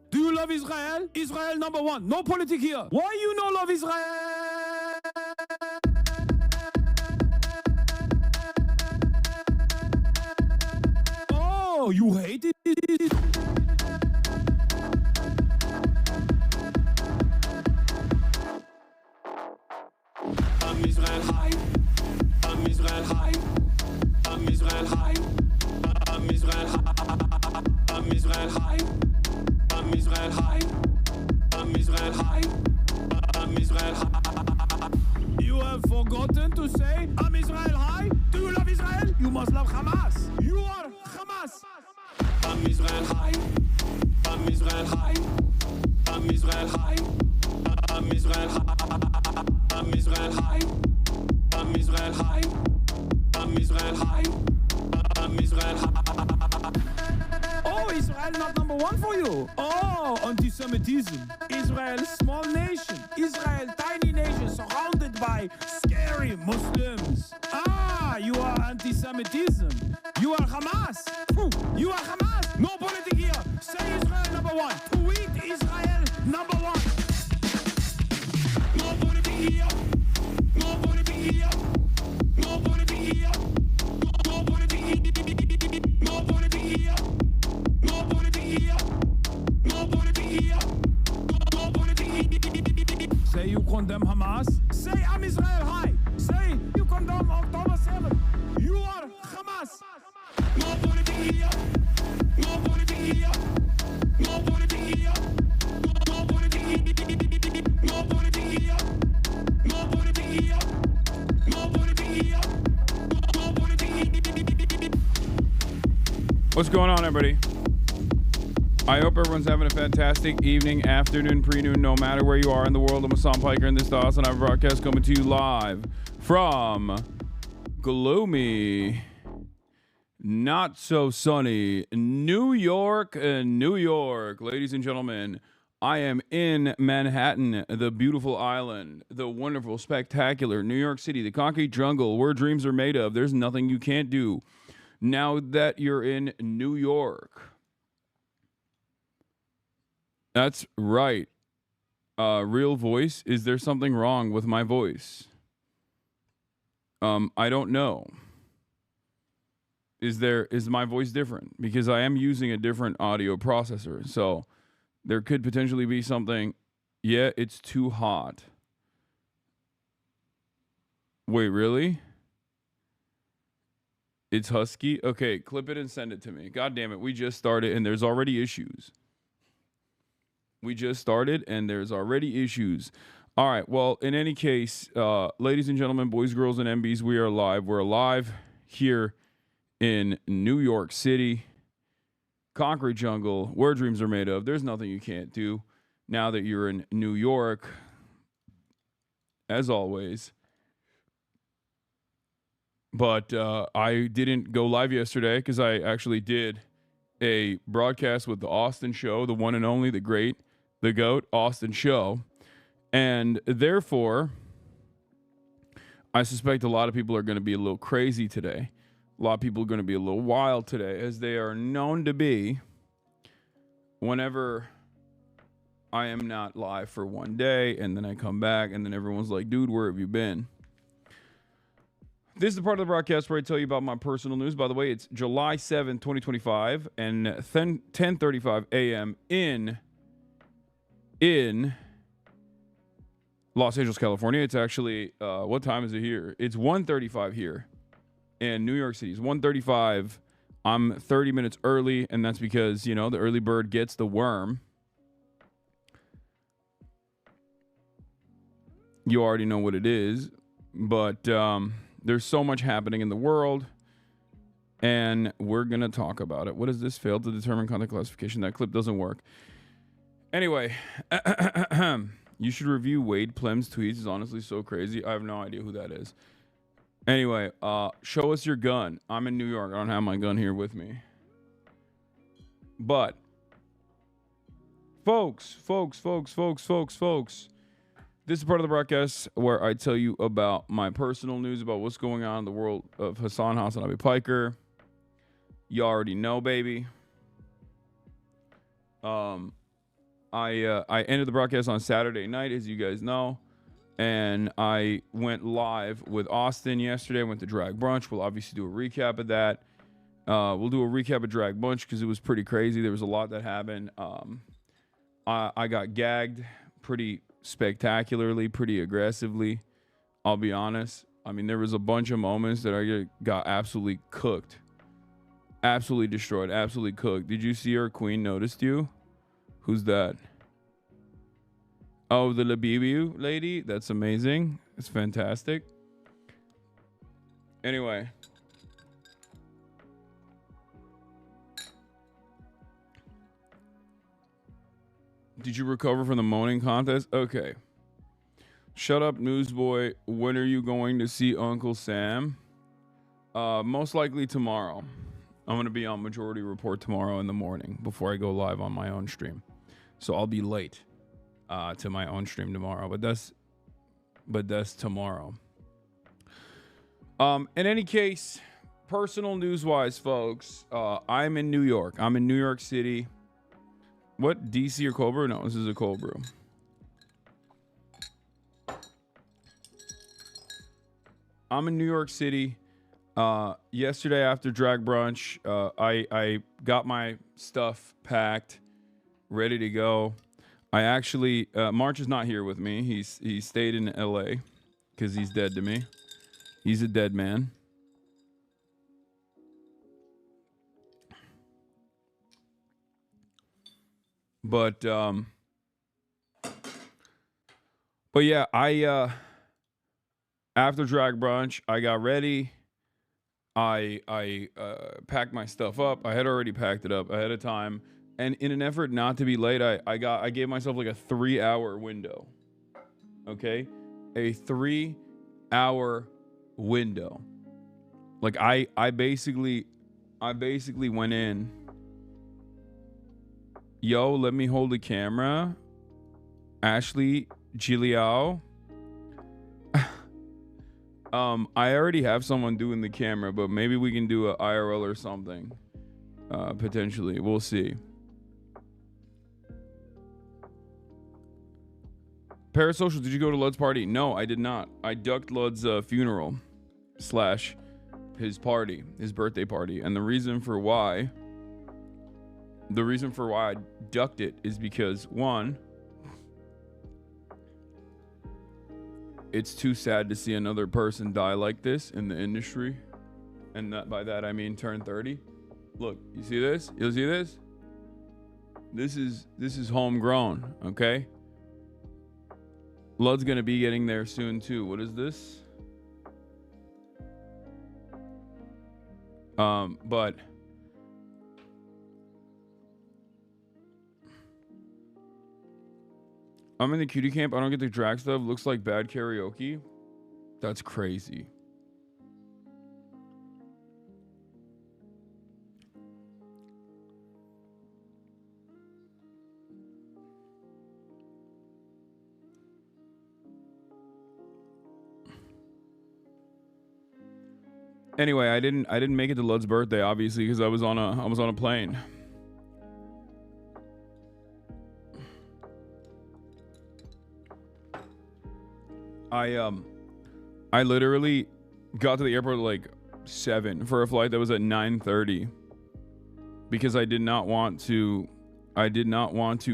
Do you love Israel? Israel number one. No politics here. Why you no love Israel? Oh, you hate it? I'm Israel high. I'm Israel high. I'm Israel high. I'm Israel high. I'm Israel high. I'm Israel high. I'm Israel high. I'm Israel high. You have forgotten to say I'm Israel high? Do you love Israel? You must love Hamas. You are Hamas. I'm Israel high. I'm Israel high. I'm Israel high. I'm Israel high. I'm Israel high. I'm Israel high. I'm Israel high. I'm Israel high. Oh, Israel not number one for you. Oh, anti-Semitism. Israel, small nation. Israel, tiny nation, surrounded by scary Muslims. Ah, you are anti-Semitism. You are Hamas. You are Hamas. No politics here. Say Israel number one. Tweet Israel number one. No politics here. No politics here. No politics here. No politics here. No politics here. No politics here. No politics here. No politics here. Say you condemn Hamas. Say I'm Israel high. Say you condemn October 7. You are Hamas. No politics here. No politics here. No politics here. No politics here. No politics here. No politics here. No politics here. No politics here. What's going on, everybody? I hope everyone's having a fantastic evening, afternoon, pre-noon, no matter where you are in the world. I'm Hasan Piker, and this is the HasanAbi broadcast coming to you live from gloomy, not so sunny New York, New York. Ladies and gentlemen, I am in Manhattan, the beautiful island, the wonderful, spectacular New York City, the concrete jungle where dreams are made of. There's nothing you can't do now that you're in New York. That's right. Real voice. Is there something wrong with my voice? I don't know. Is my voice different? Because I am using a different audio processor. So there could potentially be something. Yeah, it's too hot. Wait, really? It's husky? Okay, clip it and send it to me. God damn it, we just started and there's already issues. We just started, and there's already issues. All right. Well, in any case, ladies and gentlemen, boys, girls, and MBs, we are live. We're live here in New York City, concrete jungle, where dreams are made of. There's nothing you can't do now that you're in New York. As always. But I didn't go live yesterday because I actually did a broadcast with the Austin Show, the one and only, the great, the GOAT, Austin Show. And therefore, I suspect a lot of people are going to be a little crazy today. A lot of people are going to be a little wild today, as they are known to be whenever I am not live for one day, and then I come back, and then everyone's like, dude, where have you been? This is the part of the broadcast where I tell you about my personal news. By the way, it's July 7th, 2025, and 10:35 a.m. in Los Angeles, California. It's actually, what time is it here? It's 1:35 here in New York City. It's 1:35. I'm 30 minutes early, and that's because, you know, the early bird gets the worm. You already know what it is, but there's so much happening in the world, and we're going to talk about it. What is this? Failed to determine content classification. That clip doesn't work. Anyway, you should review Wade Plem's tweets. It's honestly so crazy. I have no idea who that is. Anyway, show us your gun. I'm in New York. I don't have my gun here with me. But, folks, this is part of the broadcast where I tell you about my personal news about what's going on in the world of HasanAbi Piker. You already know, baby. I ended the broadcast on Saturday night, as you guys know, and I went live with Austin yesterday. I went to Drag Brunch. We'll obviously do a recap of that. We'll do a recap of Drag Brunch because it was pretty crazy. There was a lot that happened. I got gagged pretty spectacularly, pretty aggressively. I'll be honest. I mean, there was a bunch of moments that I got absolutely cooked. Absolutely destroyed. Absolutely cooked. Did you see our queen noticed you? Who's that? Oh, the Labibu lady? That's amazing. It's fantastic. Anyway. Did you recover from the moaning contest? Okay. Shut up, newsboy. When are you going to see Uncle Sam? Most likely tomorrow. I'm going to be on Majority Report tomorrow in the morning before I go live on my own stream. So I'll be late to my own stream tomorrow. But that's tomorrow. In any case, personal news-wise, folks, I'm in New York. I'm in New York City. What, DC or cold brew? No, this is a cold brew. I'm in New York City. Yesterday after Drag Brunch, I got my stuff packed, ready to go. I actually, March is not here with me. He stayed in LA because he's dead to me. He's a dead man. But yeah, I after Drag Brunch, I got ready. I packed my stuff up. I had already packed it up ahead of time, and in an effort not to be late, I gave myself like a 3-hour window. Okay, a 3-hour window. Like I basically went in. Yo, let me hold the camera. Ashley Giuliao. I already have someone doing the camera, but maybe we can do a IRL or something. Potentially. We'll see. Parasocial, did you go to Lud's party? No, I did not. I ducked Lud's funeral / his party, his birthday party. And the reason for why I ducked it is because, one, it's too sad to see another person die like this in the industry. And by that I mean turn 30. Look, you see this? You'll see this? This is homegrown, okay? Lud's gonna be getting there soon too. What is this? But I'm in the cutie camp. I don't get the drag stuff. Looks like bad karaoke. That's crazy. Anyway, I didn't make it to Lud's birthday, obviously, because I was on a plane. I literally got to the airport at like 7 for a flight that was at 9:30 because I did not want to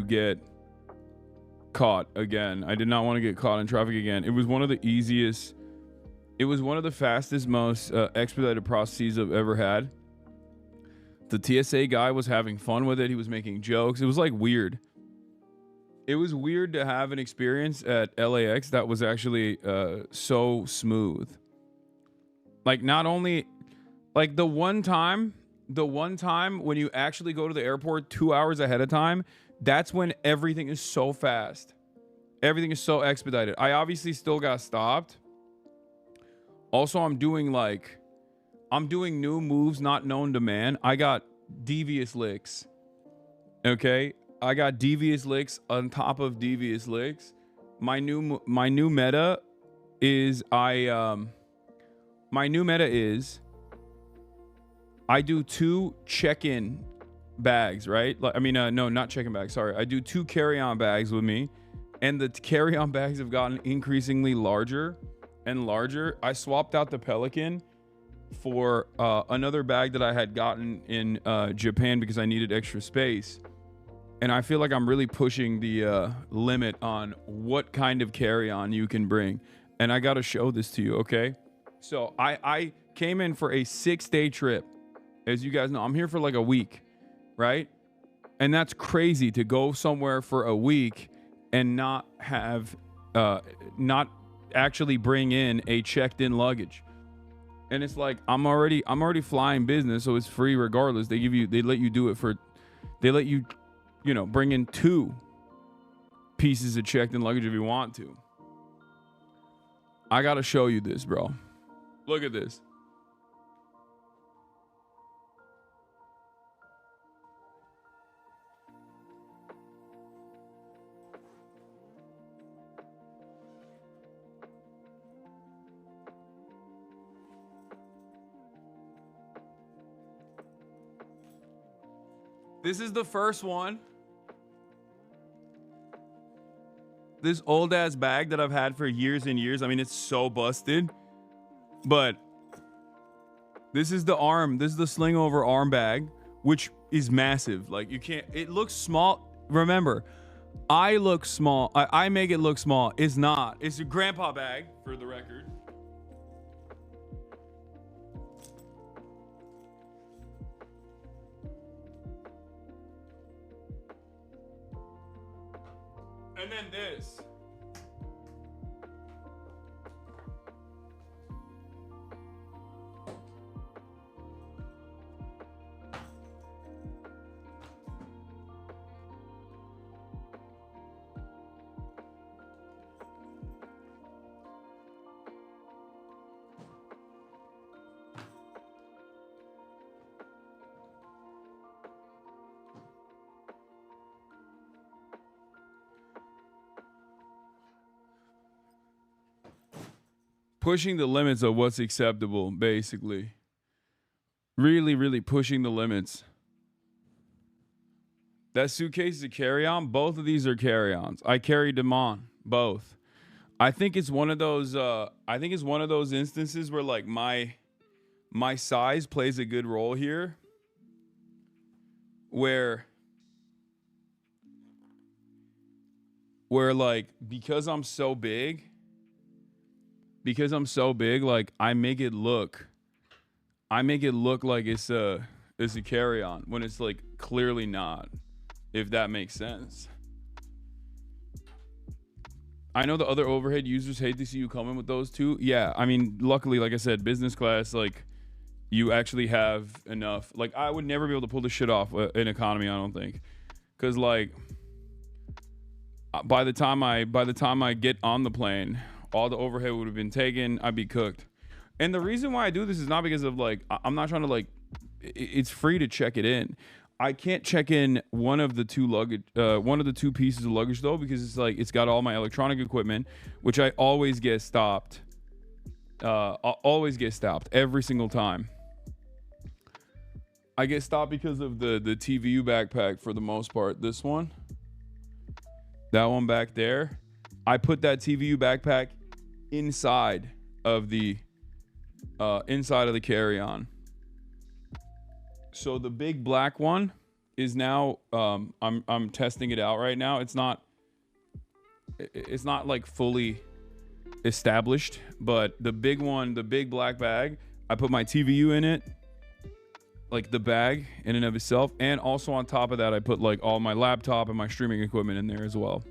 get caught again. I did not want to get caught in traffic again. It was one of the easiest. It was one of the fastest, most expedited processes I've ever had. The TSA guy was having fun with it. He was making jokes. It was like weird. It was weird to have an experience at LAX that was actually so smooth. Like not only, like the one time when you actually go to the airport 2 hours ahead of time, that's when everything is so fast. Everything is so expedited. I obviously still got stopped. Also, I'm doing new moves not known to man. I got devious licks. Okay? I got devious licks on top of devious licks. My new meta is I do 2 check-in bags, right? Like, I mean, no, not check-in bags. Sorry. I do 2 carry-on bags with me, and the carry-on bags have gotten increasingly larger and larger. I swapped out the Pelican for another bag that I had gotten in Japan because I needed extra space. And I feel like I'm really pushing the limit on what kind of carry-on you can bring. And I got to show this to you, okay? So I came in for a 6-day trip. As you guys know, I'm here for like a week, right? And that's crazy to go somewhere for a week and not have, not actually bring in a checked-in luggage. And it's like, I'm already flying business, so it's free regardless. They let you do it for, they let you, bring in 2 pieces of checked-in luggage if you want to. I gotta show you this, bro. Look at this. This is the first one. This old ass bag that I've had for years and years. I mean, it's so busted, but this is the sling over arm bag, which is massive. Like you can't, it looks small. Remember, I look small. I make it look small. It's not. It's a grandpa bag for the record. And then this. Pushing the limits of what's acceptable, basically. Really, really pushing the limits. That suitcase is a carry-on. Both of these are carry-ons. I carried them on, both. I think it's one of those. Instances where like my size plays a good role here. Where like because I'm so big, like I make it look like it's a carry-on when it's like clearly not. if that makes sense. I know the other overhead users hate to see you come in with those too. Yeah, I mean, luckily, like I said, business class, like, you actually have enough. Like, I would never be able to pull this shit off in economy, I don't think. Because, like, by the time I get on the plane, all the overhead would have been taken. I'd be cooked. And the reason why I do this is not because of, like, I'm not trying to, like, it's free to check it in. I can't check in one of the two pieces of luggage though, because it's like, it's got all my electronic equipment, which I always get stopped. Always get stopped every single time. I get stopped because of the TVU backpack for the most part. This one, that one back there, I put that TVU backpack inside of the carry-on. So the big black one is now I'm testing it out right now. It's not like fully established, but the big one, the big black bag, I put my TVU in it, like the bag in and of itself, and also on top of that I put like all my laptop and my streaming equipment in there as well.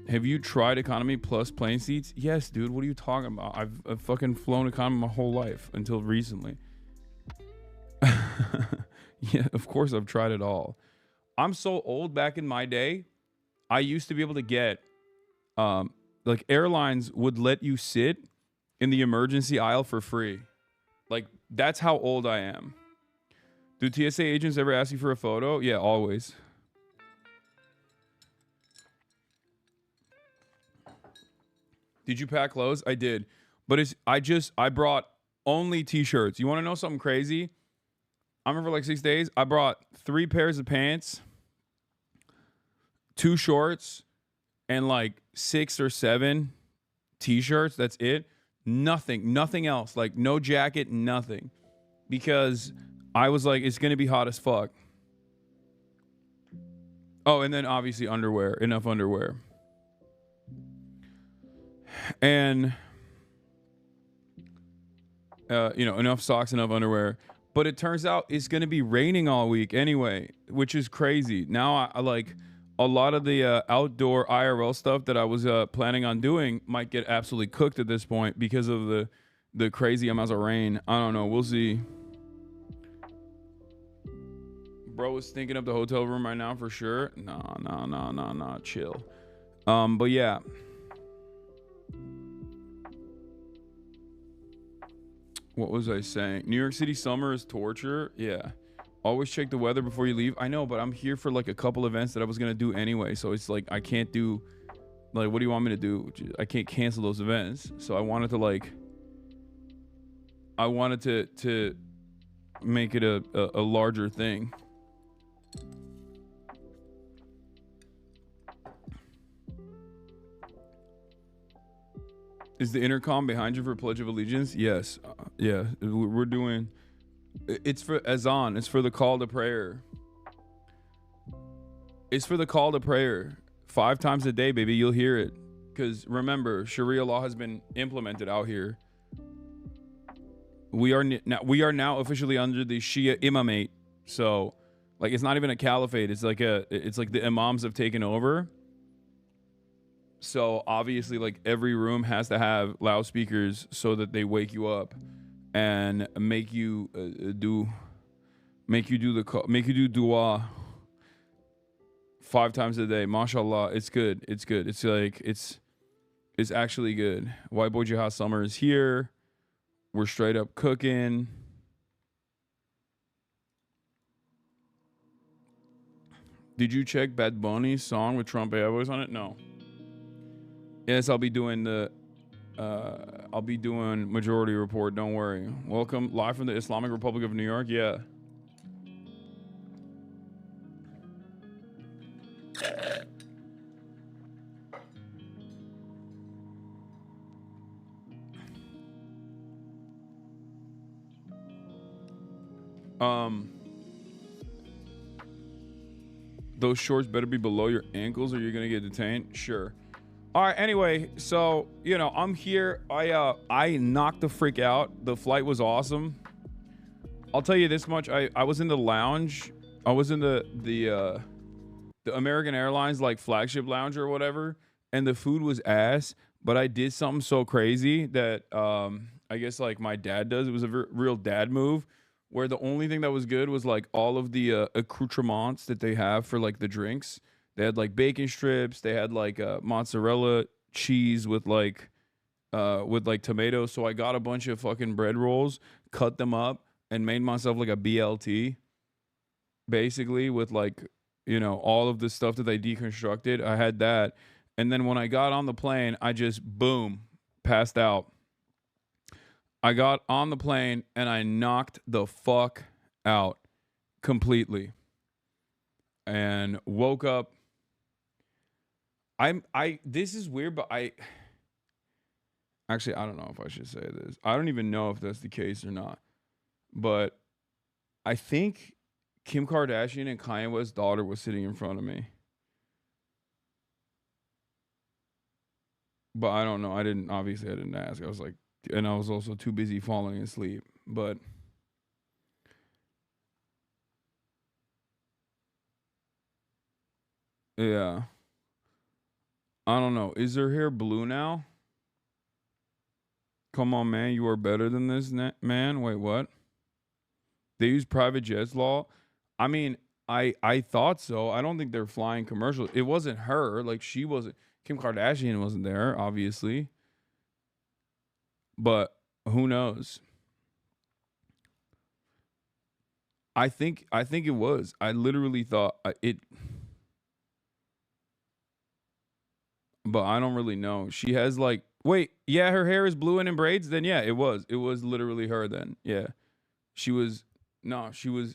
Have you tried economy plus plane seats? Yes, dude. What are you talking about? I've fucking flown economy my whole life until recently. Yeah, of course I've tried it all. I'm so old. Back in my day, I used to be able to get like, airlines would let you sit in the emergency aisle for free. Like, that's how old I am. Do TSA agents ever ask you for a photo? Yeah, always. Did you pack clothes? I did. But I brought only t-shirts. You want to know something crazy? I remember, for like 6 days, I brought 3 pairs of pants, 2 shorts, and like 6 or 7 t-shirts. That's it. Nothing else. Like, no jacket, nothing. Because I was like, it's going to be hot as fuck. Oh, and then obviously underwear. Enough underwear. And, enough socks, enough underwear. But it turns out it's going to be raining all week anyway, which is crazy. Now, I like, a lot of the outdoor IRL stuff that I was planning on doing might get absolutely cooked at this point because of the crazy amounts of rain. I don't know. We'll see. Bro is thinking up the hotel room right now for sure. No. Chill. But yeah. What was I saying? New York City summer is torture. Yeah. Always check the weather before you leave. I know, but I'm here for like a couple events that I was going to do anyway. So it's like, I can't do, like, what do you want me to do? I can't cancel those events. So I wanted to make it a larger thing. Is the intercom behind you for Pledge of Allegiance? Yes. Yeah. We're doing... It's for Hasan. It's for the call to prayer. It's for the call to prayer. 5 times a day, baby. You'll hear it. Because remember, Sharia law has been implemented out here. We are now officially under the Shia imamate. So, like, it's not even a caliphate. It's like the imams have taken over. So obviously, like, every room has to have loudspeakers so that they wake you up and make you do dua 5 times a day. Mashallah, it's good. It's good. It's like it's actually good. White Boy Jihad summer is here. We're straight up cooking. Did you check Bad Bunny's song with Trump Airways on it? No. Yes, I'll be doing Majority Report. Don't worry. Welcome live from the Islamic Republic of New York. Yeah. Those shorts better be below your ankles or you're gonna get detained. Sure. All right, anyway, so, I'm here. I knocked the freak out. The flight was awesome. I'll tell you this much. I was in the lounge I was in the American Airlines like flagship lounge or whatever, and the food was ass. But I did something so crazy that I guess like my dad does. It was a real dad move, where the only thing that was good was like all of the accoutrements that they have for like the drinks. They had like bacon strips. They had like mozzarella cheese with like tomatoes. So I got a bunch of fucking bread rolls, cut them up, and made myself like a BLT, basically with like, you know, all of the stuff that they deconstructed. I had that. And then when I got on the plane, I just, boom, passed out. I got on the plane and I knocked the fuck out completely. And woke up. This is weird, but actually, I don't know if I should say this. I don't even know if that's the case or not. But I think Kim Kardashian and Kanye West's daughter was sitting in front of me. But I don't know. I didn't ask. I was like, and I was also too busy falling asleep. But yeah. I don't know. Is her hair blue now? Come on, man. You are better than this, man. Wait, what? They use private jets law? I mean, I thought so. I don't think they're flying commercial. It wasn't her. Like, she wasn't. Kim Kardashian wasn't there, obviously. But who knows? I think it was. I literally thought it. But I don't really know. She has like, wait, yeah, her hair is blue and in braids? Then yeah, it was. It was literally her then. Yeah. She was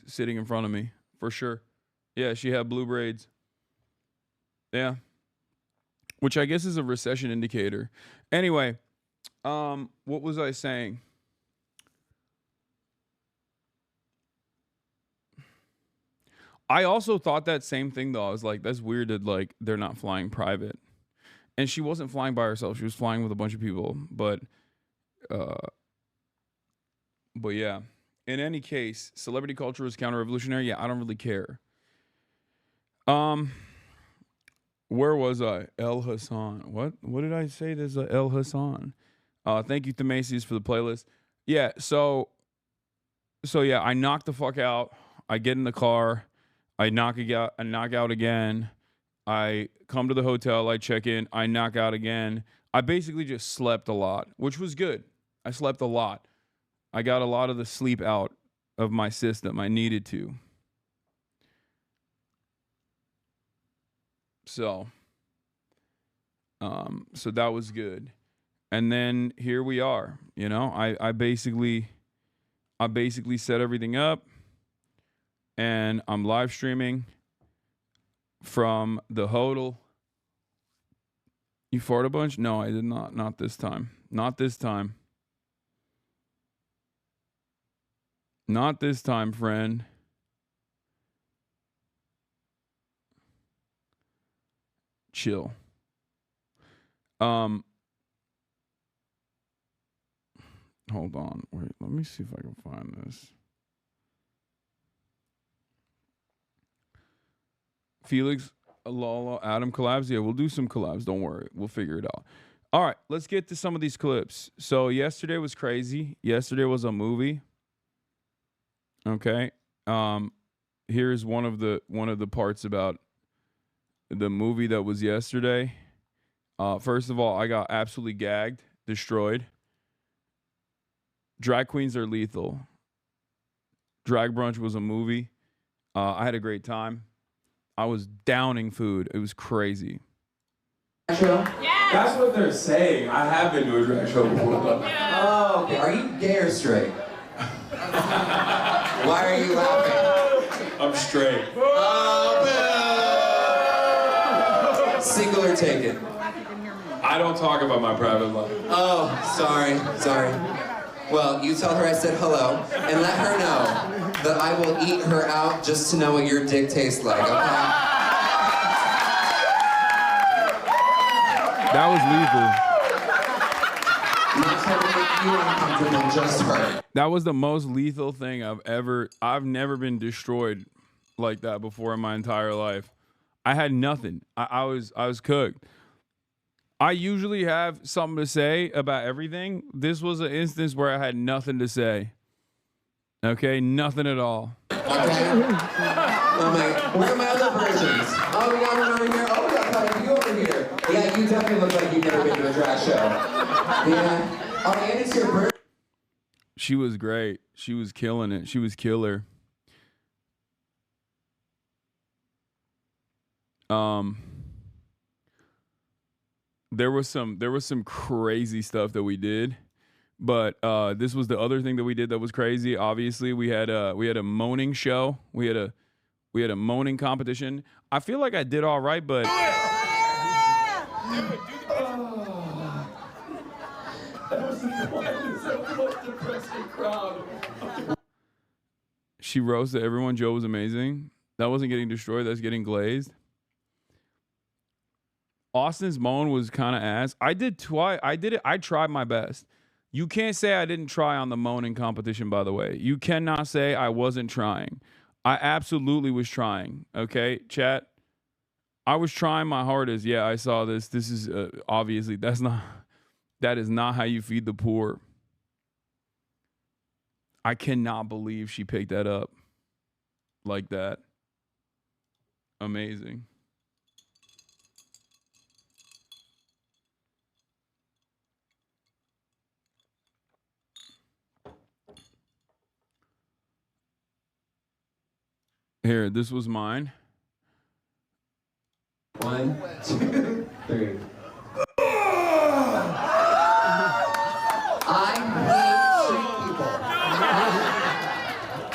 sitting in front of me for sure. Yeah, she had blue braids. Yeah. Which I guess is a recession indicator. Anyway, what was I saying? I also thought that same thing though. I was like, that's weird that like they're not flying private. And she wasn't flying by herself. She was flying with a bunch of people. But yeah. In any case, celebrity culture is counter-revolutionary. Yeah, I don't really care. Where was I? El Hasan. What did I say? There's a El Hasan. Thank you to Macy's for the playlist. Yeah, so yeah, I knock the fuck out. I get in the car. I knock out again. I come to the hotel, I check in, I knock out again. I basically just slept a lot, which was good. I slept a lot. I got a lot of the sleep out of my system. I needed to. So that was good. And then here we are. You know, I basically set everything up and I'm live streaming from the hotel. You fart a bunch? No, I did not. Not this time. Not this time. Not this time, friend. Chill. Hold on. Wait, let me see if I can find this. Felix, Lala, Adam collabs. Yeah, we'll do some collabs. Don't worry. We'll figure it out. All right, let's get to some of these clips. So yesterday was crazy. Yesterday was a movie. Okay. Here's one of the parts about the movie that was yesterday. First of all, I got absolutely gagged, destroyed. Drag queens are lethal. Drag Brunch was a movie. I had a great time. I was downing food. It was crazy. Show? Yeah. That's what they're saying. I have been to a drag show before. Yeah. Oh, okay. Are you gay or straight? Why are you laughing? I'm straight. Oh, single or taken? I don't talk about my private life. Oh, sorry. Well, you tell her I said hello, and let her know that I will eat her out just to know what your dick tastes like, okay? That was lethal. Not trying to make you uncomfortable, just her. That was the most lethal thing I've never been destroyed like that before in my entire life. I had nothing. I was cooked. I usually have something to say about everything. This was an instance where I had nothing to say. Okay, nothing at all. Okay. Where are my other versions? Oh, we got one over here. Oh, we got quite a few over here. Yeah, you definitely look like you've never been to a drag show. Yeah. Oh, and it's your birthday. She was great. She was killing it. She was killer. There was some crazy stuff that we did, but this was the other thing that we did that was crazy. Obviously, we had a moaning show. We had a moaning competition. I feel like I did all right, but she roasted everyone. Joe was amazing. That wasn't getting destroyed. That's getting glazed. Austin's moan was kind of ass. I did it. I tried my best. You can't say I didn't try on the moaning competition, by the way. You cannot say I wasn't trying. I absolutely was trying. Okay, chat. I was trying my hardest. Yeah, I saw this. This is obviously that is not how you feed the poor. I cannot believe she picked that up like that. Amazing. Here, this was mine. 1, 2, 3. I hate straight people.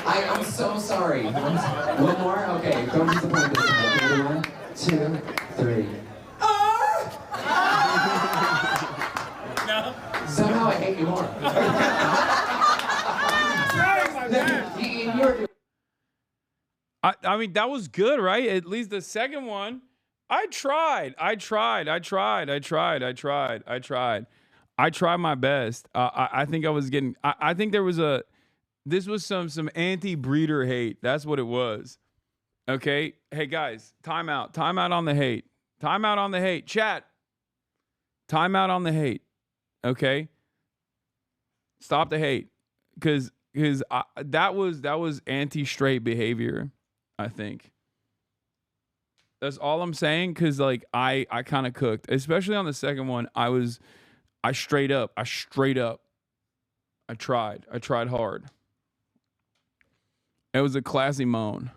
I'm so sorry. One more? Okay, don't disappoint this time. Okay, 1, 2, 3. No. Somehow I hate you more. I mean, that was good, right? At least the second one, I tried my best. I think I was getting, I think there was this was some anti-breeder hate. That's what it was. Okay. Hey guys, time out on the hate. Time out on the hate. Chat. Time out on the hate. Okay. Stop the hate. Because that was anti-straight behavior. I think that's all I'm saying. Cause like I kind of cooked, especially on the second one. I straight up. I tried hard. It was a classy moan.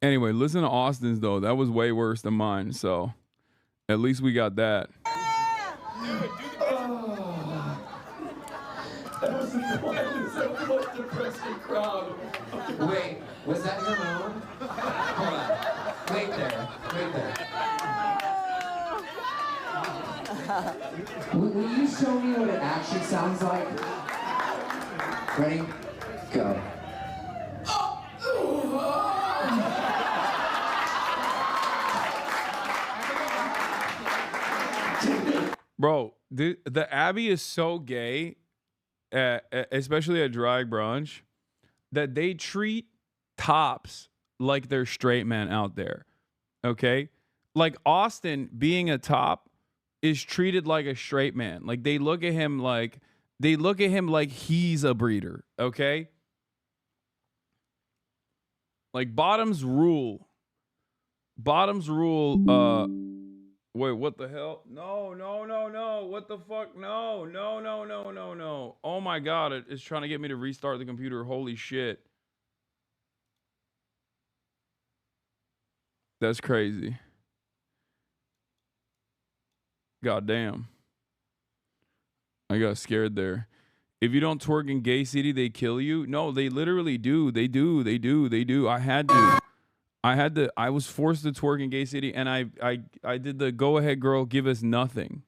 Anyway, listen to Austin's though. That was way worse than mine. So at least we got that. That was the most depressing crowd. Wait, was that your moan? Hold on. Wait there. Will you show me what it actually sounds like? Ready? Go. Bro, the Abby is so gay. Especially at drag brunch, that they treat tops like they're straight men out there. Okay? Like Austin being a top is treated like a straight man. Like they look at him like he's a breeder. Okay? Like bottoms rule. Wait, what the hell? No. What the fuck? No. Oh my God, it's trying to get me to restart the computer. Holy shit. That's crazy. God damn. I got scared there. If you don't twerk in Gay City, they kill you. No, they literally do. They do. I had to. I was forced to twerk in Gay City, and I did the go ahead girl, give us nothing.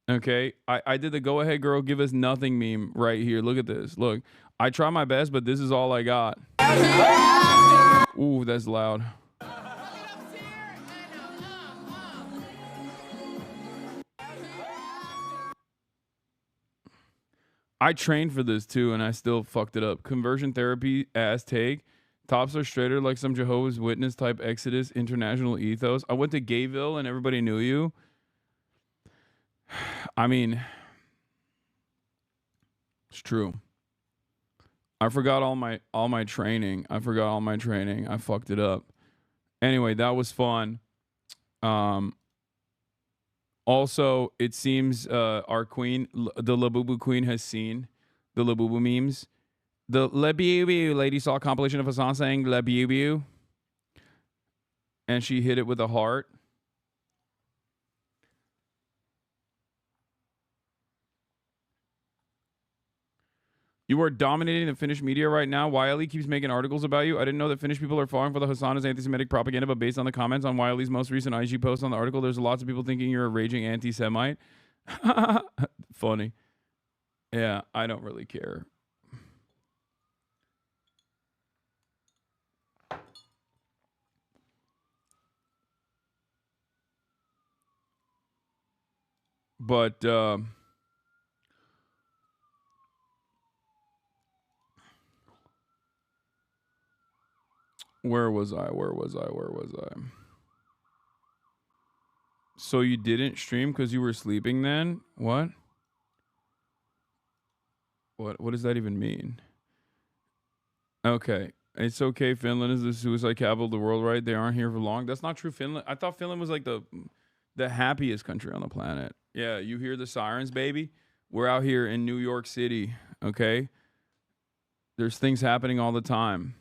Okay? I did the go ahead girl, give us nothing meme right here. Look at this. Look. I try my best, but this is all I got. Ooh, that's loud. I trained for this too, and I still fucked it up. Conversion therapy ass take. Tops are straighter like some Jehovah's Witness type Exodus international ethos. I went to Gayville and everybody knew you. I mean, it's true. I forgot all my training. I fucked it up. Anyway, that was fun. Also, it seems our queen, the Labubu queen, has seen the Labubu memes. The Labubu lady saw a compilation of Hasan saying Labubu, and she hit it with a heart. You are dominating the Finnish media right now. Wiley keeps making articles about you. I didn't know that Finnish people are falling for the Hasan as anti-Semitic propaganda, but based on the comments on Wiley's most recent IG post on the article, there's lots of people thinking you're a raging anti-Semite. Funny. Yeah, I don't really care. But where was I? So you didn't stream because you were sleeping then? What? What does that even mean? Okay. It's okay. Finland is the suicide capital of the world, right? They aren't here for long. That's not true. I thought Finland was like the happiest country on the planet. Yeah, you hear the sirens, baby? We're out here in New York City, okay? There's things happening all the time.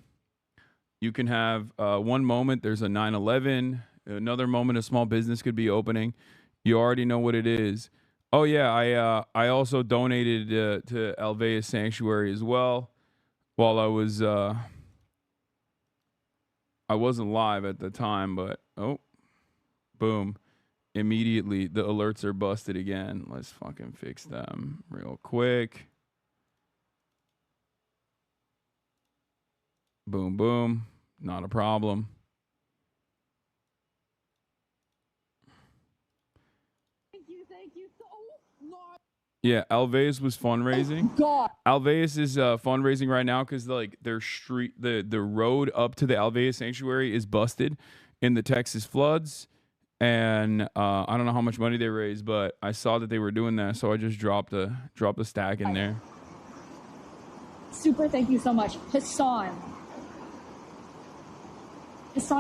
You can have one moment, there's a 9/11. Another moment, a small business could be opening. You already know what it is. Oh, yeah, I also donated to Alveus Sanctuary as well while I was... I wasn't live at the time, but... Oh, boom. Immediately, the alerts are busted again. Let's fucking fix them real quick. Boom, boom. Not a problem. Thank you so much. Yeah, Alveus was fundraising. Oh, God. Alveus is fundraising right now because like their street, the road up to the Alveus Sanctuary is busted in the Texas floods. And I don't know how much money they raised, but I saw that they were doing that, so I just dropped a stack in there. Super, thank you so much. Hasan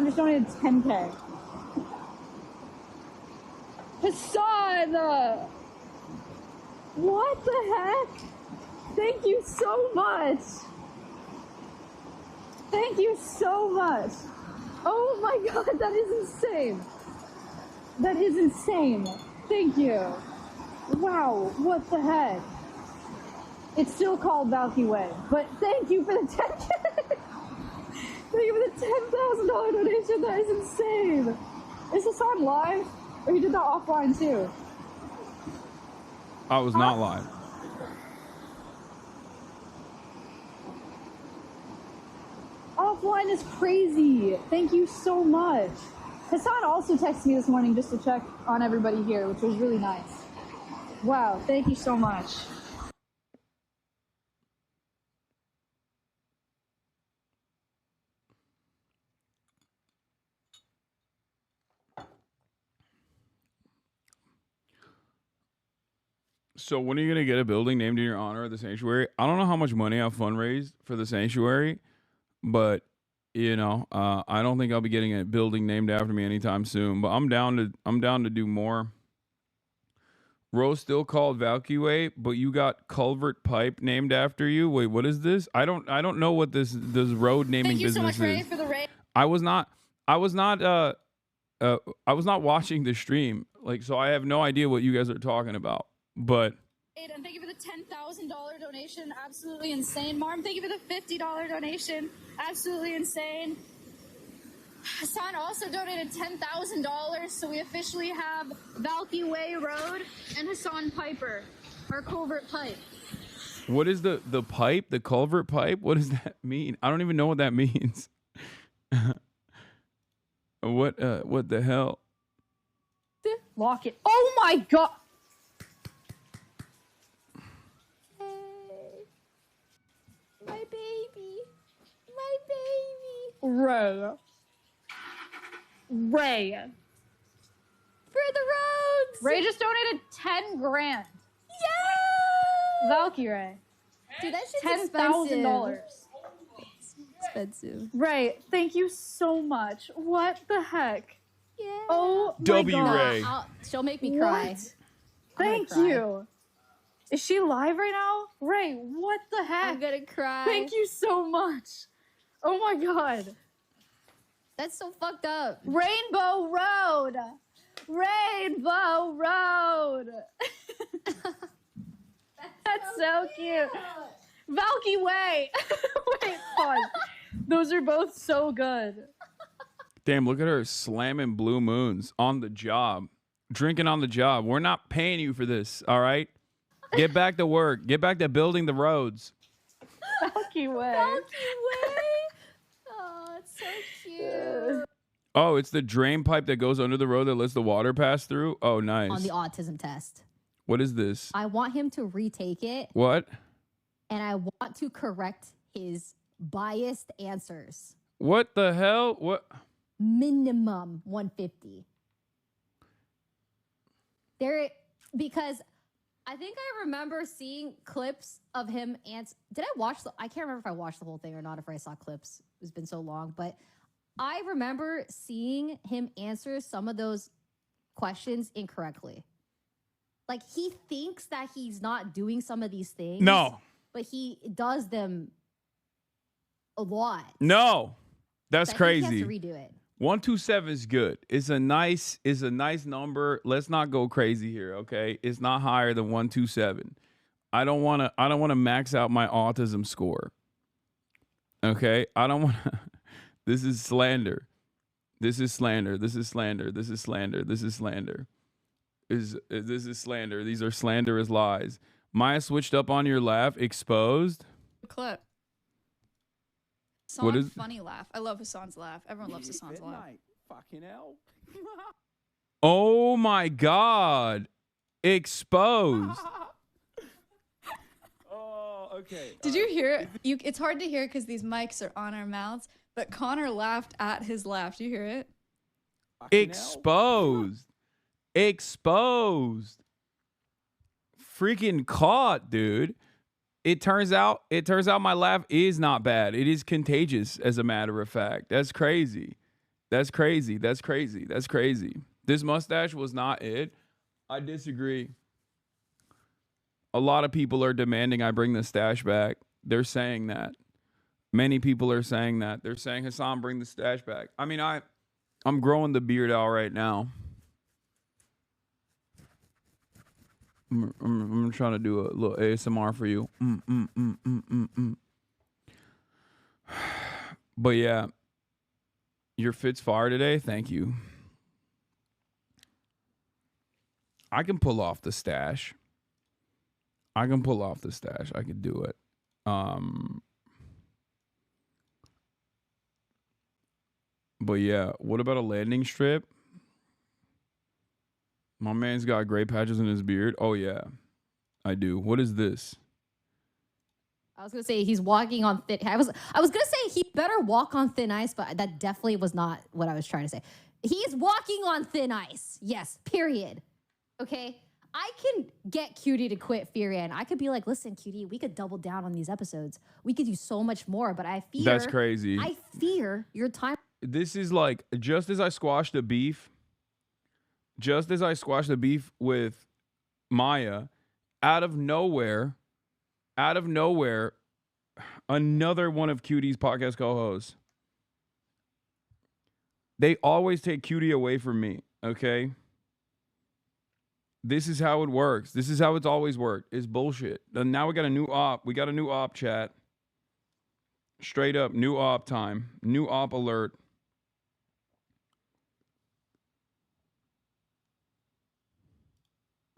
just donated 10K. Hasan! What the heck? Thank you so much. Thank you so much. Oh my God, that is insane. That is insane. Thank you. Wow, what the heck? It's still called Valky Way, but thank you for the 10K. Thank you for the $10,000 donation. That is insane. Is this on live? Or you did that offline too? I was not live. Offline is crazy. Thank you so much. Hasan also texted me this morning just to check on everybody here, which was really nice. Wow, thank you so much. So when are you going to get a building named in your honor at the sanctuary? I don't know how much money I've fundraised for the sanctuary, but you know, I don't think I'll be getting a building named after me anytime soon, but I'm down to do more. Rose still called Valkyrie, but you got Culvert Pipe named after you. Wait, what is this? I don't know what this road naming business is. Thank you so much, Ray, for the raid. I was not watching the stream, like, so I have no idea what you guys are talking about. But And thank you for the $10,000 donation. Absolutely insane. Marm, thank you for the $50 donation. Absolutely insane. Hasan also donated $10,000, so we officially have Valky Way Road and Hasan Piper, our culvert pipe. what is the pipe? The culvert pipe? What does that mean? I don't even know what that means. What the hell? Lock it. Oh my God. Ray. Ray. For the roads. Ray just donated 10 grand. Yeah. Valkyrie. Dude, that shit's $10,000. Expensive. Ray, thank you so much. What the heck? Yeah. Oh my W. God. Ray. She'll make me cry. What? Thank cry. you. Is she live right now? Ray, what the heck? I'm gonna cry. Thank you so much. Oh my God. That's so fucked up. Rainbow Road. Rainbow Road. That's so cute. Valky Way. Wait, pause. Those are both so good. Damn, look at her slamming blue moons on the job. Drinking on the job. We're not paying you for this, all right? Get back to work. Get back to building the roads. Valky Way. Milky Way. Oh, it's so cute. Oh, it's the drain pipe that goes under the road that lets the water pass through? Oh, nice. On the autism test. What is this? I want him to retake it, What? and I want to correct his biased answers. What the hell? What? Minimum 150. Because I think I remember seeing clips of him did I watch I can't remember if I watched the whole thing or not, if I saw clips. It's been so long, but I remember seeing him answer some of those questions incorrectly. Like, he thinks that he's not doing some of these things. No. But he does them a lot. No. That's So I think crazy. he has to redo it. 127 is good. It's a nice number. Let's not go crazy here, okay? It's not higher than 127. I don't want to max out my autism score. Okay? I don't want to This is slander. This is slander. This is slander. This is slander. This is slander. This is slander. These are slanderous lies. Maya switched up on your laugh. Exposed. Clip. What Hasan, is- funny laugh. I love Hasan's laugh. Everyone loves Hasan's laugh. Fucking hell. Oh my God. Exposed. Oh, okay. Did you hear it? It's hard to hear because these mics are on our mouths, but Connor laughed at his laugh. Do you hear it? Exposed. Exposed. Freaking caught, dude. It turns out my laugh is not bad. It is contagious, as a matter of fact. That's crazy. That's crazy. That's crazy. That's crazy. This mustache was not it. I disagree. A lot of people are demanding I bring the stash back. They're saying that. Many people are saying that. They're saying, Hasan, bring the stash back. I mean, I'm growing the beard out right now. I'm trying to do a little ASMR for you. But yeah, your fit's fire today. Thank you. I can pull off the stash. I can do it. But yeah, what about a landing strip? My man's got gray patches in his beard. Oh yeah, I do. What is this? I was gonna say he's walking on thin. I was gonna say he better walk on thin ice, but that definitely was not what I was trying to say. He's walking on thin ice. Yes. Period. Okay. I can get Cutie to quit Furian. I could be like, listen, Cutie, we could double down on these episodes. We could do so much more, but I fear That's crazy. I fear your time. This is like just as I squashed the beef with Maya, out of nowhere, another one of Cutie's podcast co-hosts. They always take Cutie away from me, okay? This is how it works. This is how it's always worked. It's bullshit. And now we got a new op. We got a new op chat. Straight up, new op time. New op alert.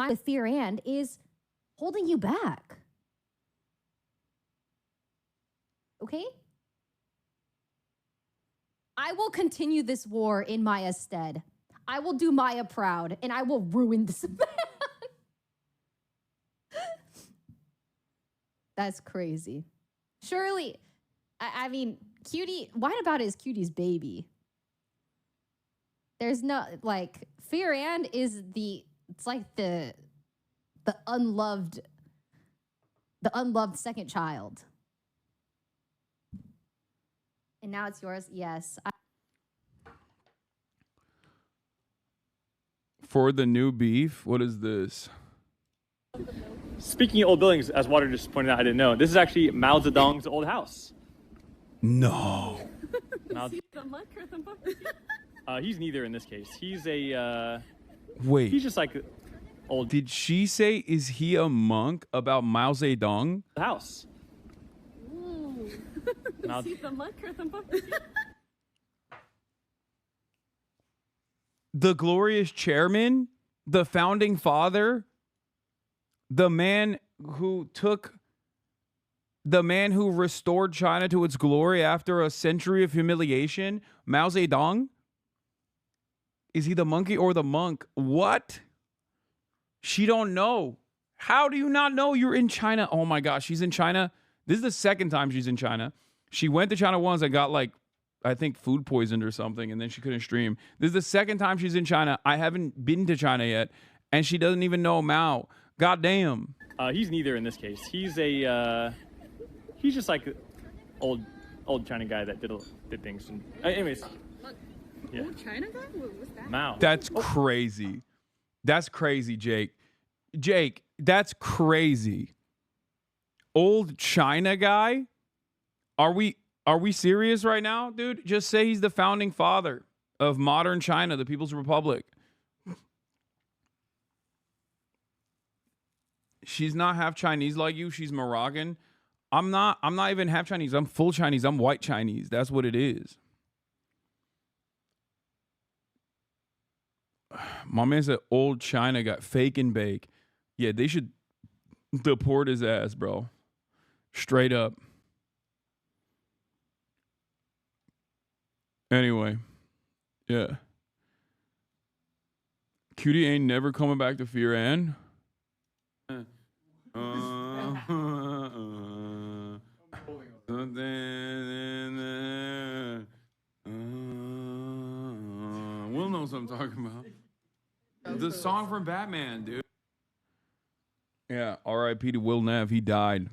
With fear and is holding you back. Okay? I will continue this war in Maya's stead. I will do Maya proud, and I will ruin this man. That's crazy. Surely, I mean, Cutie, why about is Cutie's baby? There's no like Fear and is it's like the unloved second child. And now it's yours. Yes. For the new beef, what is this? Speaking of old buildings, as Water just pointed out, I didn't know. This is actually Mao Zedong's old house. No. Mao, he's neither in this case. He's a Wait. he's just like old Did she say, is he a monk about Mao Zedong? house. Mao, The glorious chairman, the founding father, the man who restored China to its glory after a century of humiliation, Mao Zedong? Is he the monkey or the monk? What? She don't know. How do you not know you're in China? Oh my gosh, she's in China. This is the second time she's in China. She went to China once and got like, I think food poisoned or something, and then she couldn't stream. This is the second time she's in China. I haven't been to China yet, and she doesn't even know Mao. God damn. he's neither in this case. He's just like old China guy that did things. And, anyways, yeah. Old China guy? What's that? Mao. That's crazy. That's crazy, Jake. Jake, that's crazy. Old China guy? Are we serious right now, dude? Just say he's the founding father of modern China, the People's Republic. She's not half Chinese like you. She's Moroccan. I'm not even half Chinese. I'm full Chinese. I'm white Chinese. That's what it is. My man said old China got fake and bake. Yeah, they should deport his ass, bro. Straight up. Anyway, yeah. Cutie ain't never coming back to Fear and. Will knows what I'm talking about. The song from Batman, dude. Yeah, R.I.P. to Will Nev. He died.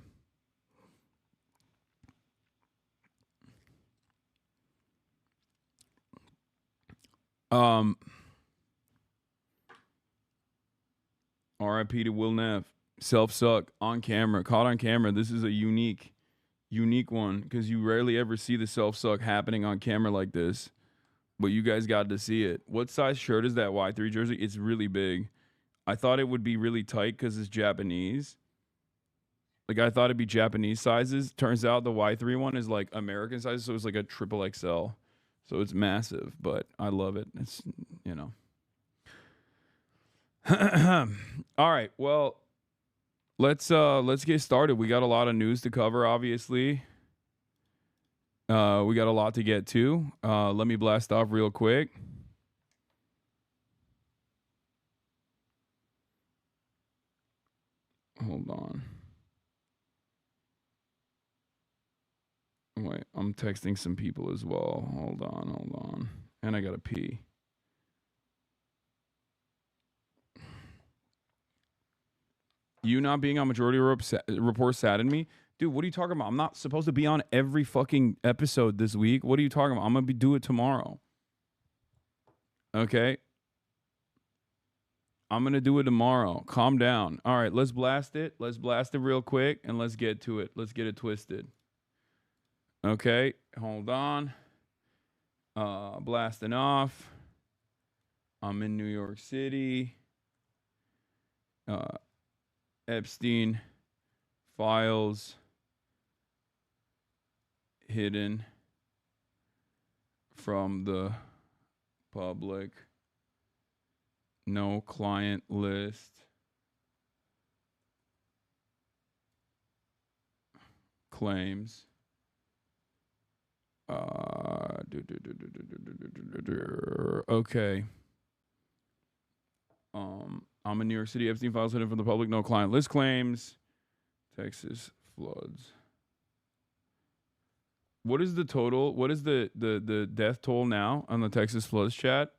R.I.P. to Will Nev. Self-suck on camera. Caught on camera. This is a unique one because you rarely ever see the self-suck happening on camera like this. But you guys got to see it. What size shirt is that Y3 jersey? It's really big. I thought it would be really tight because it's Japanese. Like, I thought it'd be Japanese sizes. Turns out the Y3 one is like American size, so it's like a triple XL. So it's massive, but I love it. It's, you know. All right, well, let's get started. We got a lot of news to cover, obviously. We got a lot to get to. Let me blast off real quick. Hold on. Wait, I'm texting some people as well. Hold on. And I gotta pee. You not being on Majority Report saddened me. Dude, what are you talking about? I'm not supposed to be on every fucking episode this week. What are you talking about? I'm gonna do it tomorrow. Okay? I'm gonna do it tomorrow. Calm down. All right, let's blast it. Let's blast it real quick and let's get to it. Let's get it twisted. Okay, hold on. Blasting off. I'm in New York City. Epstein files hidden from the public. No client list. Claims. Okay. I'm in New York City. Epstein files hidden from the public. No client list claims. Texas floods. What is the total? What is the death toll now on the Texas floods chat?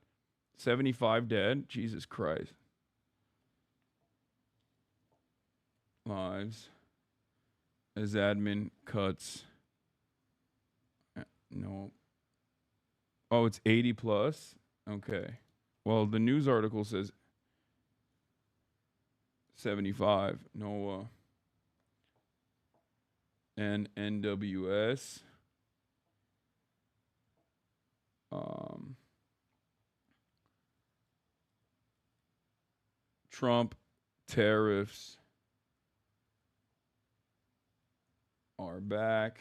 75 dead. Jesus Christ. Lives. As admin cuts. No. Oh, it's 80 plus? Okay. Well, the news article says 75. No. And NWS. Trump tariffs are back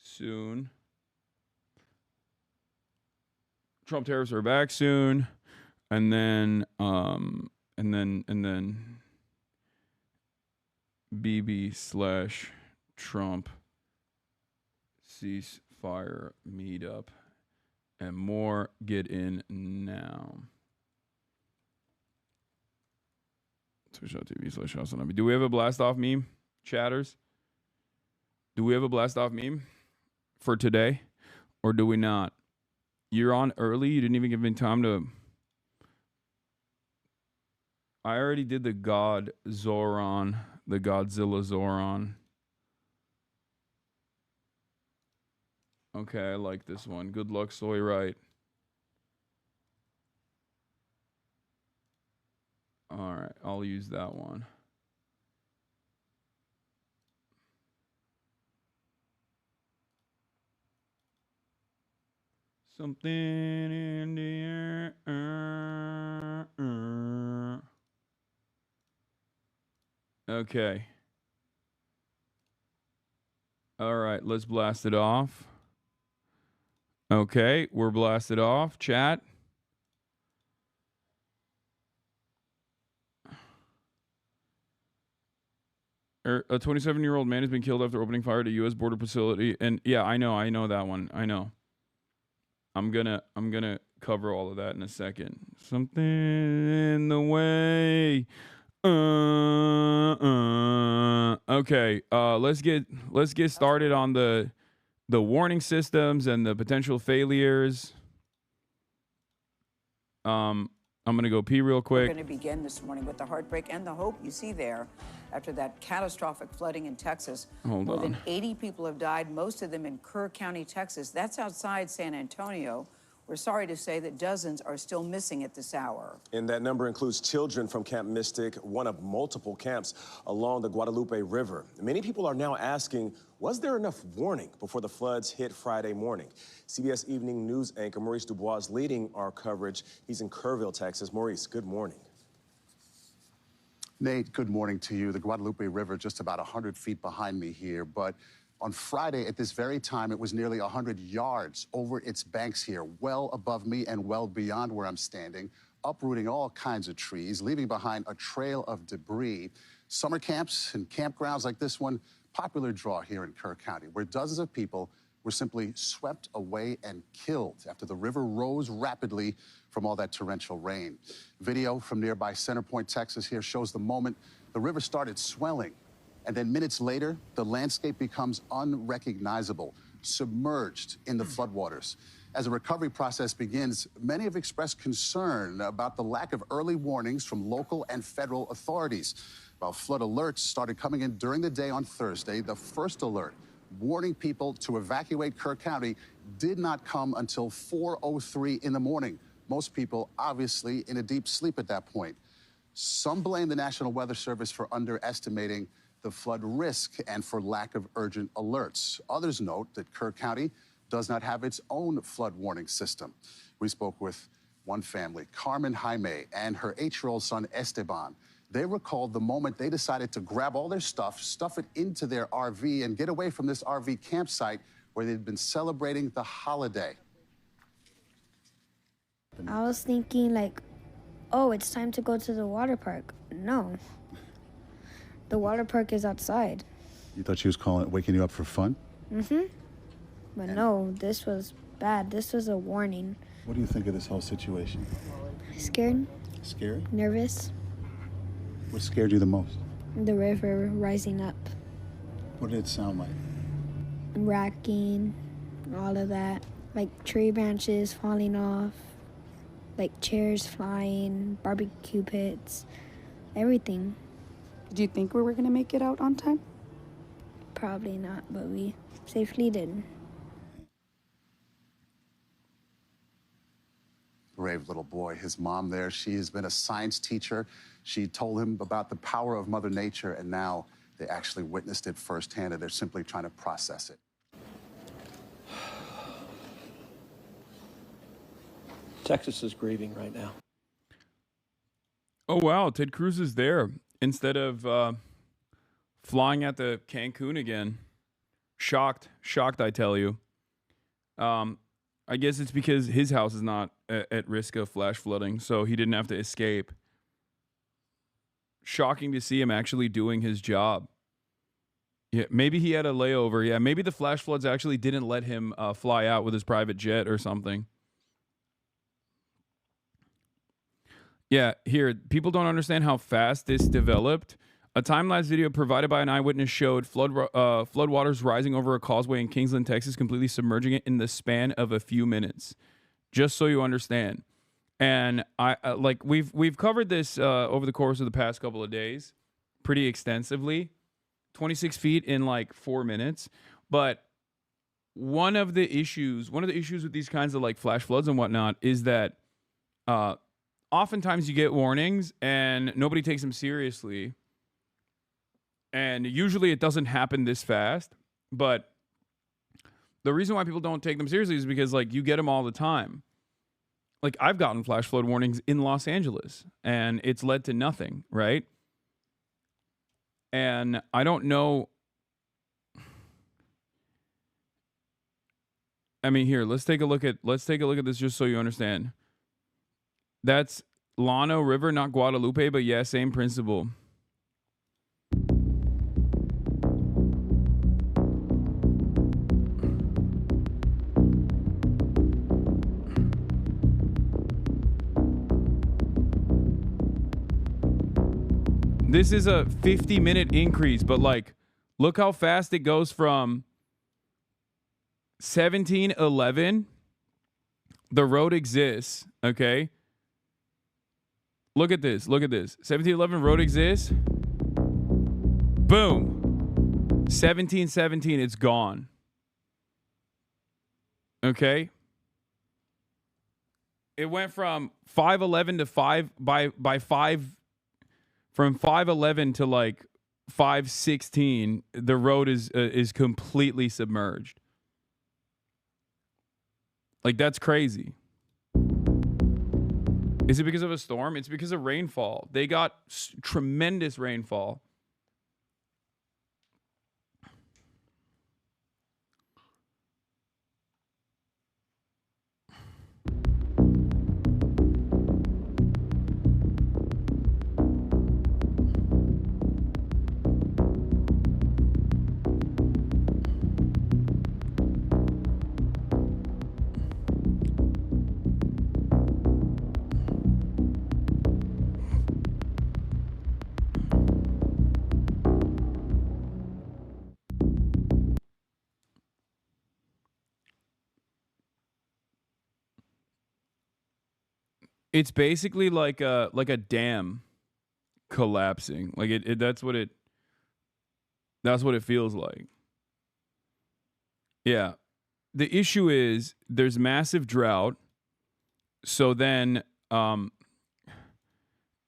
soon. Trump tariffs are back soon, and then BB/Trump ceasefire meetup and more. Get in now. Twitch.tv/HasanAbi. Do we have a blast off meme, chatters? Do we have a blast off meme for today, or do we not? You're on early. You didn't even give me time to. I already did the God Zohran, the Godzilla Zohran. Okay, I like this one. Good luck, Soy Right. All right, I'll use that one. Something in the air. Okay. All right, let's blast it off. Okay, we're blasted off. Chat. A 27-year-old man has been killed after opening fire at a U.S. border facility. And yeah, I know that one. I know. I'm gonna cover all of that in a second. Something in the way. Okay. Let's get started on the warning systems and the potential failures. I'm gonna go pee real quick. We're going to begin this morning with the heartbreak and the hope you see there after that catastrophic flooding in Texas. More than 80 people have died, most of them in Kerr County, Texas. That's outside San Antonio. We're sorry to say that dozens are still missing at this hour. And that number includes children from Camp Mystic, one of multiple camps along the Guadalupe River. Many people are now asking, was there enough warning before the floods hit Friday morning? CBS Evening News anchor Maurice Dubois is leading our coverage. He's in Kerrville, Texas. Maurice, good morning. Nate, good morning to you. The Guadalupe River just about 100 feet behind me here, but on Friday at this very time, it was nearly 100 yards over its banks here, well above me and well beyond where I'm standing, uprooting all kinds of trees, leaving behind a trail of debris. Summer camps and campgrounds like this one, popular draw here in Kerr County, where dozens of people were simply swept away and killed after the river rose rapidly from all that torrential rain. Video from nearby Center Point, Texas here shows the moment the river started swelling. And then minutes later, the landscape becomes unrecognizable, submerged in the floodwaters. As the recovery process begins, many have expressed concern about the lack of early warnings from local and federal authorities. While flood alerts started coming in during the day on Thursday, the first alert warning people to evacuate Kerr County did not come until 4:03 in the morning. Most people obviously in a deep sleep at that point. Some blame the National Weather Service for underestimating the flood risk and for lack of urgent alerts. Others note that Kerr County does not have its own flood warning system. We spoke with one family, Carmen Jaime, and her 8-year-old son, Esteban. They recalled the moment they decided to grab all their stuff, stuff it into their RV, and get away from this RV campsite where they'd been celebrating the holiday. I was thinking like, oh, it's time to go to the water park. No. The water park is outside. You thought she was waking you up for fun? Mm-hmm. But no, this was bad. This was a warning. What do you think of this whole situation? Scared. Scared? Nervous. What scared you the most? The river rising up. What did it sound like? wrecking, all of that. Like tree branches falling off, like chairs flying, barbecue pits, everything. Do you think we were going to make it out on time? Probably not, but we safely did. Brave little boy. His mom there, she has been a science teacher. She told him about the power of Mother Nature, and now they actually witnessed it firsthand, and they're simply trying to process it. Texas is grieving right now. Oh, wow. Ted Cruz is there instead of flying at the Cancun again. Shocked, I tell you. I guess it's because his house is not at risk of flash flooding, so he didn't have to escape. Shocking to see him actually doing his job. Yeah, maybe he had a layover. Yeah, maybe the flash floods actually didn't let him fly out with his private jet or something. Yeah, here, people don't understand how fast this developed. A time-lapse video provided by an eyewitness showed floodwaters rising over a causeway in Kingsland, Texas, completely submerging it in the span of a few minutes. Just so you understand. And like we've covered this over the course of the past couple of days pretty extensively. 26 feet in like 4 minutes. But one of the issues with these kinds of like flash floods and whatnot is that oftentimes you get warnings and nobody takes them seriously. And usually it doesn't happen this fast. But the reason why people don't take them seriously is because like you get them all the time. Like I've gotten flash flood warnings in Los Angeles and it's led to nothing, right? And I don't know. I mean, here, let's take a look at this just so you understand. That's Llano River, not Guadalupe, but yeah, same principle. This is a 50-minute increase, but like, look how fast it goes from 1711. The road exists, okay? Look at this. 1711 road exists. Boom. 1717, it's gone. Okay? It went from 511 to 5 by 5. From 511 to like 516, the road is completely submerged. Like that's crazy. Is it because of a storm? It's because of rainfall. They got tremendous rainfall. It's basically like a dam collapsing. Like that's what it feels like. Yeah. The issue is there's massive drought. So then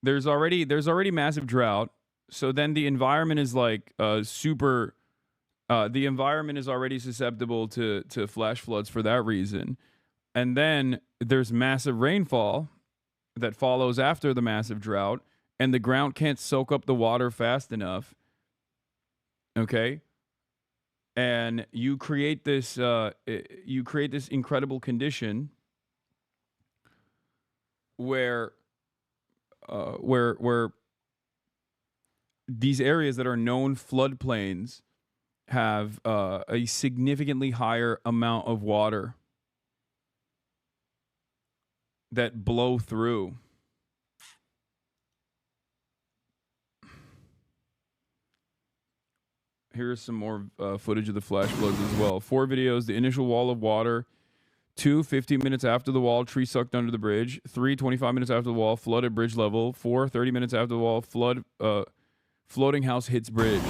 there's already massive drought. So then the environment is like the environment is already susceptible to flash floods for that reason. And then there's massive rainfall that follows after the massive drought, and the ground can't soak up the water fast enough. Okay? And you create this incredible condition where these areas that are known floodplains have a significantly higher amount of water that blow through. Here's some more footage of the flash floods as well. 4 videos: the initial wall of water. 2, 15 minutes after the wall, tree sucked under the bridge. 3, 25 minutes after the wall, flood at bridge level. 4, 30 minutes after the wall, flood, floating house hits bridge.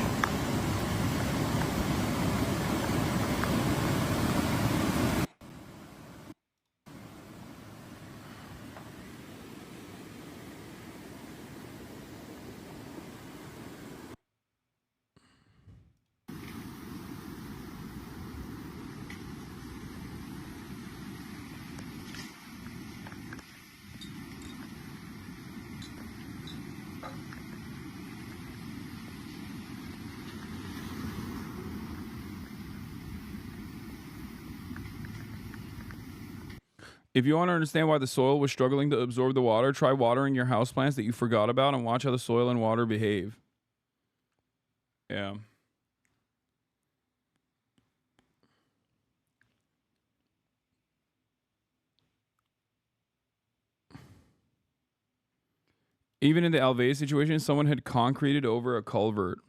If you want to understand why the soil was struggling to absorb the water, try watering your houseplants that you forgot about and watch how the soil and water behave. Yeah. Even in the Alvey situation, someone had concreted over a culvert.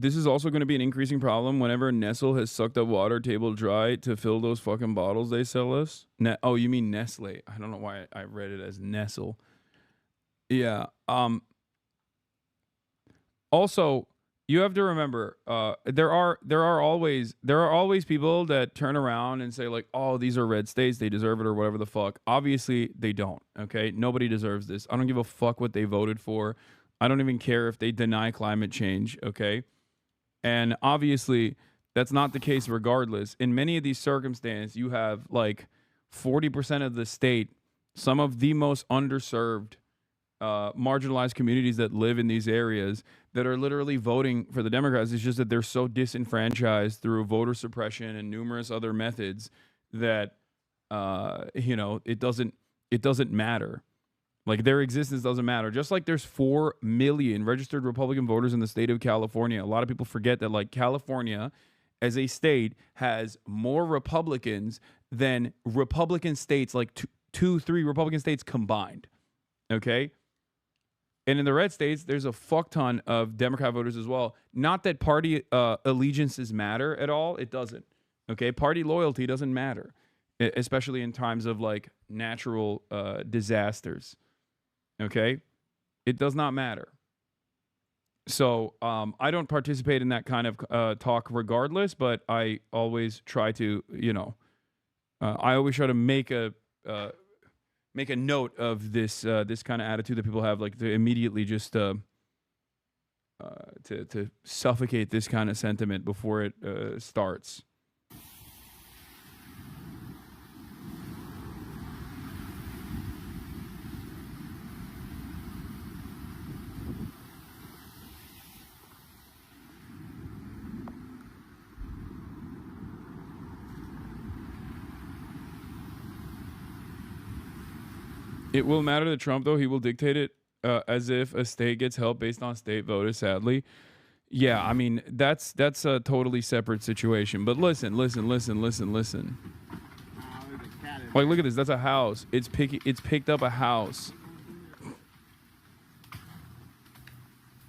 This is also going to be an increasing problem whenever Nestle has sucked up water table dry to fill those fucking bottles they sell us. Oh, you mean Nestle. I don't know why I read it as Nestle. Yeah. Also, you have to remember, there are always people that turn around and say like, oh, these are red states, they deserve it or whatever the fuck. Obviously, they don't. Okay, nobody deserves this. I don't give a fuck what they voted for. I don't even care if they deny climate change. Okay, and obviously, that's not the case regardless. In many of these circumstances, you have like 40% of the state, some of the most underserved, marginalized communities that live in these areas that are literally voting for the Democrats. It's just that they're so disenfranchised through voter suppression and numerous other methods that it doesn't matter. Like their existence doesn't matter. Just like there's 4 million registered Republican voters in the state of California. A lot of people forget that like California as a state has more Republicans than Republican states, like 3 Republican states combined. Okay? And in the red states, there's a fuck ton of Democrat voters as well. Not that party allegiances matter at all. It doesn't. Okay? Party loyalty doesn't matter, especially in times of like natural disasters. Okay? It does not matter. So I don't participate in that kind of talk regardless, but I always try to, I always try to make a note of this this kind of attitude that people have, like to immediately just to suffocate this kind of sentiment before it starts. It will matter to Trump, though. He will dictate it as if a state gets help based on state voters, sadly. Yeah, I mean, that's a totally separate situation. But listen. Like, look at this. That's a house. It's picked up a house.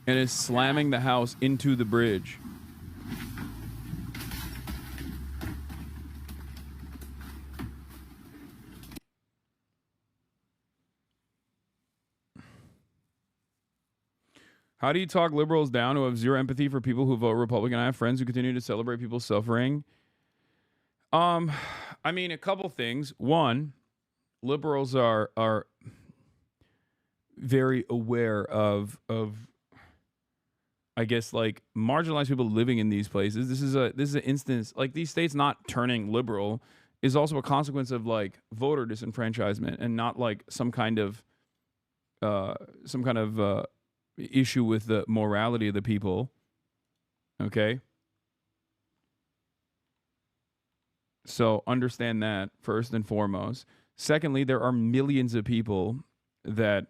And is slamming the house into the bridge. How do you talk liberals down who have zero empathy for people who vote Republican? I have friends who continue to celebrate people's suffering. I mean, a couple things. One, liberals are very aware of I guess like marginalized people living in these places. This is an instance like these states not turning liberal is also a consequence of like voter disenfranchisement and not like some kind of issue with the morality of the people. Okay? So understand that first and foremost. Secondly, there are millions of people that,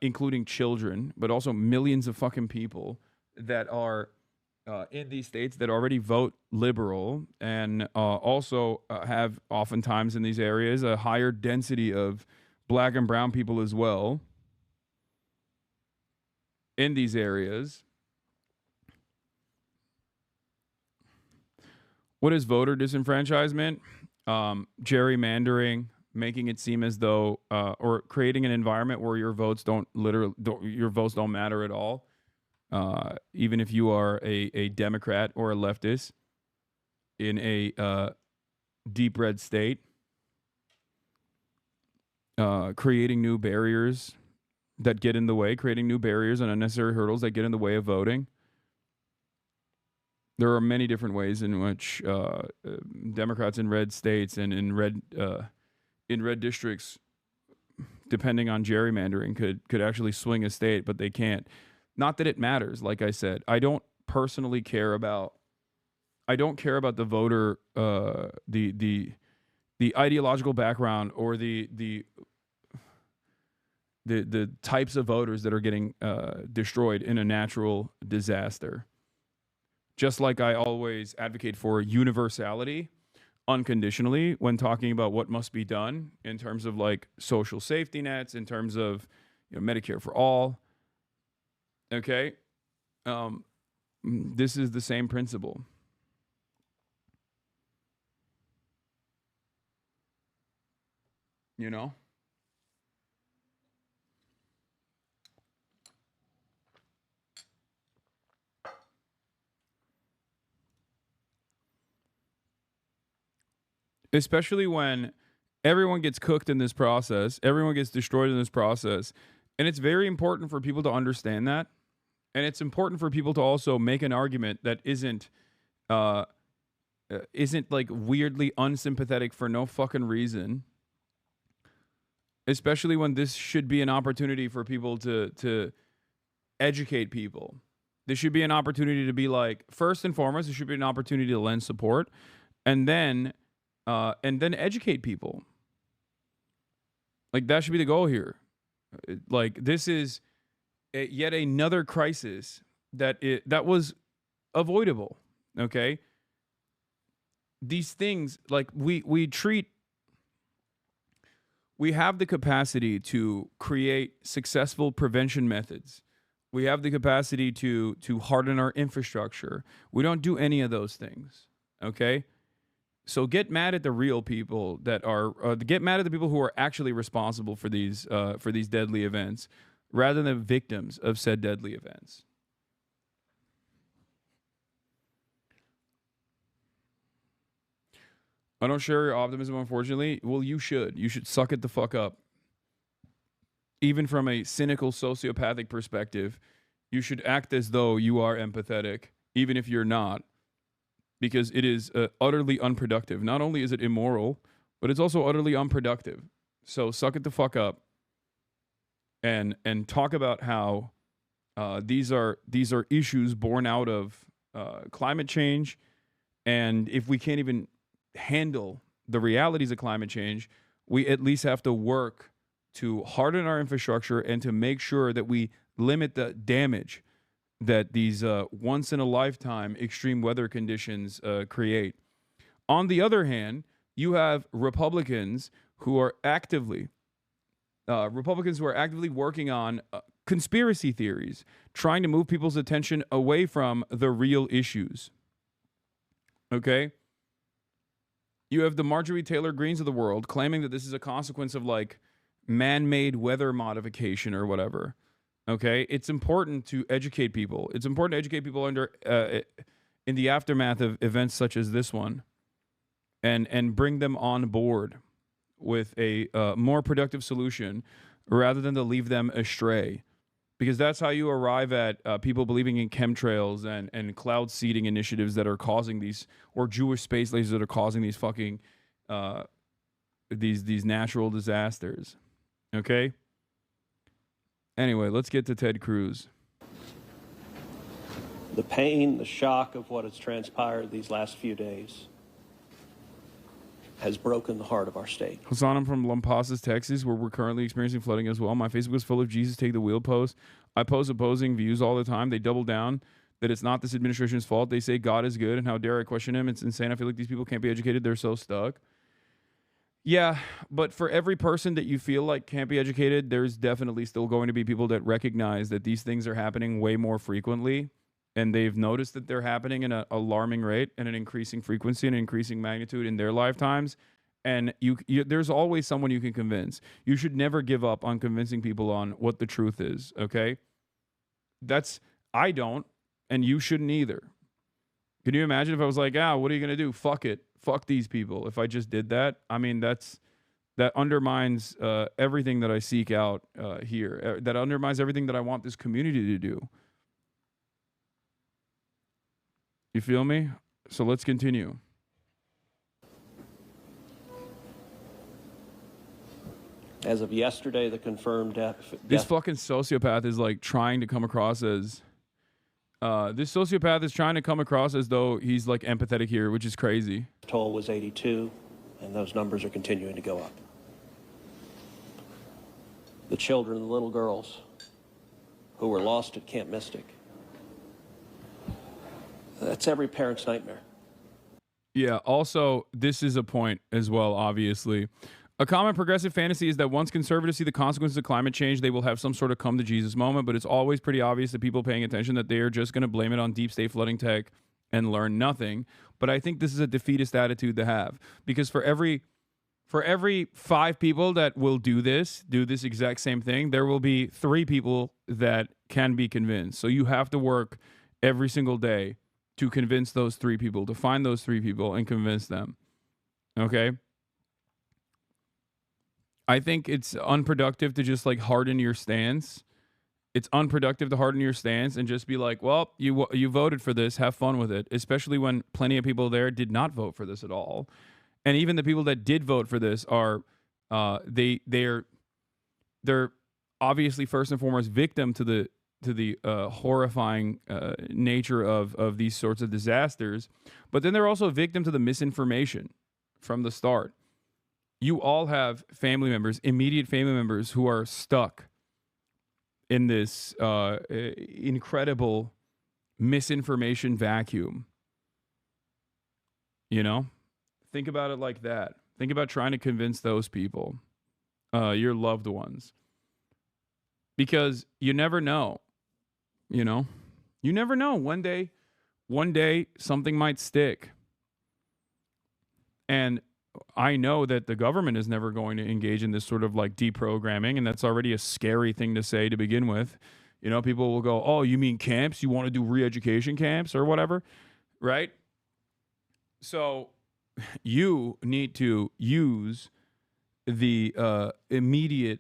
including children, but also millions of fucking people that are in these states that already vote liberal and also have oftentimes in these areas a higher density of black and brown people as well in these areas. What is voter disenfranchisement? Gerrymandering, making it seem as though, or creating an environment where your votes don't matter at all. Even if you are a Democrat or a leftist in a deep red state, creating new barriers that get in the way, creating new barriers and unnecessary hurdles that get in the way of voting. There are many different ways in which Democrats in red states and in red districts, depending on gerrymandering, could actually swing a state, but they can't. Not that it matters. Like I said, I don't personally care about. I don't care about the voter, the ideological background or the types of voters that are getting destroyed in a natural disaster. Just like I always advocate for universality unconditionally when talking about what must be done in terms of like social safety nets, in terms of Medicare for all. Okay, this is the same principle. Especially when everyone gets cooked in this process, everyone gets destroyed in this process. And it's very important for people to understand that. And it's important for people to also make an argument that isn't like weirdly unsympathetic for no fucking reason. Especially when this should be an opportunity for people to educate people. This should be an opportunity to be like, first and foremost, it should be an opportunity to lend support and then educate people. Like that should be the goal here. Like this is yet another crisis that was avoidable. Okay. These things, like we have the capacity to create successful prevention methods. We have the capacity to harden our infrastructure. We don't do any of those things. Okay. So get mad at the real people that are get mad at the people who are actually responsible for these deadly events, rather than victims of said deadly events. I don't share your optimism, unfortunately. Well, you should. You should suck it the fuck up. Even from a cynical sociopathic perspective, you should act as though you are empathetic, even if you're not. Because it is utterly unproductive. Not only is it immoral, but it's also utterly unproductive. So suck it the fuck up, and talk about how these are issues born out of climate change, and if we can't even handle the realities of climate change, we at least have to work to harden our infrastructure and to make sure that we limit the damage that these once-in-a-lifetime extreme weather conditions create. On the other hand, you have Republicans who are actively working on conspiracy theories, trying to move people's attention away from the real issues. Okay? You have the Marjorie Taylor Greens of the world claiming that this is a consequence of like man-made weather modification or whatever. Okay, it's important to educate people. It's important to educate people in the aftermath of events such as this one, and bring them on board with a more productive solution rather than to leave them astray, because that's how you arrive at people believing in chemtrails and cloud seeding initiatives that are causing these, or Jewish space lasers that are causing these fucking these natural disasters. Okay. Anyway, let's get to Ted Cruz. The pain, the shock of what has transpired these last few days has broken the heart of our state. Hasan, I'm from Lampasas, Texas, where we're currently experiencing flooding as well. My Facebook is full of Jesus Take the Wheel posts. I post opposing views all the time. They double down. that it's not this administration's fault. They say God is good, and how dare I question him? It's insane. I feel like these people can't be educated. They're so stuck. Yeah, but for every person that you feel like can't be educated, there's definitely still going to be people that recognize that these things are happening way more frequently, and they've noticed that they're happening in an alarming rate and an increasing frequency and increasing magnitude in their lifetimes. And there's always someone you can convince. You should never give up on convincing people on what the truth is, okay? I don't, and you shouldn't either. Can you imagine if I was like, what are you going to do? Fuck it. Fuck these people. If I just did that, I mean, that undermines everything that I seek out here. That undermines everything that I want this community to do. You feel me? So let's continue. As of yesterday, the confirmed death. This fucking sociopath is like trying to come across as... this sociopath is trying to come across as though he's like empathetic here, which is crazy. Toll was 82, and those numbers are continuing to go up. The children, the little girls who were lost at Camp Mystic. That's every parent's nightmare. Yeah, also, this is a point as well, obviously. A common progressive fantasy is that once conservatives see the consequences of climate change, they will have some sort of come to Jesus moment, but it's always pretty obvious to people paying attention that they are just going to blame it on deep state flooding tech and learn nothing. But I think this is a defeatist attitude to have, because for every 5 people that will do this exact same thing, there will be 3 people that can be convinced. So you have to work every single day to convince those 3 people, to find those 3 people and convince them. Okay? I think it's unproductive to just like harden your stance. It's unproductive to harden your stance and just be like, well, you voted for this, have fun with it, especially when plenty of people there did not vote for this at all. And even the people that did vote for this are they're obviously first and foremost victim to the horrifying nature of these sorts of disasters, but then they're also a victim to the misinformation from the start. You all have family members, immediate family members, who are stuck in this incredible misinformation vacuum. You know? Think about it like that. Think about trying to convince those people, your loved ones. Because you never know. You know? You never know. One day something might stick. And I know that the government is never going to engage in this sort of like deprogramming, and that's already a scary thing to say to begin with. You know, people will go, oh, you mean camps? You want to do re-education camps or whatever, right? So you need to use the immediate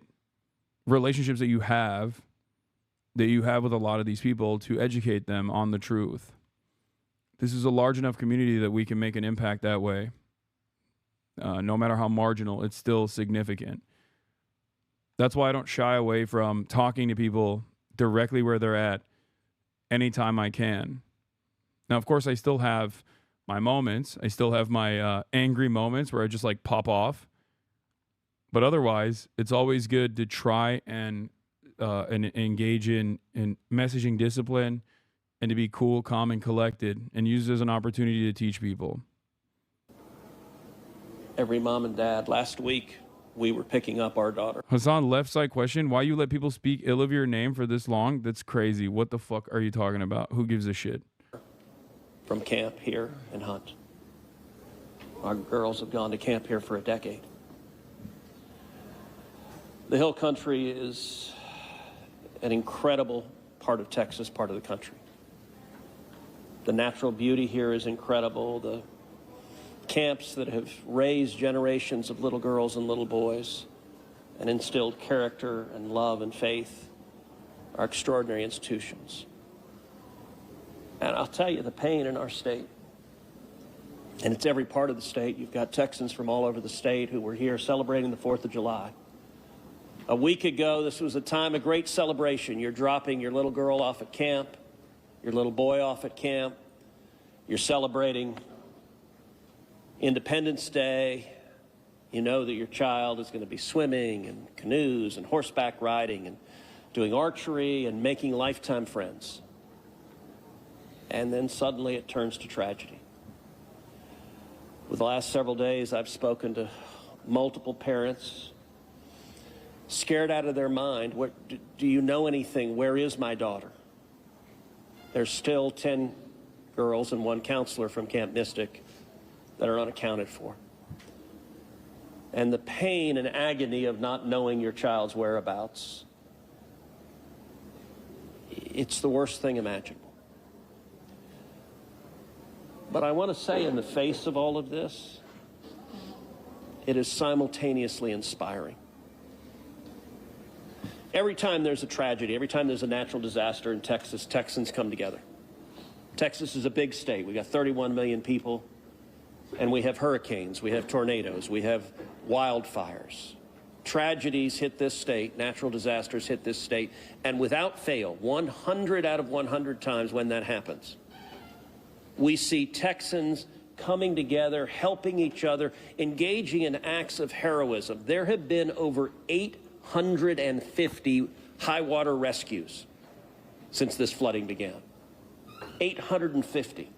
relationships that you have with a lot of these people to educate them on the truth. This is a large enough community that we can make an impact that way. No matter how marginal, it's still significant. That's why I don't shy away from talking to people directly where they're at anytime I can. Now, of course, I still have my moments. I still have my angry moments where I just like pop off. But otherwise, it's always good to try and engage in messaging discipline and to be cool, calm, and collected and use it as an opportunity to teach people. Every mom and dad. Last week, we were picking up our daughter. Hasan, left side question. Why you let people speak ill of your name for this long? That's crazy. What the fuck are you talking about? Who gives a shit? From camp here in Hunt. Our girls have gone to camp here for a decade. The Hill Country is an incredible part of Texas, part of the country. The natural beauty here is incredible. The camps that have raised generations of little girls and little boys and instilled character and love and faith are extraordinary institutions. And I'll tell you, the pain in our state, and it's every part of the state. You've got Texans from all over the state who were here celebrating the 4th of July. A week ago, this was a time of great celebration. You're dropping your little girl off at camp, your little boy off at camp. You're celebrating Independence Day. You know that your child is going to be swimming and canoes and horseback riding and doing archery and making lifetime friends. and then suddenly it turns to tragedy. With the last several days, I've spoken to multiple parents, scared out of their mind. Do you know anything? Where is my daughter? There's still 10 girls and 1 counselor from Camp Mystic that are unaccounted for. And the pain and agony of not knowing your child's whereabouts, it's the worst thing imaginable. But I want to say, in the face of all of this, it is simultaneously inspiring. Every time there's a tragedy, every time there's a natural disaster in Texas, Texans come together. Texas is a big state. We got 31 million people, and we have hurricanes, we have tornadoes, we have wildfires. Tragedies hit this state, natural disasters hit this state, and without fail, 100 out of 100 times when that happens, we see Texans coming together, helping each other, engaging in acts of heroism. There have been over 850 high water rescues since this flooding began. 850.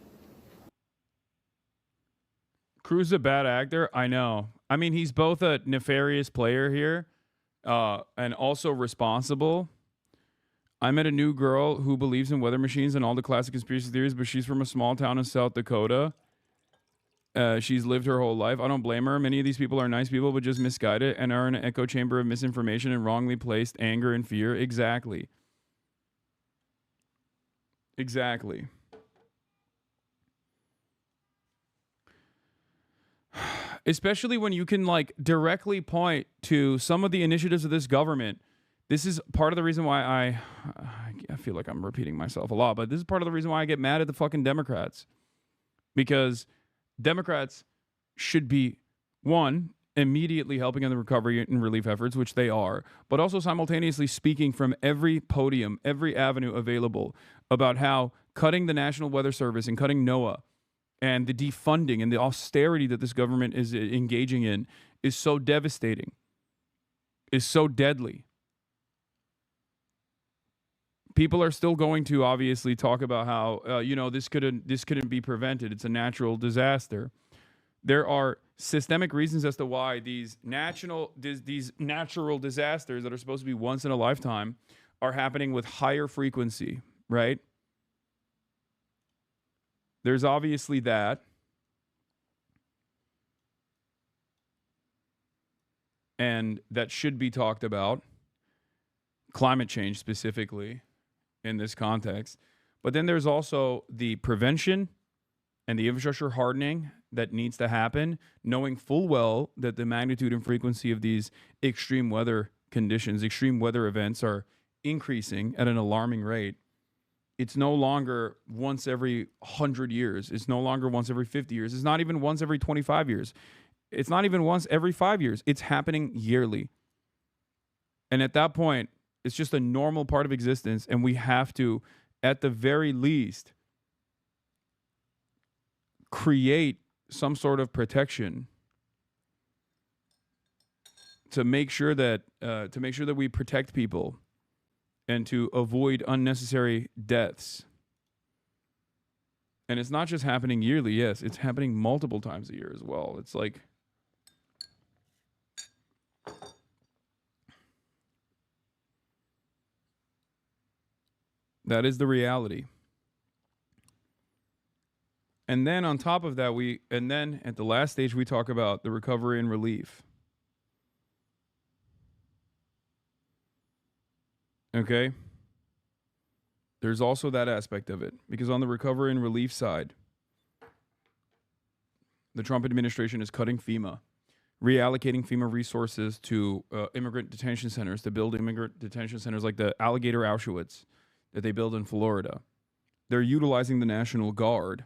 Cruz is a bad actor. I know. I mean, he's both a nefarious player here and also responsible. I met a new girl who believes in weather machines and all the classic conspiracy theories, but she's from a small town in South Dakota. She's lived her whole life. I don't blame her. Many of these people are nice people, but just misguided and are in an echo chamber of misinformation and wrongly placed anger and fear. Exactly. Exactly. Especially when you can like directly point to some of the initiatives of this government. This is part of the reason why I feel like I'm repeating myself a lot, but this is part of the reason why I get mad at the fucking Democrats. Because Democrats should be, one, immediately helping in the recovery and relief efforts, which they are, but also simultaneously speaking from every podium, every avenue available about how cutting the National Weather Service and cutting NOAA and the defunding and the austerity that this government is engaging in is so devastating, is so deadly. People are still going to obviously talk about how this couldn't be prevented. It's a natural disaster. There are systemic reasons as to why these natural disasters that are supposed to be once in a lifetime are happening with higher frequency, right? There's obviously that. And that should be talked about. Climate change specifically in this context. But then there's also the prevention and the infrastructure hardening that needs to happen, knowing full well that the magnitude and frequency of these extreme weather conditions, extreme weather events are increasing at an alarming rate. It's no longer once every 100 years. It's no longer once every 50 years. It's not even once every 25 years. It's not even once every 5 years. It's happening yearly. And at that point, it's just a normal part of existence, and we have to, at the very least, create some sort of protection to make sure that we protect people and to avoid unnecessary deaths. And it's not just happening yearly. Yes, it's happening multiple times a year as well. It's like that is the reality. And then on top of that, then at the last stage, we talk about the recovery and relief. Okay? There's also that aspect of it. Because on the recovery and relief side, the Trump administration is cutting FEMA, reallocating FEMA resources to immigrant detention centers, to build immigrant detention centers like the Alligator Auschwitz that they build in Florida. They're utilizing the National Guard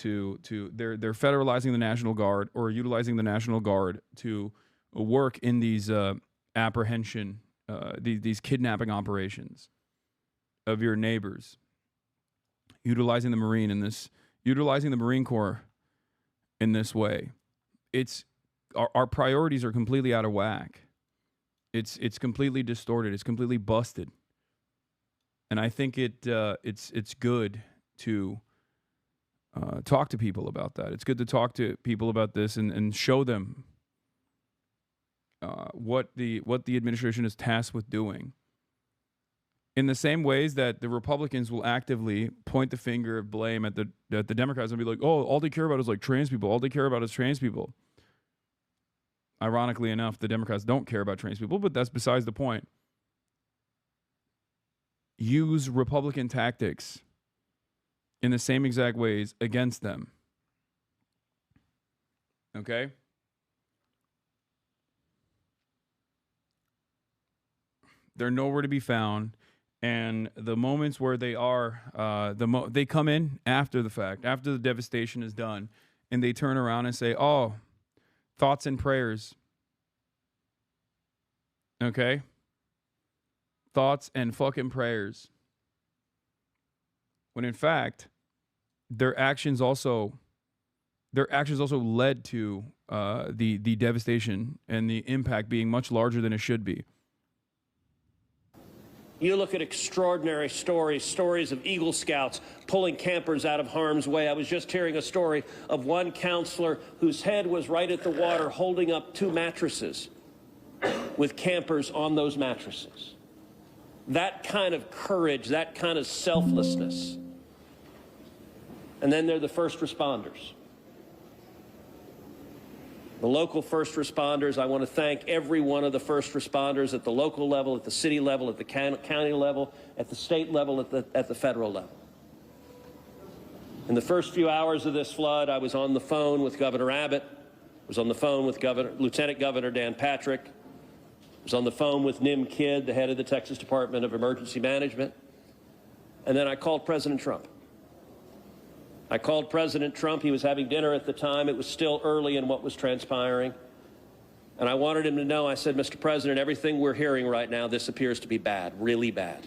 they're federalizing the National Guard or utilizing the National Guard to work in these apprehension, these kidnapping operations of your neighbors. Utilizing the Marine Corps in this way. It's our priorities are completely out of whack. It's completely distorted. It's completely busted. And I think it's good to talk to people about that. It's good to talk to people about this and show them what the administration is tasked with doing. In the same ways that the Republicans will actively point the finger of blame at the Democrats and be like, oh, all they care about is like trans people. All they care about is trans people. Ironically enough, the Democrats don't care about trans people, but that's besides the point. Use Republican tactics in the same exact ways against them. Okay? They're nowhere to be found. And the moments where they are, they come in after the fact, after the devastation is done, and they turn around and say, oh, thoughts and prayers. Okay? Thoughts and fucking prayers. When in fact, their actions also led to the devastation and the impact being much larger than it should be. You look at extraordinary stories of Eagle Scouts pulling campers out of harm's way. I was just hearing a story of one counselor whose head was right at the water holding up 2 mattresses with campers on those mattresses. That kind of courage, that kind of selflessness. And then there are the first responders. The local first responders, I want to thank every one of the first responders at the local level, at the city level, at the county level, at the state level, at the federal level. In the first few hours of this flood, I was on the phone with Governor Abbott, I was on the phone with Lieutenant Governor Dan Patrick, I was on the phone with Nim Kidd, the head of the Texas Department of Emergency Management, and then I called President Trump. I called President Trump. He was having dinner at the time. It was still early in what was transpiring. And I wanted him to know, I said, Mr. President, everything we're hearing right now, this appears to be bad, really bad.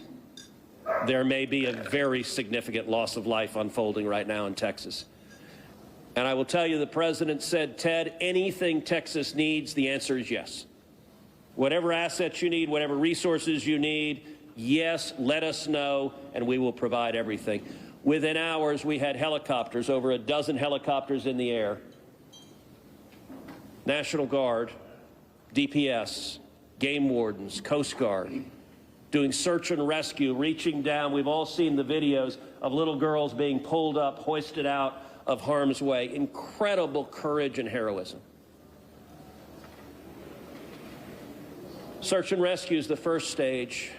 There may be a very significant loss of life unfolding right now in Texas. And I will tell you, the president said, Ted, anything Texas needs, the answer is yes. Whatever assets you need, whatever resources you need, yes, let us know, and we will provide everything. Within hours, we had helicopters, over a dozen helicopters in the air, National Guard, DPS, game wardens, Coast Guard, doing search and rescue, reaching down. We've all seen the videos of little girls being pulled up, hoisted out of harm's way. Incredible courage and heroism. Search and rescue is the first stage.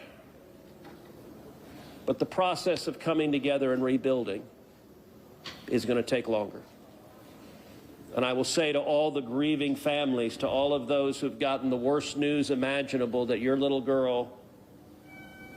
But the process of coming together and rebuilding is going to take longer. And I will say to all the grieving families, to all of those who've gotten the worst news imaginable, that your little girl,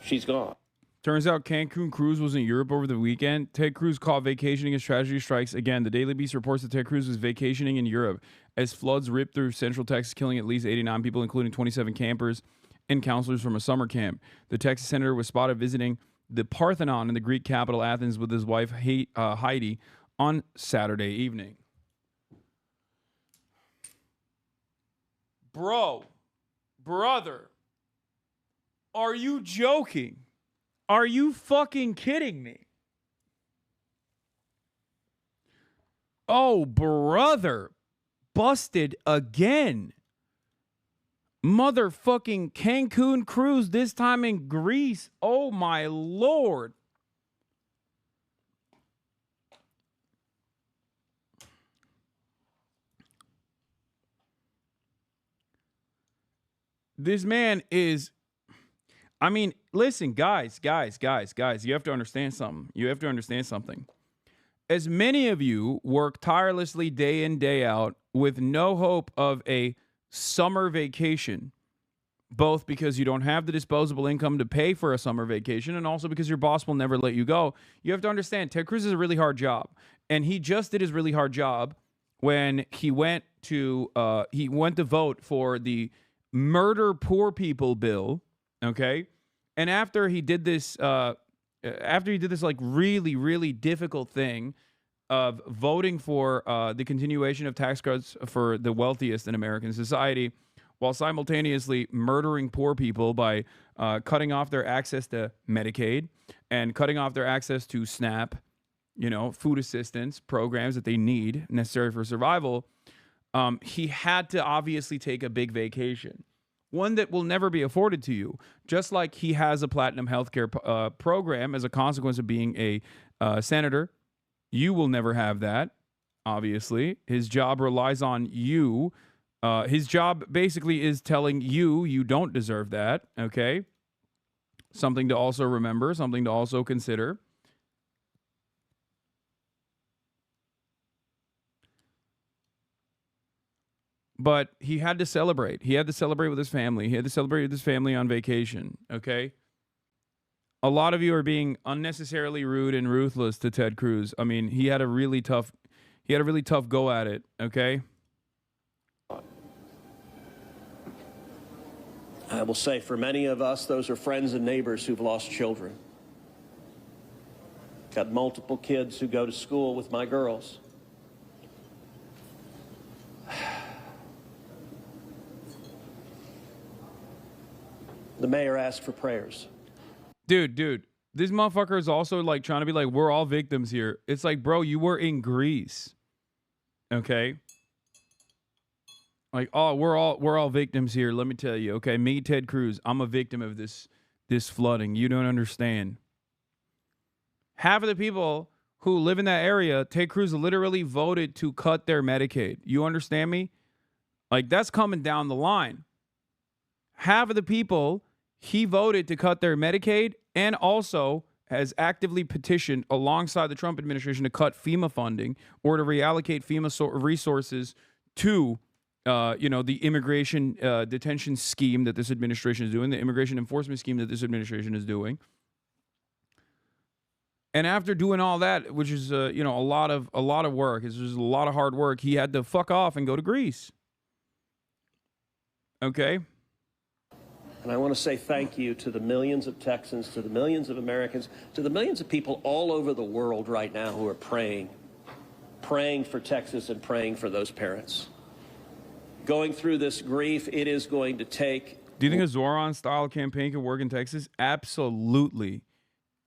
she's gone. Turns out Cancun Cruz was in Europe over the weekend. Ted Cruz caught vacationing as tragedy strikes again. The Daily Beast reports that Ted Cruz was vacationing in Europe as floods ripped through central Texas, killing at least 89 people, including 27 campers and counselors from a summer camp. The Texas senator was spotted visiting the Parthenon in the Greek capital Athens with his wife Heidi on Saturday evening. Brother, are you joking? Are you fucking kidding me? Oh, brother, busted again. Motherfucking Cancun Cruz, this time in Greece. Oh, my Lord. This man is, I mean, listen, guys, you have to understand something. As many of you work tirelessly day in, day out with no hope of a summer vacation, both because you don't have the disposable income to pay for a summer vacation and also because your boss will never let you go, you have to understand Ted Cruz is a really hard job. And he just did his really hard job when he went to vote for the murder poor people bill, okay? And after he did this like really, really difficult thing of voting for the continuation of tax cuts for the wealthiest in American society, while simultaneously murdering poor people by cutting off their access to Medicaid and cutting off their access to SNAP food assistance programs that they need necessary for survival, he had to obviously take a big vacation, one that will never be afforded to you. Just like he has a platinum healthcare program as a consequence of being a senator, you will never have that. Obviously, his job relies on you. His job basically is telling you don't deserve that. Okay, something to also remember, something to also consider. But he had to celebrate. He had to celebrate with his family. He had to celebrate with his family on vacation. Okay. A lot of you are being unnecessarily rude and ruthless to Ted Cruz. I mean, he had a really tough go at it. Okay. I will say for many of us, those are friends and neighbors who've lost children. Got multiple kids who go to school with my girls. The mayor asked for prayers. Dude, this motherfucker is also like trying to be like, we're all victims here. It's like, bro, you were in Greece. Okay. Like, oh, we're all victims here. Let me tell you. Okay. Me, Ted Cruz, I'm a victim of this flooding. You don't understand. Half of the people who live in that area, Ted Cruz literally voted to cut their Medicaid. You understand me? Like, that's coming down the line. Half of the people, he voted to cut their Medicaid and also has actively petitioned alongside the Trump administration to cut FEMA funding or to reallocate FEMA resources to, the immigration detention scheme that this administration is doing, the immigration enforcement scheme that this administration is doing. And after doing all that, which is, a lot of work, it's just a lot of hard work, he had to fuck off and go to Greece. Okay. And I want to say thank you to the millions of Texans, to the millions of Americans, to the millions of people all over the world right now who are praying for Texas and praying for those parents. Going through this grief, it is going to take... Do you think a Zohran-style campaign can work in Texas? Absolutely.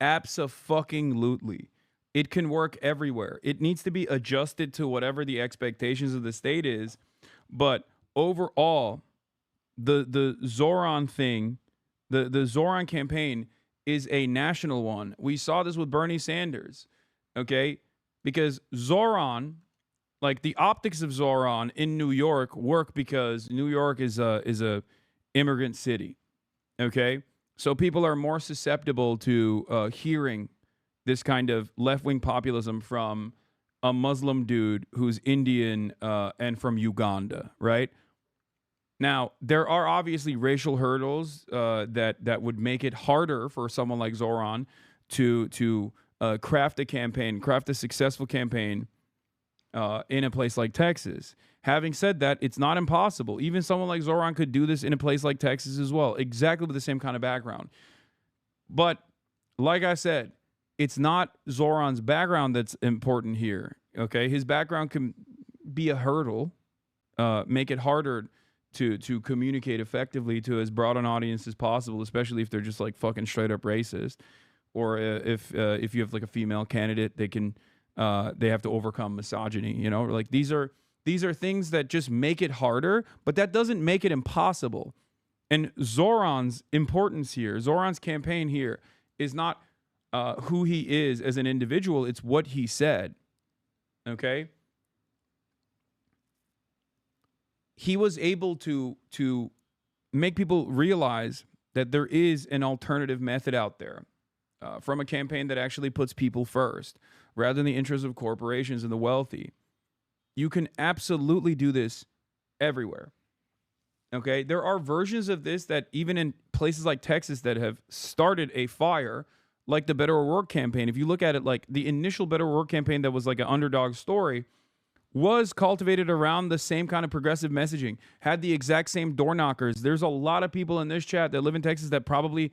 Abso-fucking-lutely. It can work everywhere. It needs to be adjusted to whatever the expectations of the state is. But overall... The Zohran thing, the Zohran campaign is a national one. We saw this with Bernie Sanders, okay? Because Zohran, like the optics of Zohran in New York work because New York is a immigrant city, okay? So people are more susceptible to hearing this kind of left-wing populism from a Muslim dude who's Indian and from Uganda, right? Now, there are obviously racial hurdles that would make it harder for someone like Zohran to craft a successful campaign in a place like Texas. Having said that, it's not impossible. Even someone like Zohran could do this in a place like Texas as well, exactly with the same kind of background. But like I said, it's not Zohran's background that's important here, okay? His background can be a hurdle, make it harder to communicate effectively to as broad an audience as possible, especially if they're just like fucking straight up racist, or if you have like a female candidate, they have to overcome misogyny. Like these are things that just make it harder, but that doesn't make it impossible. And Zohran's importance here, Zohran's campaign here, is not who he is as an individual; it's what he said. Okay. He was able to make people realize that there is an alternative method out there from a campaign that actually puts people first rather than the interests of corporations and the wealthy. You can absolutely do this everywhere. Okay? There are versions of this that even in places like Texas that have started a fire, like the Beto O'Rourke campaign. If you look at it, like the initial Beto O'Rourke campaign that was like an underdog story was cultivated around the same kind of progressive messaging, had the exact same door knockers. There's a lot of people in this chat that live in Texas that probably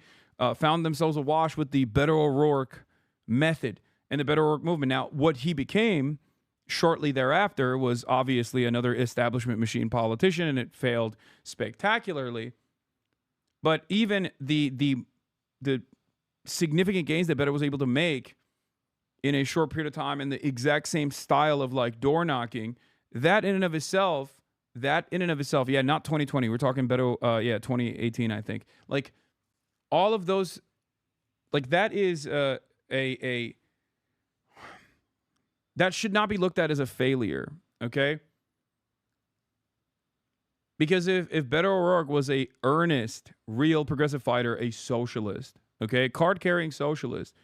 found themselves awash with the Beto O'Rourke method and the Beto O'Rourke movement. Now, what he became shortly thereafter was obviously another establishment machine politician, and it failed spectacularly. But even the significant gains that Beto was able to make in a short period of time in the exact same style of like door knocking, that in and of itself, yeah, not 2020. We're talking better, 2018, I think. Like all of those, like that is that should not be looked at as a failure, okay? Because if Beto O'Rourke was a earnest, real progressive fighter, a socialist, okay, card-carrying socialist,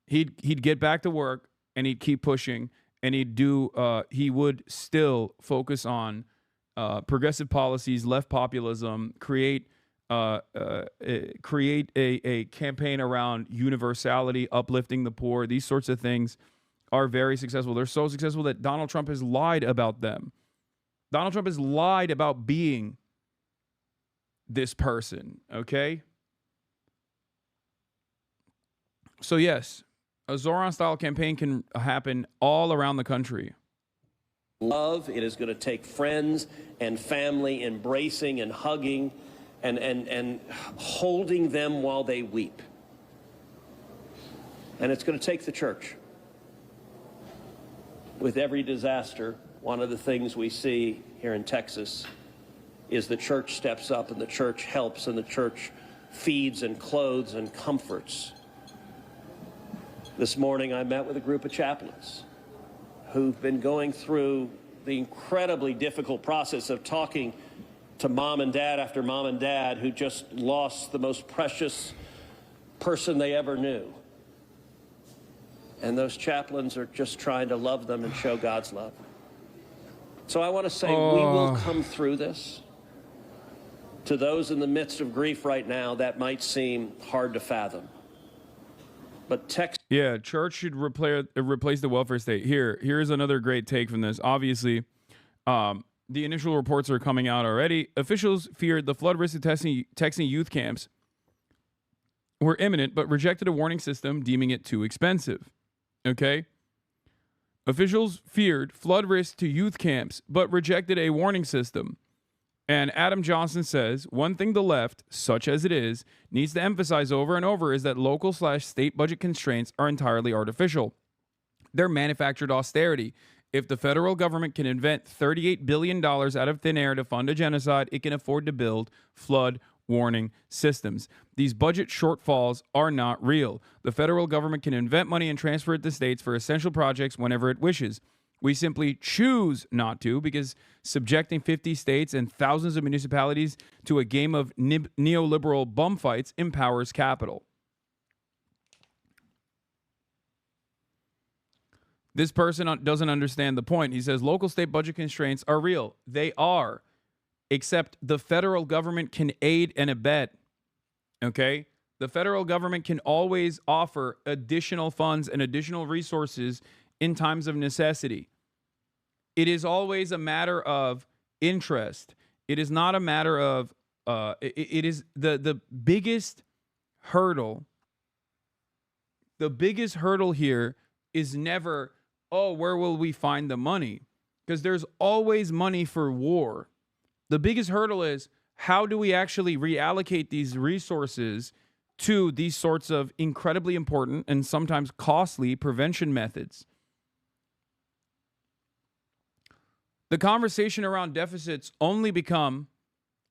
he'd get back to work and he'd keep pushing, and he would still focus on progressive policies, left populism, create a campaign around universality, uplifting the poor. These sorts of things are very successful. They're so successful that Donald Trump has lied about them. Donald Trump has lied about being this person, okay? So yes, a Zohran-style campaign can happen all around the country. Love, it is going to take friends and family embracing and hugging and holding them while they weep. And it's going to take the church. With every disaster, one of the things we see here in Texas is the church steps up and the church helps and the church feeds and clothes and comforts. This morning I met with a group of chaplains who've been going through the incredibly difficult process of talking to mom and dad after mom and dad who just lost the most precious person they ever knew. And those chaplains are just trying to love them and show God's love. So I want to say we will come through this. To those in the midst of grief right now, that might seem hard to fathom. But yeah, church should replace the welfare state. Here's another great take from this. Obviously, the initial reports are coming out already. Officials feared the flood risk of Texan youth camps were imminent, but rejected a warning system, deeming it too expensive. Okay? Officials feared flood risk to youth camps, but rejected a warning system. And Adam Johnson says, one thing the left, such as it is, needs to emphasize over and over is that local/state budget constraints are entirely artificial. They're manufactured austerity. If the federal government can invent $38 billion out of thin air to fund a genocide, it can afford to build flood warning systems. These budget shortfalls are not real. The federal government can invent money and transfer it to states for essential projects whenever it wishes. We simply choose not to because subjecting 50 states and thousands of municipalities to a game of neoliberal bum fights empowers capital. This person doesn't understand the point. He says local state budget constraints are real. They are, except the federal government can aid and abet. Okay? The federal government can always offer additional funds and additional resources in times of necessity. It is always a matter of interest. It is not a matter of, it is the biggest hurdle. The biggest hurdle here is never, where will we find the money? Because there's always money for war. The biggest hurdle is, how do we actually reallocate these resources to these sorts of incredibly important and sometimes costly prevention methods? The conversation around deficits only become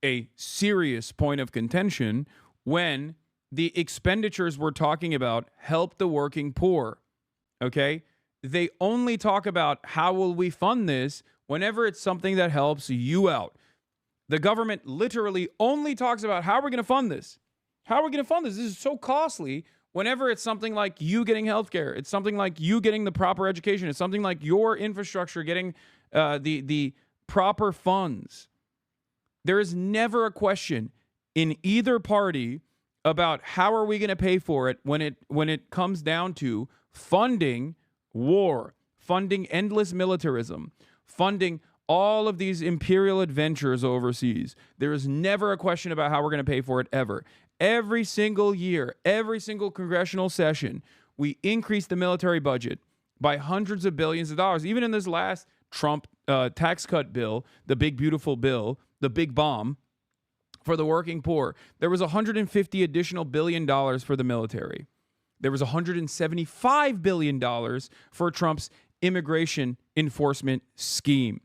a serious point of contention when the expenditures we're talking about help the working poor, okay? They only talk about how will we fund this whenever it's something that helps you out. The government literally only talks about how we're going to fund this. How are we going to fund this? This is so costly whenever it's something like you getting healthcare. It's something like you getting the proper education. It's something like your infrastructure getting the proper funds. There is never a question in either party about how are we going to pay for it when it comes down to funding war, funding endless militarism, funding all of these imperial adventures overseas. There is never a question about how we're going to pay for it ever. Every single year, every single congressional session, we increase the military budget by hundreds of billions of dollars. Even in this last Trump tax cut bill, the big beautiful bill, the big bomb for the working poor, there was $150 additional billion for the military. There was $175 billion for Trump's immigration enforcement scheme.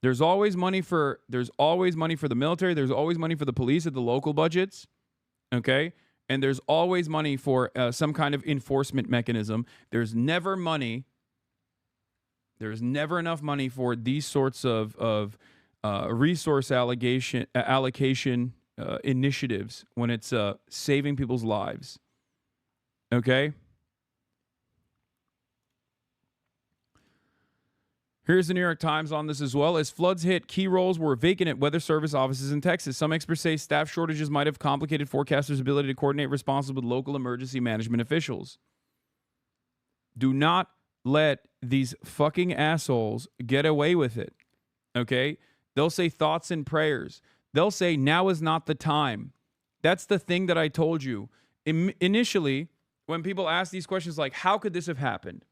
There's always money for the military. There's always money for the police at the local budgets. Okay? And there's always money for some kind of enforcement mechanism. There's never enough money for these sorts of resource allocation initiatives when it's saving people's lives. Okay? Here's the New York Times on this as well. As floods hit, key roles were vacant at Weather Service offices in Texas. Some experts say staff shortages might have complicated forecasters' ability to coordinate responses with local emergency management officials. Do not let these fucking assholes get away with it. Okay? They'll say thoughts and prayers. They'll say now is not the time. That's the thing that I told you. Initially, when people ask these questions like, how could this have happened?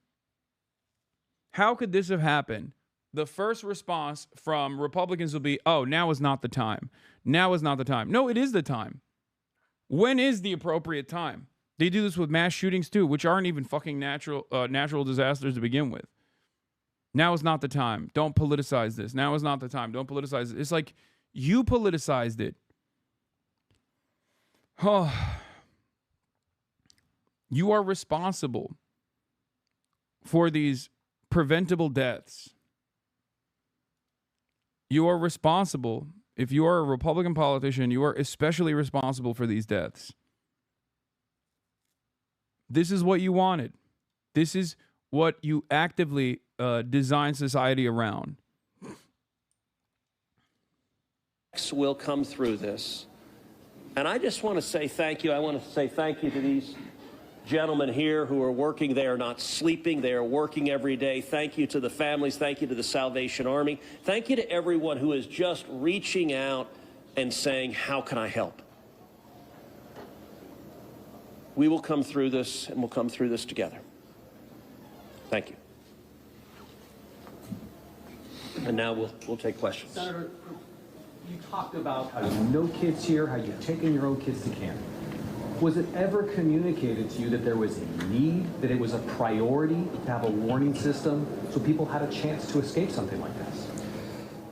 How could this have happened? The first response from Republicans will be, oh, now is not the time. Now is not the time. No, it is the time. When is the appropriate time? They do this with mass shootings too, which aren't even fucking natural disasters to begin with. Now is not the time. Don't politicize this. Now is not the time. Don't politicize it. It's like you politicized it. Oh. You are responsible for these preventable deaths. You are responsible. If you are a Republican politician, you are especially responsible for these deaths. This is what you wanted. This is what you actively designed society around. Will come through this. And I just want to say thank you. I want to say thank you to these gentlemen here who are working. They are not sleeping. They are working every day. Thank you to the families. Thank you to the Salvation Army. Thank you to everyone who is just reaching out and saying, how can I help? We will come through this, and we'll come through this together. Thank you. And now we'll take questions. Senator, you talked about how you know kids here, how you've taken your own kids to camp. Was it ever communicated to you that there was a need, that it was a priority to have a warning system so people had a chance to escape something like this?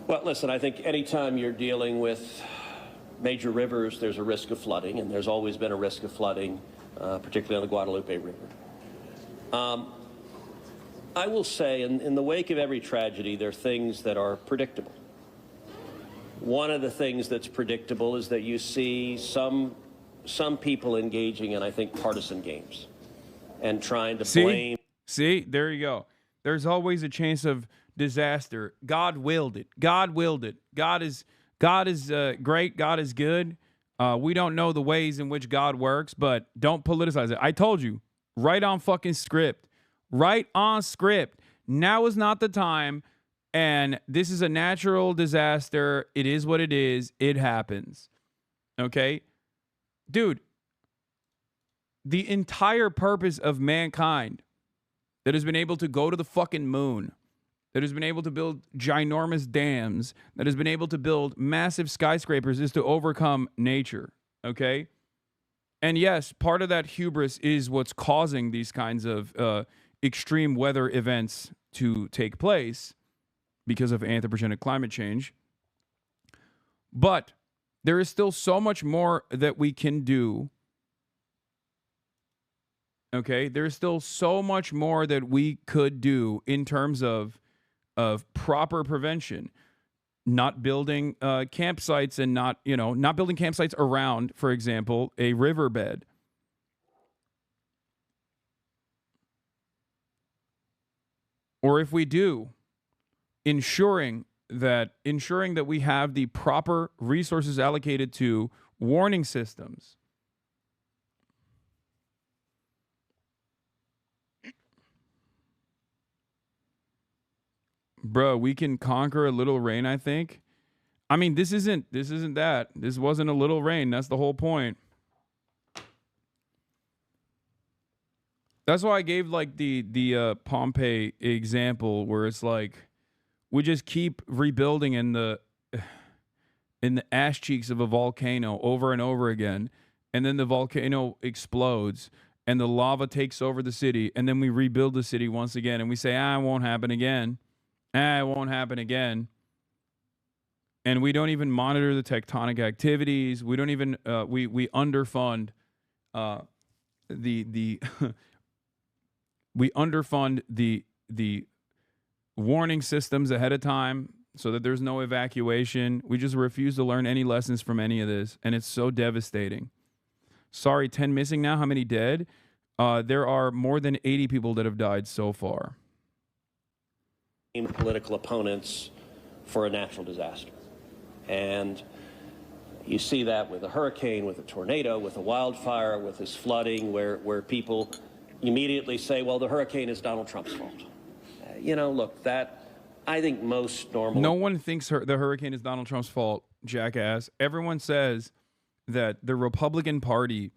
Well, listen, I think anytime you're dealing with major rivers, there's a risk of flooding, and there's always been a risk of flooding, particularly on the Guadalupe River. I will say, in the wake of every tragedy, there are things that are predictable. One of the things that's predictable is that you see some people engaging in, I think, partisan games and trying to blame. See, there you go. There's always a chance of disaster. God willed it. God willed it. God is great. God is good. We don't know the ways in which God works, but don't politicize it. I told you, right on fucking script. Right on script. Now is not the time, and this is a natural disaster. It is what it is. It happens. Okay? Dude, the entire purpose of mankind that has been able to go to the fucking moon, that has been able to build ginormous dams, that has been able to build massive skyscrapers is to overcome nature, okay? And yes, part of that hubris is what's causing these kinds of extreme weather events to take place because of anthropogenic climate change. But there is still so much more that we can do. Okay? There's still so much more that we could do in terms of proper prevention. Not building campsites and not building campsites around, for example, a riverbed. Or if we do, ensuring that we have the proper resources allocated to warning systems. Bro, we can conquer a little rain, I think. I mean, this isn't that. This wasn't a little rain. That's the whole point. That's why I gave like the Pompeii example where it's like we just keep rebuilding in the ass cheeks of a volcano over and over again, and then the volcano explodes and the lava takes over the city, and then we rebuild the city once again, and we say, it won't happen again. It won't happen again. And we don't even monitor the tectonic activities. We don't even we underfund the we underfund the warning systems ahead of time so that there's no evacuation. We just refuse to learn any lessons from any of this, and it's so devastating. Sorry, 10 missing now. How many dead? There are more than 80 people that have died so far. Political opponents for a natural disaster. And you see that with a hurricane, with a tornado, with a wildfire, with this flooding, where people immediately say, well, the hurricane is Donald Trump's fault. Look, that I think most normal. No one thinks the hurricane is Donald Trump's fault, jackass. Everyone says that the Republican Party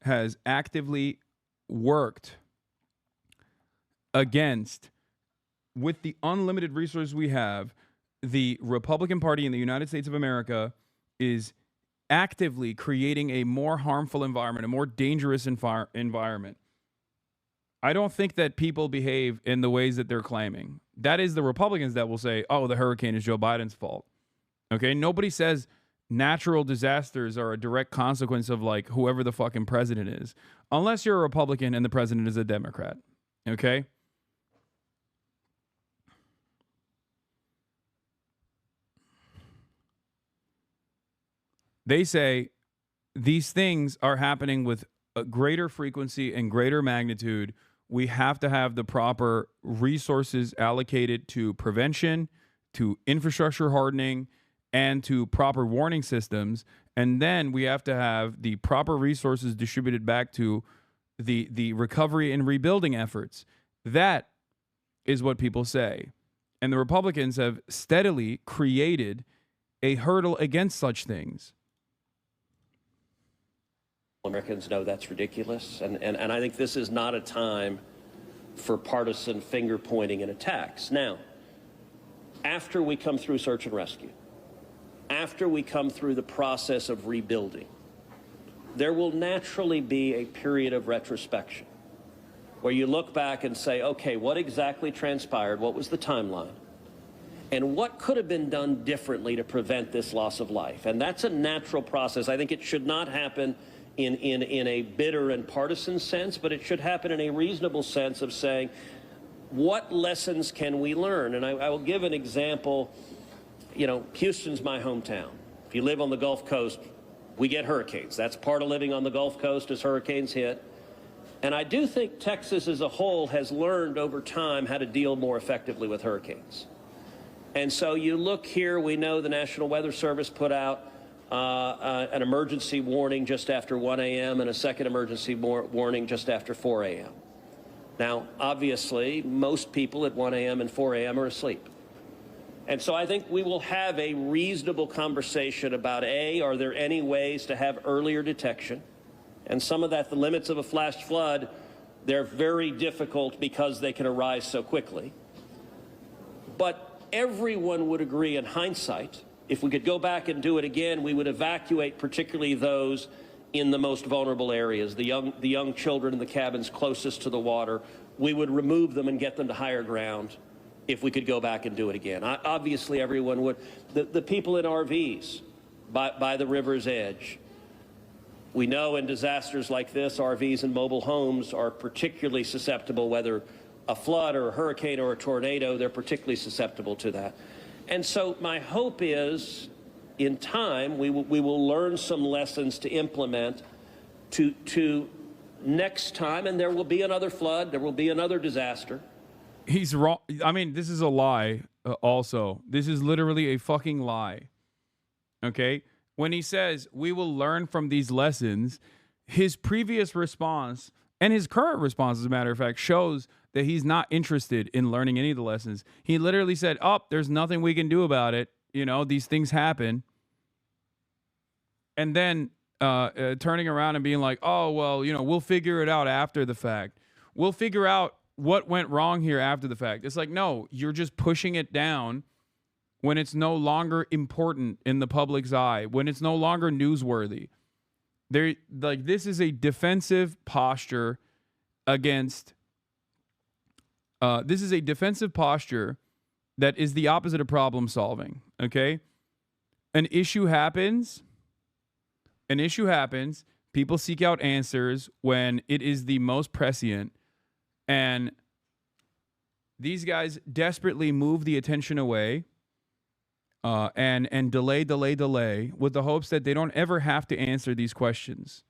has actively worked against, with the unlimited resources we have, the Republican Party in the United States of America is actively creating a more harmful environment, a more dangerous environment. I don't think that people behave in the ways that they're claiming. That is the Republicans that will say, oh, the hurricane is Joe Biden's fault. Okay? Nobody says natural disasters are a direct consequence of like whoever the fucking president is, unless you're a Republican and the president is a Democrat. Okay? They say these things are happening with a greater frequency and greater magnitude. We have to have the proper resources allocated to prevention, to infrastructure hardening, and to proper warning systems. And then we have to have the proper resources distributed back to the recovery and rebuilding efforts. That is what people say. And the Republicans have steadily created a hurdle against such things. Americans know that's ridiculous, and I think this is not a time for partisan finger pointing and attacks. Now, after we come through search and rescue, after we come through the process of rebuilding, there will naturally be a period of retrospection where you look back and say, okay, what exactly transpired? What was the timeline? And what could have been done differently to prevent this loss of life? And that's a natural process. I think it should not happen in a bitter and partisan sense, but it should happen in a reasonable sense of saying, what lessons can we learn? And I will give an example. Houston's my hometown. If you live on the Gulf Coast, we get hurricanes. That's part of living on the Gulf Coast as hurricanes hit. And I do think Texas as a whole has learned over time how to deal more effectively with hurricanes. And so you look here, we know the National Weather Service put out an emergency warning just after 1 a.m. and a second emergency warning just after 4 a.m. Now, obviously, most people at 1 a.m. and 4 a.m. are asleep. And so I think we will have a reasonable conversation about, A, are there any ways to have earlier detection? And some of that, the limits of a flash flood, they're very difficult because they can arise so quickly. But everyone would agree in hindsight, if we could go back and do it again, we would evacuate particularly those in the most vulnerable areas, the young children in the cabins closest to the water. We would remove them and get them to higher ground if we could go back and do it again. Obviously, everyone would. The people in RVs by the river's edge. We know in disasters like this, RVs and mobile homes are particularly susceptible, whether a flood or a hurricane or a tornado, they're particularly susceptible to that. And so my hope is, in time, we will learn some lessons to implement to next time, and there will be another flood, there will be another disaster. He's wrong. I mean, this is a lie also. This is literally a fucking lie. Okay? When he says we will learn from these lessons, his previous response and his current response, as a matter of fact, shows that he's not interested in learning any of the lessons. He literally said, there's nothing we can do about it. These things happen. And then turning around and being like, we'll figure it out after the fact. We'll figure out what went wrong here after the fact. It's like, no, you're just pushing it down when it's no longer important in the public's eye, when it's no longer newsworthy. This is a defensive posture against. This is a defensive posture that is the opposite of problem solving. Okay, an issue happens. People seek out answers when it is the most prescient, and these guys desperately move the attention away and delay with the hopes that they don't ever have to answer these questions.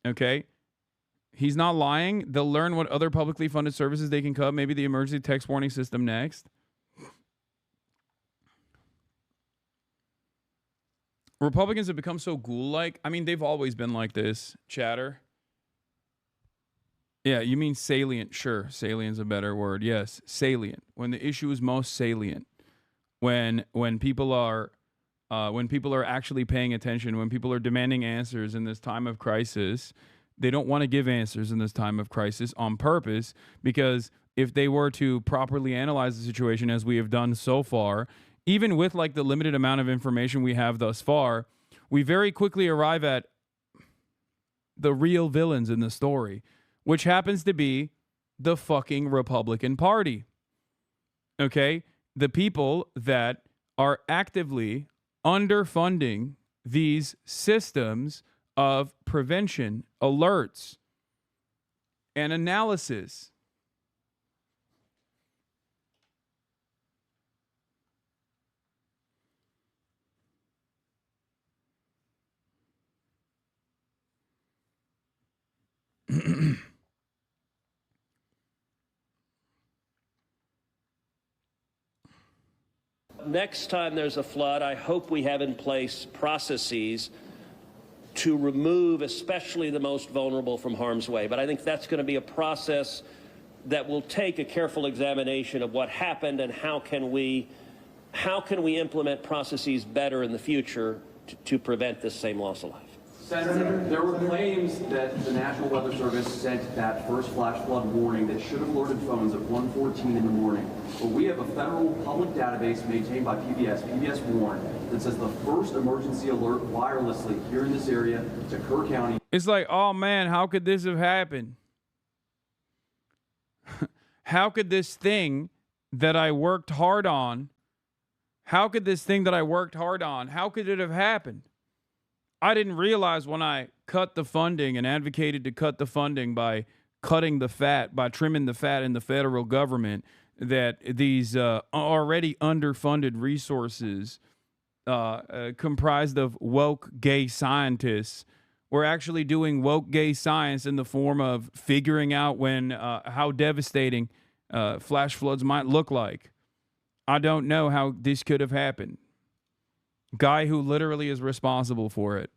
Okay? He's not lying. They'll learn what other publicly funded services they can cut, maybe the emergency text warning system next. Republicans have become so ghoul-like. I mean, they've always been like this, chatter. Yeah, you mean salient. Sure, salient's a better word. Yes, salient. When the issue is most salient. When people are actually paying attention, when people are demanding answers in this time of crisis, they don't want to give answers in this time of crisis on purpose, because if they were to properly analyze the situation as we have done so far, even with like the limited amount of information we have thus far, we very quickly arrive at the real villains in the story, which happens to be the fucking Republican Party. Okay? The people that are actively underfunding these systems of prevention, alerts, and analysis. Next time there's a flood, I hope we have in place processes to remove especially the most vulnerable from harm's way. But I think that's going to be a process that will take a careful examination of what happened and how can we implement processes better in the future to prevent this same loss of life. Senator, there were claims that the National Weather Service sent that first flash flood warning that should have alerted phones at 1:14 in the morning. But we have a federal public database maintained by PBS Warn, that says the first emergency alert wirelessly here in this area to Kerr County. It's like, oh man, how could this have happened? How could this thing that I worked hard on, how could it have happened? I didn't realize when I cut the funding and advocated to cut the funding by cutting the fat, by trimming the fat in the federal government, that these already underfunded resources comprised of woke gay scientists were actually doing woke gay science in the form of figuring out when how devastating flash floods might look like. I don't know how this could have happened. Guy who literally is responsible for it.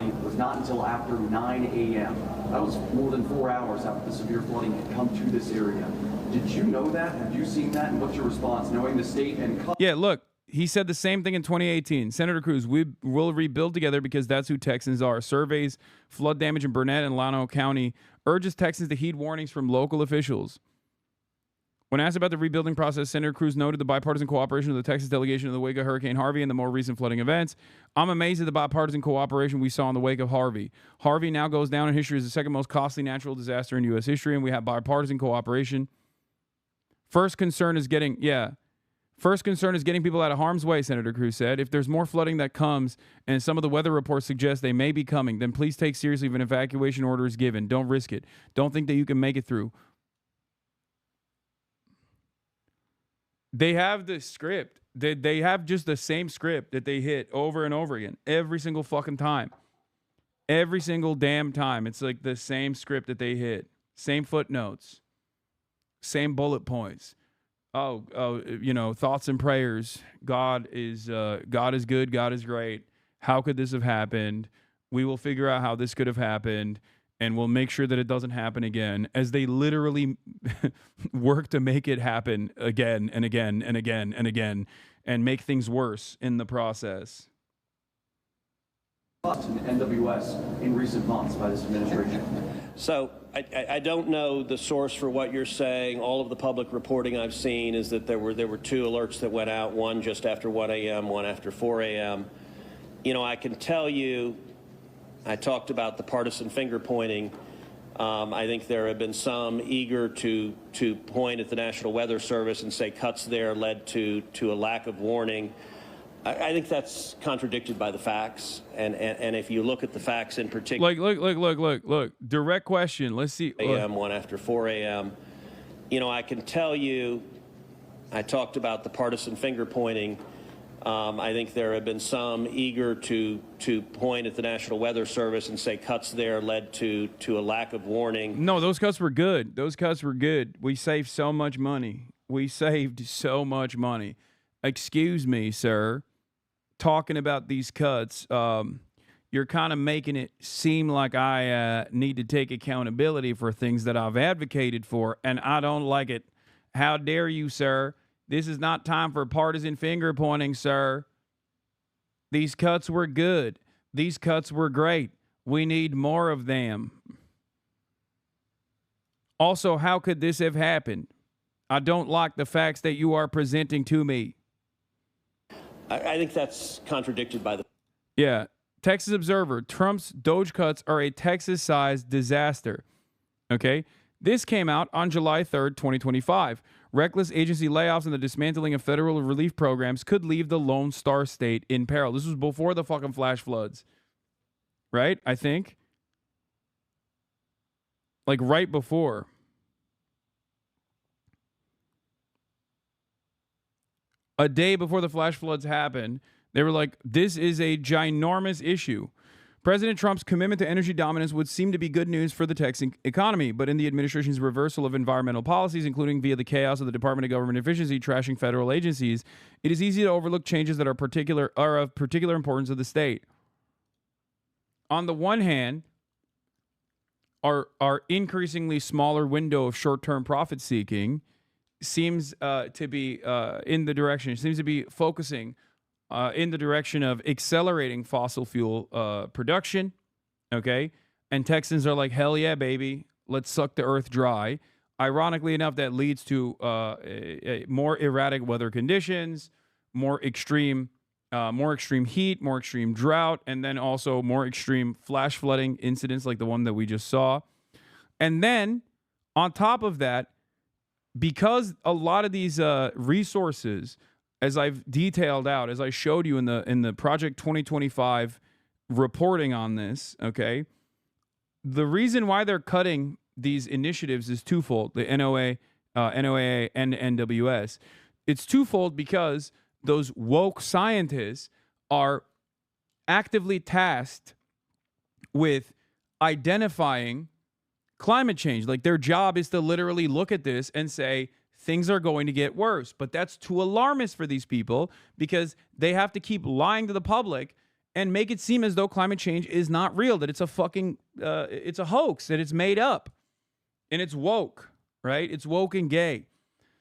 It was not until after 9 a.m. That was more than 4 hours after the severe flooding had come to this area. Did you know that? Have you seen that? And what's your response, knowing the state and... Yeah, look, he said the same thing in 2018. Senator Cruz, we will rebuild together because that's who Texans are. Surveys, flood damage in Burnett and Llano County urges Texans to heed warnings from local officials. When asked about the rebuilding process, Senator Cruz noted the bipartisan cooperation of the Texas delegation in the wake of Hurricane Harvey and the more recent flooding events. I'm amazed at the bipartisan cooperation we saw in the wake of Harvey. Harvey now goes down in history as the second most costly natural disaster in U.S. history, and we have bipartisan cooperation. First concern is getting people out of harm's way, Senator Cruz said. If there's more flooding that comes, and some of the weather reports suggest they may be coming, then please take seriously if an evacuation order is given. Don't risk it. Don't think that you can make it through. They have the script. They have just the same script that they hit over and over again. Every single fucking time. Every single damn time. It's like the same script that they hit. Same footnotes. Same bullet points. Thoughts and prayers. God is good. God is great. How could this have happened? We will figure out how this could have happened. And we'll make sure that it doesn't happen again, as they literally work to make it happen again and again and again and again, and make things worse in the process. NWS in recent months by this administration. So I don't know the source for what you're saying. All of the public reporting I've seen is that there were two alerts that went out, one just after 1 a.m., one after 4 a.m. I can tell you I talked about the partisan finger pointing. I think there have been some eager to point at the National Weather Service and say cuts there led to a lack of warning. I think that's contradicted by the facts. And if you look at the facts in particular, look. Direct question. Let's see. a.m., one after 4 a.m. You know, I can tell you, I talked about the partisan finger pointing. I think there have been some eager to point at the National Weather Service and say cuts there led to a lack of warning. No, those cuts were good. Those cuts were good. We saved so much money. We saved so much money. Excuse me, sir. Talking about these cuts, you're kind of making it seem like I need to take accountability for things that I've advocated for, and I don't like it. How dare you, sir? This is not time for partisan finger pointing, sir. These cuts were good. These cuts were great. We need more of them. Also, how could this have happened? I don't like the facts that you are presenting to me. I think that's contradicted by the... Yeah. Texas Observer, Trump's Doge cuts are a Texas-sized disaster. Okay? This came out on July 3rd, 2025. Reckless agency layoffs and the dismantling of federal relief programs could leave the Lone Star State in peril. This was before the fucking flash floods. Right? I think. Like right before. A day before the flash floods happened, they were like, this is a ginormous issue. President Trump's commitment to energy dominance would seem to be good news for the Texan economy, but in the administration's reversal of environmental policies, including via the chaos of the Department of Government Efficiency trashing federal agencies, it is easy to overlook changes that are of particular importance to the state. On the one hand, our increasingly smaller window of short-term profit seeking seems to be in the direction, seems to be focusing in the direction of accelerating fossil fuel production, okay? And Texans are like, hell yeah, baby, let's suck the earth dry. Ironically enough, that leads to more erratic weather conditions, more extreme heat, more extreme drought, and then also more extreme flash flooding incidents like the one that we just saw. And then, on top of that, because a lot of these resources, as I've detailed out, as I showed you in the Project 2025 reporting on this, okay, the reason why they're cutting these initiatives is twofold, the NOAA, and NWS. It's twofold because those woke scientists are actively tasked with identifying climate change. Like, their job is to literally look at this and say, things are going to get worse. But that's too alarmist for these people because they have to keep lying to the public and make it seem as though climate change is not real, that it's a fucking, it's a hoax, that it's made up. And it's woke, right? It's woke and gay.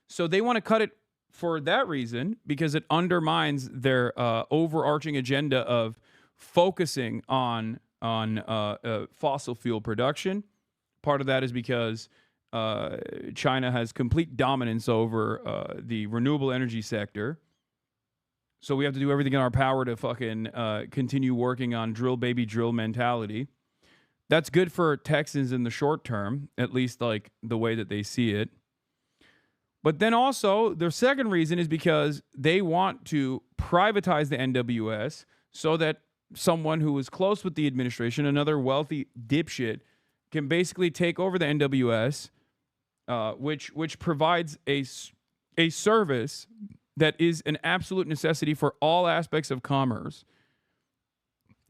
So they want to cut it for that reason because it undermines their overarching agenda of focusing on fossil fuel production. Part of that is because China has complete dominance over the renewable energy sector. So we have to do everything in our power to fucking continue working on drill baby drill mentality. That's good for Texans in the short term, at least like the way that they see it. But then also, their second reason is because they want to privatize the NWS so that someone who is close with the administration, another wealthy dipshit, can basically take over the NWS, which provides a service that is an absolute necessity for all aspects of commerce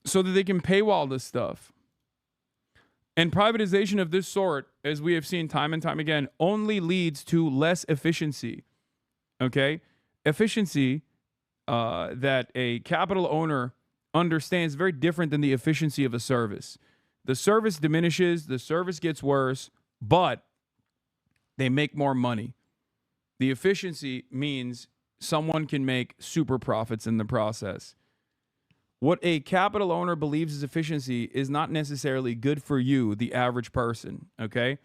so that they can paywall this stuff. And privatization of this sort, as we have seen time and time again, only leads to less efficiency. Okay? Efficiency that a capital owner understands very different than the efficiency of a service. The service diminishes, the service gets worse, but they make more money. The efficiency means someone can make super profits in the process. What a capital owner believes is efficiency is not necessarily good for you, the average person, okay?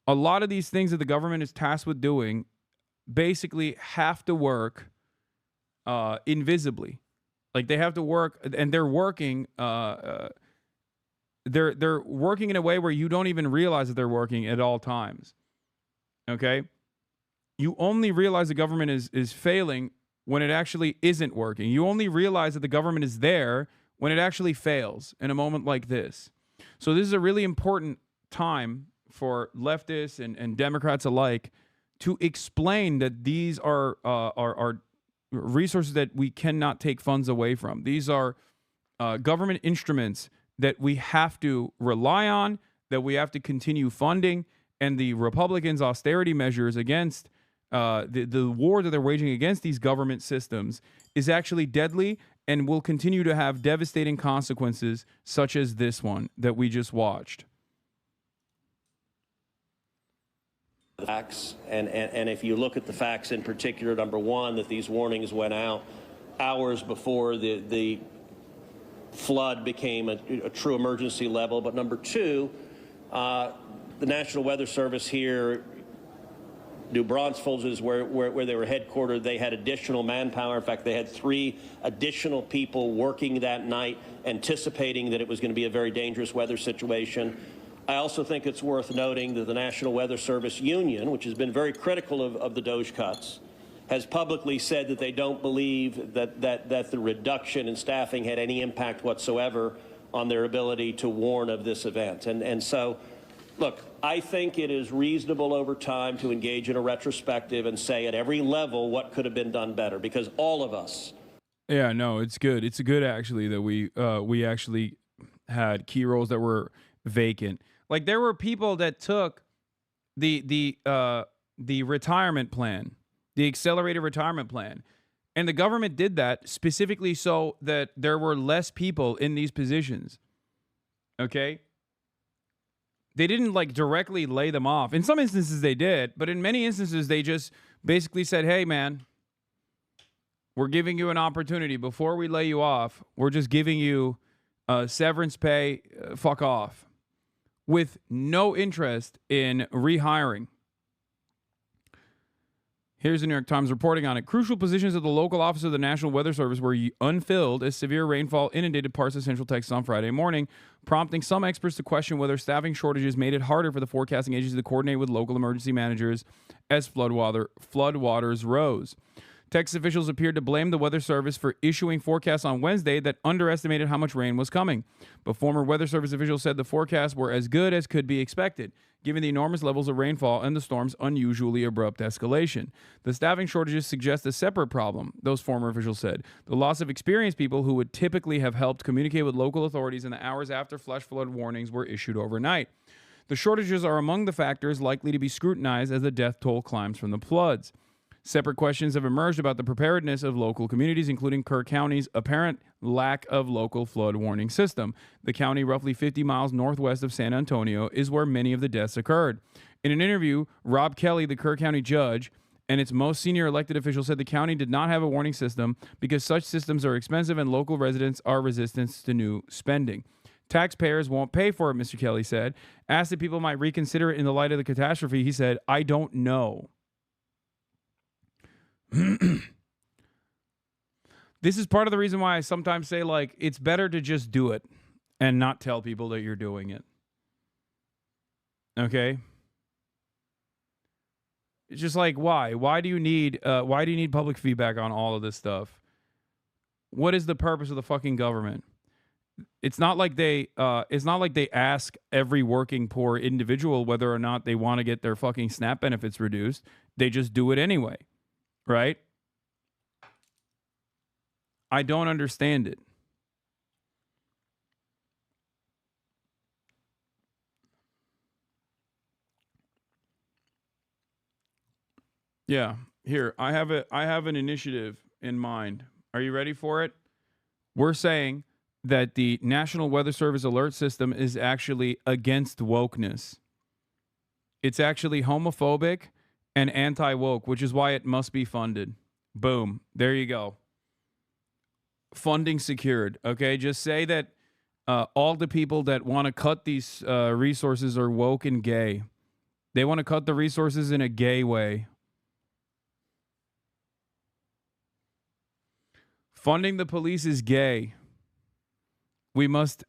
A lot of these things that the government is tasked with doing basically have to work invisibly. Like they have to work, and they're working. They're working in a way where you don't even realize that they're working at all times. Okay, you only realize the government is failing when it actually isn't working. You only realize that the government is there when it actually fails in a moment like this. So this is a really important time for leftists and Democrats alike to explain that these are resources that we cannot take funds away from. These are government instruments that we have to rely on, that we have to continue funding, and the Republicans' austerity measures against the war that they're waging against these government systems is actually deadly and will continue to have devastating consequences such as this one that we just watched. Facts, and if you look at the facts in particular, number one, that these warnings went out hours before the flood became a true emergency level, but number two, the National Weather Service here, New Braunfels is where they were headquartered. They had additional manpower. In fact, they had 3 additional people working that night, anticipating that it was going to be a very dangerous weather situation. I also think it's worth noting that the National Weather Service Union, which has been very critical of the DOGE cuts, has publicly said that they don't believe that the reduction in staffing had any impact whatsoever on their ability to warn of this event. And so, look, I think it is reasonable over time to engage in a retrospective and say at every level what could have been done better, because all of us. Yeah, no, it's good. It's good actually that we actually had key roles that were vacant. Like there were people that took the retirement plan, the accelerated retirement plan, and the government did that specifically so that there were less people in these positions. Okay? They didn't like directly lay them off. In some instances they did, but in many instances they just basically said, "Hey man, we're giving you an opportunity before we lay you off. We're just giving you severance pay, fuck off," with no interest in rehiring. Here's the New York Times reporting on it. Crucial positions at the local office of the National Weather Service were unfilled as severe rainfall inundated parts of central Texas on Friday morning, prompting some experts to question whether staffing shortages made it harder for the forecasting agency to coordinate with local emergency managers as floodwaters rose. Texas officials appeared to blame the Weather Service for issuing forecasts on Wednesday that underestimated how much rain was coming. But former Weather Service officials said the forecasts were as good as could be expected, given the enormous levels of rainfall and the storm's unusually abrupt escalation. The staffing shortages suggest a separate problem, those former officials said. The loss of experienced people who would typically have helped communicate with local authorities in the hours after flash flood warnings were issued overnight. The shortages are among the factors likely to be scrutinized as the death toll climbs from the floods. Separate questions have emerged about the preparedness of local communities, including Kerr County's apparent lack of local flood warning system. The county, roughly 50 miles northwest of San Antonio, is where many of the deaths occurred. In an interview, Rob Kelly, the Kerr County judge, and its most senior elected official said the county did not have a warning system because such systems are expensive and local residents are resistant to new spending. Taxpayers won't pay for it, Mr. Kelly said. Asked if people might reconsider it in the light of the catastrophe, he said, "I don't know." This is part of the reason why I sometimes say, like, it's better to just do it and not tell people that you're doing it. Okay? It's just like, why? Why do you need public feedback on all of this stuff? What is the purpose of the fucking government? It's not like they ask every working poor individual whether or not they want to get their fucking SNAP benefits reduced. They just do it anyway. Right? I don't understand it. Yeah, here, I have an initiative in mind. Are you ready for it? We're saying that the National Weather Service alert system is actually against wokeness. It's actually homophobic and anti-woke, which is why it must be funded. Boom. There you go. Funding secured. Okay, just say that all the people that want to cut these resources are woke and gay. They want to cut the resources in a gay way. Funding the police is gay. We must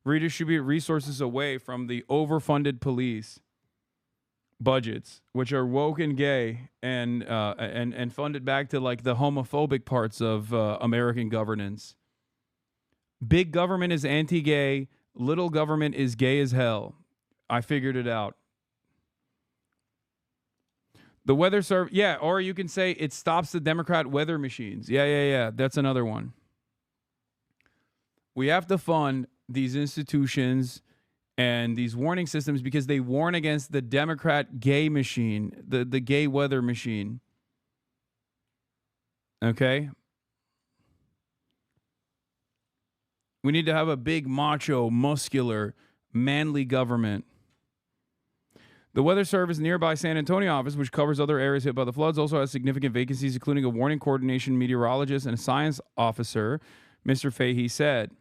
redistribute resources away from the overfunded police budgets, which are woke and gay, and fund it back to like the homophobic parts of American governance. Big government is anti-gay. Little government is gay as hell. I figured it out. The weather service, yeah, or you can say it stops the Democrat weather machines. Yeah. That's another one. We have to fund these institutions and these warning systems because they warn against the Democrat gay machine, the gay weather machine. Okay? We need to have a big, macho, muscular, manly government. The Weather Service nearby San Antonio office, which covers other areas hit by the floods, also has significant vacancies, including a warning coordination meteorologist and a science officer, Mr. Fahey said.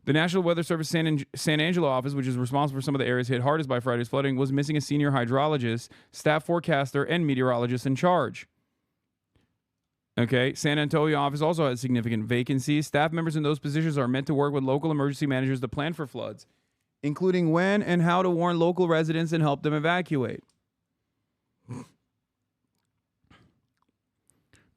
The National Weather Service San Angelo office, which is responsible for some of the areas hit hardest by Friday's flooding, was missing a senior hydrologist, staff forecaster, and meteorologist in charge. Okay, San Antonio office also has significant vacancies. Staff members in those positions are meant to work with local emergency managers to plan for floods, including when and how to warn local residents and help them evacuate.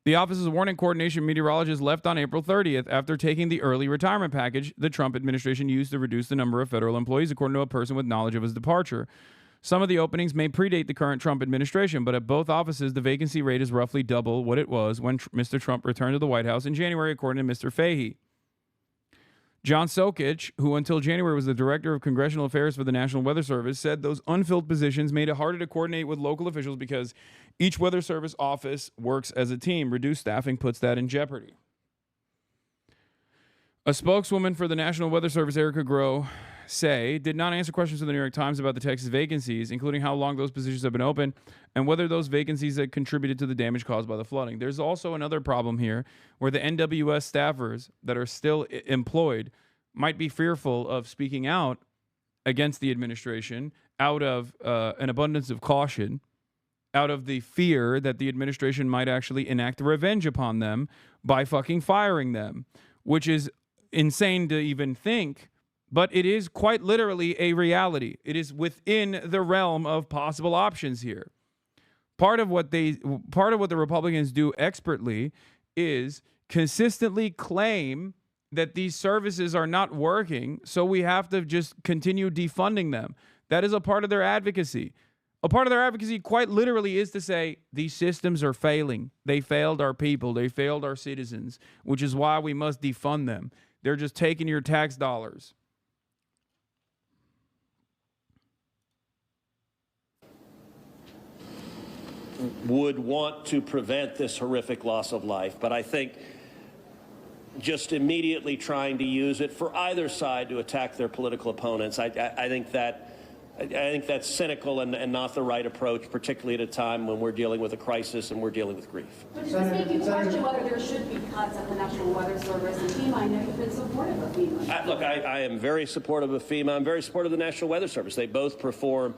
The office's warning coordination meteorologist left on April 30th after taking the early retirement package the Trump administration used to reduce the number of federal employees, according to a person with knowledge of his departure. Some of the openings may predate the current Trump administration, but at both offices, the vacancy rate is roughly double what it was when Mr. Trump returned to the White House in January, according to Mr. Fahey. John Sokich, who until January was the director of congressional affairs for the National Weather Service, said those unfilled positions made it harder to coordinate with local officials because each Weather Service office works as a team. Reduced staffing puts that in jeopardy. A spokeswoman for the National Weather Service, Erica Groh, did not answer questions to the New York Times about the Texas vacancies, including how long those positions have been open and whether those vacancies had contributed to the damage caused by the flooding. There's also another problem here where the NWS staffers that are still employed might be fearful of speaking out against the administration out of an abundance of caution, out of the fear that the administration might actually enact revenge upon them by fucking firing them, which is insane to even think. But it is quite literally a reality. It is within the realm of possible options here. Part of what the Republicans do expertly is consistently claim that these services are not working, so we have to just continue defunding them. That is a part of their advocacy. A part of their advocacy quite literally is to say these systems are failing. They failed our people. They failed our citizens, which is why we must defund them. They're just taking your tax dollars. Would want to prevent this horrific loss of life, but I think just immediately trying to use it for either side to attack their political opponents, I think that's cynical and not the right approach, particularly at a time when we're dealing with a crisis and we're dealing with grief. But does this make you question whether there should be cuts at the National Weather Service and FEMA? I know you've been supportive of FEMA. Look, I am very supportive of FEMA. I'm very supportive of the National Weather Service. They both perform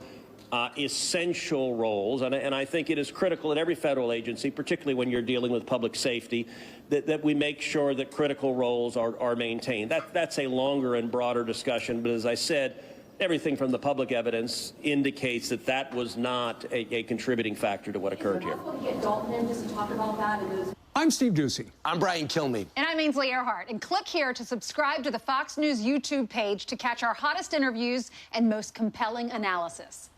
essential roles, and I think it is critical at every federal agency, particularly when you're dealing with public safety, that we make sure that critical roles are maintained. That's a longer and broader discussion, but as I said, everything from the public evidence indicates that was not a contributing factor to what occurred here. Get Dalton in just to talk about that and those. I'm Steve Doocy. I'm Brian Kilmeade. And I'm Ainsley Earhart. And click here to subscribe to the Fox News YouTube page to catch our hottest interviews and most compelling analysis.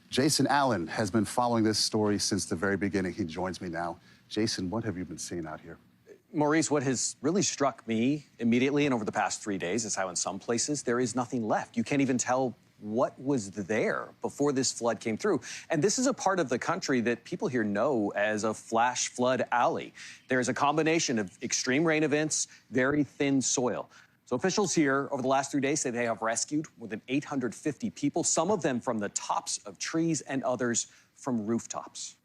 Jason Allen has been following this story since the very beginning. He joins me now. Jason, what have you been seeing out here? Maurice, what has really struck me immediately and over the past 3 days is how in some places there is nothing left. You can't even tell what was there before this flood came through. And this is a part of the country that people here know as a flash flood alley. There is a combination of extreme rain events, very thin soil. So officials here over the last 3 days say they have rescued more than 850 people, some of them from the tops of trees and others from rooftops.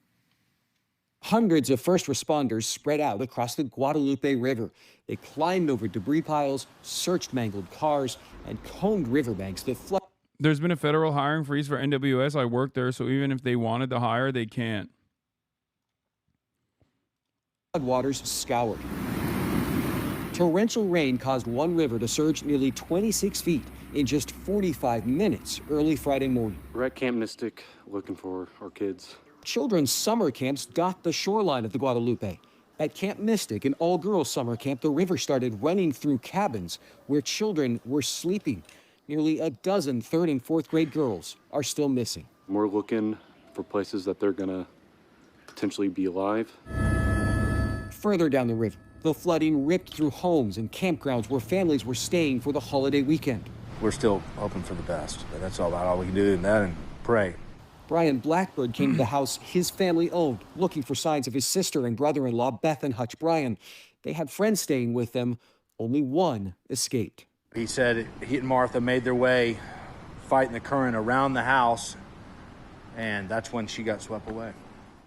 Hundreds of first responders spread out across the Guadalupe River. They climbed over debris piles, searched mangled cars, and combed riverbanks that flooded. There's been a federal hiring freeze for NWS. I work there, so even if they wanted to hire, they can't. Floodwaters scoured. Torrential rain caused one river to surge nearly 26 feet in just 45 minutes early Friday morning. We're at Camp Mystic looking for our kids. Children's summer camps dot the shoreline of the Guadalupe. At Camp Mystic, an all-girls summer camp, the river started running through cabins where children were sleeping. Nearly a dozen 3rd and 4th grade girls are still missing. We're looking for places that they're gonna potentially be alive. Further down the river, the flooding ripped through homes and campgrounds where families were staying for the holiday weekend. We're still hoping for the best, but that's all we can do in that and pray. Brian Blackbird came to the house his family owned, looking for signs of his sister and brother-in-law, Beth and Hutch Bryan. They had friends staying with them. Only one escaped. He said he and Martha made their way, fighting the current around the house, and that's when she got swept away.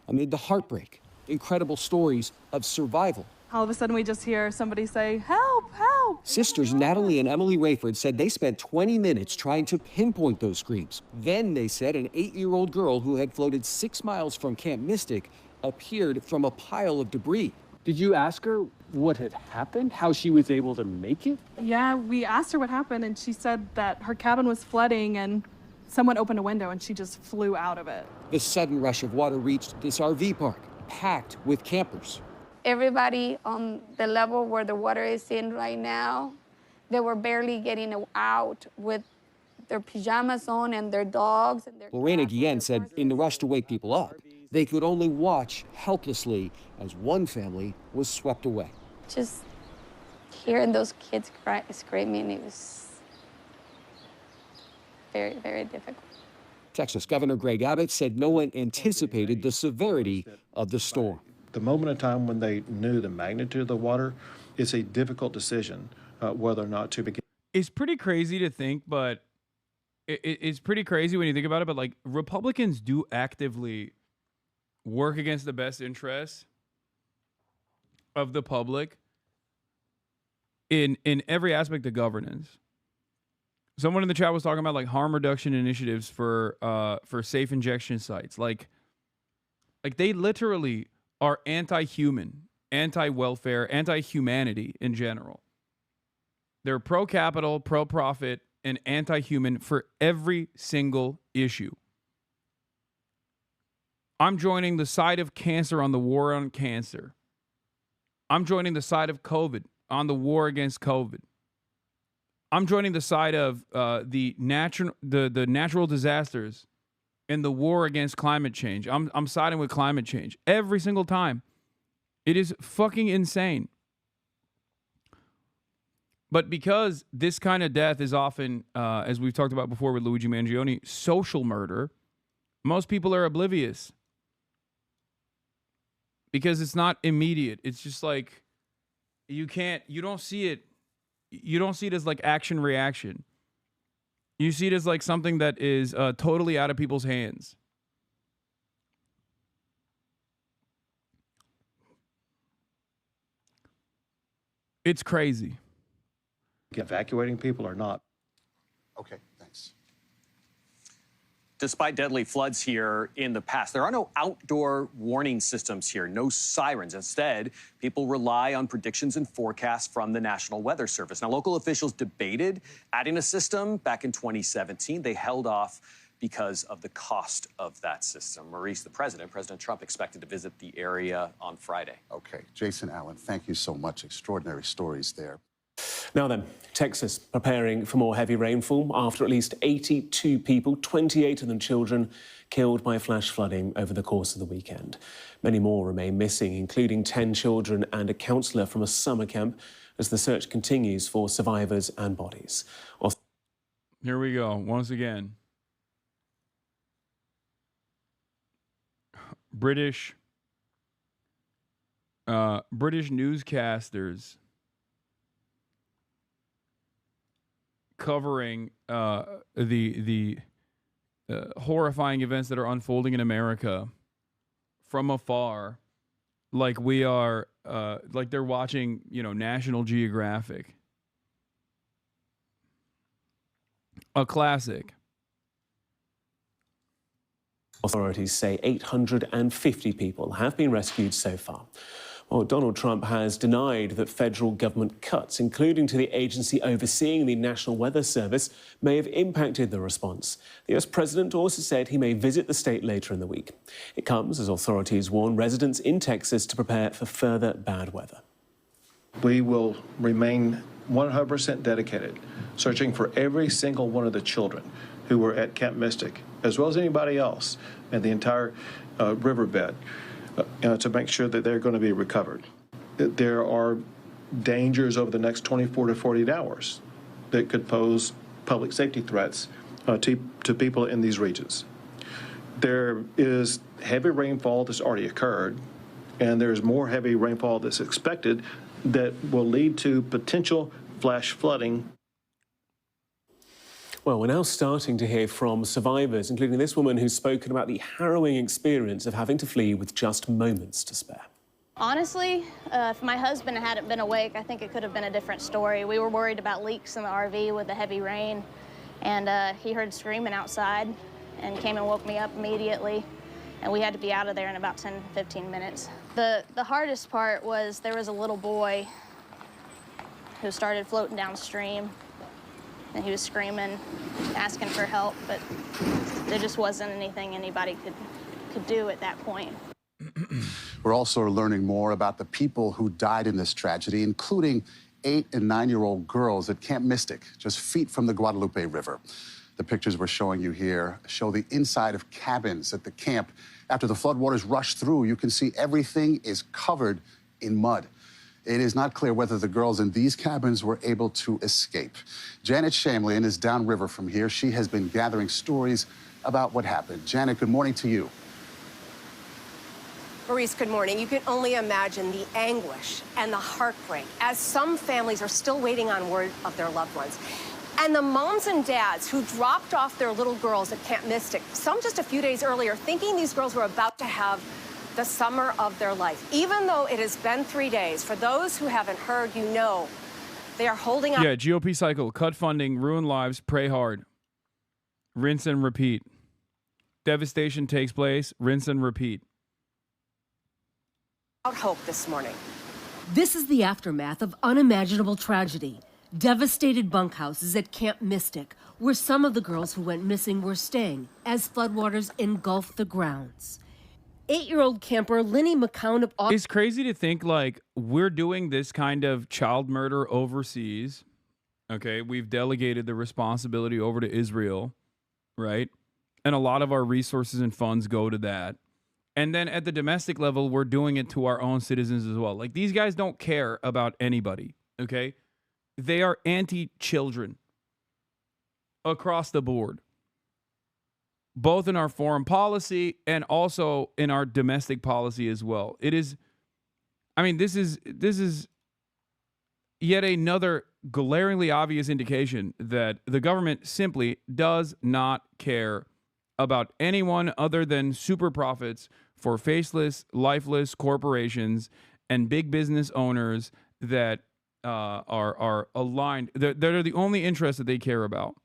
Amid the heartbreak, incredible stories of survival. All of a sudden we just hear somebody say, "Help, help!" Sisters Natalie and Emily Rayford said they spent 20 minutes trying to pinpoint those screams. Then they said an 8-year-old girl who had floated 6 miles from Camp Mystic appeared from a pile of debris. Did you ask her what had happened, how she was able to make it? Yeah, we asked her what happened, and she said that her cabin was flooding and someone opened a window and she just flew out of it. The sudden rush of water reached this RV park, packed with campers. Everybody on the level where the water is in right now, they were barely getting out with their pajamas on and their dogs. And their Lorena Guillen said in the rush to wake people up, they could only watch helplessly as one family was swept away. Just hearing those kids screaming, it was very, very difficult. Texas Governor Greg Abbott said no one anticipated the severity of the storm. The moment in time when they knew the magnitude of the water, it's a difficult decision whether or not to begin. It's pretty crazy to think, but it's pretty crazy when you think about it. But like Republicans do actively work against the best interests of the public in every aspect of governance. Someone in the chat was talking about like harm reduction initiatives for safe injection sites. Like they literally are anti-human, anti-welfare, anti-humanity in general. They're pro-capital, pro-profit, and anti-human for every single issue. I'm joining the side of cancer on the war on cancer. I'm joining the side of COVID on the war against COVID. I'm joining the side of the natural disasters and the war against climate change. I'm siding with climate change every single time. It is fucking insane. But because this kind of death is often, as we've talked about before with Luigi Mangione, social murder, most people are oblivious. Because it's not immediate. It's just like, you don't see it. You don't see it as like action reaction. You see it as like something that is totally out of people's hands. It's crazy. Evacuating people or not. Okay, thanks. Despite deadly floods here in the past, there are no outdoor warning systems here, no sirens. Instead, people rely on predictions and forecasts from the National Weather Service. Now, local officials debated adding a system back in 2017. They held off because of the cost of that system. Maurice, President Trump expected to visit the area on Friday. Okay, Jason Allen, thank you so much. Extraordinary stories there. Now then, Texas preparing for more heavy rainfall after at least 82 people, 28 of them children, killed by flash flooding over the course of the weekend. Many more remain missing, including 10 children and a counsellor from a summer camp, as the search continues for survivors and bodies. Here we go, once again. British newscasters covering the horrifying events that are unfolding in America from afar, like we are, like they're watching, National Geographic. A classic. Authorities say 850 people have been rescued so far. Well, Donald Trump has denied that federal government cuts, including to the agency overseeing the National Weather Service, may have impacted the response. The US president also said he may visit the state later in the week. It comes as authorities warn residents in Texas to prepare for further bad weather. We will remain 100% dedicated, searching for every single one of the children who were at Camp Mystic, as well as anybody else and the entire riverbed, to make sure that they're going to be recovered. There are dangers over the next 24 to 48 hours that could pose public safety threats to people in these regions. There is heavy rainfall that's already occurred, and there's more heavy rainfall that's expected that will lead to potential flash flooding. Well, we're now starting to hear from survivors, including this woman who's spoken about the harrowing experience of having to flee with just moments to spare. Honestly, if my husband hadn't been awake, I think it could have been a different story. We were worried about leaks in the RV with the heavy rain, and he heard screaming outside and came and woke me up immediately, and we had to be out of there in about 10, 15 minutes. The hardest part was there was a little boy who started floating downstream, and he was screaming, asking for help, but there just wasn't anything anybody could do at that point. We're also learning more about the people who died in this tragedy, including 8- and 9-year-old girls at Camp Mystic, just feet from the Guadalupe River. The pictures we're showing you here show the inside of cabins at the camp. After the floodwaters rushed through, you can see everything is covered in mud. It is not clear whether the girls in these cabins were able to escape. Janet Shamlian is downriver from here. She has been gathering stories about what happened. Janet, good morning to you. Maurice, good morning. You can only imagine the anguish and the heartbreak as some families are still waiting on word of their loved ones. And the moms and dads who dropped off their little girls at Camp Mystic, some just a few days earlier, thinking these girls were about to have the summer of their life. Even though it has been 3 days, for those who haven't heard, you know, they are holding up. Yeah, GOP cycle, cut funding, ruin lives, pray hard. Rinse and repeat. Devastation takes place, rinse and repeat. Hope this morning. This is the aftermath of unimaginable tragedy. Devastated bunkhouses at Camp Mystic, where some of the girls who went missing were staying as floodwaters engulfed the grounds. 8-year-old camper Linny McCown of It's crazy to think, like, we're doing this kind of child murder overseas. Okay, we've delegated the responsibility over to Israel, right? And a lot of our resources and funds go to that. And then at the domestic level, we're doing it to our own citizens as well. Like, these guys don't care about anybody, okay? They are anti-children across the board, both in our foreign policy and also in our domestic policy as well. It is, I mean, this is yet another glaringly obvious indication that the government simply does not care about anyone other than super profits for faceless, lifeless corporations and big business owners that are aligned. That are the only interests that they care about.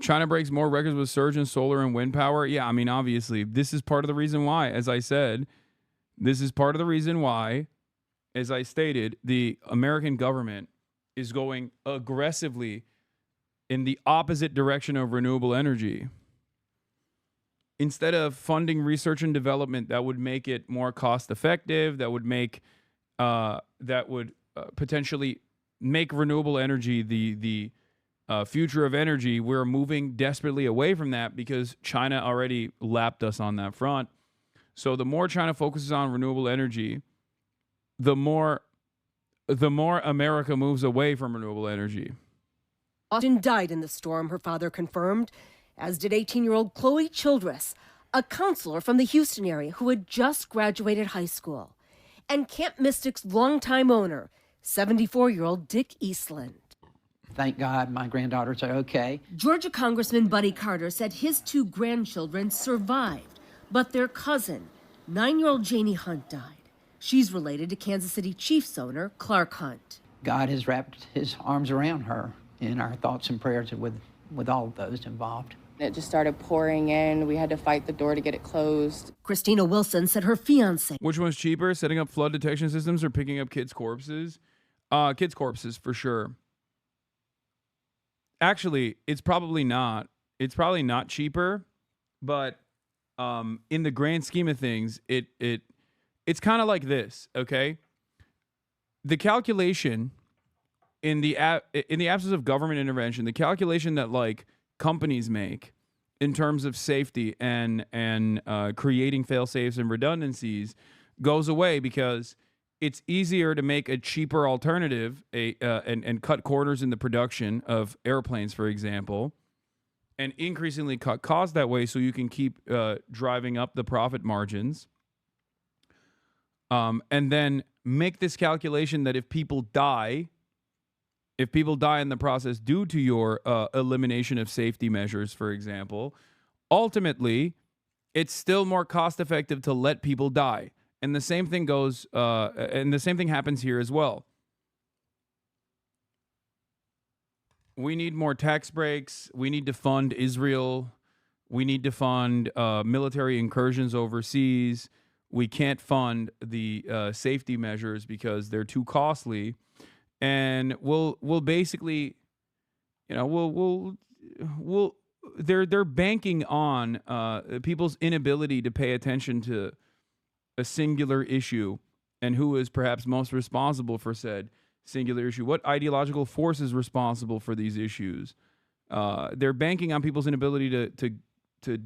China breaks more records with surge in solar and wind power. Yeah, I mean, obviously, this is part of the reason why, as I said, this is part of the reason why, as I stated, the American government is going aggressively in the opposite direction of renewable energy. Instead of funding research and development that would make it more cost effective, that would make potentially make renewable energy the future of energy, we're moving desperately away from that because China already lapped us on that front. So the more China focuses on renewable energy, the more America moves away from renewable energy. Austin died in the storm, her father confirmed, as did 18-year-old Chloe Childress, a counselor from the Houston area who had just graduated high school, and Camp Mystic's longtime owner, 74-year-old Dick Eastland. Thank God my granddaughters are okay. Georgia Congressman Buddy Carter said his 2 grandchildren survived, but their cousin, 9-year-old Janie Hunt, died. She's related to Kansas City Chiefs owner Clark Hunt. God has wrapped his arms around her, and our thoughts and prayers are with all of those involved. It just started pouring in. We had to fight the door to get it closed. Christina Wilson said her fiance. Which one's cheaper, setting up flood detection systems or picking up kids' corpses? Kids' corpses, for sure. Actually, it's probably not. It's probably not cheaper, but in the grand scheme of things, it's kind of like this, okay? The calculation in the absence of government intervention, the calculation that like companies make in terms of safety and creating fail-safes and redundancies goes away because it's easier to make a cheaper alternative and cut corners in the production of airplanes, for example, and increasingly cut costs that way so you can keep driving up the profit margins. And then make this calculation that if people die in the process due to your elimination of safety measures, for example, ultimately, it's still more cost effective to let people die. And the same thing goes, and the same thing happens here as well. We need more tax breaks. We need to fund Israel. We need to fund military incursions overseas. We can't fund the safety measures because they're too costly. And we'll basically, you know, they're banking on people's inability to pay attention to a singular issue and who is perhaps most responsible for said singular issue. What ideological force is responsible for these issues? They're banking on people's inability to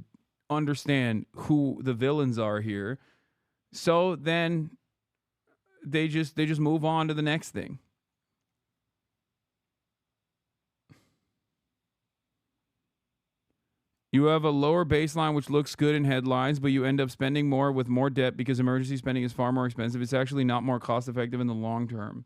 understand who the villains are here. So then they just move on to the next thing. You have a lower baseline, which looks good in headlines, but you end up spending more with more debt because emergency spending is far more expensive. It's actually not more cost effective in the long term.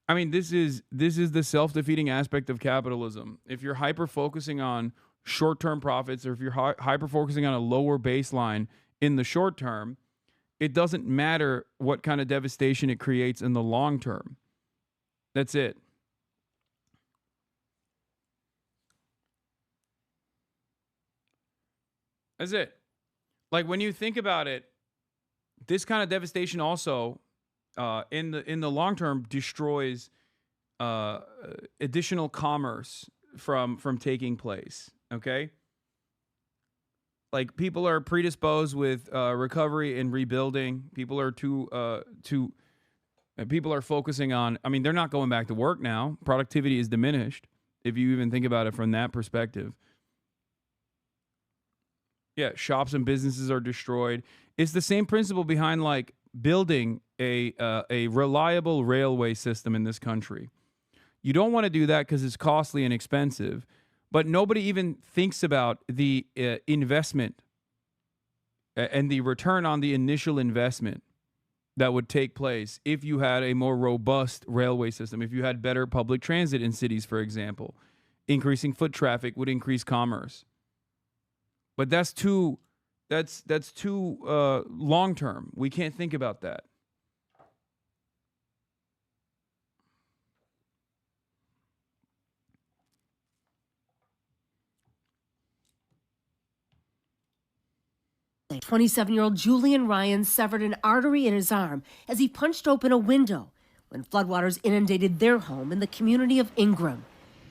I mean, this is the self-defeating aspect of capitalism. If you're hyper-focusing on short-term profits, or if you're hyper-focusing on a lower baseline in the short term, it doesn't matter what kind of devastation it creates in the long term. That's it. That's it. Like, when you think about it, this kind of devastation also in the long term destroys additional commerce from taking place. Okay, like, people are predisposed with recovery and rebuilding. People are people are focusing on. I mean, they're not going back to work now. Productivity is diminished if you even think about it from that perspective. Yeah, shops and businesses are destroyed. It's the same principle behind like building a reliable railway system in this country. You don't want to do that because it's costly and expensive, but nobody even thinks about the investment and the return on the initial investment that would take place if you had a more robust railway system, if you had better public transit in cities, for example. Increasing foot traffic would increase commerce. But that's too long term. We can't think about that. A 27-year-old Julian Ryan severed an artery in his arm as he punched open a window when floodwaters inundated their home in the community of Ingram.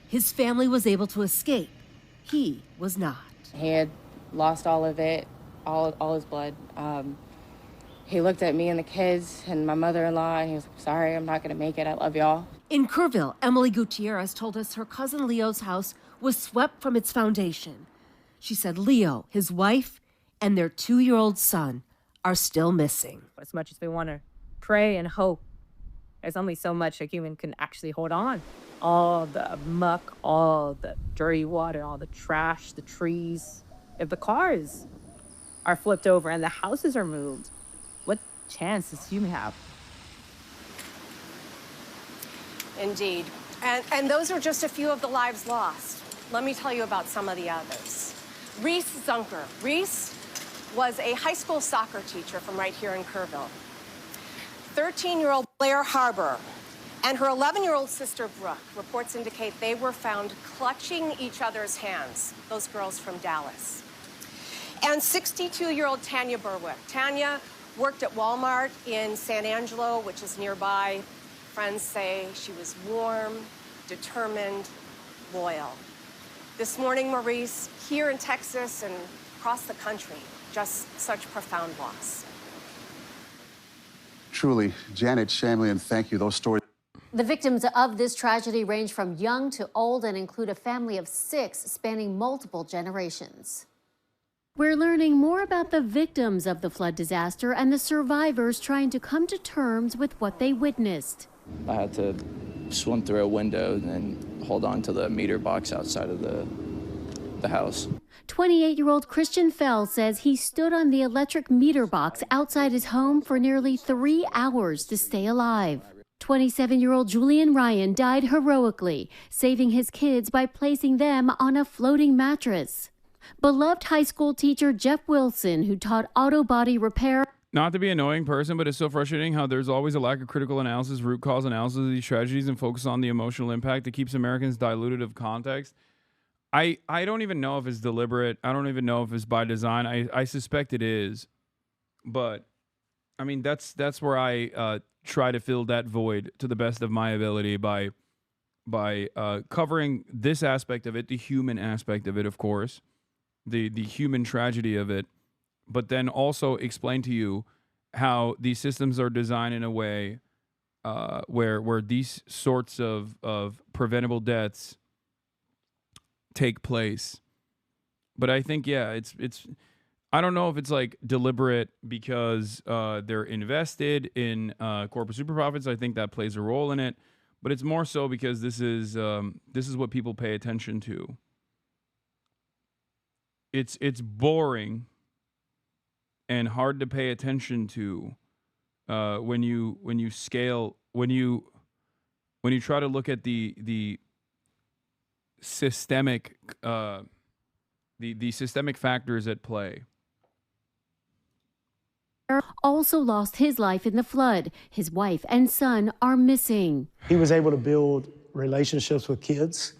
His family was able to escape. He was not. He had lost all of it, all his blood. He looked at me and the kids and my mother-in-law, and he was like, sorry, I'm not going to make it. I love y'all. In Kerrville, Emily Gutierrez told us her cousin Leo's house was swept from its foundation. She said Leo, his wife, and their 2-year-old son are still missing. As much as we want to pray and hope, there's only so much a human can actually hold on. All the muck, all the dirty water, all the trash, the trees. If the cars are flipped over and the houses are moved, what chance does human have? Indeed. And those are just a few of the lives lost. Let me tell you about some of the others. Reese Zunker. Reese was a high school soccer teacher from right here in Kerrville. 13-year-old Blair Harbor And her 11-year-old sister, Brooke, reports indicate they were found clutching each other's hands, those girls from Dallas. And 62-year-old Tanya Berwick. Tanya worked at Walmart in San Angelo, which is nearby. Friends say she was warm, determined, loyal. This morning, Maurice, here in Texas and across the country, just such profound loss. Truly, Janet Shamlian, thank you. Those stories. The victims of this tragedy range from young to old and include a family of 6 spanning multiple generations. We're learning more about the victims of the flood disaster and the survivors trying to come to terms with what they witnessed. I had to swim through a window and hold on to the meter box outside of the house. 28-year-old Christian Fell says he stood on the electric meter box outside his home for nearly 3 hours to stay alive. 27-year-old Julian Ryan died heroically, saving his kids by placing them on a floating mattress. Beloved high school teacher Jeff Wilson, who taught auto body repair. Not to be an annoying person, but it's so frustrating how there's always a lack of critical analysis, root cause analysis of these tragedies, and focus on the emotional impact that keeps Americans diluted of context. I don't even know if it's deliberate. I don't even know if it's by design. I suspect it is. But, I mean, that's where I try to fill that void to the best of my ability by covering this aspect of it, the human aspect of it, of course, the human tragedy of it, but then also explain to you how these systems are designed in a way where these sorts of preventable deaths take place. But I think, yeah, it's I don't know if it's like deliberate because they're invested in corporate super profits. I think that plays a role in it, but it's more so because this is what people pay attention to. It's boring and hard to pay attention to when you try to look at the systemic the systemic factors at play. Also lost his life in the flood. His wife and son are missing. He was able to build relationships with kids,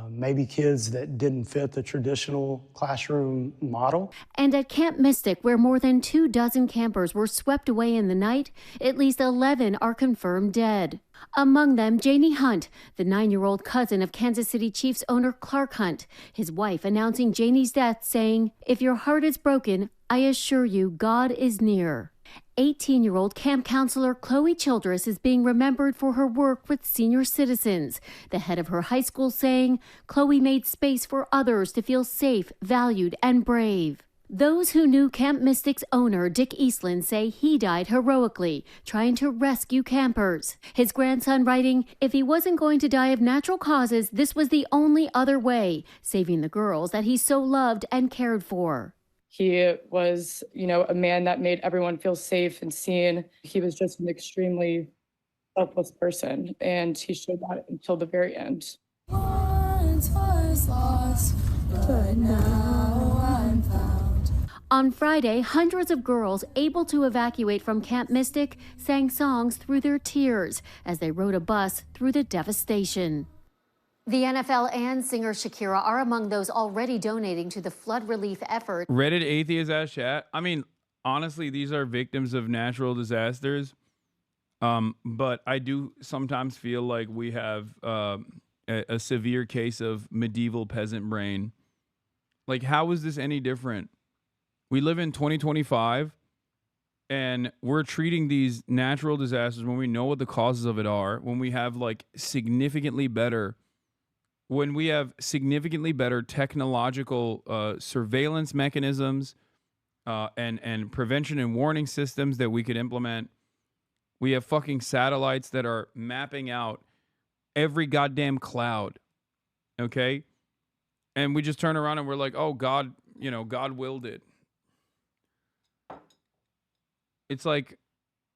maybe kids that didn't fit the traditional classroom model. And at Camp Mystic, where more than 24 campers were swept away in the night, at least 11 are confirmed dead. Among them, Janie Hunt, the 9-year-old cousin of Kansas City Chiefs owner Clark Hunt. His wife announcing Janie's death, saying, "If your heart is broken, I assure you God is near." 18-year-old camp counselor Chloe Childress is being remembered for her work with senior citizens. The head of her high school saying, "Chloe made space for others to feel safe, valued, and brave." Those who knew Camp Mystic's owner, Dick Eastland, say he died heroically, trying to rescue campers. His grandson writing, "If he wasn't going to die of natural causes, this was the only other way, saving the girls that he so loved and cared for." He was, a man that made everyone feel safe and seen. He was just an extremely selfless person, and he showed that until the very end. Once was lost, but now I'm found. On Friday, hundreds of girls able to evacuate from Camp Mystic sang songs through their tears as they rode a bus through the devastation. The NFL and singer Shakira are among those already donating to the flood relief effort. Reddit atheist ass chat. I mean, honestly, these are victims of natural disasters. But I do sometimes feel like we have a severe case of medieval peasant brain. Like, how is this any different? We live in 2025, and we're treating these natural disasters when we know what the causes of it are, when we have significantly better technological surveillance mechanisms and prevention and warning systems that we could implement. We have fucking satellites that are mapping out every goddamn cloud, okay? And we just turn around and we're like, oh, God, God willed it. It's like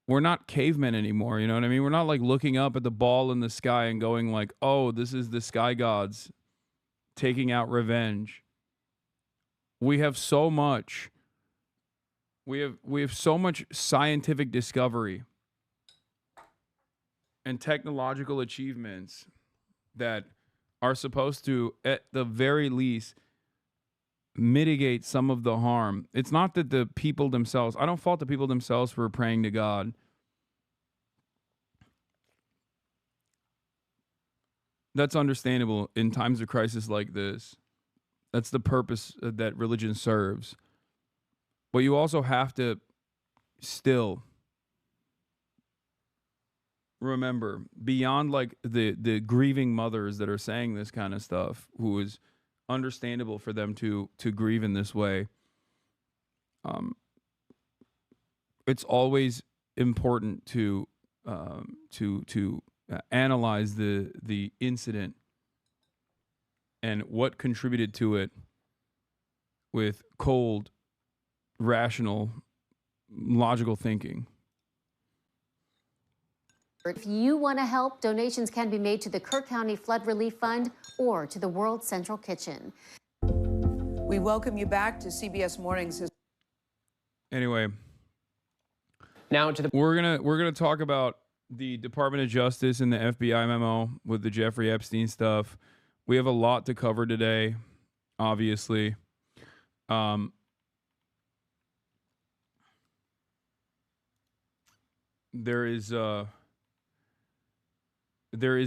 we're not cavemen anymore, you know what I mean? We're not looking up at the ball in the sky and going oh, this is the sky gods taking out revenge. We have so much. We have so much scientific discovery. and technological achievements that are supposed to, at the very least, mitigate some of the harm. It's not that the people themselves, I don't fault the people themselves for praying to God. That's understandable in times of crisis like this. That's the purpose that religion serves. But you also have to still remember, beyond like the grieving mothers that are saying this kind of stuff, who is understandable for them to grieve in this way. It's always important to analyze the incident and what contributed to it with cold, rational, logical thinking. If you want to help, donations can be made to the Kirk County Flood Relief Fund or to the World Central Kitchen. We welcome you back to CBS Mornings. Anyway, now to the we're gonna talk about the Department of Justice and the FBI memo with the Jeffrey Epstein stuff. We have a lot to cover today, obviously. There is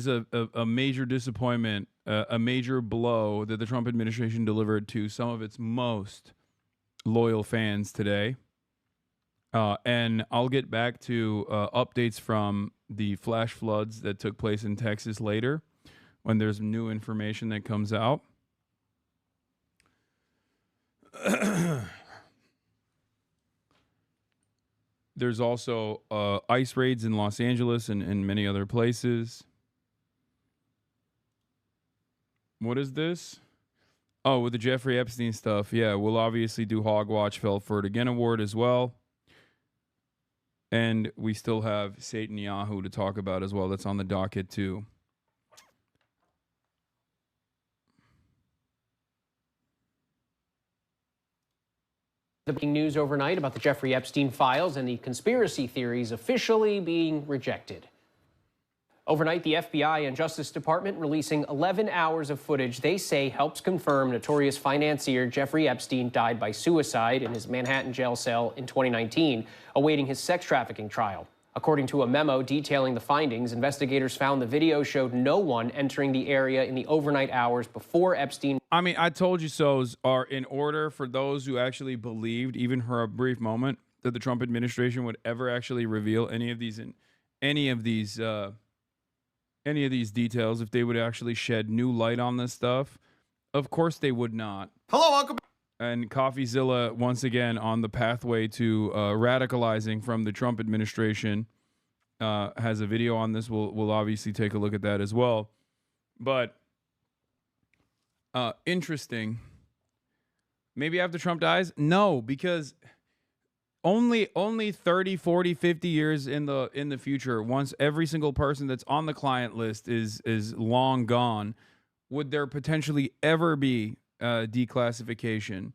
a major disappointment, a major blow that the Trump administration delivered to some of its most loyal fans today. And I'll get back to updates from the flash floods that took place in Texas later when there's new information that comes out. There's also ICE raids in Los Angeles and many other places. What is this? Oh, with the Jeffrey Epstein stuff. Yeah, we'll obviously do Hogwatch Fell for It Again Award as well. And we still have Netanyahu to talk about as well. That's on the docket too. The breaking news overnight about the Jeffrey Epstein files and the conspiracy theories officially being rejected. Overnight, the FBI and Justice Department releasing 11 hours of footage they say helps confirm notorious financier Jeffrey Epstein died by suicide in his Manhattan jail cell in 2019, awaiting his sex trafficking trial. According to a memo detailing the findings, investigators found the video showed no one entering the area in the overnight hours before Epstein. I mean, I told you so's are in order for those who actually believed, even for a brief moment, that the Trump administration would ever actually reveal any of these details, if they would actually shed new light on this stuff. Of course they would not. Hello, welcome. And CoffeeZilla, once again, on the pathway to radicalizing from the Trump administration, has a video on this. We'll obviously take a look at that as well. But interesting. Maybe after Trump dies? No, because only 30, 40, 50 years in the future, once every single person that's on the client list is long gone, would there potentially ever be declassification?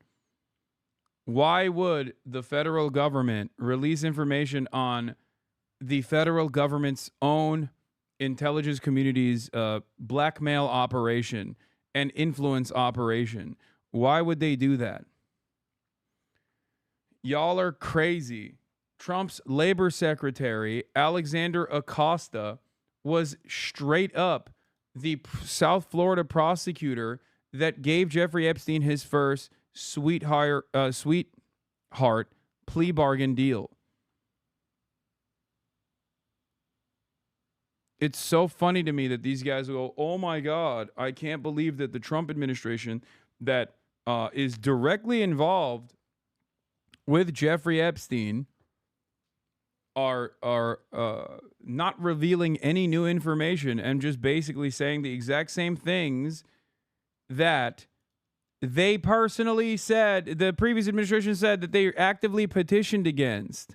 Why would the federal government release information on the federal government's own intelligence community's blackmail operation and influence operation? Why would they do that? Y'all are crazy. Trump's labor secretary, Alexander Acosta, was straight up the South Florida prosecutor that gave Jeffrey Epstein his first sweetheart plea bargain deal. It's so funny to me that these guys go, oh my God, I can't believe that the Trump administration that is directly involved with Jeffrey Epstein are not revealing any new information and just basically saying the exact same things that they personally said, the previous administration said that they actively petitioned against.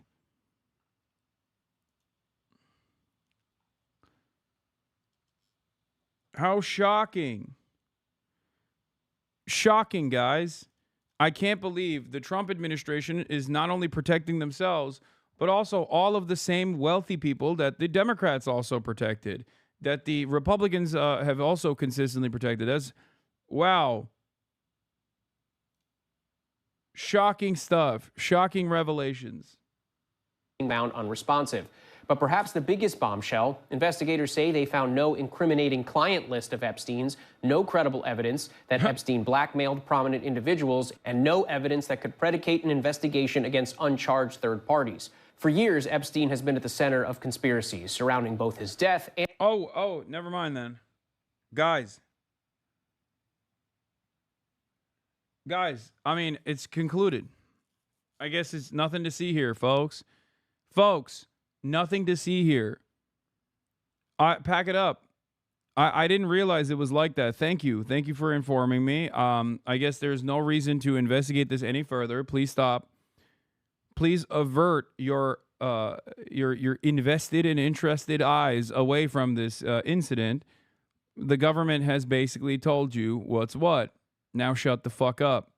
How shocking. Shocking, guys. I can't believe the Trump administration is not only protecting themselves, but also all of the same wealthy people that the Democrats also protected, that the Republicans have also consistently protected. That's, wow. Shocking stuff. Shocking revelations. Found unresponsive. But perhaps the biggest bombshell, investigators say they found no incriminating client list of Epstein's, no credible evidence that Epstein blackmailed prominent individuals, and no evidence that could predicate an investigation against uncharged third parties. For years, Epstein has been at the center of conspiracies surrounding both his death and... Oh, never mind then. Guys, I mean, it's concluded. I guess it's nothing to see here, folks. Nothing to see here. Pack it up. I didn't realize it was like that. Thank you. Thank you for informing me. I guess there's no reason to investigate this any further. Please stop. Please avert your invested and interested eyes away from this incident. The government has basically told you what's what. Now shut the fuck up.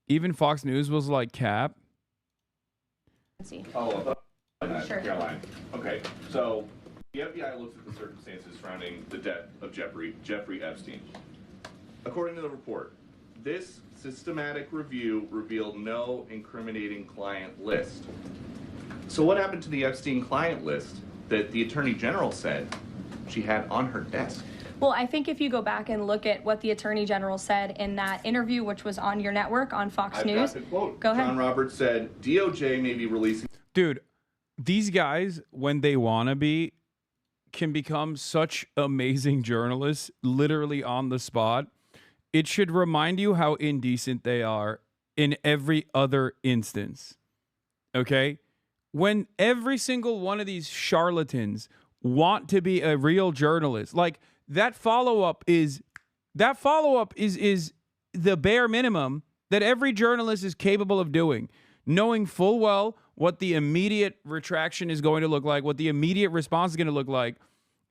Even Fox News was like, Cap. Sure. Caroline. Okay, so the FBI looks at the circumstances surrounding the death of Jeffrey Epstein. According to the report, this systematic review revealed no incriminating client list. So what happened to the Epstein client list that the Attorney General said she had on her desk? Well, I think if you go back and look at what the Attorney General said in that interview, which was on your network on Fox News. Got the quote. Go ahead. John Roberts said, DOJ may be releasing... Dude, these guys, when they want to be, can become such amazing journalists, literally on the spot. It should remind you how indecent they are in every other instance. Okay? When every single one of these charlatans want to be a real journalist, like that follow-up is the bare minimum that every journalist is capable of doing, knowing full well what the immediate retraction is going to look like, what the immediate response is going to look like.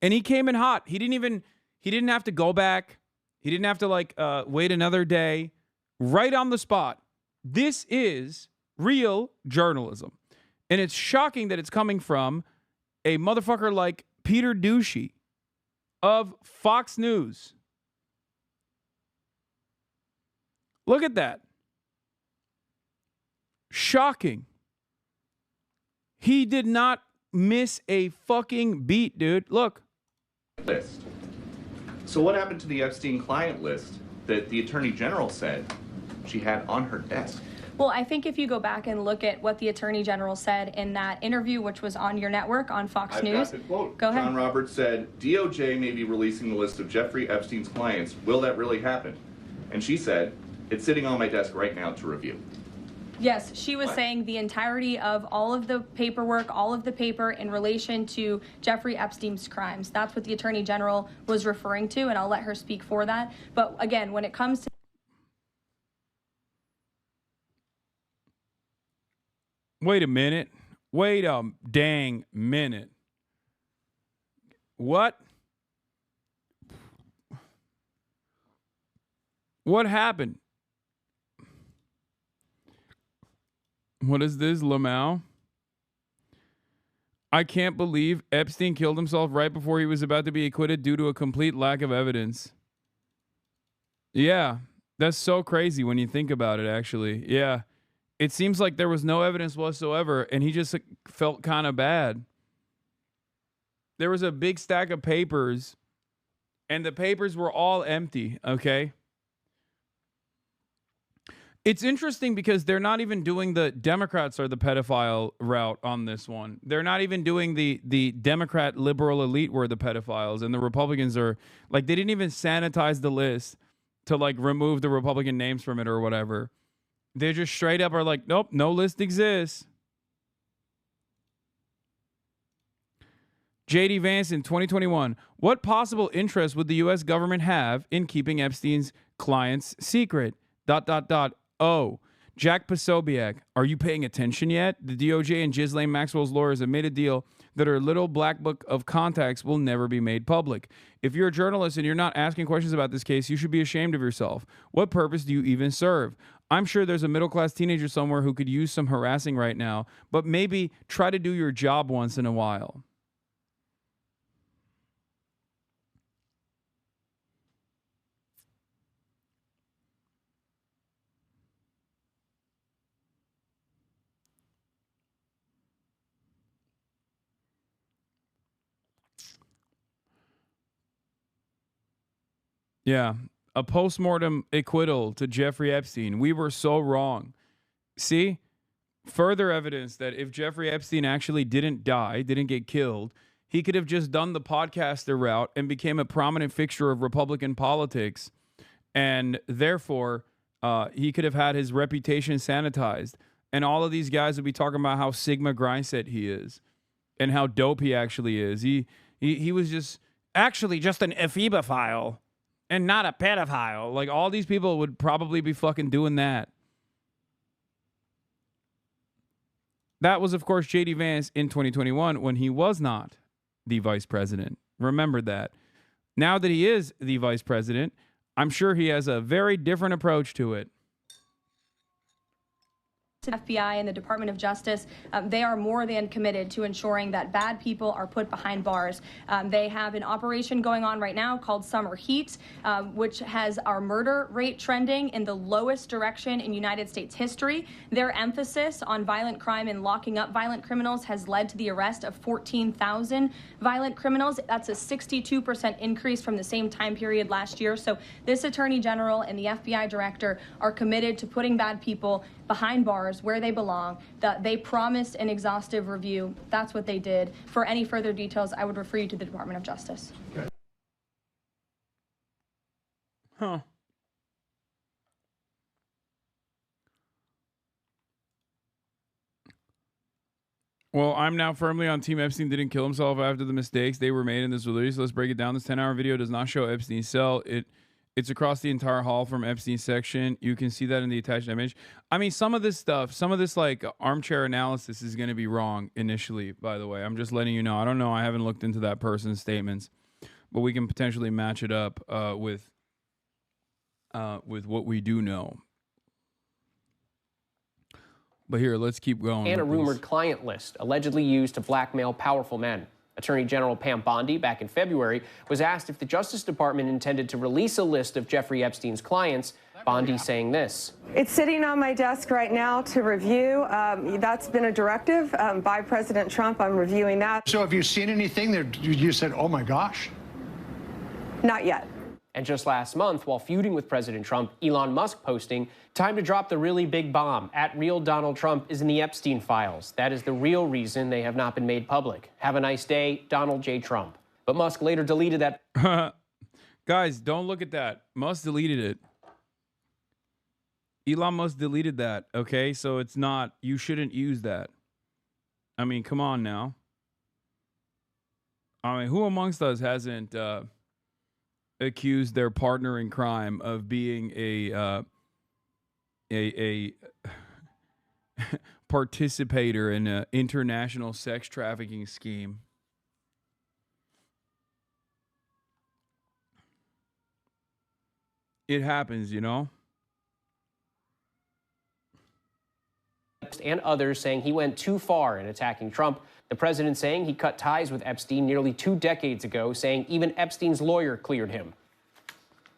And he came in hot. He didn't have to go back. He didn't have to wait another day. Right on the spot. This is real journalism. And it's shocking that it's coming from a motherfucker like Peter Ducey of Fox News. Look at that. Shocking. He did not miss a fucking beat, dude. Look. List. So what happened to the Epstein client list that the Attorney General said she had on her desk? Well, I think if you go back and look at what the Attorney General said in that interview, which was on your network on Fox News. Got the quote. Go ahead. John Roberts said, DOJ may be releasing the list of Jeffrey Epstein's clients. Will that really happen? And she said, it's sitting on my desk right now to review. Yes, she was saying the entirety of all of the paperwork, all of the paper in relation to Jeffrey Epstein's crimes. That's what the Attorney General was referring to, and I'll let her speak for that. But again, when it comes to... Wait a minute. Wait a dang minute. What? What happened? What is this, Lamau? I can't believe Epstein killed himself right before he was about to be acquitted due to a complete lack of evidence. Yeah, that's so crazy when you think about it, actually. Yeah, it seems like there was no evidence whatsoever, and he just felt kind of bad. There was a big stack of papers, and the papers were all empty, okay? It's interesting because they're not even doing the Democrats are the pedophile route on this one. They're not even doing the Democrat liberal elite were the pedophiles, and the Republicans are like, they didn't even sanitize the list to like remove the Republican names from it or whatever. They just straight up are like, nope, no list exists. J.D. Vance in 2021. What possible interest would the U.S. government have in keeping Epstein's clients secret? ... Oh, Jack Posobiec, are you paying attention yet? The DOJ and Ghislaine Maxwell's lawyers have made a deal that her little black book of contacts will never be made public. If you're a journalist and you're not asking questions about this case, you should be ashamed of yourself. What purpose do you even serve? I'm sure there's a middle-class teenager somewhere who could use some harassing right now, but maybe try to do your job once in a while. Yeah, a postmortem acquittal to Jeffrey Epstein. We were so wrong. See? Further evidence that if Jeffrey Epstein actually didn't die, didn't get killed, he could have just done the podcaster route and became a prominent fixture of Republican politics. And therefore, he could have had his reputation sanitized. And all of these guys would be talking about how Sigma Grindset he is and how dope he actually is. He was just actually just an ephebophile. And not a pedophile. Like, all these people would probably be fucking doing that. That was, of course, J.D. Vance in 2021 when he was not the vice president. Remember that. Now that he is the vice president, I'm sure he has a very different approach to it. FBI and the Department of Justice, they are more than committed to ensuring that bad people are put behind bars. They have an operation going on right now called Summer Heat, which has our murder rate trending in the lowest direction in United States history. Their emphasis on violent crime and locking up violent criminals has led to the arrest of 14,000 violent criminals. That's a 62% increase from the same time period last year. So this Attorney General and the FBI Director are committed to putting bad people behind bars where they belong. That they promised an exhaustive review. That's what they did. For any further details, I would refer you to the Department of Justice. Okay. Huh. Well, I'm now firmly on Team Epstein didn't kill himself after the mistakes they were made in this release. Let's break it down. This 10-hour video does not show Epstein's cell. It's across the entire hall from Epstein's section. You can see that in the attached image. I mean, some of this stuff, some of this like armchair analysis is going to be wrong initially, by the way. I'm just letting you know. I don't know. I haven't looked into that person's statements, but we can potentially match it up with what we do know. But here, let's keep going. And a rumored client list allegedly used to blackmail powerful men. Attorney General Pam Bondi, back in February, was asked if the Justice Department intended to release a list of Jeffrey Epstein's clients. Bondi saying this. It's sitting on my desk right now to review. That's been a directive by President Trump. I'm reviewing that. So have you seen anything that you said, oh my gosh? Not yet. And just last month, while feuding with President Trump, Elon Musk posting, time to drop the really big bomb. At real Donald Trump is in the Epstein files. That is the real reason they have not been made public. Have a nice day, Donald J. Trump. But Musk later deleted that. Guys, don't look at that. Musk deleted it. Elon Musk deleted that, okay? So it's not, you shouldn't use that. I mean, come on now. I mean, who amongst us hasn't accused their partner in crime of being a participator in an international sex trafficking scheme? It happens, you know? And others saying he went too far in attacking Trump. The president saying he cut ties with Epstein nearly 2 decades ago, saying even Epstein's lawyer cleared him.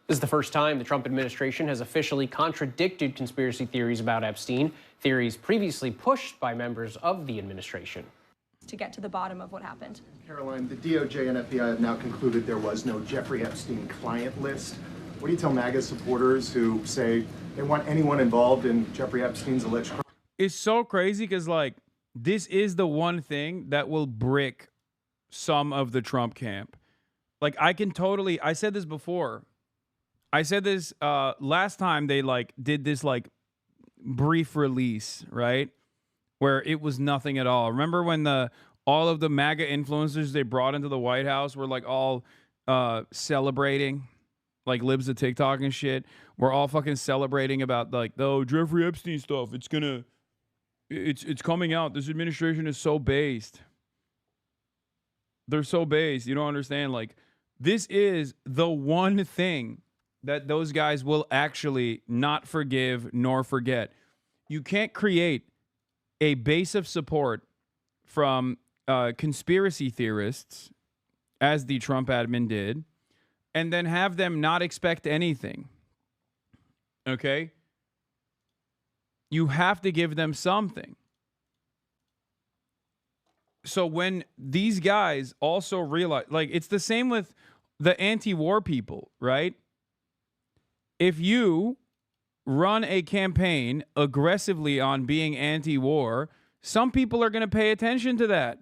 This is the first time the Trump administration has officially contradicted conspiracy theories about Epstein, theories previously pushed by members of the administration. To get to the bottom of what happened. Caroline, the DOJ and FBI have now concluded there was no Jeffrey Epstein client list. What do you tell MAGA supporters who say they want anyone involved in Jeffrey Epstein's alleged crime? It's so crazy because, like, this is the one thing that will brick some of the Trump camp. Like, I said this before. I said this last time they, like, did this, like, brief release, right? Where it was nothing at all. Remember when all of the MAGA influencers they brought into the White House were, like, all celebrating? Like libs of TikTok and shit. We're all fucking celebrating about, like, the Jeffrey Epstein stuff. It's coming out. This administration is so based. They're so based. You don't understand. Like, this is the one thing that those guys will actually not forgive nor forget. You can't create a base of support from conspiracy theorists, as the Trump admin did, and then have them not expect anything. Okay? You have to give them something. So when these guys also realize, like, it's the same with the anti-war people, right? If you run a campaign aggressively on being anti-war, some people are going to pay attention to that.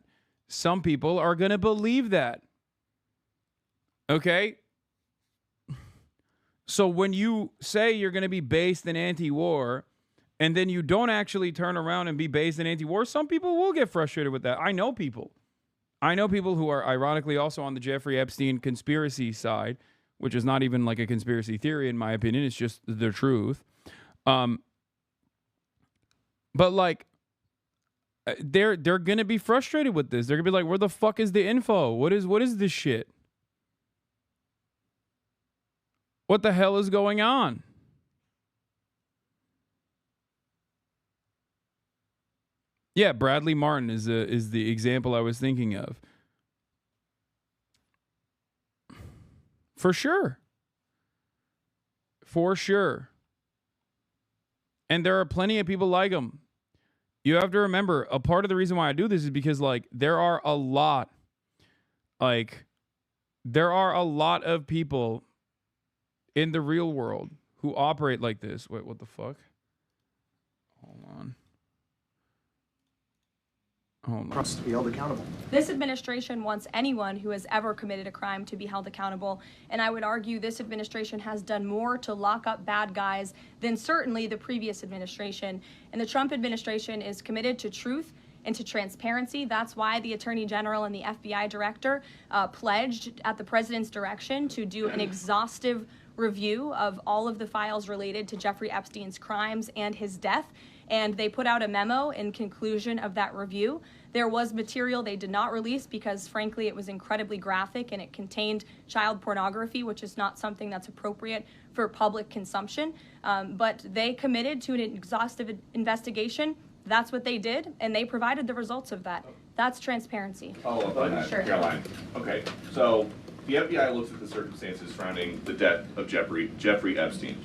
Some people are going to believe that. Okay? So when you say you're going to be based in anti-war, and then you don't actually turn around and be based in anti-war, some people will get frustrated with that. I know people. I know people who are ironically also on the Jeffrey Epstein conspiracy side, which is not even like a conspiracy theory in my opinion. It's just the truth. But like, they're going to be frustrated with this. They're going to be like, where the fuck is the info? What is this shit? What the hell is going on? Yeah, Bradley Martin is the example I was thinking of. For sure. For sure. And there are plenty of people like him. You have to remember, a part of the reason why I do this is because, like, there are a lot of people in the real world who operate like this. Wait, what the fuck? Hold on. To be held accountable. This administration wants anyone who has ever committed a crime to be held accountable, and I would argue this administration has done more to lock up bad guys than certainly the previous administration. And the Trump administration is committed to truth and to transparency. That's why the Attorney General and the FBI Director pledged at the President's direction to do an exhaustive review of all of the files related to Jeffrey Epstein's crimes and his death. And they put out a memo in conclusion of that review. There was material they did not release because, frankly, it was incredibly graphic and it contained child pornography, which is not something that's appropriate for public consumption. But they committed to an exhaustive investigation. That's what they did, and they provided the results of that. That's transparency. Follow up on that, Sure. Caroline. Okay, so the FBI looks at the circumstances surrounding the death of Jeffrey Epstein.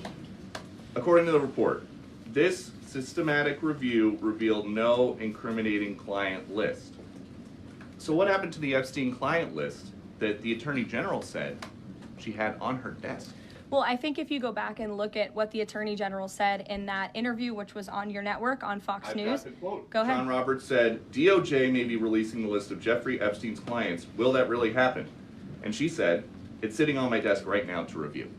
According to the report, this systematic review revealed no incriminating client list. So what happened to the Epstein client list that the Attorney General said she had on her desk? Well, I think if you go back and look at what the Attorney General said in that interview, which was on your network on Fox News. Got the quote. Go ahead. John Roberts said, DOJ may be releasing the list of Jeffrey Epstein's clients. Will that really happen? And she said, it's sitting on my desk right now to review.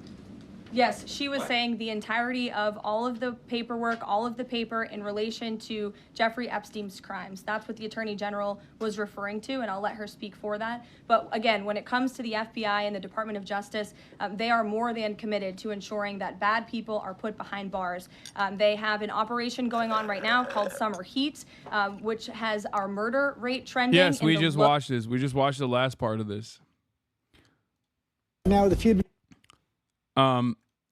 Yes, she was saying the entirety of all of the paperwork, all of the paper in relation to Jeffrey Epstein's crimes. That's what the Attorney General was referring to, and I'll let her speak for that. But again, when it comes to the FBI and the Department of Justice, they are more than committed to ensuring that bad people are put behind bars. They have an operation going on right now called Summer Heat, which has our murder rate trending. Yes, we just watched this. We just watched the last part of this. Now the feud.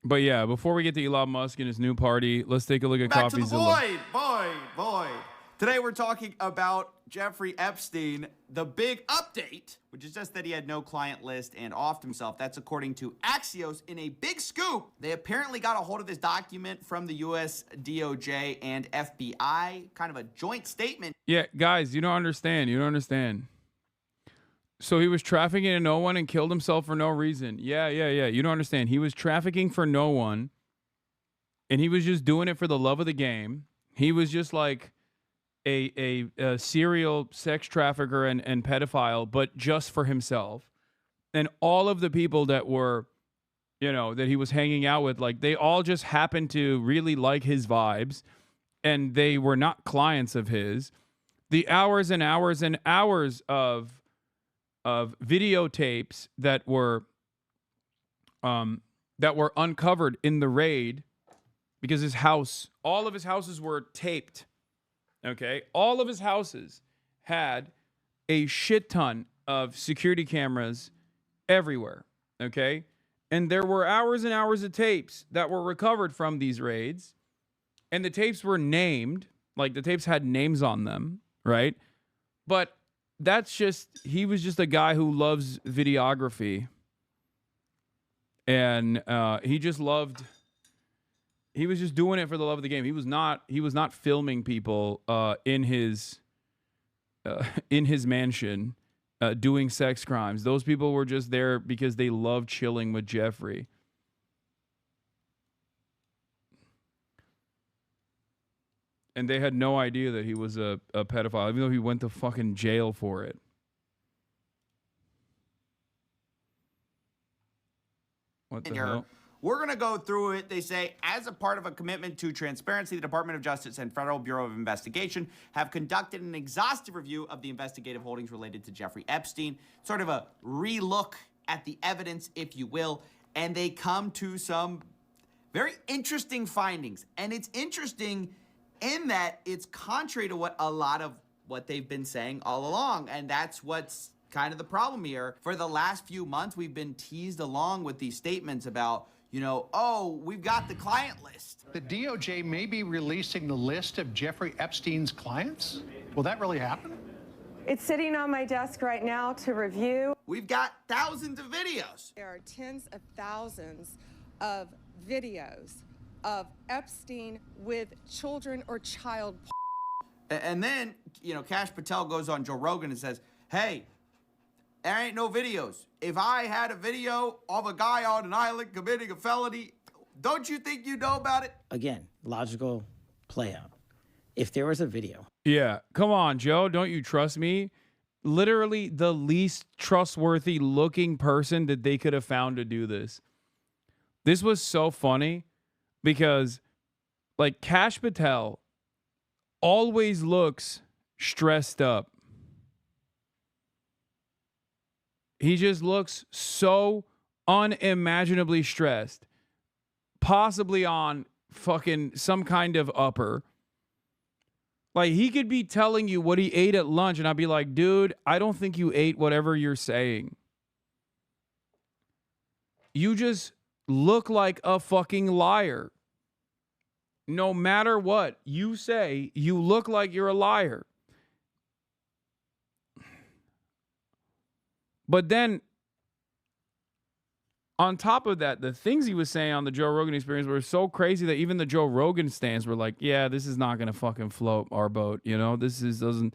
But yeah, before we get to Elon Musk and his new party, let's take a look at Back to the CoffeeZilla. void. Today we're talking about Jeffrey Epstein. The big update, which is just that he had no client list and offed himself. That's according to Axios. In a big scoop, they apparently got a hold of this document from the U.S. DOJ and FBI, kind of a joint statement. Yeah, guys, you don't understand. You don't understand. So he was trafficking in no one and killed himself for no reason. Yeah. You don't understand. He was trafficking for no one, and he was just doing it for the love of the game. He was just like a serial sex trafficker and pedophile, but just for himself. And all of the people that were, that he was hanging out with, like, they all just happened to really like his vibes, and they were not clients of his. The hours and hours and hours of videotapes that were uncovered in the raid, because his house, all of his houses were taped. Okay, all of his houses had a shit ton of security cameras everywhere, okay? And there were hours and hours of tapes that were recovered from these raids, and the tapes were named, like the tapes had names on them, right? But that's just, he was just a guy who loves videography, and he just loved, he was just doing it for the love of the game. He was not filming people in his mansion doing sex crimes. Those people were just there because they loved chilling with Jeffrey. And they had no idea that he was a pedophile, even though he went to fucking jail for it. What the hell? We're going to go through it. They say, as a part of a commitment to transparency, the Department of Justice and Federal Bureau of Investigation have conducted an exhaustive review of the investigative holdings related to Jeffrey Epstein, sort of a relook at the evidence, if you will, and they come to some very interesting findings. And it's interesting in that it's contrary to what a lot of what they've been saying all along, and that's what's kind of the problem here. For the last few months, we've been teased along with these statements about, you know, oh, we've got the client list. The DOJ may be releasing the list of Jeffrey Epstein's clients. Will that really happen? It's sitting on my desk right now to review. We've got thousands of videos. There are tens of thousands of videos of Epstein with children or child. And then, you know, Kash Patel goes on Joe Rogan and says, hey, there ain't no videos. If I had a video of a guy on an island committing a felony, don't you think you know about it? Again, logical play out. If there was a video. Yeah, come on, Joe. Don't you trust me? Literally the least trustworthy looking person that they could have found to do this. This was so funny because, like, Kash Patel always looks stressed up. He just looks so unimaginably stressed, possibly on fucking some kind of upper. Like, he could be telling you what he ate at lunch, and I'd be like, dude, I don't think you ate whatever you're saying. You just look like a fucking liar. No matter what you say, you look like you're a liar. But then, on top of that, the things he was saying on the Joe Rogan Experience were so crazy that even the Joe Rogan stands were like, yeah, this is not going to fucking float our boat. You know, doesn't.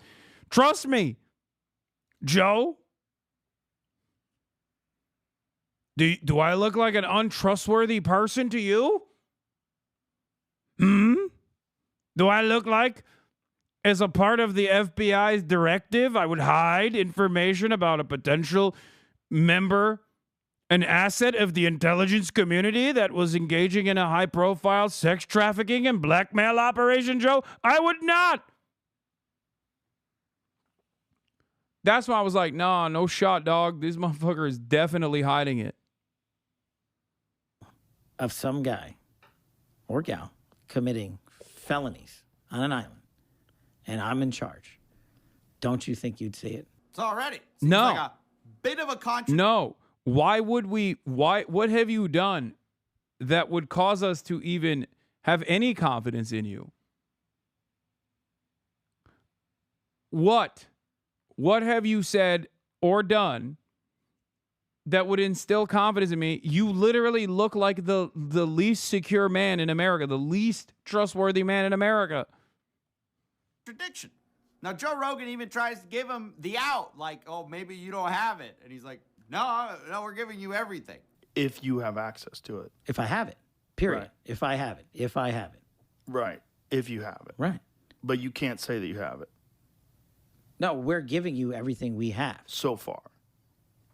Trust me, Joe. Do I look like an untrustworthy person to you? Do I look like, as a part of the FBI's directive, I would hide information about a potential member, an asset of the intelligence community that was engaging in a high-profile sex trafficking and blackmail operation, Joe? I would not. That's why I was like, nah, no shot, dog. This motherfucker is definitely hiding it. Of some guy or gal committing felonies on an island, and I'm in charge. Don't you think you'd see it? It's already. No. Like a bit of a contradiction. No. Why would we? What have you done that would cause us to even have any confidence in you? What have you said or done that would instill confidence in me? You literally look like the least secure man in America, the least trustworthy man in America. Contradiction. Now, Joe Rogan even tries to give him the out, like, oh, maybe you don't have it. And he's like, no, we're giving you everything. If you have access to it. If I have it, period. Right. If I have it. Right. If you have it. Right. But you can't say that you have it. No, we're giving you everything we have. So far.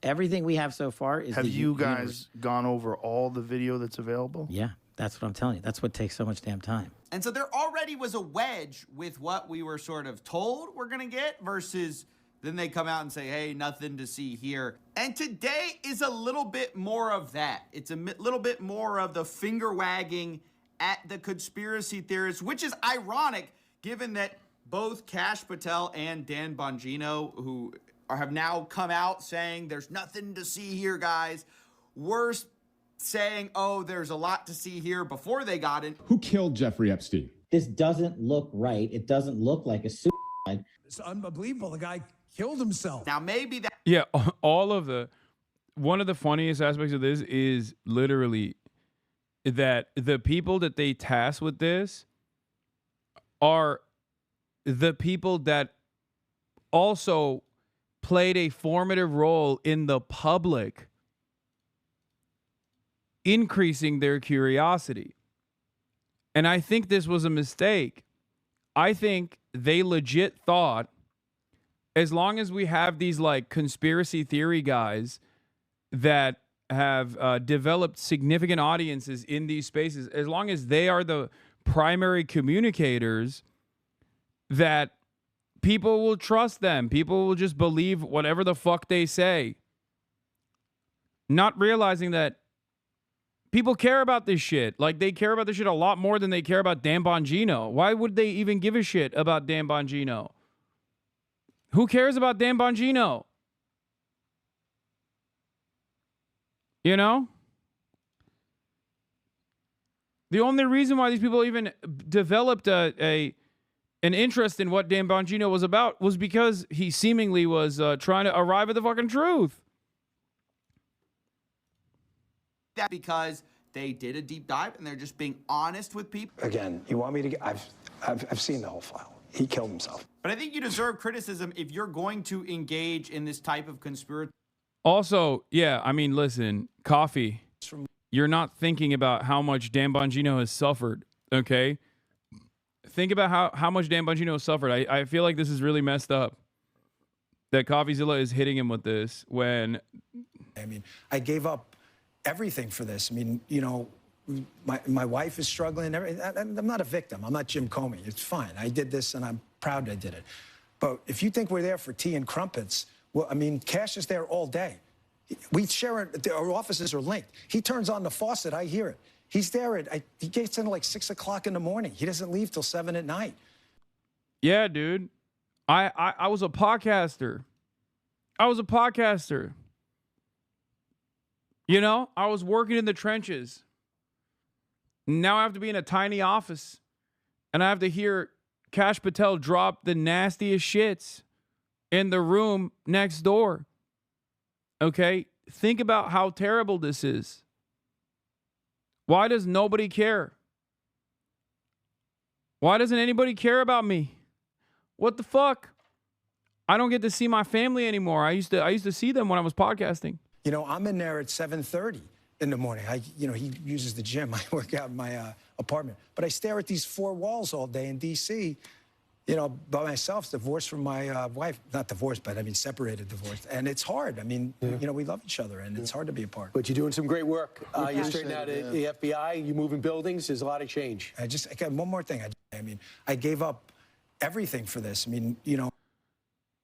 Everything we have so far is Have you guys gone over all the video that's available? Yeah, that's what I'm telling you. That's what takes so much damn time. And so there already was a wedge with what we were sort of told we're going to get versus then they come out and say, hey, nothing to see here. And today is a little bit more of that. It's a little bit more of the finger wagging at the conspiracy theorists, which is ironic given that both Kash Patel and Dan Bongino, who have now come out saying there's nothing to see here, guys. We're saying, oh, there's a lot to see here before they got in. Who killed Jeffrey Epstein? This doesn't look right. It doesn't look like a suicide. It's unbelievable. The guy killed himself. Now, maybe that... Yeah, one of the funniest aspects of this is literally that the people that they task with this are the people that also played a formative role in the public increasing their curiosity. And I think this was a mistake. I think they legit thought, as long as we have these like conspiracy theory guys that have developed significant audiences in these spaces, as long as they are the primary communicators, that people will trust them. People will just believe whatever the fuck they say. Not realizing that people care about this shit. Like, they care about this shit a lot more than they care about Dan Bongino. Why would they even give a shit about Dan Bongino? Who cares about Dan Bongino? You know? The only reason why these people even developed an interest in what Dan Bongino was about was because he seemingly was trying to arrive at the fucking truth. That because they did a deep dive and they're just being honest with people. Again, you want me to get... I've seen the whole file. He killed himself. But I think you deserve criticism if you're going to engage in this type of conspiracy. Also, yeah, I mean, listen, Coffee, you're not thinking about how much Dan Bongino has suffered, okay? Think about how much Dan Bongino has suffered. I feel like this is really messed up that CoffeeZilla is hitting him with this when... I mean, I gave up everything for this. I mean, you know, my wife is struggling. I'm not a victim. I'm not Jim Comey. It's fine. I did this, and I'm proud I did it. But if you think we're there for tea and crumpets, well, I mean, Cash is there all day. We share it. Our offices are linked. He turns on the faucet. I hear it. He's there he gets in at like 6 o'clock in the morning. He doesn't leave till 7 at night. Yeah, dude. I was a podcaster. You know, I was working in the trenches. Now I have to be in a tiny office, and I have to hear Kash Patel drop the nastiest shits in the room next door. Okay? Think about how terrible this is. Why does nobody care? Why doesn't anybody care about me? What the fuck? I don't get to see my family anymore. I used to see them when I was podcasting. You know, I'm in there at 7:30 in the morning. You know, he uses the gym. I work out in my apartment. But I stare at these four walls all day in D.C., you know, by myself, divorced from my wife. Not divorced, but I mean separated, divorced. And it's hard. I mean, you know, we love each other, and it's hard to be apart. But you're doing some great work. You're straightening out the FBI. You're moving buildings. There's a lot of change. I got one more thing. I mean, I gave up everything for this. I mean, you know.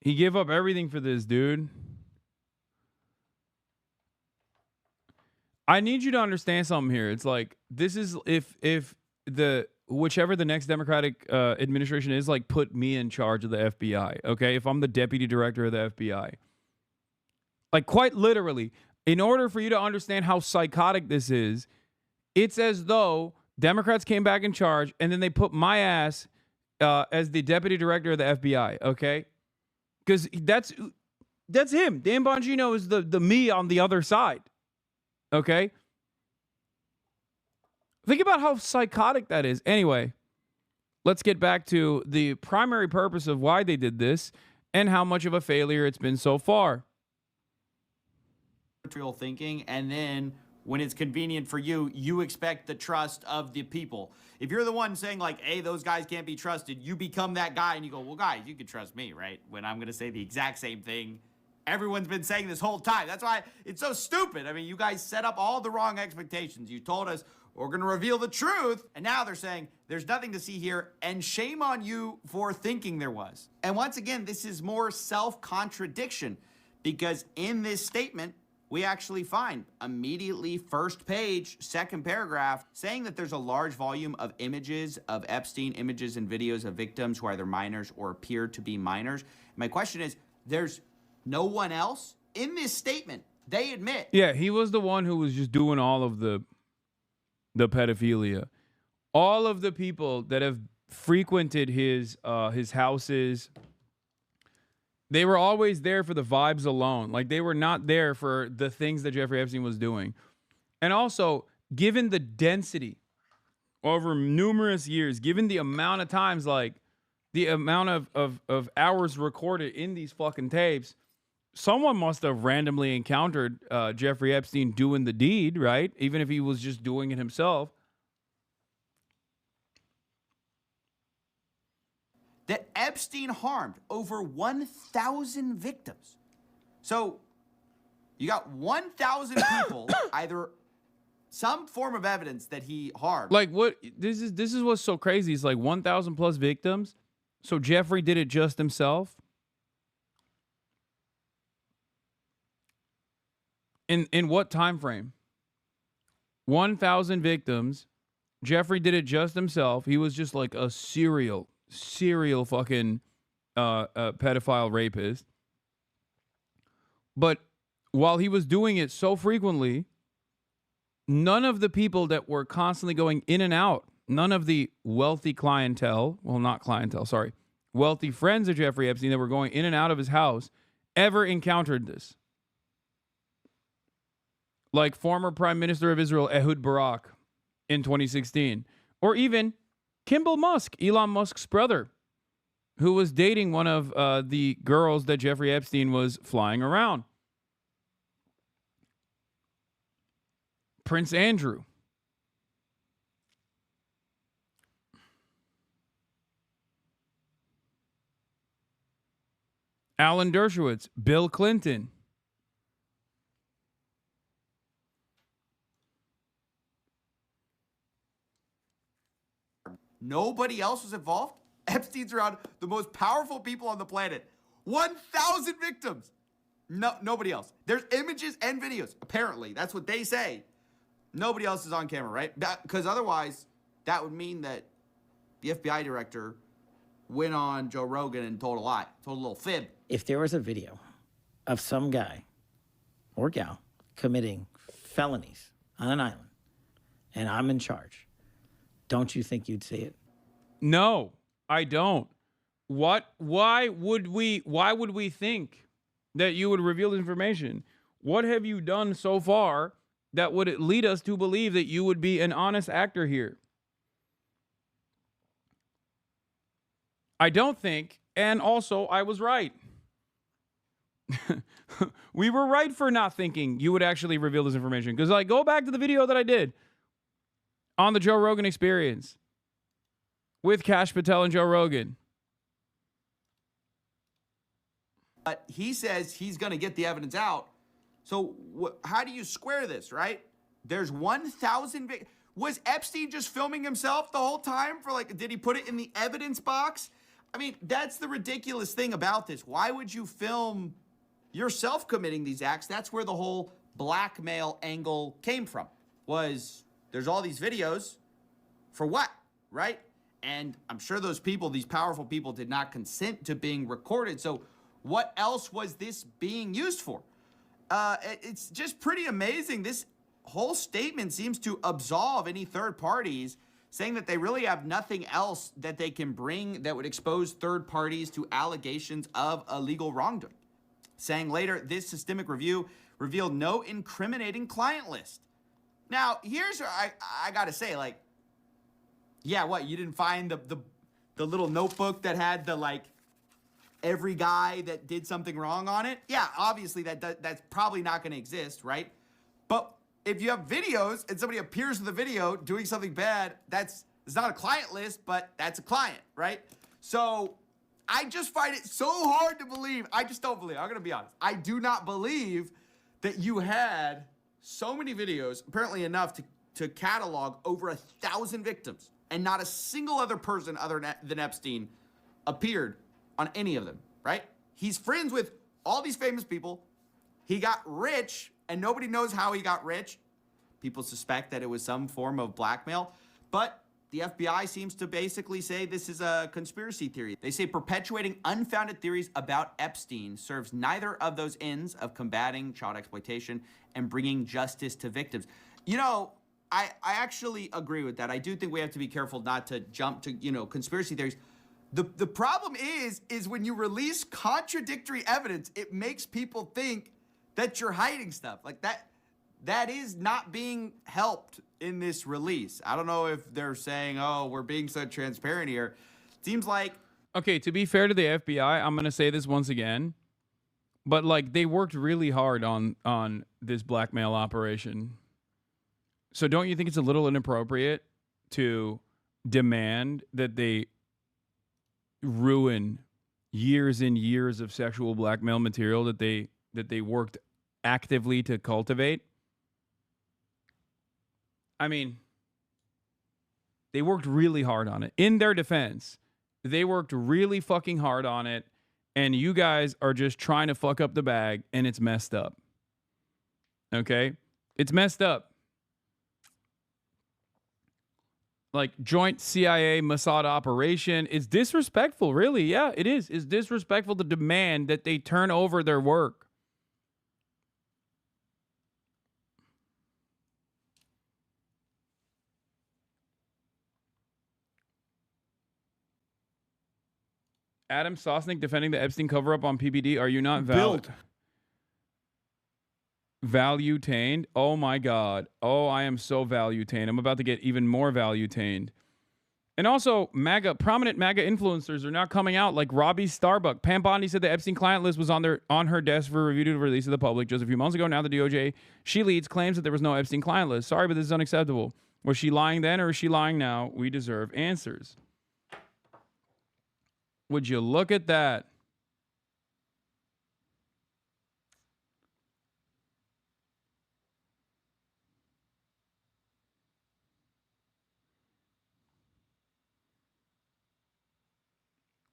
He gave up everything for this, dude. I need you to understand something here. It's like, this is if whichever the next Democratic administration is, like, put me in charge of the FBI, okay? If I'm the deputy director of the FBI. Like, quite literally, in order for you to understand how psychotic this is, it's as though Democrats came back in charge and then they put my ass as the deputy director of the FBI, okay? Because that's him. Dan Bongino is the me on the other side. Okay? Think about how psychotic that is. Anyway, let's get back to the primary purpose of why they did this and how much of a failure it's been so far. Thinking, and then when it's convenient for you, you expect the trust of the people. If you're the one saying, like, hey, those guys can't be trusted, you become that guy and you go, well, guys, you can trust me, right? When I'm going to say the exact same thing everyone's been saying this whole time. That's why it's so stupid. I mean, you guys set up all the wrong expectations. You told us we're going to reveal the truth, and now they're saying there's nothing to see here, and shame on you for thinking there was. And once again, this is more self-contradiction, because in this statement, we actually find immediately first page, second paragraph, saying that there's a large volume of images of Epstein, images and videos of victims who are either minors or appear to be minors. My question is, there's No one else? In this statement, they admit. Yeah, he was the one who was just doing all of the pedophilia. All of the people that have frequented his houses, they were always there for the vibes alone. Like, they were not there for the things that Jeffrey Epstein was doing. And also, given the density over numerous years, given the amount of times, like the amount of hours recorded in these fucking tapes, someone must have randomly encountered Jeffrey Epstein doing the deed, right? Even if he was just doing it himself. That Epstein harmed over 1,000 victims. So you got 1,000 people, either some form of evidence that he harmed. Like, what this is what's so crazy. It's like 1,000 plus victims. So Jeffrey did it just himself. In what time frame? 1,000 victims. Jeffrey did it just himself. He was just like a serial fucking pedophile rapist. But while he was doing it so frequently, none of the people that were constantly going in and out, none of the wealthy clientele, well, not clientele, sorry, wealthy friends of Jeffrey Epstein that were going in and out of his house ever encountered this. Like former Prime Minister of Israel, Ehud Barak, in 2016. Or even Kimball Musk, Elon Musk's brother, who was dating one of the girls that Jeffrey Epstein was flying around. Prince Andrew. Alan Dershowitz, Bill Clinton. Nobody else was involved? Epstein's around the most powerful people on the planet. 1,000 victims. No, nobody else. There's images and videos. Apparently, that's what they say. Nobody else is on camera, right? Because otherwise, that would mean that the FBI director went on Joe Rogan and told a lie, told a little fib. If there was a video of some guy or gal committing felonies on an island and I'm in charge, don't you think you'd see it? No, I don't. Why would we think that you would reveal this information? What have you done so far that would lead us to believe that you would be an honest actor here? I don't think, and also I was right. We were right for not thinking you would actually reveal this information. Because like, go back to the video that I did on the Joe Rogan Experience with Kash Patel and Joe Rogan. But he says he's going to get the evidence out. So how do you square this, right? There's 1,000. Was Epstein just filming himself the whole time for like, did he put it in the evidence box? I mean, that's the ridiculous thing about this. Why would you film yourself committing these acts? That's where the whole blackmail angle came from. Was there's all these videos for what, right? And I'm sure those people, these powerful people, did not consent to being recorded. So what else was this being used for? It's just pretty amazing. This whole statement seems to absolve any third parties, saying that they really have nothing else that they can bring that would expose third parties to allegations of illegal wrongdoing. Saying later, this systemic review revealed no incriminating client list. Now, here's what I gotta say, like, yeah, what, you didn't find the little notebook that had the, like, every guy that did something wrong on it? Yeah, obviously that's probably not gonna exist, right? But if you have videos and somebody appears in the video doing something bad, it's not a client list, but that's a client, right? So I just find it so hard to believe. I just don't believe. I'm going to be honest. I do not believe that you had so many videos, apparently enough to catalog over 1,000 victims, and not a single other person other than Epstein appeared on any of them, right? He's friends with all these famous people. He got rich, and nobody knows how he got rich. People suspect that it was some form of blackmail. But The FBI seems to basically say this is a conspiracy theory. They say perpetuating unfounded theories about Epstein serves neither of those ends of combating child exploitation and bringing justice to victims. You know, I actually agree with that. I do think we have to be careful not to jump to, you know, conspiracy theories. The problem is when you release contradictory evidence, it makes people think that you're hiding stuff. Like that is not being helped in this release. I don't know if they're saying, oh, we're being so transparent here. Seems like... Okay, to be fair to the FBI, I'm going to say this once again, but like they worked really hard on this blackmail operation. So don't you think it's a little inappropriate to demand that they ruin years and years of sexual blackmail material that they worked actively to cultivate? I mean, they worked really hard on it. In their defense, they worked really fucking hard on it, and you guys are just trying to fuck up the bag, and it's messed up. Okay? It's messed up. Like, joint CIA Mossad operation is disrespectful, really. Yeah, it is. It's disrespectful to demand that they turn over their work. Adam Sosnick defending the Epstein cover-up on PBD. Are you not value-tained? Oh, my God. Oh, I am so value-tained. I'm about to get even more value-tained. And also, prominent MAGA influencers are now coming out, like Robbie Starbuck. Pam Bondi said the Epstein client list was on her desk for review to release to the public just a few months ago. Now the DOJ she leads claims that there was no Epstein client list. Sorry, but this is unacceptable. Was she lying then or is she lying now? We deserve answers. Would you look at that?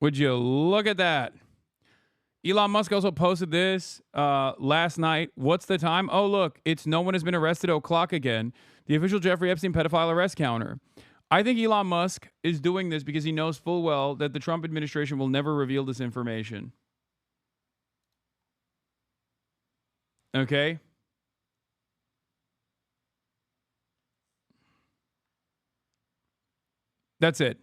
Would you look at that? Elon Musk also posted this last night. What's the time? Oh, look, it's no one has been arrested o'clock again. The official Jeffrey Epstein pedophile arrest counter. I think Elon Musk is doing this because he knows full well that the Trump administration will never reveal this information. Okay? That's it.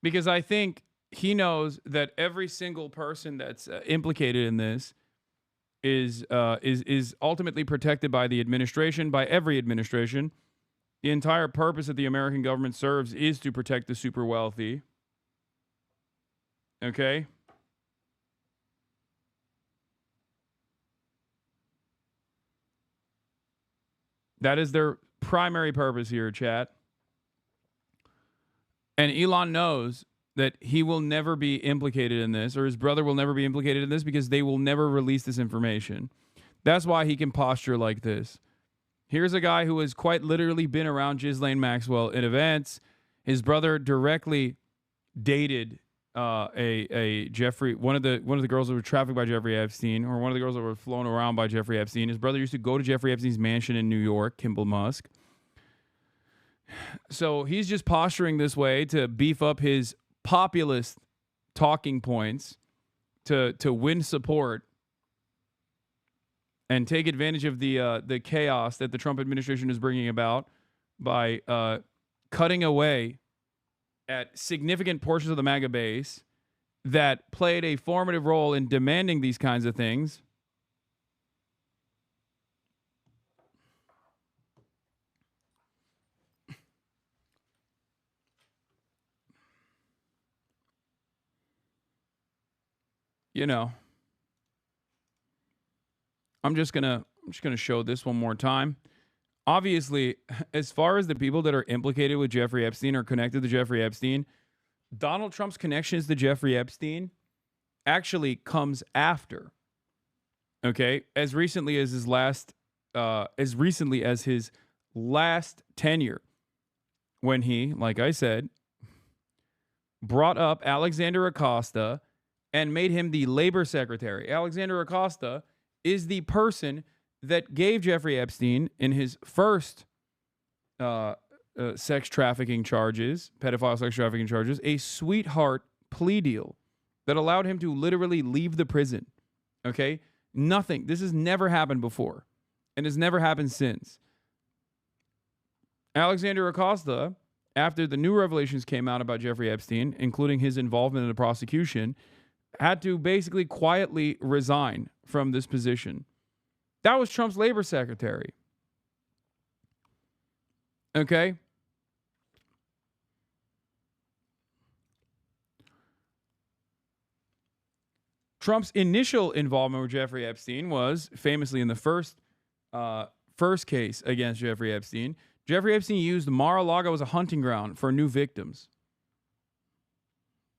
Because I think he knows that every single person that's implicated in this is ultimately protected by the administration, by every administration. The entire purpose that the American government serves is to protect the super wealthy. Okay? That is their primary purpose here, chat. And Elon knows that he will never be implicated in this, or his brother will never be implicated in this, because they will never release this information. That's why he can posture like this. Here's a guy who has quite literally been around Ghislaine Maxwell at events. His brother directly dated a Jeffrey, one of the girls that were trafficked by Jeffrey Epstein, or one of the girls that were flown around by Jeffrey Epstein. His brother used to go to Jeffrey Epstein's mansion in New York, Kimball Musk. So he's just posturing this way to beef up his populist talking points to win support and take advantage of the chaos that the Trump administration is bringing about by cutting away at significant portions of the MAGA base that played a formative role in demanding these kinds of things. You know, I'm just gonna show this one more time. Obviously, as far as the people that are implicated with Jeffrey Epstein or connected to Jeffrey Epstein, Donald Trump's connections to Jeffrey Epstein actually comes after. Okay, as recently as his last tenure, when he, like I said, brought up Alexander Acosta and made him the labor secretary. Alexander Acosta is the person that gave Jeffrey Epstein in his first sex trafficking charges, pedophile sex trafficking charges, a sweetheart plea deal that allowed him to literally leave the prison. Okay? Nothing. This has never happened before and has never happened since. Alexander Acosta, after the new revelations came out about Jeffrey Epstein, including his involvement in the prosecution, had to basically quietly resign from this position. That was Trump's labor secretary. Okay? Trump's initial involvement with Jeffrey Epstein was famously in the first case against Jeffrey Epstein. Jeffrey Epstein used Mar-a-Lago as a hunting ground for new victims.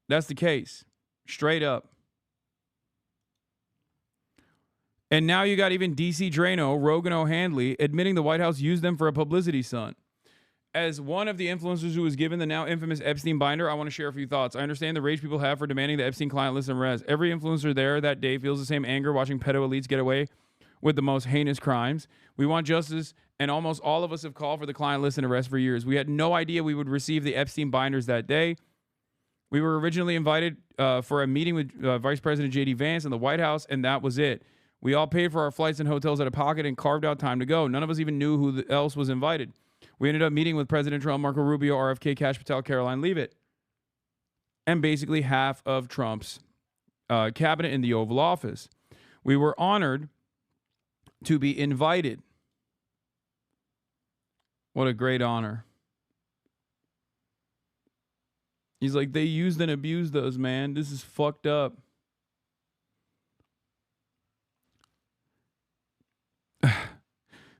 That's the case. Straight up. And now you got even DC Drano, Rogan O'Handley, admitting the White House used them for a publicity stunt. As one of the influencers who was given the now infamous Epstein binder, I want to share a few thoughts. I understand the rage people have for demanding the Epstein client list and arrest. Every influencer there that day feels the same anger watching pedo elites get away with the most heinous crimes. We want justice, and almost all of us have called for the client list and arrest for years. We had no idea we would receive the Epstein binders that day. We were originally invited for a meeting with Vice President J.D. Vance in the White House, and that was it. We all paid for our flights and hotels out of pocket and carved out time to go. None of us even knew who else was invited. We ended up meeting with President Trump, Marco Rubio, RFK, Kash Patel, Caroline Leavitt, and basically half of Trump's cabinet in the Oval Office. We were honored to be invited. What a great honor. He's like, they used and abused us, man. This is fucked up.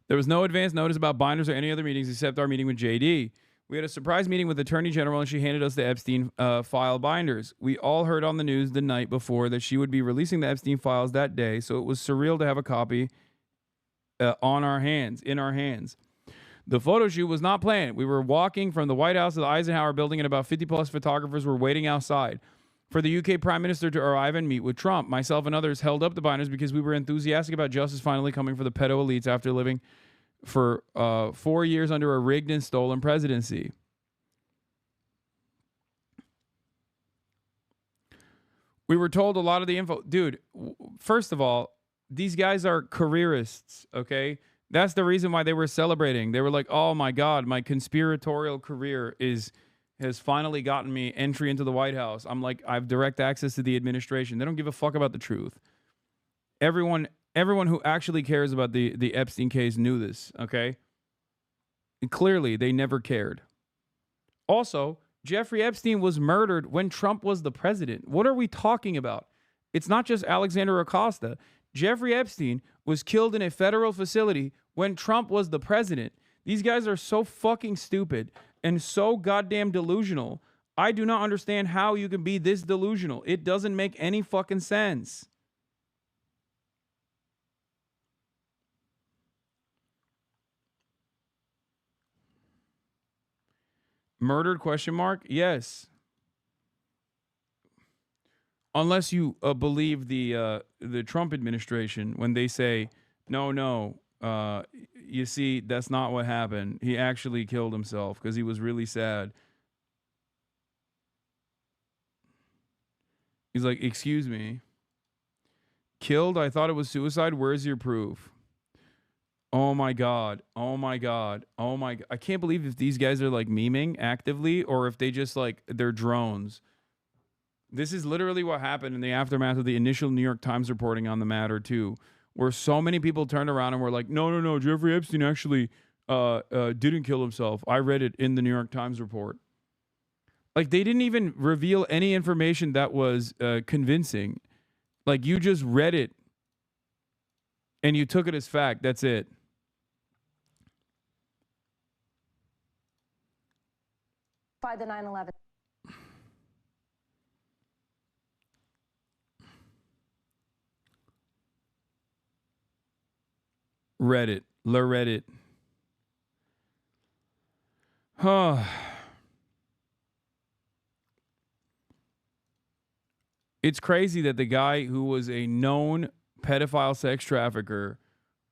There was no advance notice about binders or any other meetings except our meeting with JD. We had a surprise meeting with the Attorney General, and she handed us the Epstein file binders. We all heard on the news the night before that she would be releasing the Epstein files that day, so it was surreal to have a copy in our hands. The photo shoot was not planned. We were walking from the White House to the Eisenhower building, and about 50-plus photographers were waiting outside for the UK Prime Minister to arrive and meet with Trump. Myself and others held up the binders because we were enthusiastic about justice finally coming for the pedo elites after living for 4 years under a rigged and stolen presidency. We were told a lot of the info. Dude, first of all, these guys are careerists, okay? That's the reason why they were celebrating. They were like, oh my God, my conspiratorial career has finally gotten me entry into the White House. I'm like, I have direct access to the administration. They don't give a fuck about the truth. Everyone who actually cares about the Epstein case knew this, okay? And clearly, they never cared. Also, Jeffrey Epstein was murdered when Trump was the president. What are we talking about? It's not just Alexander Acosta. Jeffrey Epstein was killed in a federal facility when Trump was the president. These guys are so fucking stupid and so goddamn delusional. I do not understand how you can be this delusional. It doesn't make any fucking sense. Murdered, question mark? Yes. Unless you believe the Trump administration when they say, no, you see, that's not what happened. He actually killed himself because he was really sad. He's like, excuse me. Killed? I thought it was suicide. Where's your proof? Oh my God. Oh my God. Oh my God. I can't believe if these guys are like memeing actively or if they just like, they're drones. This is literally what happened in the aftermath of the initial New York Times reporting on the matter too, where so many people turned around and were like, no, Jeffrey Epstein actually didn't kill himself. I read it in the New York Times report. Like they didn't even reveal any information that was convincing. Like you just read it and you took it as fact. That's it. By the 9/11. Reddit. Le Reddit. It's crazy that the guy who was a known pedophile sex trafficker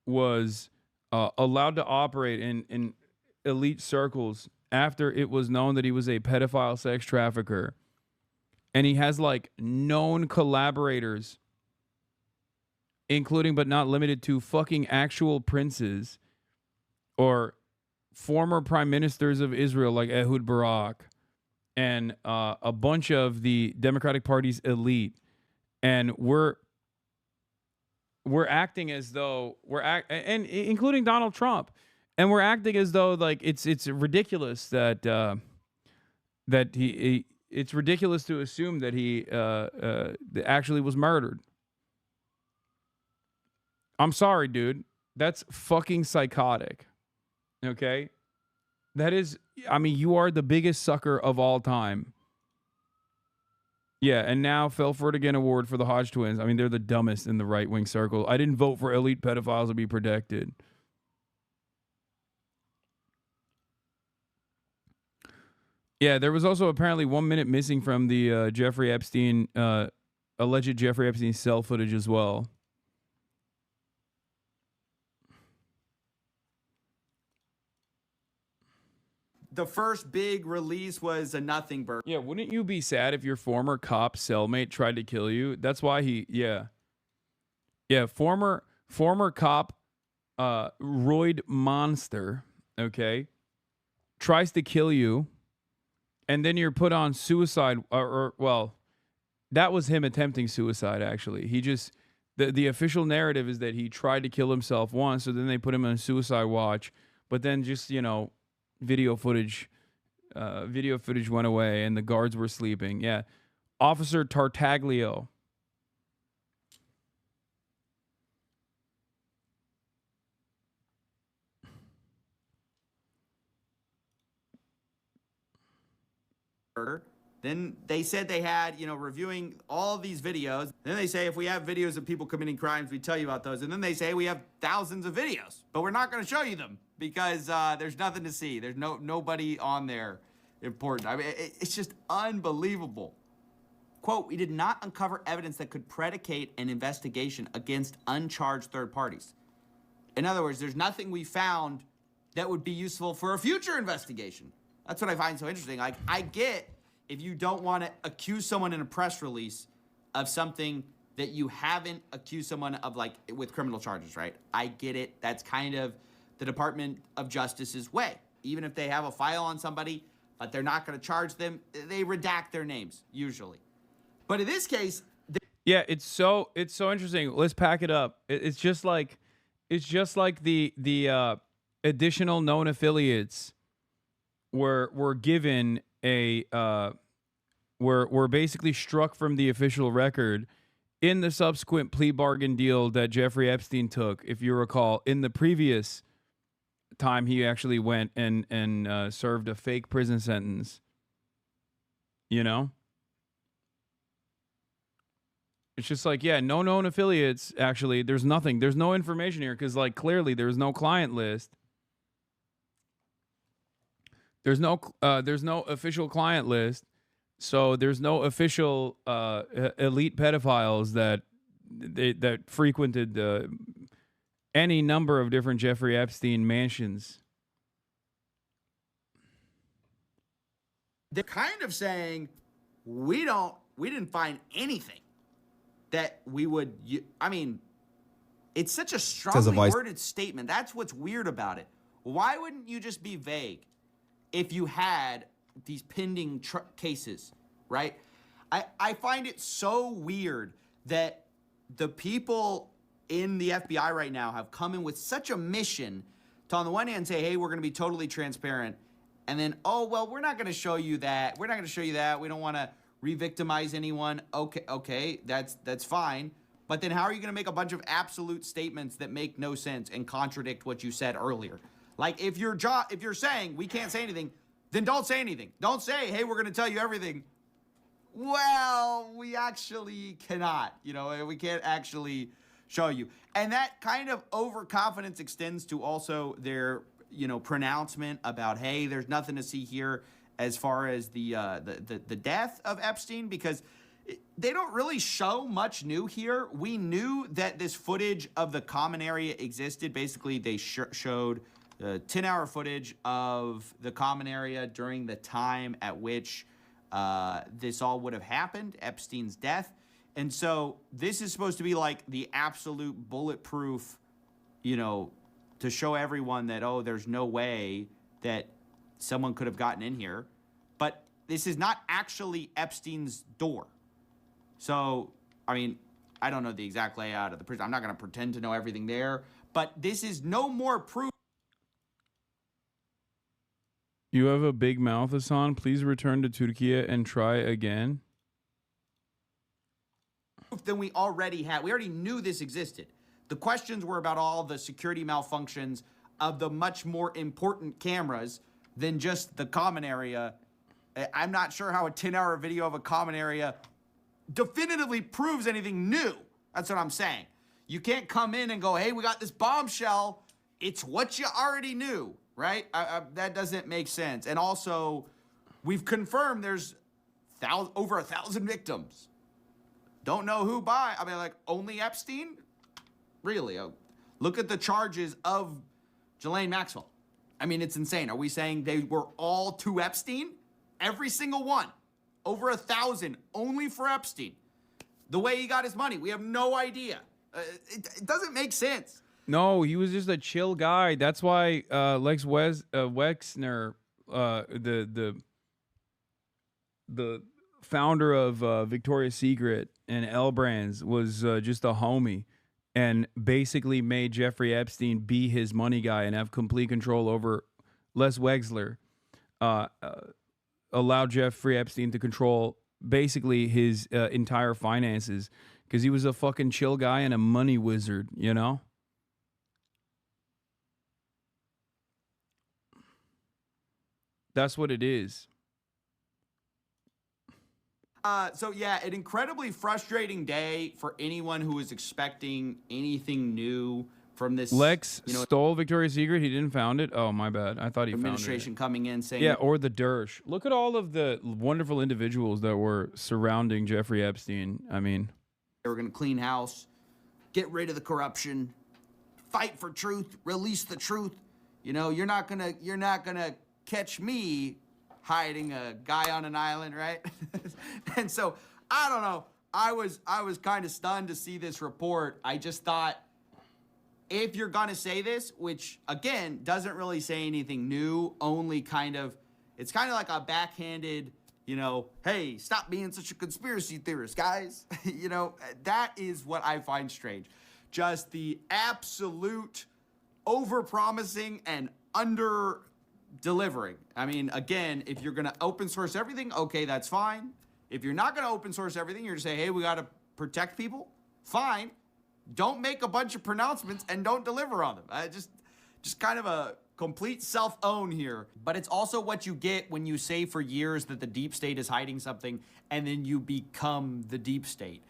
was allowed to operate in elite circles after it was known that he was a pedophile sex trafficker. And he has like known collaborators, including but not limited to fucking actual princes or former prime ministers of Israel like Ehud Barak and a bunch of the Democratic Party's elite. And we're acting as though and including Donald Trump, and we're acting as though like it's ridiculous that that it's ridiculous to assume that he actually was murdered. I'm sorry, dude. That's fucking psychotic. Okay? That is, I mean, you are the biggest sucker of all time. Yeah, and now fell for it again award for the Hodge twins. I mean, they're the dumbest in the right-wing circle. I didn't vote for elite pedophiles to be protected. Yeah, there was also apparently 1 minute missing from the Jeffrey Epstein, alleged Jeffrey Epstein cell footage as well. The first big release was a nothing burger. Yeah, wouldn't you be sad if your former cop cellmate tried to kill you? That's why former cop roid monster, okay, tries to kill you, and then you're put on suicide, well, that was him attempting suicide, actually. He just, the official narrative is that he tried to kill himself once, so then they put him on suicide watch, but then just, you know, video footage went away and the guards were sleeping. Yeah. Officer Tartaglio. Then they said they had, reviewing all of these videos. Then they say if we have videos of people committing crimes, we tell you about those. And then they say we have thousands of videos, but we're not going to show you them because there's nothing to see. There's nobody on there important. I mean, it's just unbelievable. Quote, we did not uncover evidence that could predicate an investigation against uncharged third parties. In other words, there's nothing we found that would be useful for a future investigation. That's what I find so interesting. Like, I get if you don't want to accuse someone in a press release of something that you haven't accused someone of, like, with criminal charges, right? I get it. That's kind of the Department of Justice's way. Even if they have a file on somebody, but they're not going to charge them, they redact their names, usually. But in this case... Yeah, it's so interesting. Let's pack it up. It's just like the additional known affiliates were given a were basically struck from the official record in the subsequent plea bargain deal that Jeffrey Epstein took, if you recall, in the previous time he actually went and served a fake prison sentence. You know? It's just like, yeah, no known affiliates, actually. There's nothing. There's no information here because, like, clearly there's no client list. There's no official client list, so there's no official elite pedophiles that frequented any number of different Jeffrey Epstein mansions. They're kind of saying we didn't find anything that we would. I mean, it's such a strongly worded statement. That's what's weird about it. Why wouldn't you just be vague? If you had these pending cases, right? I find it so weird that the people in the FBI right now have come in with such a mission to, on the one hand, say, hey, we're going to be totally transparent. And then, oh, well, we're not going to show you that. We're not going to show you that. We don't want to re-victimize anyone. Okay, that's fine. But then how are you going to make a bunch of absolute statements that make no sense and contradict what you said earlier? Like, if you're saying we can't say anything, then don't say anything. Don't say, hey, we're going to tell you everything. Well, we actually cannot. We can't actually show you. And that kind of overconfidence extends to also their, pronouncement about, hey, there's nothing to see here as far as the death of Epstein, because they don't really show much new here. We knew that this footage of the common area existed. Basically, they showed 10-hour footage of the common area during the time at which this all would have happened, Epstein's death. And so this is supposed to be like the absolute bulletproof, you know, to show everyone that, oh, there's no way that someone could have gotten in here. But this is not actually Epstein's door. So, I mean, I don't know the exact layout of the prison. I'm not going to pretend to know everything there. But this is no more proof. You have a big mouth, Hasan. Please return to Turkey and try again. Than we already had. We already knew this existed. The questions were about all the security malfunctions of the much more important cameras than just the common area. I'm not sure how a 10-hour video of a common area definitively proves anything new. That's what I'm saying. You can't come in and go, hey, we got this bombshell. It's what you already knew, right? That doesn't make sense. And also, we've confirmed there's over 1,000 victims. Don't know who by. I mean, like, only Epstein? Really? Look at the charges of Ghislaine Maxwell. I mean, it's insane. Are we saying they were all to Epstein? Every single one. Over 1,000 only for Epstein. The way he got his money, we have no idea. It doesn't make sense. No, he was just a chill guy. That's why Lex Wexner, the founder of Victoria's Secret and L Brands, was just a homie and basically made Jeffrey Epstein be his money guy and have complete control over Les Wexner. Allowed Jeffrey Epstein to control basically his entire finances because he was a fucking chill guy and a money wizard, you know? That's what it is. So yeah, an incredibly frustrating day for anyone who was expecting anything new from this. Lex stole Victoria's Secret. He didn't found it. Oh, my bad. I thought he found it. Administration coming in saying, yeah, or the Dersh. Look at all of the wonderful individuals that were surrounding Jeffrey Epstein. I mean, they were going to clean house, get rid of the corruption, fight for truth, release the truth. You know, you're not gonna catch me hiding a guy on an island, right? And so, I don't know. I was kind of stunned to see this report. I just thought, if you're gonna say this, which again doesn't really say anything new, only it's kind of like a backhanded, you know, hey, stop being such a conspiracy theorist, guys. You know, that is what I find strange. Just the absolute over-promising and under-delivering. I mean, again, if you're gonna open source everything, okay, that's fine. If you're not gonna open source everything, you're gonna say, hey, we gotta protect people, fine. Don't make a bunch of pronouncements and don't deliver on them. Just kind of a complete self-own here. But it's also what you get when you say for years that the deep state is hiding something and then you become the deep state.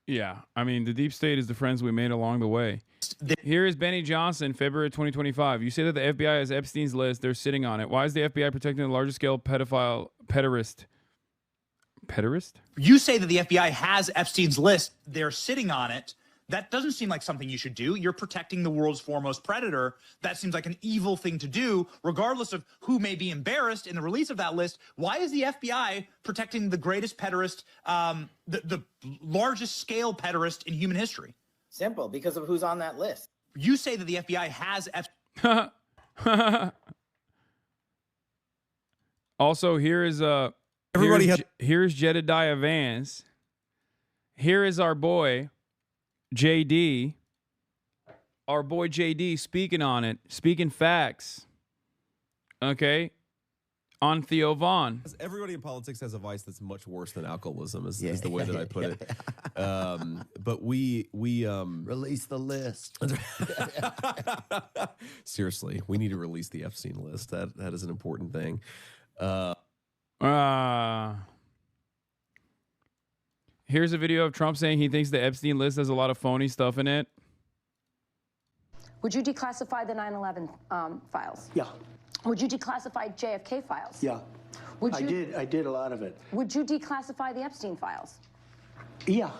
yeah, I mean, the deep state is the friends we made along the way. Here is Benny Johnson, February 2025. You say that the FBI has Epstein's list. They're sitting on it. Why is the FBI protecting the largest scale pederast? You say that the FBI has Epstein's list. They're sitting on it. That doesn't seem like something you should do. You're protecting the world's foremost predator. That seems like an evil thing to do, regardless of who may be embarrassed in the release of that list. Why is the FBI protecting the greatest pederast, the largest scale pederast in human history? Simple, because of who's on that list. You say that the FBI has Also, here is here's Jedediah Vance. Here is our boy JD. Our boy JD speaking on it, speaking facts. Okay. On Theo Vaughn. Everybody in politics has a vice that's much worse than alcoholism, is the way that I put it. But we release the list. Seriously, we need to release the Epstein list. That is an important thing. Here's a video of Trump saying he thinks the Epstein list has a lot of phony stuff in it. Would you declassify the 9/11 files? Yeah. Would you declassify JFK files? Yeah. Would you, I did a lot of it. Would you declassify the Epstein files? Yeah,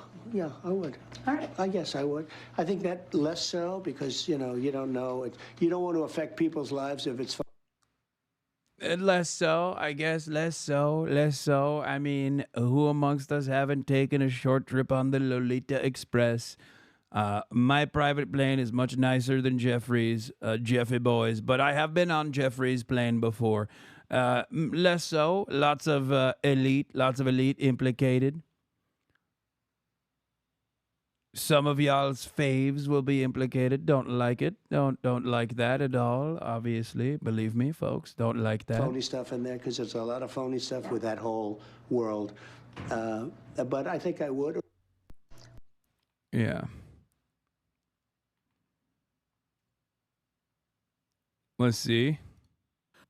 I would. All right. I guess I would. I think that less so because, you know, you don't know. You don't want to affect people's lives if it's Less so, I guess. Less so. I mean, who amongst us haven't taken a short trip on the Lolita Express? My private plane is much nicer than Jeffrey's, Jeffy boys, but I have been on Jeffrey's plane before. Less so. Lots of elite implicated. Some of y'all's faves will be implicated. Don't like it. Don't like that at all, obviously. Believe me, folks, don't like that. phony stuff in there because there's a lot of phony stuff with that whole world. But I think I would. Yeah. Let's see.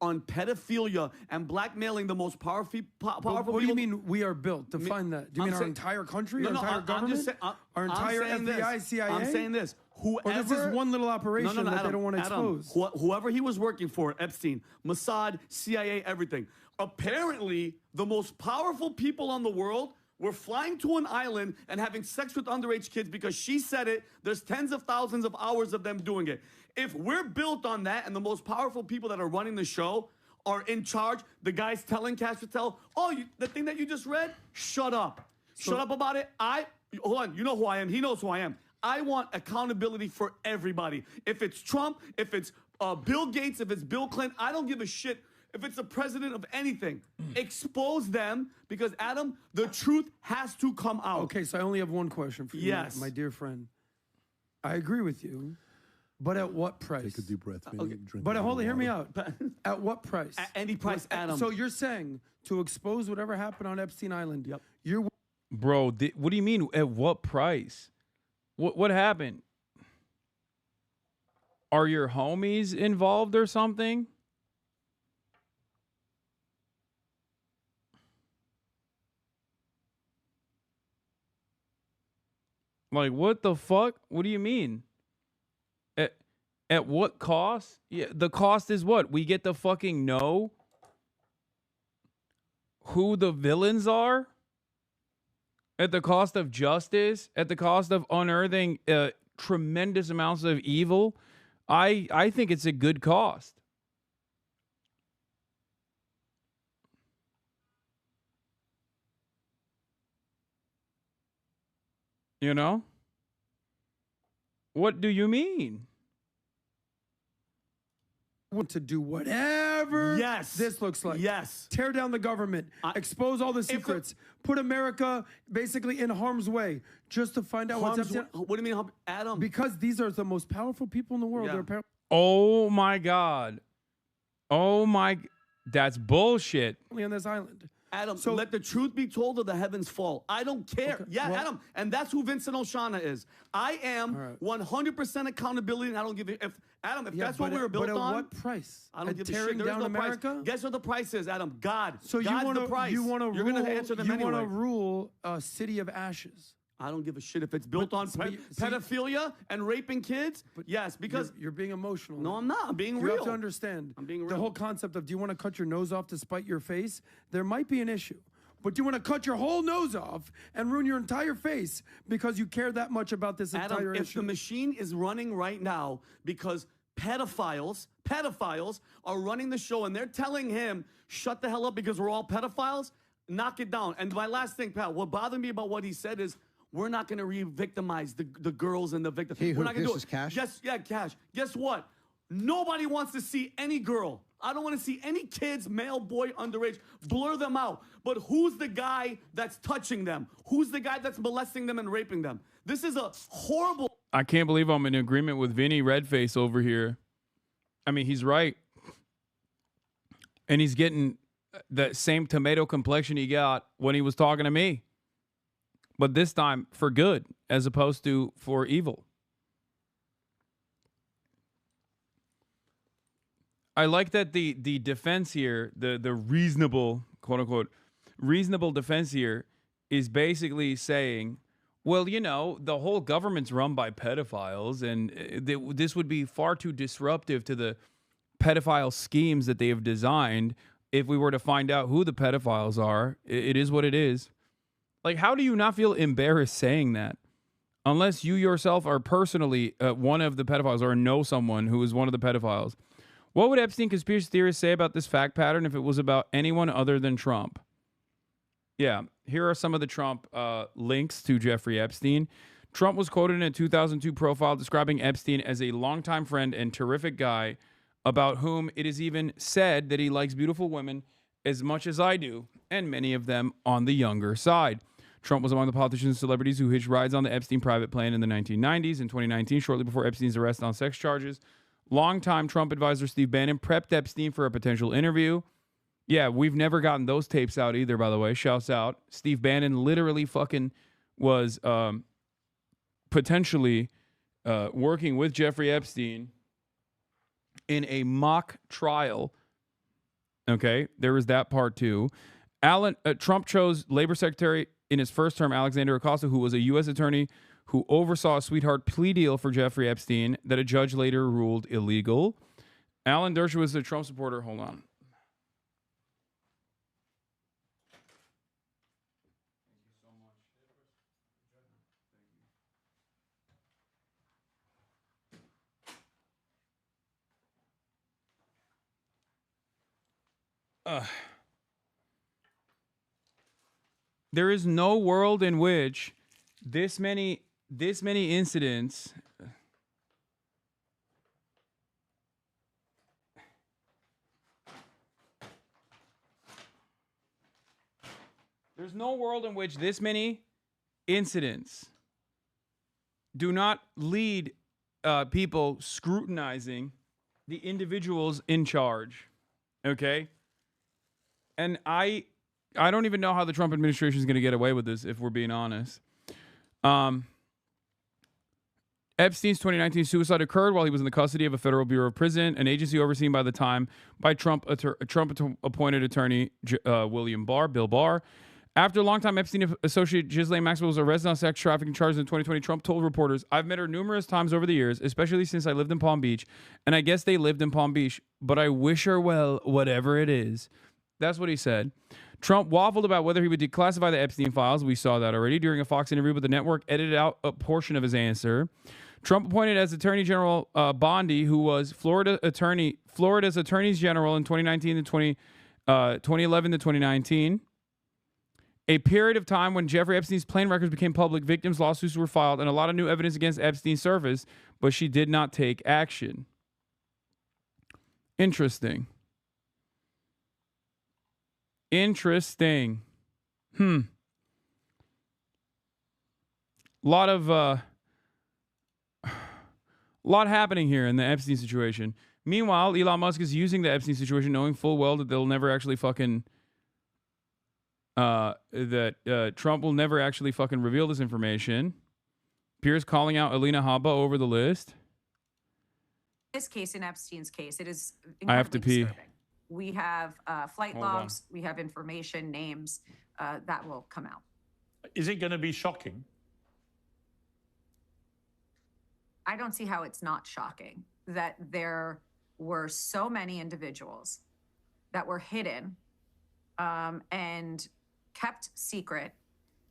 On pedophilia and blackmailing the most powerful What do you mean we are built? Define that. Do you mean our entire country, our entire government, our entire FBI, CIA? I'm saying this. Or this is one little operation that Adam, they don't want to Adam, expose. Whoever he was working for, Epstein, Mossad, CIA, everything. Apparently, the most powerful people on the world were flying to an island and having sex with underage kids because she said it. There's tens of thousands of hours of them doing it. If we're built on that and the most powerful people that are running the show are in charge, the guys telling Cash Patel, the thing that you just read, shut up. Shut up about it. Hold on, you know who I am. He knows who I am. I want accountability for everybody. If it's Trump, if it's Bill Gates, if it's Bill Clinton, I don't give a shit. If it's the president of anything, expose them because, Adam, the truth has to come out. Okay, so I only have one question for you, Yes. my dear friend. I agree with you, but at what price? Take a deep breath. Okay. But hold on, hear me out. At what price? At any price, Adam. So you're saying to expose whatever happened on Epstein Island, you're... Bro, what do you mean at what price? What happened? Are your homies involved or something? Like, what the fuck? What do you mean? At what cost? Yeah, the cost is what? We get to fucking know who the villains are? At the cost of justice? At the cost of unearthing tremendous amounts of evil? I think it's a good cost. You know? What do you mean? Want to do whatever this looks like. Yes. Tear down the government, expose all the secrets, put America basically in harm's way just to find out what's up. What do you mean, Adam? Because these are the most powerful people in the world. Yeah. They're Oh my God. That's bullshit. on this island. Adam, so let the truth be told or the heavens fall. I don't care. Okay, Yeah, well- Adam. And that's who Vincent O'Shana is. I am 100% accountability, and I don't give a... If that's what we were built but at on... what price? I don't At give a shit. tearing There is down no America? price. Guess what the price is, Adam? God. So God's the price. you want to You're rule? going to answer them anyway. You want to rule a city of ashes? I don't give a shit if it's built on pedophilia and raping kids. Yes, because... You're being emotional. No, I'm not. I'm being You real. have to understand I'm being the real. whole concept of do you want to cut your nose off to spite your face? There might be an issue. But do you want to cut your whole nose off and ruin your entire face because you care that much about this entire Adam, if issue? the machine is running right now because pedophiles are running the show and they're telling him, shut the hell up because we're all pedophiles, knock it down. And my last thing, Pat, what bothered me about what he said is, we're not going to re-victimize the girls and the victims. We're not going to do it. Cash? Cash. Guess what? Nobody wants to see any girl. I don't want to see any kids, male, boy, underage. Blur them out. But who's the guy that's touching them? Who's the guy that's molesting them and raping them? This is a horrible... I can't believe I'm in agreement with Vinny Redface over here. I mean, he's right. And he's getting the same tomato complexion he got when he was talking to me. But this time for good as opposed to for evil. I like that the defense here, the reasonable, quote unquote, reasonable defense here is basically saying, well, you know, the whole government's run by pedophiles, and this would be far too disruptive to the pedophile schemes that they have designed if we were to find out who the pedophiles are. It is what it is. Like, how do you not feel embarrassed saying that? Unless you yourself are personally one of the pedophiles or know someone who is one of the pedophiles. What would Epstein conspiracy theorists say about this fact pattern if it was about anyone other than Trump? Yeah, here are some of the Trump links to Jeffrey Epstein. Trump was quoted in a 2002 profile describing Epstein as a longtime friend and terrific guy about whom it is even said that he likes beautiful women as much as I do, and many of them on the younger side. Trump was among the politicians and celebrities who hitched rides on the Epstein private plane in the 1990s. In 2019, shortly before Epstein's arrest on sex charges, longtime Trump advisor Steve Bannon prepped Epstein for a potential interview. Yeah, we've never gotten those tapes out either, by the way. Shouts out. Steve Bannon literally fucking was potentially working with Jeffrey Epstein in a mock trial. Okay, there was that part too. Trump chose Labor Secretary in his first term, Alexander Acosta, who was a U.S. attorney who oversaw a sweetheart plea deal for Jeffrey Epstein that a judge later ruled illegal. Alan Dershowitz, a Trump supporter. Hold on. There is no world in which this many incidents there's no world in which this many incidents do not lead people scrutinizing the individuals in charge. Okay? And I don't even know how the Trump administration is going to get away with this, if we're being honest. Epstein's 2019 suicide occurred while he was in the custody of a Federal Bureau of Prison, an agency overseen by the time by Trump-appointed attorney Bill Barr. After longtime Epstein associate Ghislaine Maxwell was arrested on sex trafficking charges in 2020, Trump told reporters, "I've met her numerous times over the years, especially since I lived in Palm Beach, and I guess they lived in Palm Beach, but I wish her well, whatever it is." That's what he said. Trump waffled about whether he would declassify the Epstein files. We saw that already during a Fox interview, but the network edited out a portion of his answer. Trump appointed as Attorney General Bondi, who was Florida's Attorneys General in 2019 to 2011 to 2019. A period of time when Jeffrey Epstein's plane records became public, victims' lawsuits were filed, and a lot of new evidence against Epstein surfaced, but she did not take action. Interesting. Lot happening here in the Epstein situation. Meanwhile, Elon Musk is using the Epstein situation, knowing full well that they'll never actually fucking Trump will never actually fucking reveal this information. Pierce calling out Alina Habba over the list. This case, in Epstein's case, it is I have to pee. disturbing. We have flight Hold logs, we have information, names that will come out. Is it going to be shocking? I don't see how it's not shocking that there were so many individuals that were hidden and kept secret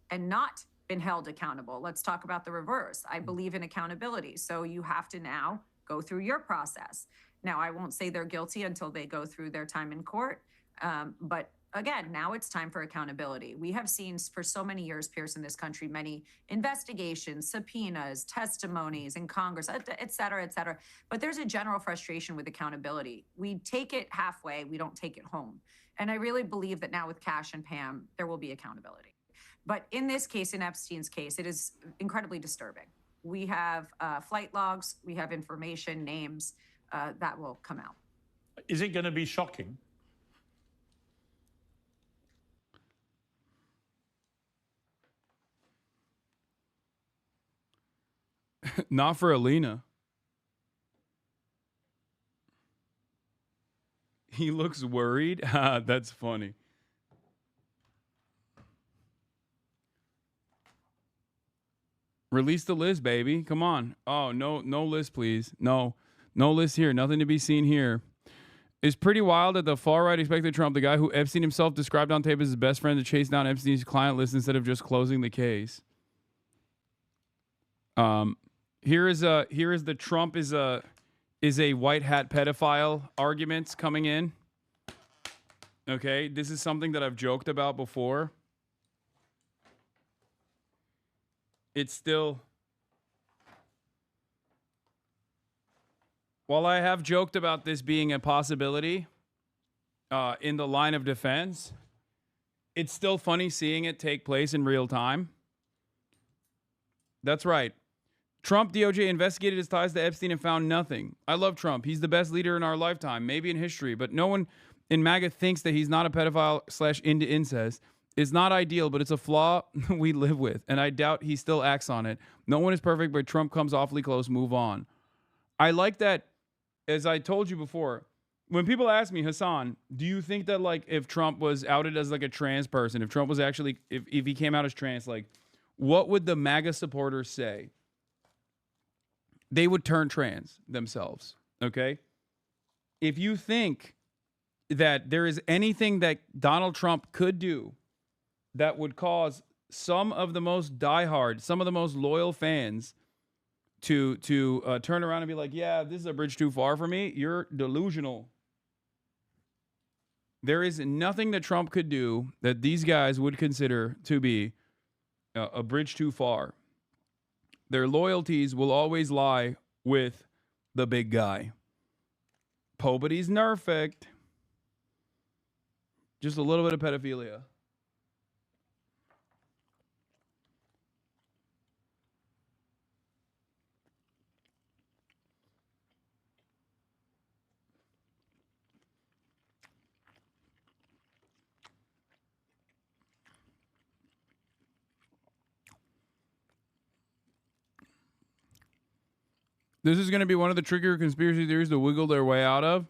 and not been held accountable. Let's talk about the reverse. I believe in accountability. So you have to now go through your process. Now, I won't say they're guilty until they go through their time in court. But again, now it's time for accountability. We have seen for so many years, Pierce, in this country, many investigations, subpoenas, testimonies in Congress, et cetera, et cetera. But there's a general frustration with accountability. We take it halfway, we don't take it home. And I really believe that now with Cash and Pam, there will be accountability. But in this case, in Epstein's case, it is incredibly disturbing. We have flight logs, we have information, names that will come out. Is it going to be shocking? Not for Alina. He looks worried. That's funny. Release the list, baby. Come on. Oh, no list, please. No list here. Nothing to be seen here. It's pretty wild that the far right expected Trump, the guy who Epstein himself described on tape as his best friend, to chase down Epstein's client list instead of just closing the case. Here is the Trump is a white hat pedophile arguments coming in. Okay, this is something that I've joked about before. It's still, while I have joked about this being a possibility in the line of defense, it's still funny seeing it take place in real time. That's right. Trump DOJ investigated his ties to Epstein and found nothing. I love Trump. He's the best leader in our lifetime, maybe in history, but no one in MAGA thinks that he's not a pedophile / into incest. It's not ideal, but it's a flaw we live with, and I doubt he still acts on it. No one is perfect, but Trump comes awfully close. Move on. I like that, as I told you before, when people ask me, Hasan, do you think that, like, if Trump was outed as, like, a trans person, if Trump was actually, if he came out as trans, like, what would the MAGA supporters say? They would turn trans themselves, okay? If you think that there is anything that Donald Trump could do that would cause some of the most diehard, some of the most loyal fans to turn around and be like, yeah, this is a bridge too far for me, you're delusional. There is nothing that Trump could do that these guys would consider to be a bridge too far. Their loyalties will always lie with the big guy. Nobody's perfect. Just a little bit of pedophilia. This is going to be one of the trickier conspiracy theories to wiggle their way out of.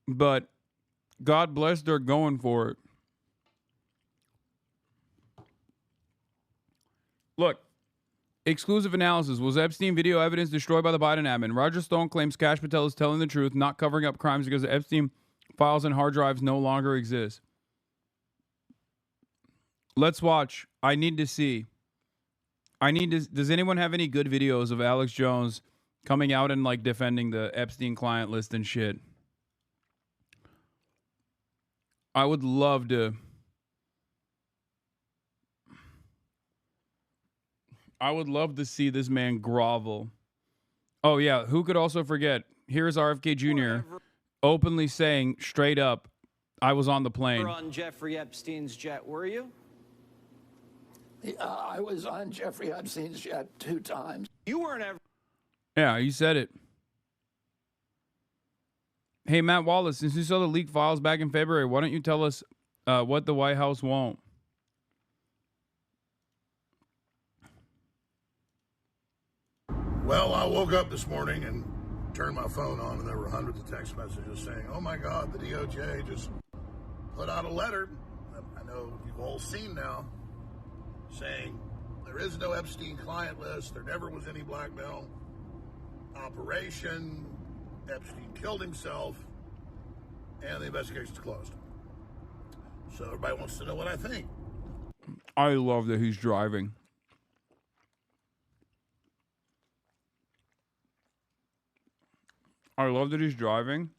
But God bless, they're going for it. Look, exclusive analysis. Was Epstein video evidence destroyed by the Biden admin? Roger Stone claims Kash Patel is telling the truth, not covering up crimes because the Epstein files and hard drives no longer exist. Let's watch. I need to see. Does anyone have any good videos of Alex Jones coming out and, like, defending the Epstein client list and shit? I would love to. I would love to see this man grovel. Oh, yeah. Who could also forget? Here's RFK Jr. openly saying straight up, I was on the plane. You were on Jeffrey Epstein's jet, were you? I was on Jeffrey Epstein's jet 2 times. You weren't ever. Yeah, you said it. Hey, Matt Wallace, since you saw the leaked files back in February, why don't you tell us what the White House won't? Well, I woke up this morning and turned my phone on, and there were hundreds of text messages saying, oh, my God, the DOJ just put out a letter. I know you've all seen now, saying there is no Epstein client list. There never was any blackmail operation. Epstein killed himself, and the investigation's closed. So everybody wants to know what I think. I love that he's driving. I love that he's driving,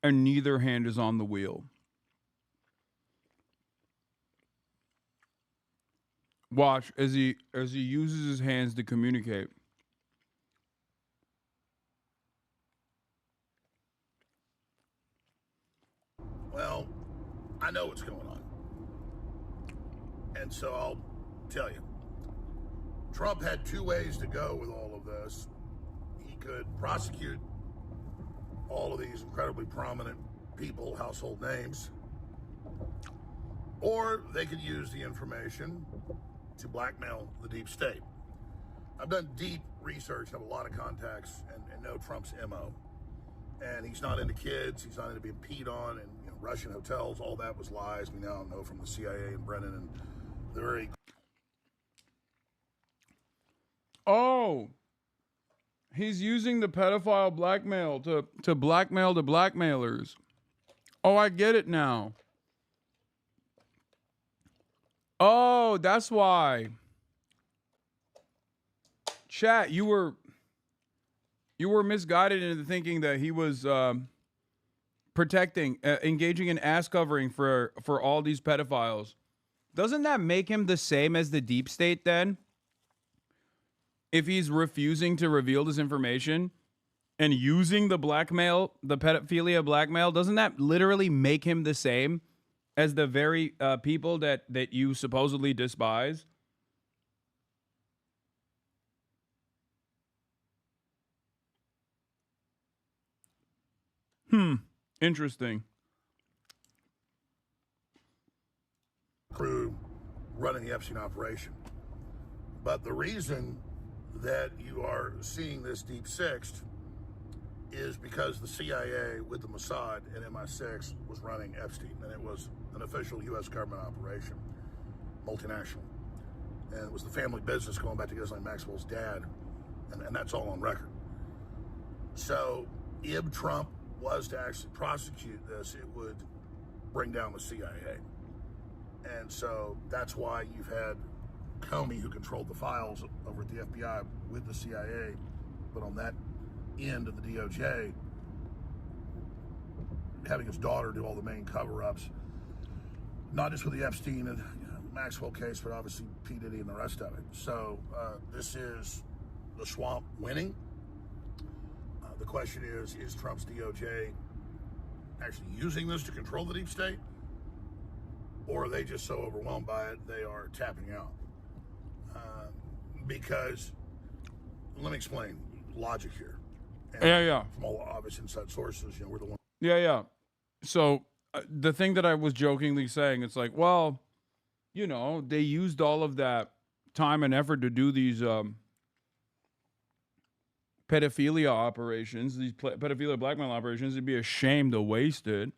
and neither hand is on the wheel. Watch as he uses his hands to communicate. Well, I know what's going on. And so I'll tell you. Trump had 2 ways to go with all of this. He could prosecute all of these incredibly prominent people, household names, or they could use the information to blackmail the deep state. I've done deep research, have a lot of contacts, and know Trump's MO. And he's not into kids, he's not into being peed on, and Russian hotels, all that was lies. We now know from the CIA and Brennan, and they're very... Oh, He's using the pedophile blackmail to blackmail the blackmailers. Oh, I get it now. Oh, that's why. Chat, you were misguided into thinking that he was engaging in ass covering for all these pedophiles. Doesn't that make him the same as the deep state then? If he's refusing to reveal this information and using the blackmail, the pedophilia blackmail, doesn't that literally make him the same as the very people that you supposedly despise? Interesting. Crew running the Epstein operation. But the reason that you are seeing this deep sixth is because the CIA with the Mossad and MI6 was running Epstein, and it was an official U.S. government operation, multinational. And it was the family business going back to Ghislaine Maxwell's dad, and that's all on record. So if Trump was to actually prosecute this, it would bring down the CIA. And so that's why you've had Comey, who controlled the files over at the FBI with the CIA, but on that end of the DOJ, having his daughter do all the main cover-ups, not just with the Epstein and Maxwell case, but obviously P. Diddy and the rest of it. So this is the swamp winning. The question is Trump's DOJ actually using this to control the deep state? Or are they just so overwhelmed by it, they are tapping out? Because, let me explain logic here. And Yeah. From all obvious inside sources, we're the one. Yeah. So the thing that I was jokingly saying, it's like, well, they used all of that time and effort to do these pedophilia operations, these pedophilia blackmail operations. It'd be a shame to waste it.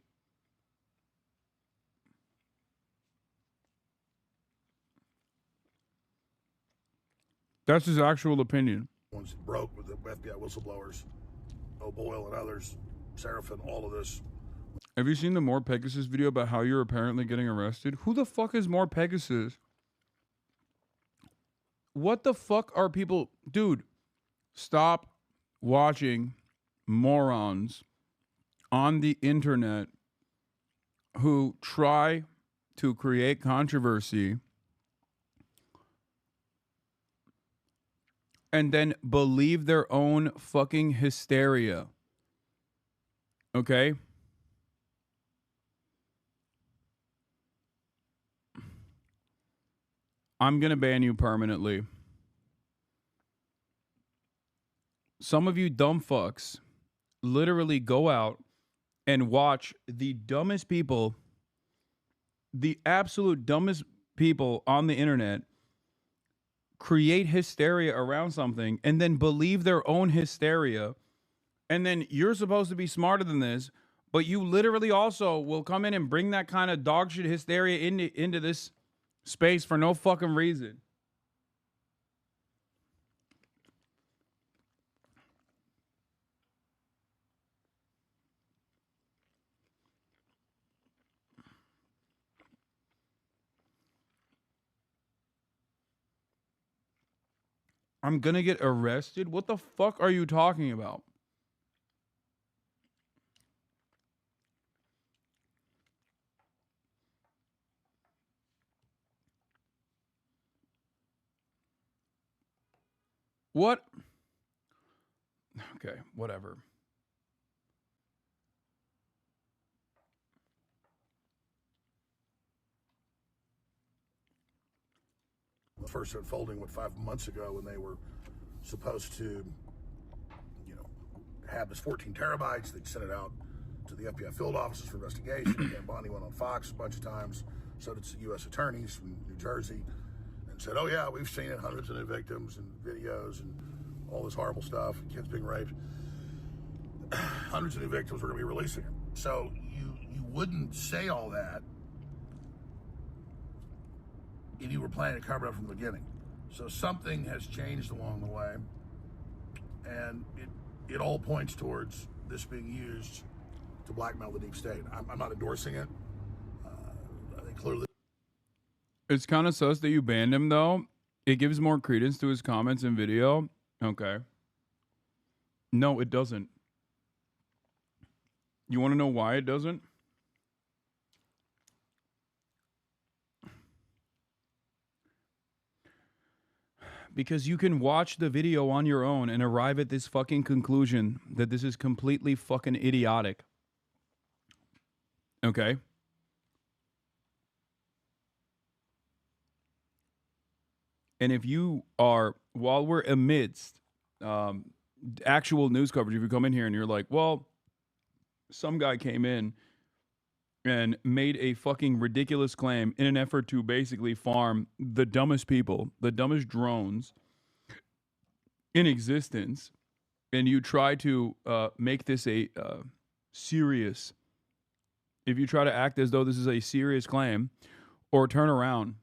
That's his actual opinion. Ones that broke with the FBI whistleblowers, O'Boyle and others, Seraphin, all of this. Have you seen the More Pegasus video about how you're apparently getting arrested? Who the fuck is More Pegasus? What the fuck are people... Dude, stop watching morons on the internet who try to create controversy and then believe their own fucking hysteria. Okay? I'm going to ban you permanently. Some of you dumb fucks literally go out and watch the dumbest people, the absolute dumbest people on the internet create hysteria around something and then believe their own hysteria. And then you're supposed to be smarter than this, but you literally also will come in and bring that kind of dog shit hysteria into this space for no fucking reason. I'm gonna get arrested? What the fuck are you talking about? What? Okay, whatever. The first unfolding, 5 months ago, when they were supposed to, have this 14 terabytes. They'd sent it out to the FBI field offices for investigation. Again, Bonnie went on Fox a bunch of times. So did U.S. attorneys from New Jersey, and said, "Oh yeah, we've seen it, hundreds of new victims and videos and all this horrible stuff, kids being raped. Hundreds of new victims. We're going to be releasing it." So you wouldn't say all that if you were planning to cover it up from the beginning. So something has changed along the way, And it all points towards this being used to blackmail the deep state. I'm not endorsing it. I think clearly. It's kind of sus that you banned him, though. It gives more credence to his comments and video. Okay. No, it doesn't. You want to know why it doesn't? Because you can watch the video on your own and arrive at this fucking conclusion that this is completely fucking idiotic. Okay? And if you are, while we're amidst actual news coverage, if you come in here and you're like, well, some guy came in and made a fucking ridiculous claim in an effort to basically farm the dumbest people, the dumbest drones in existence, and you try to make this a serious, if you try to act as though this is a serious claim, or turn around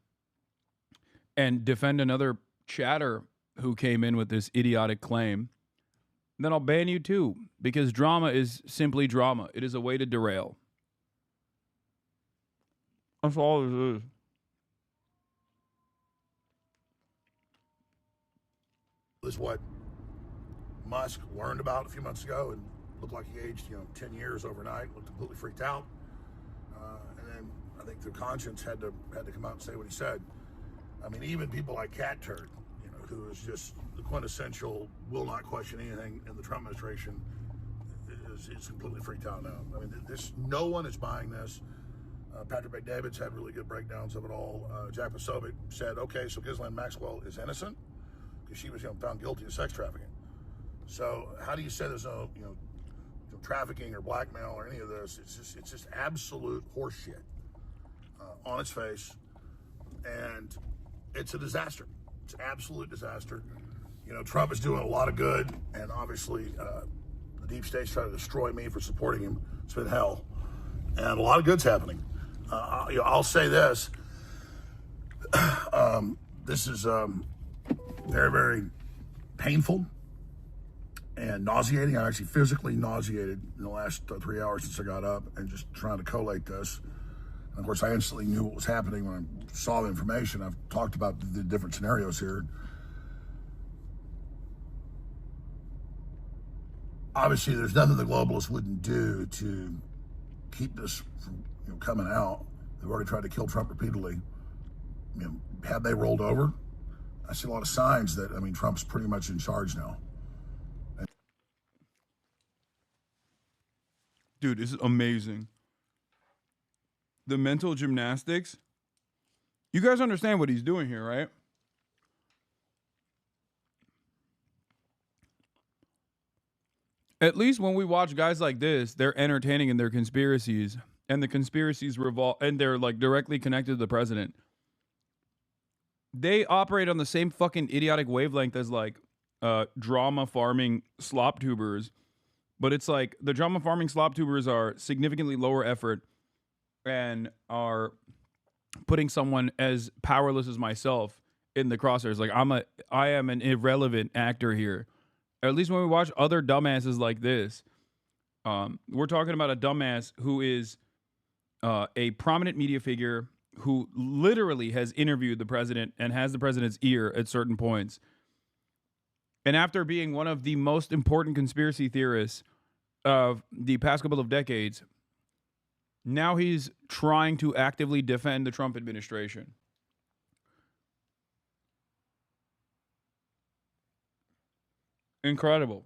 and defend another chatter who came in with this idiotic claim, then I'll ban you too, because drama is simply drama. It is a way to derail. That's all it is. Is what Musk learned about a few months ago and looked like he aged, 10 years overnight, looked completely freaked out. And then I think the conscience had to come out and say what he said. I mean, even people like Cat Turd, who is just the quintessential, will not question anything in the Trump administration, is completely freaked out now. I mean, no one is buying this. Patrick McDavid's had really good breakdowns of it all. Jack Posobiec said, okay, so Ghislaine Maxwell is innocent because she was found guilty of sex trafficking. So how do you say there's no trafficking or blackmail or any of this? It's just absolute horseshit on its face, and it's a disaster. It's an absolute disaster. Trump is doing a lot of good, and obviously the deep state's trying to destroy me for supporting him. It's been hell, and a lot of good's happening. I'll say this. This is very, very painful and nauseating. I'm actually physically nauseated in the last 3 hours since I got up and just trying to collate this. And of course, I instantly knew what was happening when I saw the information. I've talked about the different scenarios here. Obviously, there's nothing the globalists wouldn't do to keep this from coming out. They've already tried to kill Trump repeatedly. Had they rolled over, I see a lot of signs that, Trump's pretty much in charge now. Dude, this is amazing. The mental gymnastics. You guys understand what he's doing here, right? At least when we watch guys like this, they're entertaining in their conspiracies, and the conspiracies revolve, and they're like directly connected to the president. They operate on the same fucking idiotic wavelength as like drama farming slop tubers, but it's like the drama farming slop tubers are significantly lower effort and are putting someone as powerless as myself in the crosshairs. Like I am an irrelevant actor here. At least when we watch other dumbasses like this, we're talking about a dumbass who is a prominent media figure who literally has interviewed the president and has the president's ear at certain points. And after being one of the most important conspiracy theorists of the past couple of decades, now he's trying to actively defend the Trump administration. Incredible.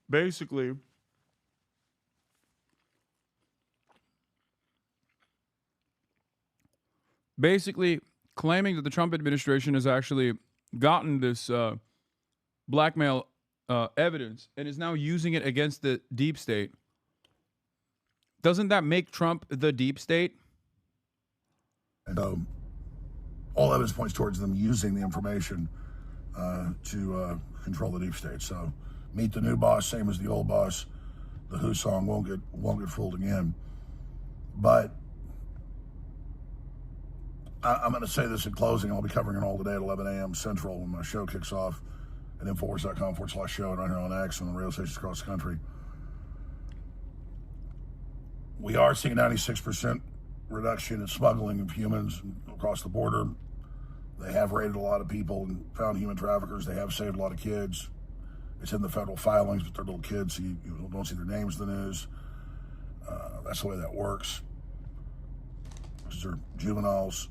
Basically, claiming that the Trump administration has actually gotten this blackmail evidence and is now using it against the deep state. Doesn't that make Trump the deep state? And all evidence points towards them using the information to control the deep state. So meet the new boss, same as the old boss. The Who song won't get fooled again. But I'm going to say this in closing. I'll be covering it all today at 11 a.m. Central when my show kicks off at Infowars.com/show and right here on X and on radio stations across the country. We are seeing a 96% reduction in smuggling of humans across the border. They have raided a lot of people and found human traffickers. They have saved a lot of kids. It's in the federal filings, but they're little kids, so you don't see their names in the news. That's the way that works. These are juveniles.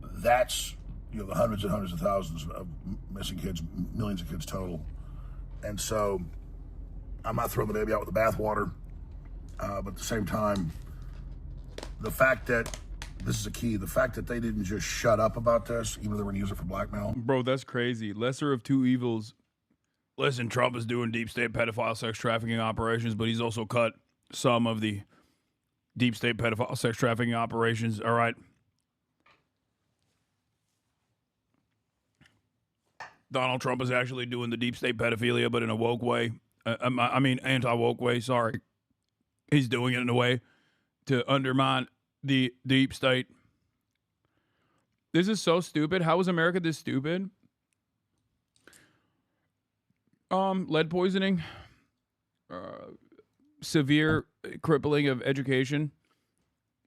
That's the hundreds and hundreds of thousands of missing kids, millions of kids total. And so I'm not throwing the baby out with the bathwater, but at the same time, the fact that this is a key, the fact that they didn't just shut up about this, even though they were going to use it for blackmail. Bro, that's crazy. Lesser of two evils. Listen, Trump is doing deep state pedophile sex trafficking operations, but he's also cut some of the deep state pedophile sex trafficking operations. All right. Donald Trump is actually doing the deep state pedophilia, but in a woke way. I mean, anti-woke way, sorry. He's doing it in a way to undermine the deep state. This is so stupid. How is America this stupid? Lead poisoning, severe crippling of education.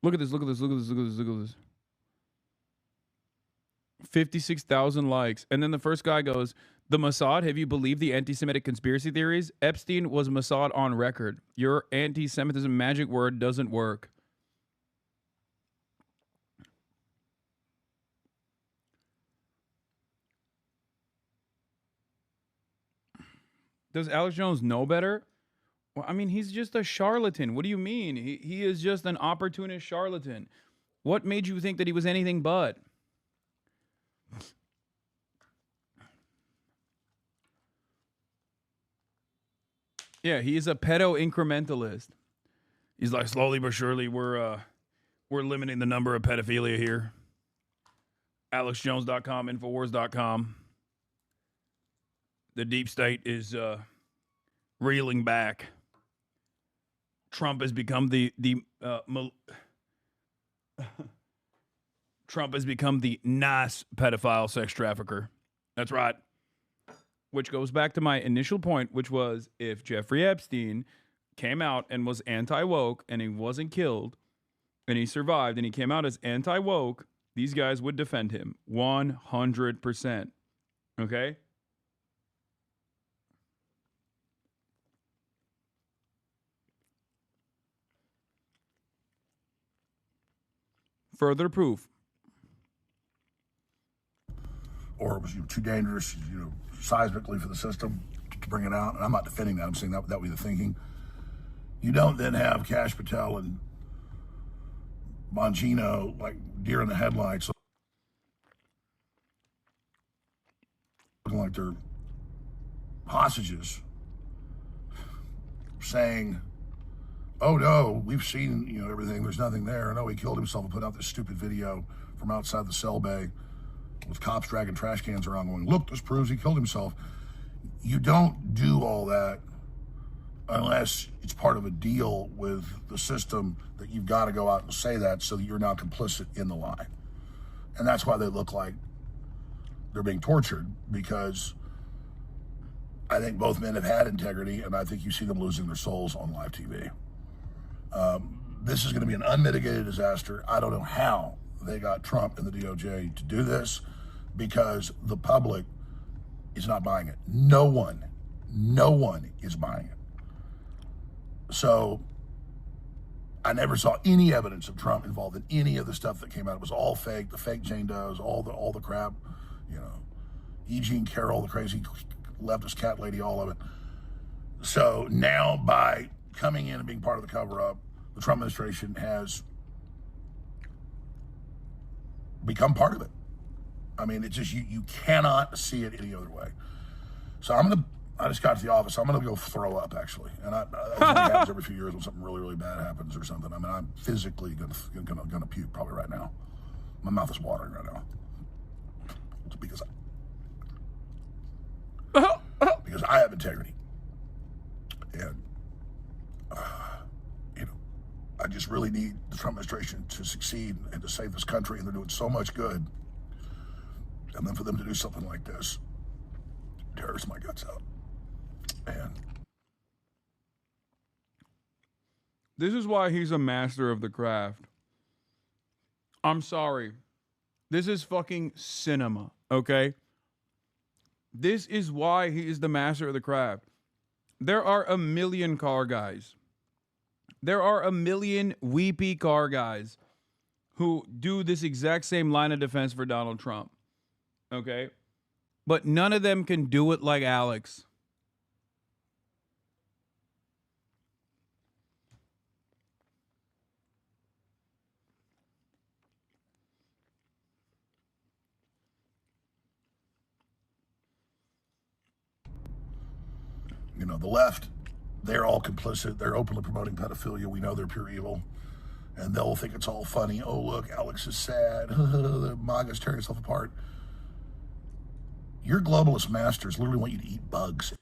Look at this, look at this, look at this, look at this, look at this. 56,000 likes. And then the first guy goes, the Mossad, have you believed the anti-Semitic conspiracy theories? Epstein was Mossad on record. Your anti-Semitism magic word doesn't work. Does Alex Jones know better? Well, I mean, he's just a charlatan. What do you mean? He is just an opportunist charlatan. What made you think that he was anything but? Yeah, he is a pedo-incrementalist. He's like, slowly but surely, we're limiting the number of pedophilia here. AlexJones.com, Infowars.com. The deep state is reeling back. Trump has become Trump has become the nice pedophile sex trafficker. That's right. Which goes back to my initial point, which was if Jeffrey Epstein came out and was anti-woke and he wasn't killed and he survived and he came out as anti-woke, these guys would defend him 100%. Okay? Further proof. Or it was too dangerous, seismically for the system to bring it out. And I'm not defending that. I'm saying that would be the thinking. You don't then have Kash Patel and Bongino like deer in the headlights, looking like they're hostages, saying, oh no, we've seen everything, there's nothing there. No, he killed himself, and put out this stupid video from outside the cell bay with cops dragging trash cans around going, look, this proves he killed himself. You don't do all that unless it's part of a deal with the system that you've got to go out and say that so that you're not complicit in the lie. And that's why they look like they're being tortured, because I think both men have had integrity, and I think you see them losing their souls on live TV. This is going to be an unmitigated disaster. I don't know how they got Trump and the DOJ to do this, because the public is not buying it. No one is buying it. So I never saw any evidence of Trump involved in any of the stuff that came out. It was all fake. The fake Jane Does, all the crap, E. Jean Carroll, the crazy leftist cat lady, all of it. So now by coming in and being part of the cover-up, the Trump administration has become part of it. I mean, it's just, you cannot see it any other way. So I just got to the office. I'm going to go throw up, actually. And it happens every few years when something really, really bad happens or something. I mean, I'm physically going to puke probably right now. My mouth is watering right now. It's because I have integrity. And, just really need the Trump administration to succeed and to save this country, and they're doing so much good. And then for them to do something like this tears my guts out. And this is why he's a master of the craft. I'm sorry. This is fucking cinema, okay? This is why he is the master of the craft. There are a million car guys. There are a million weepy car guys who do this exact same line of defense for Donald Trump. Okay? But none of them can do it like Alex. you know, the left, they're all complicit. They're openly promoting pedophilia. We know they're pure evil. And they'll think it's all funny. Oh, look, Alex is sad. The MAGA's tearing itself apart. Your globalist masters literally want you to eat bugs.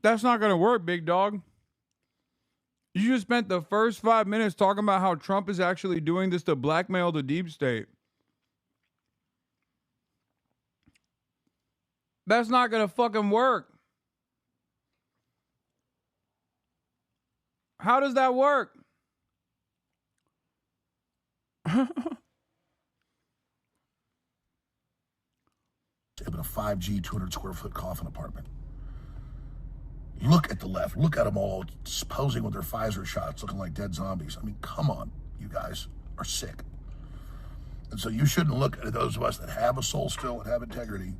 That's not going to work, big dog. You just spent the first 5 minutes talking about how Trump is actually doing this to blackmail the deep state. That's not going to fucking work. How does that work? In a 5G, 200 square foot coffin apartment. Look at the left. Look at them all posing with their Pfizer shots, looking like dead zombies. I mean, come on. You guys are sick. And so you shouldn't look at those of us that have a soul still and have integrity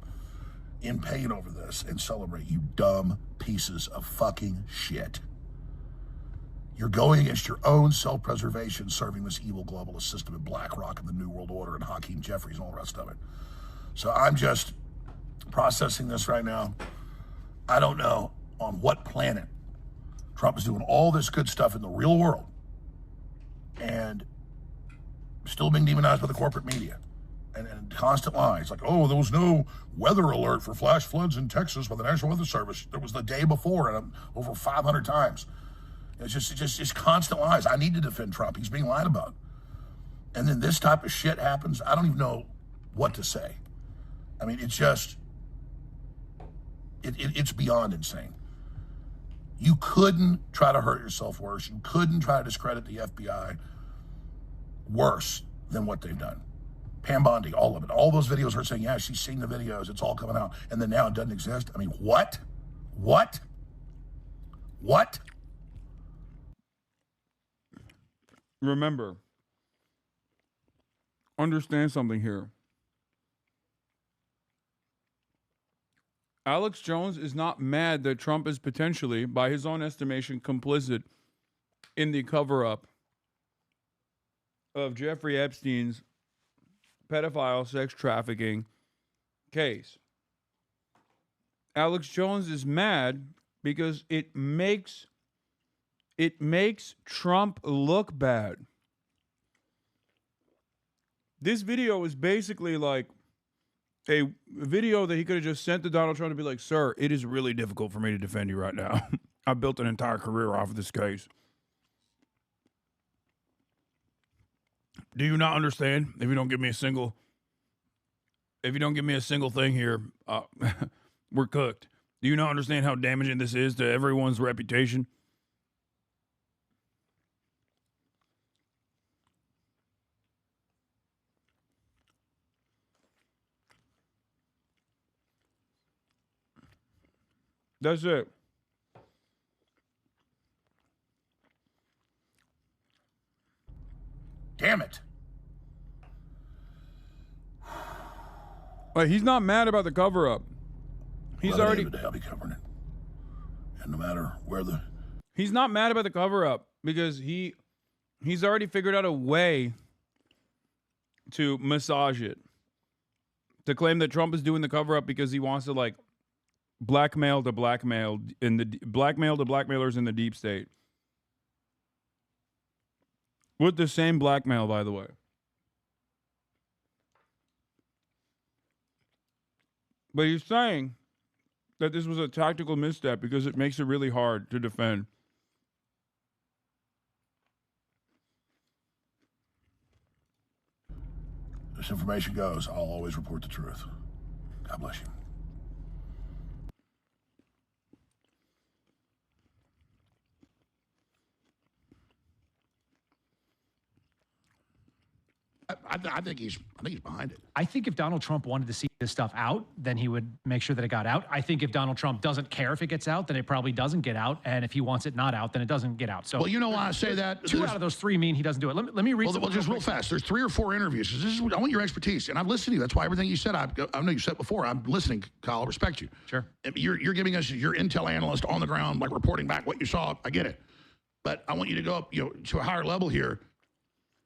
in pain over this and celebrate, you dumb pieces of fucking shit. You're going against your own self-preservation, serving this evil globalist system in BlackRock and the New World Order and Hakeem Jeffries and all the rest of it. So I'm just processing this right now. I don't know on what planet Trump is doing all this good stuff in the real world and still being demonized by the corporate media and constant lies like, oh, there was no weather alert for flash floods in Texas by the National Weather Service. There was the day before and over 500 times. It's just constant lies. I need to defend Trump. He's being lied about. And then this type of shit happens. I don't even know what to say. I mean, it's just, it's beyond insane. You couldn't try to hurt yourself worse. You couldn't try to discredit the FBI worse than what they've done. Pam Bondi, all of it. All those videos are saying, yeah, she's seen the videos. It's all coming out. And then now it doesn't exist. I mean, what? What? What? Remember, understand something here. Alex Jones is not mad that Trump is potentially, by his own estimation, complicit in the cover-up of Jeffrey Epstein's pedophile sex trafficking case. Alex Jones is mad because it makes Trump look bad. This video is basically like a video that he could have just sent to Donald Trump to be like, sir, it is really difficult for me to defend you right now. I built an entire career off of this case. Do you not understand? If you don't give me a single thing here, we're cooked. Do you not understand how damaging this is to everyone's reputation? That's it. Damn it. Like, he's not mad about the cover-up. He's already... Today I'll be covering it. And no matter where the... He's not mad about the cover-up because he's already figured out a way to massage it. To claim that Trump is doing the cover-up because he wants to, like, blackmail the blackmailers in the deep state. With the same blackmail, by the way. But he's saying that this was a tactical misstep because it makes it really hard to defend. This information goes, I'll always report the truth. God bless you. I think he's behind it. I think if Donald Trump wanted to see this stuff out, then he would make sure that it got out. I think if Donald Trump doesn't care if it gets out, then it probably doesn't get out. And if he wants it not out, then it doesn't get out. So, well, you know why I say that? Two out of those three mean he doesn't do it. Let me read. Well, just real fast. There's 3 or 4 interviews. I want your expertise, and I've listened to you. That's why everything you said, I know you said before. I'm listening, Kyle. I respect you. Sure. You're giving us your intel analyst on the ground, like reporting back what you saw. I get it, but I want you to go up, to a higher level here.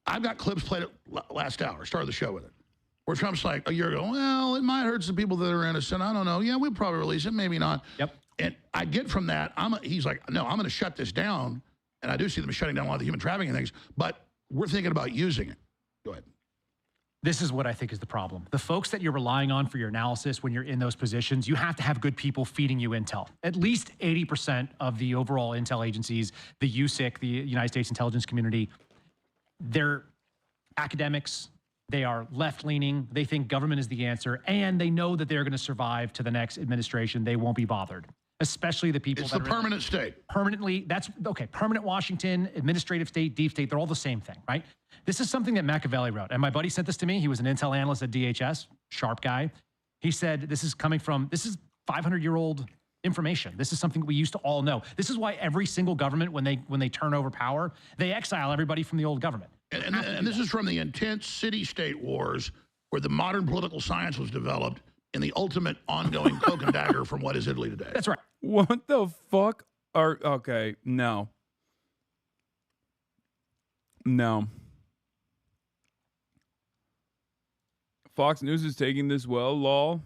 I've got clips played at last hour, started the show with it, where Trump's like a year ago, well, it might hurt some people that are innocent. I don't know. Yeah, we'll probably release it, maybe not. Yep. And I get from that, he's like, no, I'm going to shut this down. And I do see them shutting down a lot of the human trafficking things, but we're thinking about using it. Go ahead. This is what I think is the problem. The folks that you're relying on for your analysis when you're in those positions, you have to have good people feeding you intel. At least 80% of the overall intel agencies, the USIC, the United States Intelligence Community, they're academics, they are left-leaning, they think government is the answer, and they know that they're going to survive to the next administration. They won't be bothered, especially the people it's that the are permanent state. Permanently, that's okay. Permanent Washington, administrative state, deep state, they're all the same thing, right? This is something that Machiavelli wrote, and my buddy sent this to me. He was an intel analyst at DHS, sharp guy. He said, this is 500-year-old information. This is something we used to all know. This is why every single government, when they turn over power, they exile everybody from the old government. And this is from the intense city-state wars where the modern political science was developed in the ultimate ongoing cloak and dagger from what is Italy today. That's right. What the fuck are... Okay, no. No. Fox News is taking this well, lol.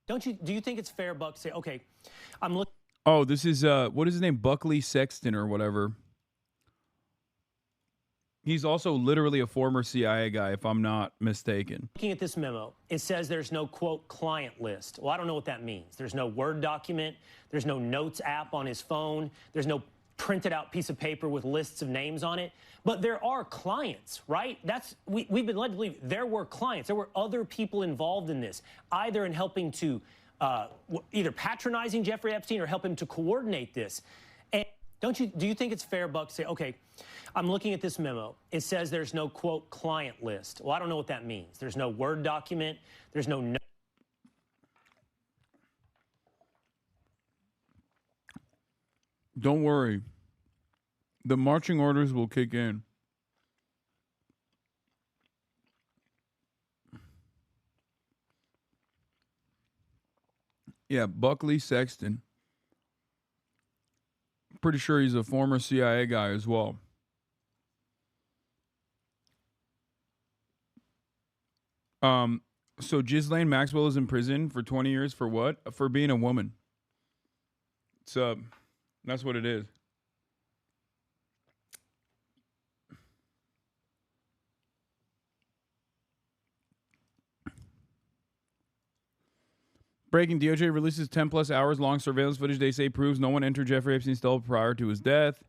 Do you think it's fair, Buck, to say, okay, I'm looking... Oh, this is, what is his name? Buckley Sexton or whatever. He's also literally a former CIA guy, if I'm not mistaken. Looking at this memo, it says there's no, quote, client list. Well, I don't know what that means. There's no Word document. There's no Notes app on his phone. There's no printed out piece of paper with lists of names on it. But there are clients, right? We've been led to believe there were clients. There were other people involved in this, either in helping to, either patronizing Jeffrey Epstein or help him to coordinate this. And do you think it's fair, Buck, to say, okay, I'm looking at this memo. It says there's no, quote, client list. Well, I don't know what that means. There's no Word document. There's no... Don't worry. The marching orders will kick in. Yeah, Buckley Sexton. Pretty sure he's a former CIA guy as well. So Ghislaine Maxwell is in prison for 20 years for what? For being a woman. So that's what it is. Breaking: DOJ releases 10+ hours long surveillance footage they say proves no one entered Jeffrey Epstein's cell prior to his death.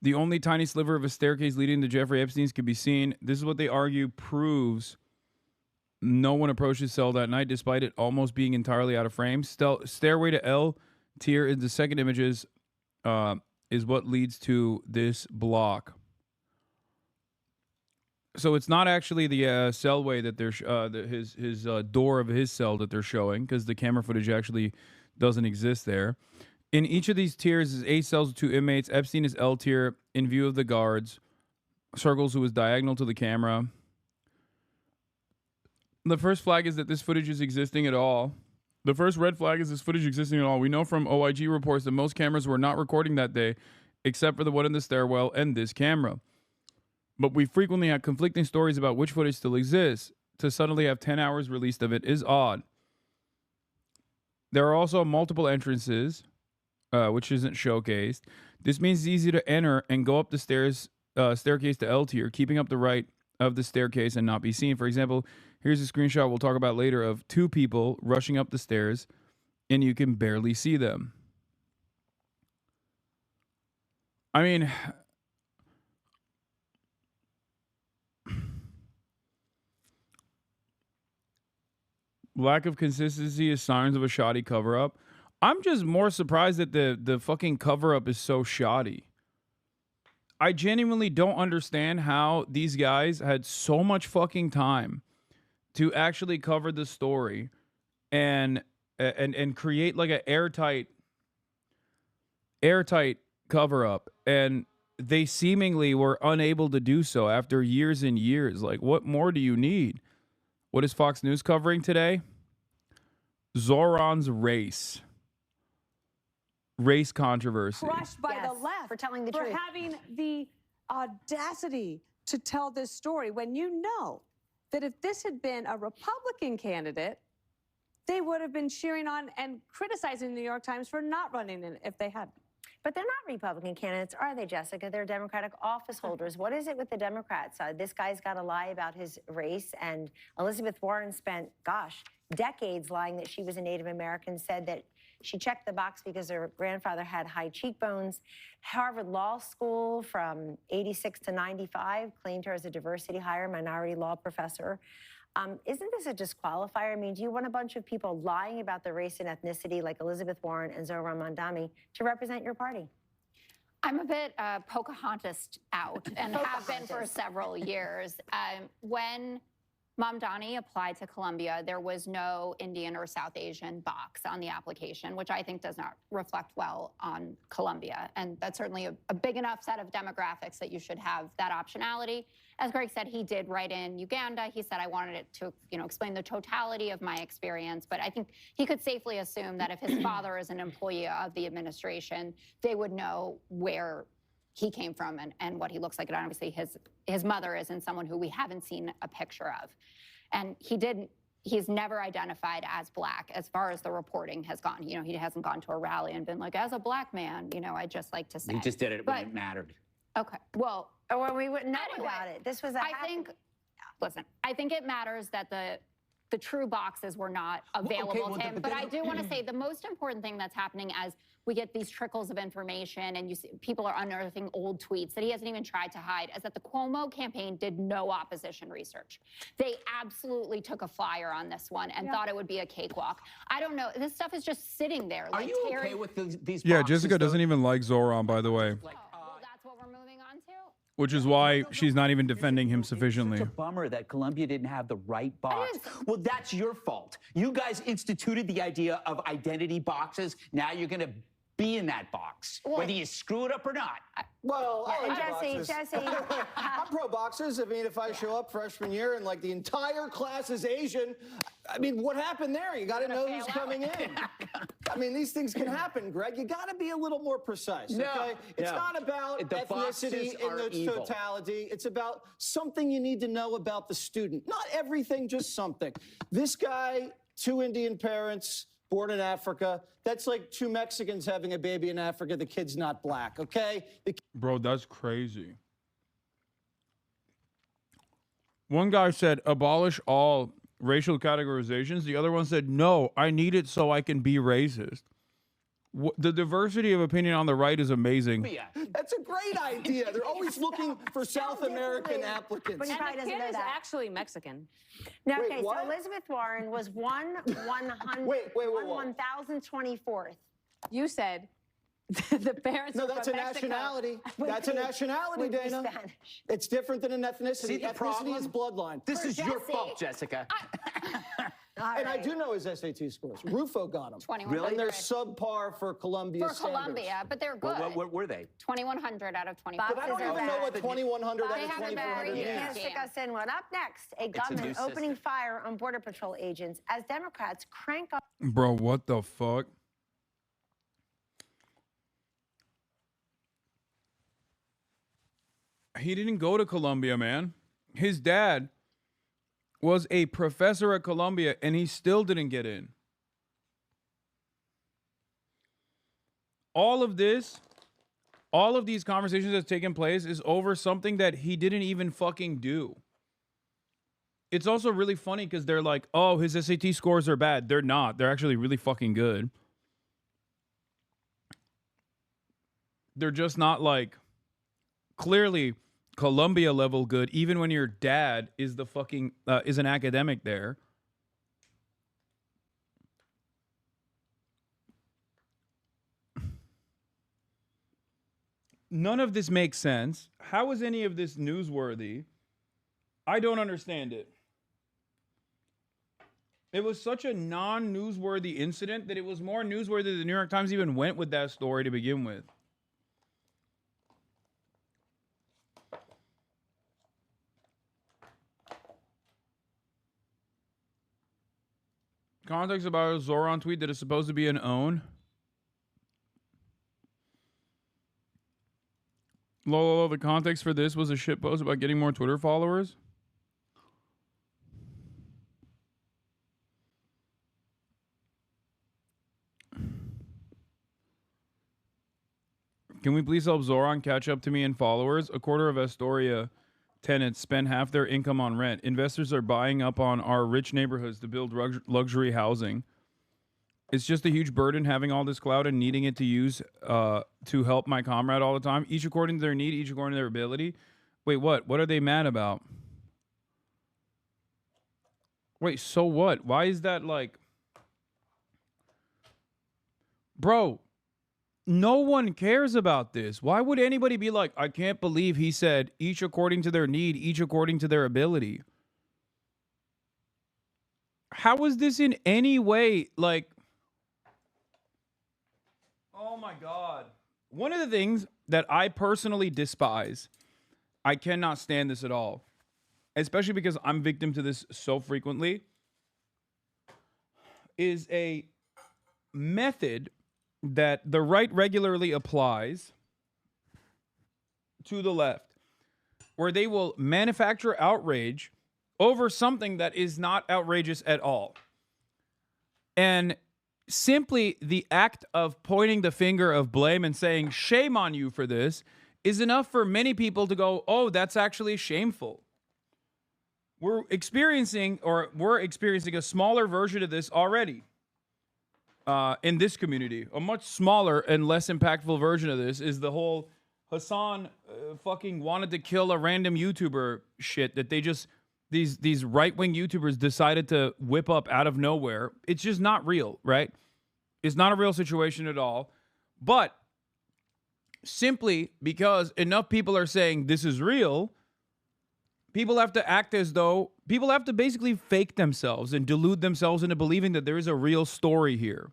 The only tiny sliver of a staircase leading to Jeffrey Epstein's could be seen. This is what they argue proves no one approached his cell that night, despite it almost being entirely out of frame. Stairway to L tier in the second images is what leads to this block. So it's not actually the cellway that they're his door of his cell that they're showing, because the camera footage actually doesn't exist there. In each of these tiers is 8 cells with 2 inmates. Epstein is L tier in view of the guards. Circles, who is diagonal to the camera. The first flag is that this footage is existing at all. The first red flag is this footage existing at all. We know from OIG reports that most cameras were not recording that day, except for the one in the stairwell and this camera. But we frequently have conflicting stories about which footage still exists. To suddenly have 10 hours released of it is odd. There are also multiple entrances, which isn't showcased. This means it's easy to enter and go up the staircase to L tier, keeping up the right of the staircase and not be seen. For example, here's a screenshot we'll talk about later of 2 people rushing up the stairs, and you can barely see them. I mean, lack of consistency is signs of a shoddy cover-up. I'm just more surprised that the fucking cover-up is so shoddy. I genuinely don't understand how these guys had so much fucking time to actually cover the story and create like an airtight cover-up, and they seemingly were unable to do so after years and years. Like, what more do you need? What is Fox News covering today? Zohran's race controversy. Crushed by the left for telling the truth, for having the audacity to tell this story when you know that if this had been a Republican candidate, they would have been cheering on and criticizing the New York Times for not running it if they had. But they're not Republican candidates, are they, Jessica? They're Democratic office holders. What is it with the Democrats? This guy's got to lie about his race, and Elizabeth Warren spent, gosh, decades lying that she was a Native American, said that she checked the box because her grandfather had high cheekbones. Harvard Law School from 86 to 95 claimed her as a diversity hire, minority law professor. Isn't this a disqualifier? I mean, do you want a bunch of people lying about their race and ethnicity like Elizabeth Warren and Zohran Mamdani to represent your party? I'm a bit Pocahontas out and have been for several years. When Mamdani applied to Columbia, there was no Indian or South Asian box on the application, which I think does not reflect well on Columbia. And that's certainly a big enough set of demographics that you should have that optionality. As Greg said, he did write in Uganda. He said, I wanted it to, explain the totality of my experience. But I think he could safely assume that if his father is an employee of the administration, they would know where he came from and what he looks like. And obviously his mother isn't someone who we haven't seen a picture of. And he's never identified as Black as far as the reporting has gone. He hasn't gone to a rally and been like, as a Black man, I'd just like to say. He just did it when it mattered. Okay, well. Or we wouldn't know about it. This was I think it matters that the true boxes were not available to him. But I do want to say the most important thing that's happening as we get these trickles of information and you see people are unearthing old tweets that he hasn't even tried to hide is that the Cuomo campaign did no opposition research. They absolutely took a flyer on this one and thought it would be a cakewalk. I don't know. This stuff is just sitting there. Are you okay with these Yeah, boxes, Jessica doesn't even like Zohran, by the way. Well, that's what we're moving on to. Which is why she's not even defending him sufficiently. It's a bummer that Columbia didn't have the right box. Well, that's your fault. You guys instituted the idea of identity boxes. Now you're going to be in that box, whether you screw it up or not. Well, I like Jesse. I'm pro boxes. I mean, if I show up freshman year and like the entire class is Asian, I mean, what happened there? You got to know who's coming in. I mean, these things can happen, Greg. You got to be a little more precise, okay? It's not about ethnicity in its totality. It's about something you need to know about the student. Not everything, just something. This guy, 2 Indian parents, born in Africa. That's like 2 Mexicans having a baby in Africa. The kid's not Black, okay? Bro, that's crazy. One guy said, abolish all racial categorizations. The other one said, no, I need it so I can be racist. The diversity of opinion on the right is amazing. That's a great idea. They're always looking for South American applicants. But he probably doesn't know that. Actually Mexican. Now, Wait, okay, what? so Elizabeth Warren was 1,024th. You said the parents. No, were that's from a Mexico. nationality. Would That's a be- nationality, would be Dana. Spanish. It's different than an ethnicity. See the Ethnicity problem? is bloodline. This is your fault, Jessica. And I do know his SAT scores. Rufo got them. 2100. And they're subpar for Columbia For standards. Columbia, but they're good. What were they? 2,100 out of 25. But I don't even know what 2,100 out They of have a 2,400 very means. good Can't stick us in one. Up next, a a gunman new opening system. fire on Border Patrol agents as Democrats crank up. Bro, what the fuck? He didn't go to Columbia, man. His dad was a professor at Columbia, and he still didn't get in. All of these conversations that's taken place is over something that he didn't even fucking do. it's also really funny because they're like, oh, his SAT scores are bad. They're not. They're actually really fucking good. They're just not like clearly Columbia level good, even when your dad is the fucking is an academic there. None of this makes sense. How is any of this newsworthy? I don't understand it. It was such a non-newsworthy incident that it was more newsworthy than the New York Times even went with that story to begin with. Context about a Zohran tweet that is supposed to be an own. Lol, the context for this was a shit post about getting more Twitter followers. Can we please help Zohran catch up to me in followers? A quarter of Astoria tenants spend half their income on rent. Investors are buying up on our rich neighborhoods to build luxury housing. It's just a huge burden having all this clout and needing it to use to help my comrade all the time. Each according to their need, each according to their ability. Wait, what? What are they mad about? Wait, so what? Why is that like... Bro, no one cares about this. Why would anybody be like, I can't believe he said each according to their need, each according to their ability? How is this in any way like... Oh my God. One of the things that I personally despise, I cannot stand this at all, especially because I'm victim to this so frequently, is a method that the right regularly applies to the left, where they will manufacture outrage over something that is not outrageous at all. And simply the act of pointing the finger of blame and saying, shame on you for this, is enough for many people to go, oh, that's actually shameful. We're experiencing a smaller version of this already in this community. A much smaller and less impactful version of this is the whole Hasan fucking wanted to kill a random YouTuber shit that they just, these right-wing YouTubers decided to whip up out of nowhere. It's just not real, right? It's not a real situation at all. But simply because enough people are saying this is real, people have to act as though, people have to basically fake themselves and delude themselves into believing that there is a real story here.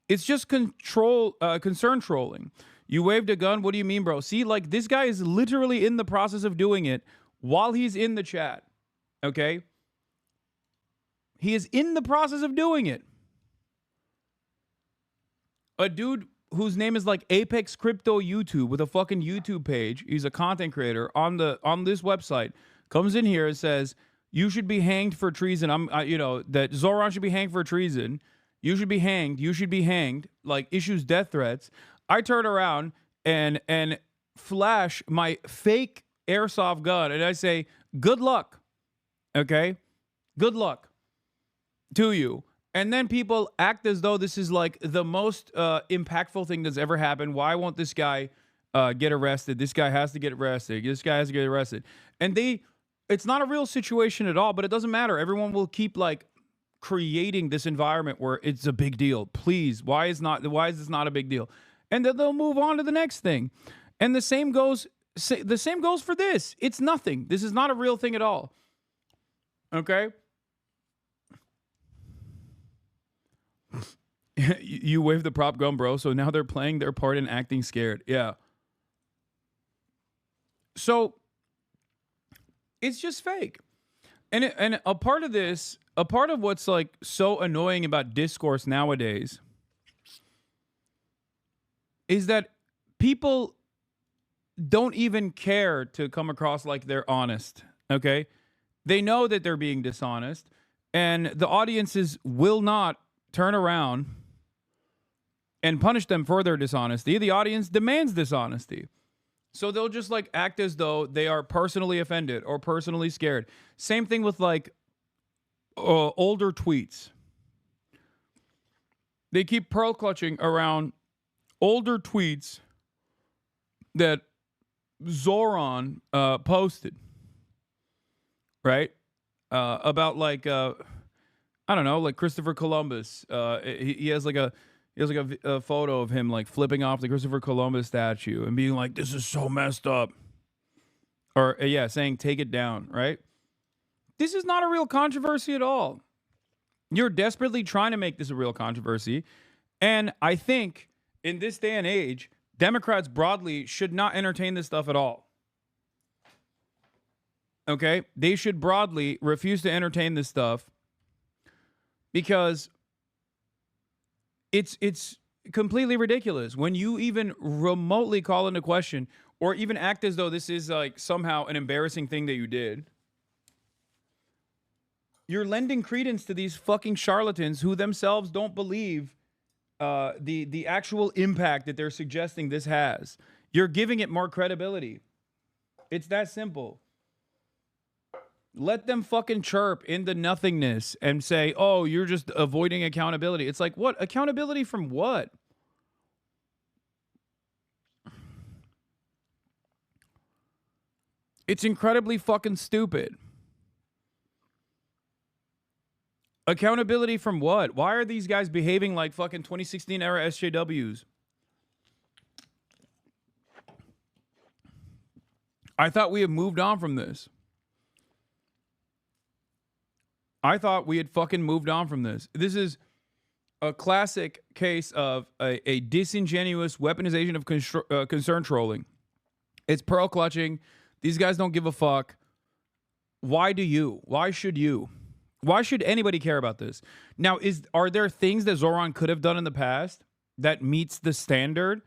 It's just concern trolling. You waved a gun. What do you mean, bro? See, like, this guy is literally in the process of doing it while he's in the chat. Okay? He is in the process of doing it. A dude whose name is like Apex Crypto YouTube with a fucking YouTube page. He's a content creator on this website. Comes in here and says, you should be hanged for treason. That Zohran should be hanged for treason. You should be hanged. You should be hanged. Like, issues death threats. I turn around and flash my fake airsoft gun and I say, good luck. Okay? Good luck to you. And then people act as though this is like the most impactful thing that's ever happened. Why won't this guy get arrested? This guy has to get arrested. This guy has to get arrested. And it's not a real situation at all, but it doesn't matter. Everyone will keep like creating this environment where it's a big deal. Please, why is this not a big deal? And then they'll move on to the next thing. And the same goes for this. It's nothing. This is not a real thing at all. Okay? You waved the prop gun, bro. So now they're playing their part in acting scared. Yeah. So it's just fake. And a part of what's like so annoying about discourse nowadays is that people don't even care to come across like they're honest. Okay? They know that they're being dishonest, and the audiences will not turn around and punish them for their dishonesty. The audience demands dishonesty. So they'll just like act as though they are personally offended or personally scared. Same thing with like older tweets. They keep pearl clutching around older tweets that Zohran posted, right? About like I don't know, like Christopher Columbus. He has like a photo of him like flipping off the Christopher Columbus statue and being like, "This is so messed up," or yeah, saying "take it down." Right? This is not a real controversy at all. You're desperately trying to make this a real controversy, and I think in this day and age, Democrats broadly should not entertain this stuff at all. Okay? They should broadly refuse to entertain this stuff because it's completely ridiculous when you even remotely call into question or even act as though this is like somehow an embarrassing thing that you did. You're lending credence to these fucking charlatans who themselves don't believe the actual impact that they're suggesting this has. You're giving it more credibility. It's that simple. Let them fucking chirp into nothingness and say, "Oh, you're just avoiding accountability." It's like, what? Accountability from what? It's incredibly fucking stupid. Accountability from what? Why are these guys behaving like fucking 2016 era SJWs? I thought we had moved on from this. I thought we had fucking moved on from this. This is a classic case of a disingenuous weaponization of concern trolling. It's pearl clutching. These guys don't give a fuck. Why do you? Why should you? Why should anybody care about this? Now, are there things that Zohran could have done in the past that meets the standard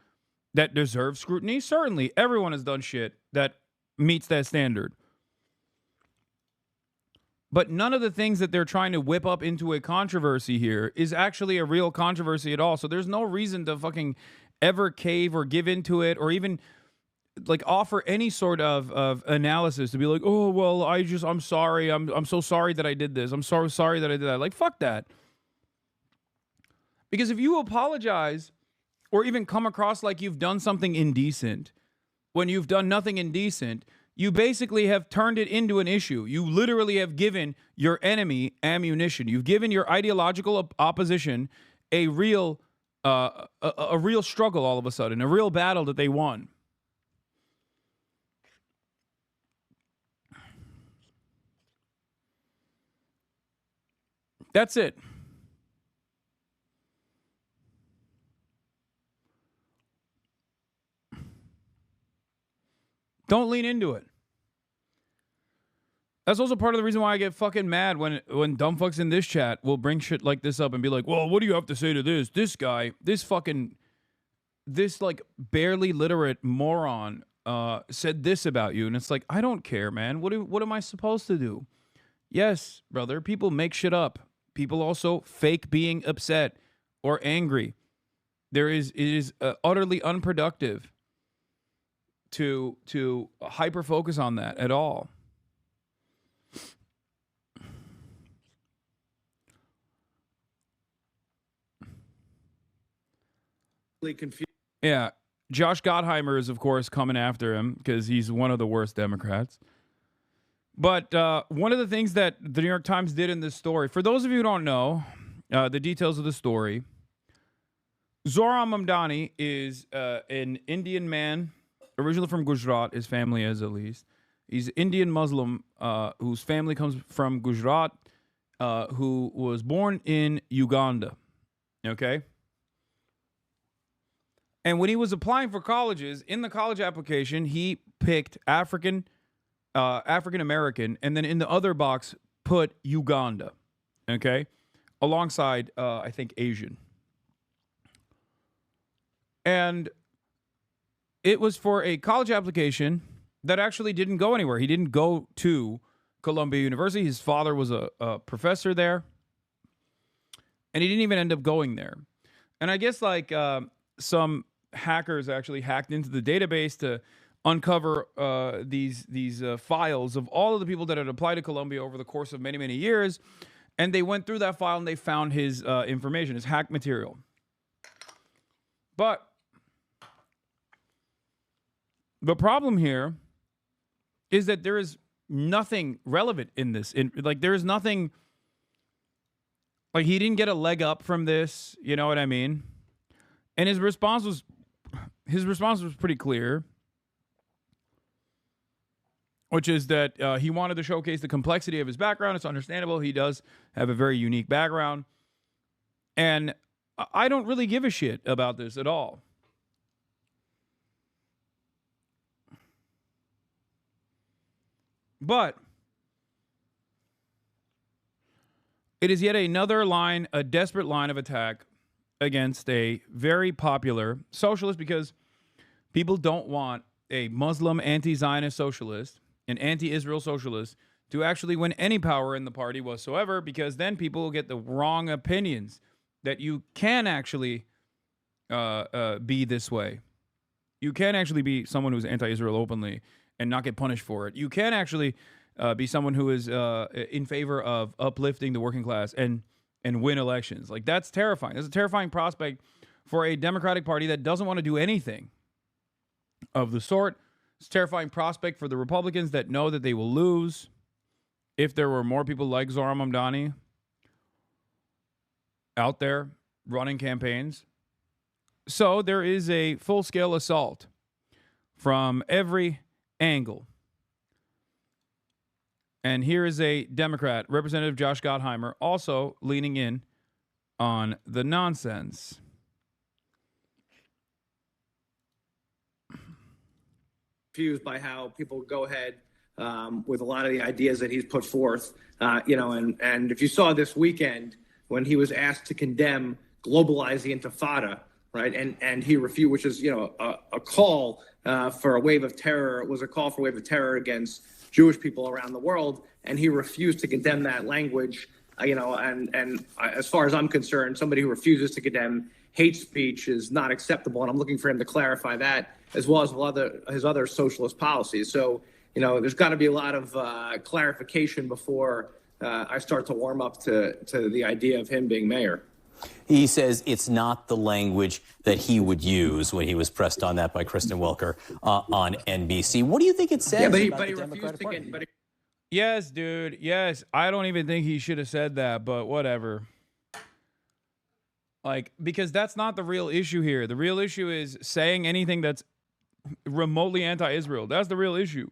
that deserves scrutiny? Certainly. Everyone has done shit that meets that standard. But none of the things that they're trying to whip up into a controversy here is actually a real controversy at all. So there's no reason to fucking ever cave or give into it or even like offer any sort of analysis to be like, "Oh, well, I'm sorry. I'm so sorry that I did this. I'm so sorry that I did that." Like, fuck that. Because if you apologize or even come across like you've done something indecent when you've done nothing indecent, you basically have turned it into an issue. You literally have given your enemy ammunition. You've given your ideological opposition a real struggle all of a sudden, a real battle that they won. That's it. Don't lean into it. That's also part of the reason why I get fucking mad when dumb fucks in this chat will bring shit like this up and be like, "Well, what do you have to say to this? This guy, this like barely literate moron said this about you." And it's like, I don't care, man. What am I supposed to do? Yes, brother, people make shit up. People also fake being upset or angry. It is utterly unproductive to hyper focus on that at all. Yeah, Josh Gottheimer is of course coming after him because he's one of the worst Democrats. But one of the things that the New York Times did in this story, for those of you who don't know the details of the story, Zohran Mamdani is an Indian man, originally from Gujarat, his family is at least. He's Indian Muslim whose family comes from Gujarat, who was born in Uganda, okay? And when he was applying for colleges, in the college application, he picked African American, and then in the other box put Uganda, okay, alongside I think Asian. And it was for a college application that actually didn't go anywhere. He didn't go to Columbia University. His father was a professor there, and he didn't even end up going there. And I guess like some hackers actually hacked into the database to uncover these files of all of the people that had applied to Colombia over the course of many, many years. And they went through that file and they found his information, his hack material. But the problem here is that there is nothing relevant in this. Like, there is nothing, like, he didn't get a leg up from this, you know what I mean? And his response was pretty clear, which is that he wanted to showcase the complexity of his background. It's understandable. He does have a very unique background. And I don't really give a shit about this at all. But it is yet another line, a desperate line of attack against a very popular socialist, because people don't want a Muslim anti-Zionist socialist, an anti-Israel socialist, to actually win any power in the party whatsoever, because then people will get the wrong opinions that you can actually be this way. You can actually be someone who's anti-Israel openly and not get punished for it. You can actually be someone who is in favor of uplifting the working class and win elections. Like, that's terrifying. That's a terrifying prospect for a Democratic Party that doesn't want to do anything of the sort. It's a terrifying prospect for the Republicans that know that they will lose if there were more people like Zohran Mamdani out there running campaigns. So there is a full-scale assault from every angle. And here is a Democrat, Representative Josh Gottheimer, also leaning in on the nonsense. Confused by how people go ahead with a lot of the ideas that he's put forth, and if you saw this weekend when he was asked to condemn globalize the Intifada, right, and he refused, which is a call for a wave of terror. It was a call for a wave of terror against Jewish people around the world, and he refused to condemn that language. And as far as I'm concerned, somebody who refuses to condemn hate speech is not acceptable, and I'm looking for him to clarify that, as well as his other socialist policies. So, there's got to be a lot of clarification before I start to warm up to the idea of him being mayor. He says it's not the language that he would use when he was pressed on that by Kristen Welker on NBC. What do you think it says? Yeah, but he about the refused Democratic to Party? get. Yes, dude. Yes. I don't even think he should have said that, but whatever. Like, because that's not the real issue here. The real issue is saying anything that's remotely anti-Israel. That's the real issue.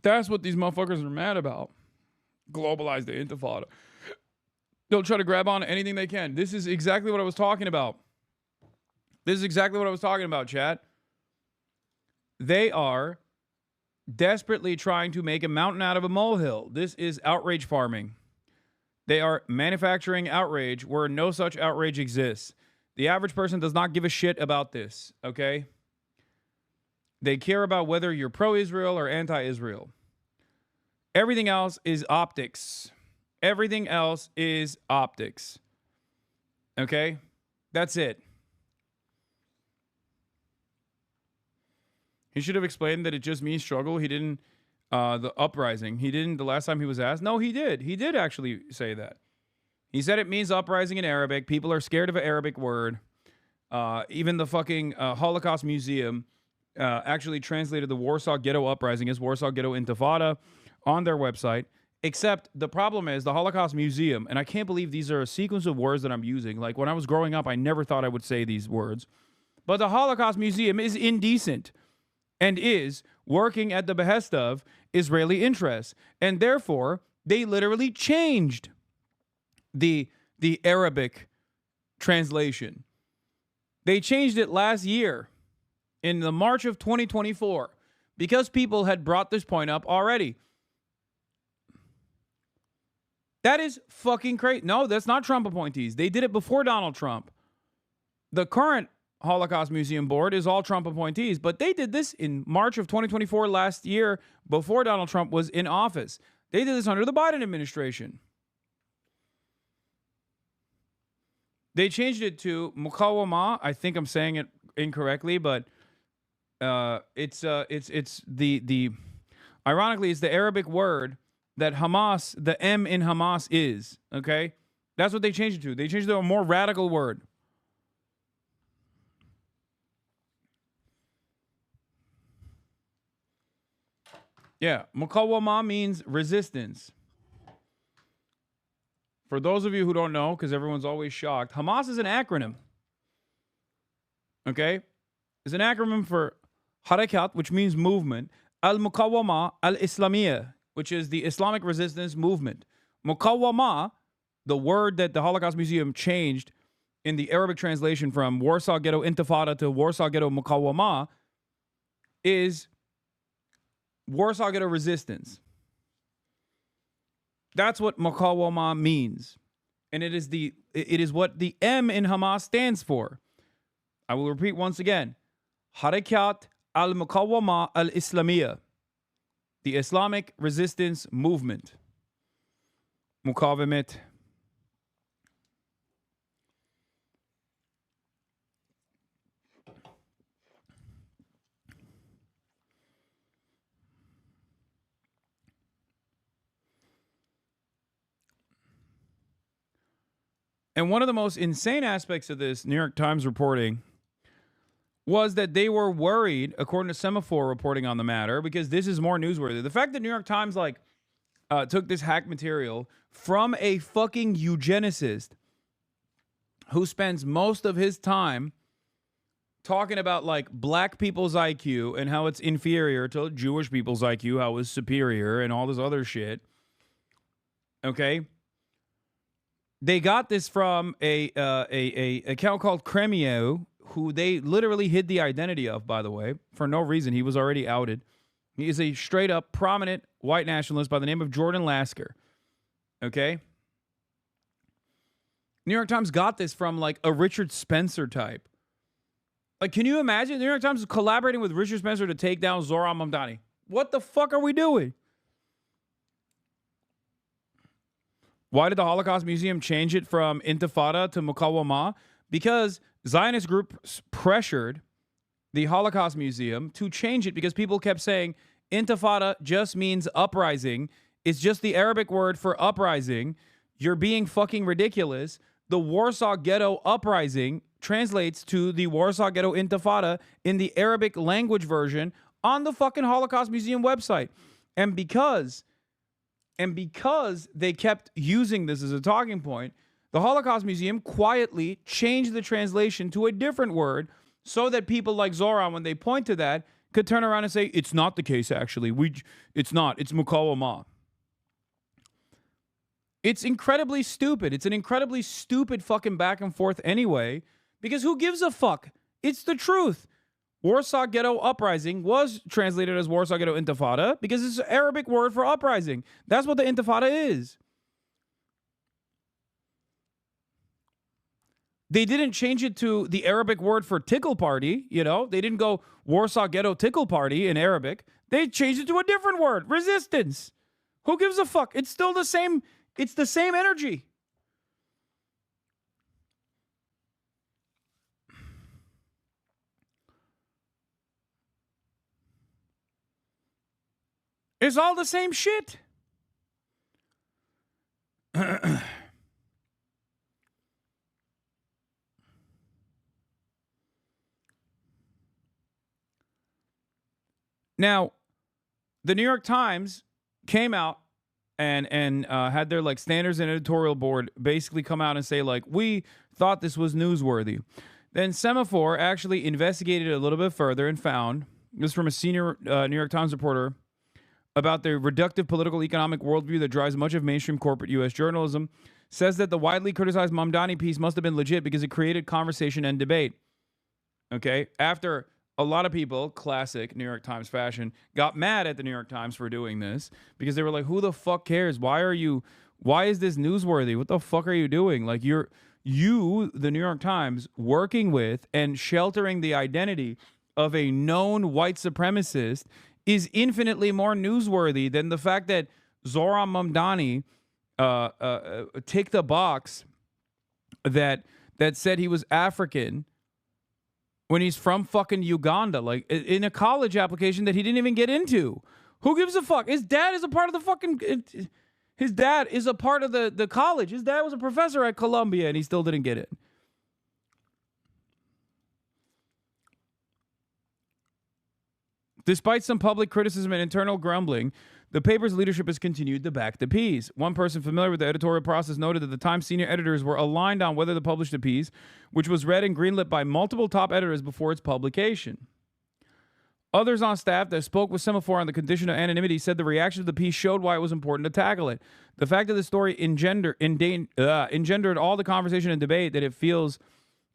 That's what these motherfuckers are mad about. Globalize the Intifada. They'll try to grab on anything they can. This is exactly what I was talking about. This is exactly what I was talking about, chat. They are desperately trying to make a mountain out of a molehill. This is outrage farming. They are manufacturing outrage where no such outrage exists. The average person does not give a shit about this, okay? They care about whether you're pro-Israel or anti-Israel. Everything else is optics. Everything else is optics. Okay? That's it. He should have explained that it just means struggle. He didn't, the uprising. He didn't the last time he was asked. No, he did. He did actually say that. He said it means uprising in Arabic. People are scared of an Arabic word. Even the fucking Holocaust Museum actually translated the Warsaw Ghetto Uprising as Warsaw Ghetto Intifada on their website. Except the problem is the Holocaust Museum, and I can't believe these are a sequence of words that I'm using. Like, when I was growing up, I never thought I would say these words. But the Holocaust Museum is indecent and is working at the behest of Israeli interests. And therefore, they literally changed the Arabic translation. They changed it last year in the March of 2024 because people had brought this point up already. That is fucking crazy. No, that's not Trump appointees. They did it before Donald Trump. The current Holocaust Museum Board is all Trump appointees, but they did this in March of 2024 last year before Donald Trump was in office. They did this under the Biden administration. They changed it to Mukawama. I think I'm saying it incorrectly, but it's the ironically, it's the Arabic word that Hamas, the M in Hamas is, okay? That's what they changed it to. They changed it to a more radical word. Yeah, Mukawama means resistance. For those of you who don't know, because everyone's always shocked, Hamas is an acronym. Okay? It's an acronym for Harakat, which means movement. Al-Mukawama al-Islamiyya, which is the Islamic resistance movement. Mukawama, the word that the Holocaust Museum changed in the Arabic translation from Warsaw Ghetto Intifada to Warsaw Ghetto Mukawama, is Warsaw Ghetto resistance. That's what Mukawama means. And it is what the M in Hamas stands for. I will repeat once again. Harakat al-Mukawama al-Islamiyya. The Islamic resistance movement. Mukawamet. And one of the most insane aspects of this New York Times reporting was that they were worried, according to Semaphore reporting on the matter, because this is more newsworthy. The fact that New York Times took this hack material from a fucking eugenicist who spends most of his time talking about like black people's IQ and how it's inferior to Jewish people's IQ, how it's superior and all this other shit. Okay? They got this from a account called Cremio, who they literally hid the identity of, by the way, for no reason. He was already outed. He is a straight up prominent white nationalist by the name of Jordan Lasker. Okay? New York Times got this from like a Richard Spencer type. Like, can you imagine? The New York Times is collaborating with Richard Spencer to take down Zohran Mamdani. What the fuck are we doing? Why did the Holocaust Museum change it from Intifada to Mukawama? Because Zionist groups pressured the Holocaust Museum to change it because people kept saying Intifada just means uprising. It's just the Arabic word for uprising. You're being fucking ridiculous. The Warsaw Ghetto Uprising translates to the Warsaw Ghetto Intifada in the Arabic language version on the fucking Holocaust Museum website. And because they kept using this as a talking point, the Holocaust Museum quietly changed the translation to a different word so that people like Zohran, when they point to that, could turn around and say, it's not the case, actually. It's not. It's Mukawama. It's incredibly stupid. It's an incredibly stupid fucking back and forth anyway, because who gives a fuck? It's the truth. Warsaw Ghetto Uprising was translated as Warsaw Ghetto Intifada because it's an Arabic word for uprising. That's what the Intifada is. They didn't change it to the Arabic word for tickle party, you know? They didn't go Warsaw Ghetto Tickle Party in Arabic. They changed it to a different word, resistance. Who gives a fuck? It's still the same. It's the same energy. It's all the same shit. Now, the New York Times came out and had their like standards and editorial board basically come out and say like, we thought this was newsworthy. Then Semaphore actually investigated it a little bit further and found, this is from a senior New York Times reporter, about the reductive political economic worldview that drives much of mainstream corporate U.S. journalism, says that the widely criticized Mamdani piece must have been legit because it created conversation and debate. Okay? After a lot of people, classic New York Times fashion, got mad at the New York Times for doing this because they were like, who the fuck cares? Why is this newsworthy? What the fuck are you doing? Like, you, the New York Times, working with and sheltering the identity of a known white supremacist is infinitely more newsworthy than the fact that Zohran Mamdani ticked the box that that said he was African when he's from fucking Uganda, like in a college application that he didn't even get into. Who gives a fuck? His dad is a part of the fucking... His dad is a part of the college. His dad was a professor at Columbia, and he still didn't get it. Despite some public criticism and internal grumbling, the paper's leadership has continued to back the piece. One person familiar with the editorial process noted that the Times senior editors were aligned on whether to publish the piece, which was read and greenlit by multiple top editors before its publication. Others on staff that spoke with Semaphore on the condition of anonymity said the reaction to the piece showed why it was important to tackle it. The fact that the story engendered all the conversation and debate that it feels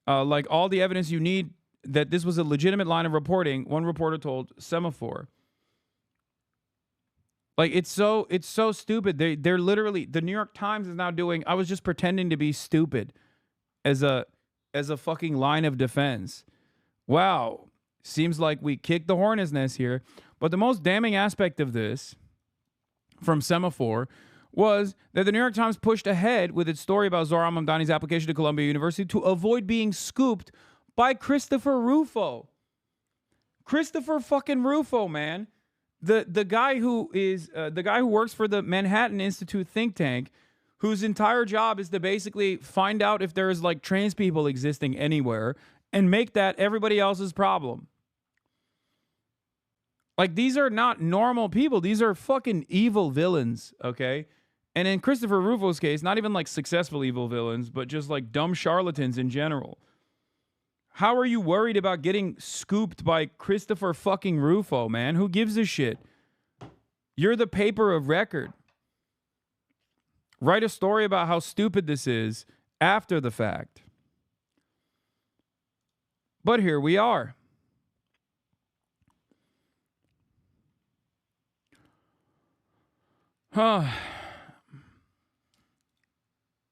like all the evidence you need that this was a legitimate line of reporting, one reporter told Semaphore. Like, it's so stupid. They're literally, the New York Times is now doing, I was just pretending to be stupid as a fucking line of defense. Wow. Seems like we kicked the hornet's nest here. But the most damning aspect of this from Semaphore was that the New York Times pushed ahead with its story about Zohran Mamdani's application to Columbia University to avoid being scooped by Christopher Rufo. Christopher fucking Rufo, man. The guy who works for the Manhattan Institute think tank, whose entire job is to basically find out if there's like trans people existing anywhere and make that everybody else's problem. Like, these are not normal people. These are fucking evil villains, okay? And in Christopher Rufo's case, not even like successful evil villains, but just like dumb charlatans in general. How are you worried about getting scooped by Christopher fucking Rufo, man? Who gives a shit? You're the paper of record. Write a story about how stupid this is after the fact. But here we are.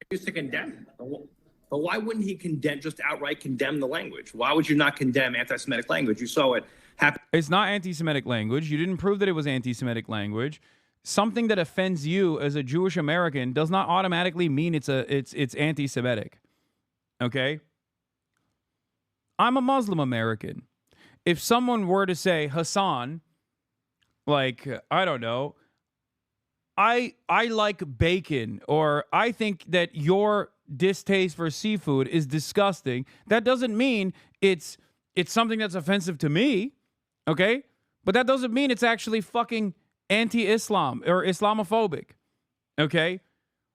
Used to condemn. But why wouldn't he just outright condemn the language? Why would you not condemn anti-Semitic language? You saw it happen. It's not anti-Semitic language. You didn't prove that it was anti-Semitic language. Something that offends you as a Jewish American does not automatically mean it's anti-Semitic. Okay? I'm a Muslim American. If someone were to say, Hasan, like, I don't know, I like bacon, or I think that your distaste for seafood is disgusting, that doesn't mean it's something that's offensive to me, okay? But that doesn't mean it's actually fucking anti-Islam or Islamophobic, okay?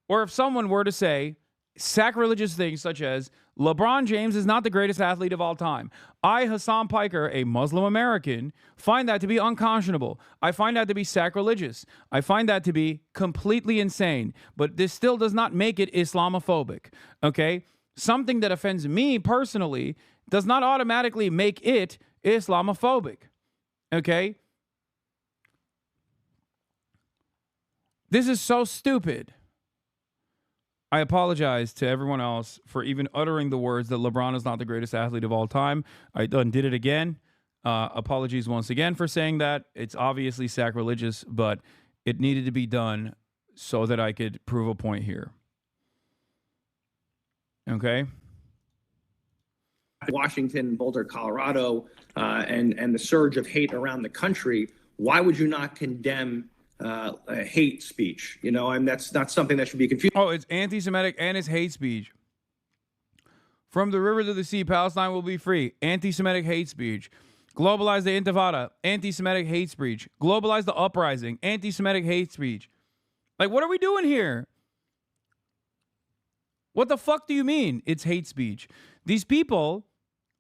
Or if someone were to say sacrilegious things such as LeBron James is not the greatest athlete of all time. I, Hasan Piker, a Muslim American, find that to be unconscionable. I find that to be sacrilegious. I find that to be completely insane. But this still does not make it Islamophobic, okay? Something that offends me personally does not automatically make it Islamophobic, okay? This is so stupid. I apologize to everyone else for even uttering the words that LeBron is not the greatest athlete of all time. I done did it again. Apologies once again for saying that. It's obviously sacrilegious, but it needed to be done so that I could prove a point here. Okay? Washington, Boulder, Colorado, and the surge of hate around the country, why would you not condemn hate speech? You know, and that's not something that should be confused. Oh, it's anti-Semitic and it's hate speech. From the river to the sea, Palestine will be free. Anti-Semitic hate speech. Globalize the Intifada. Anti-Semitic hate speech. Globalize the uprising. Anti-Semitic hate speech. Like, what are we doing here? What the fuck do you mean it's hate speech? These people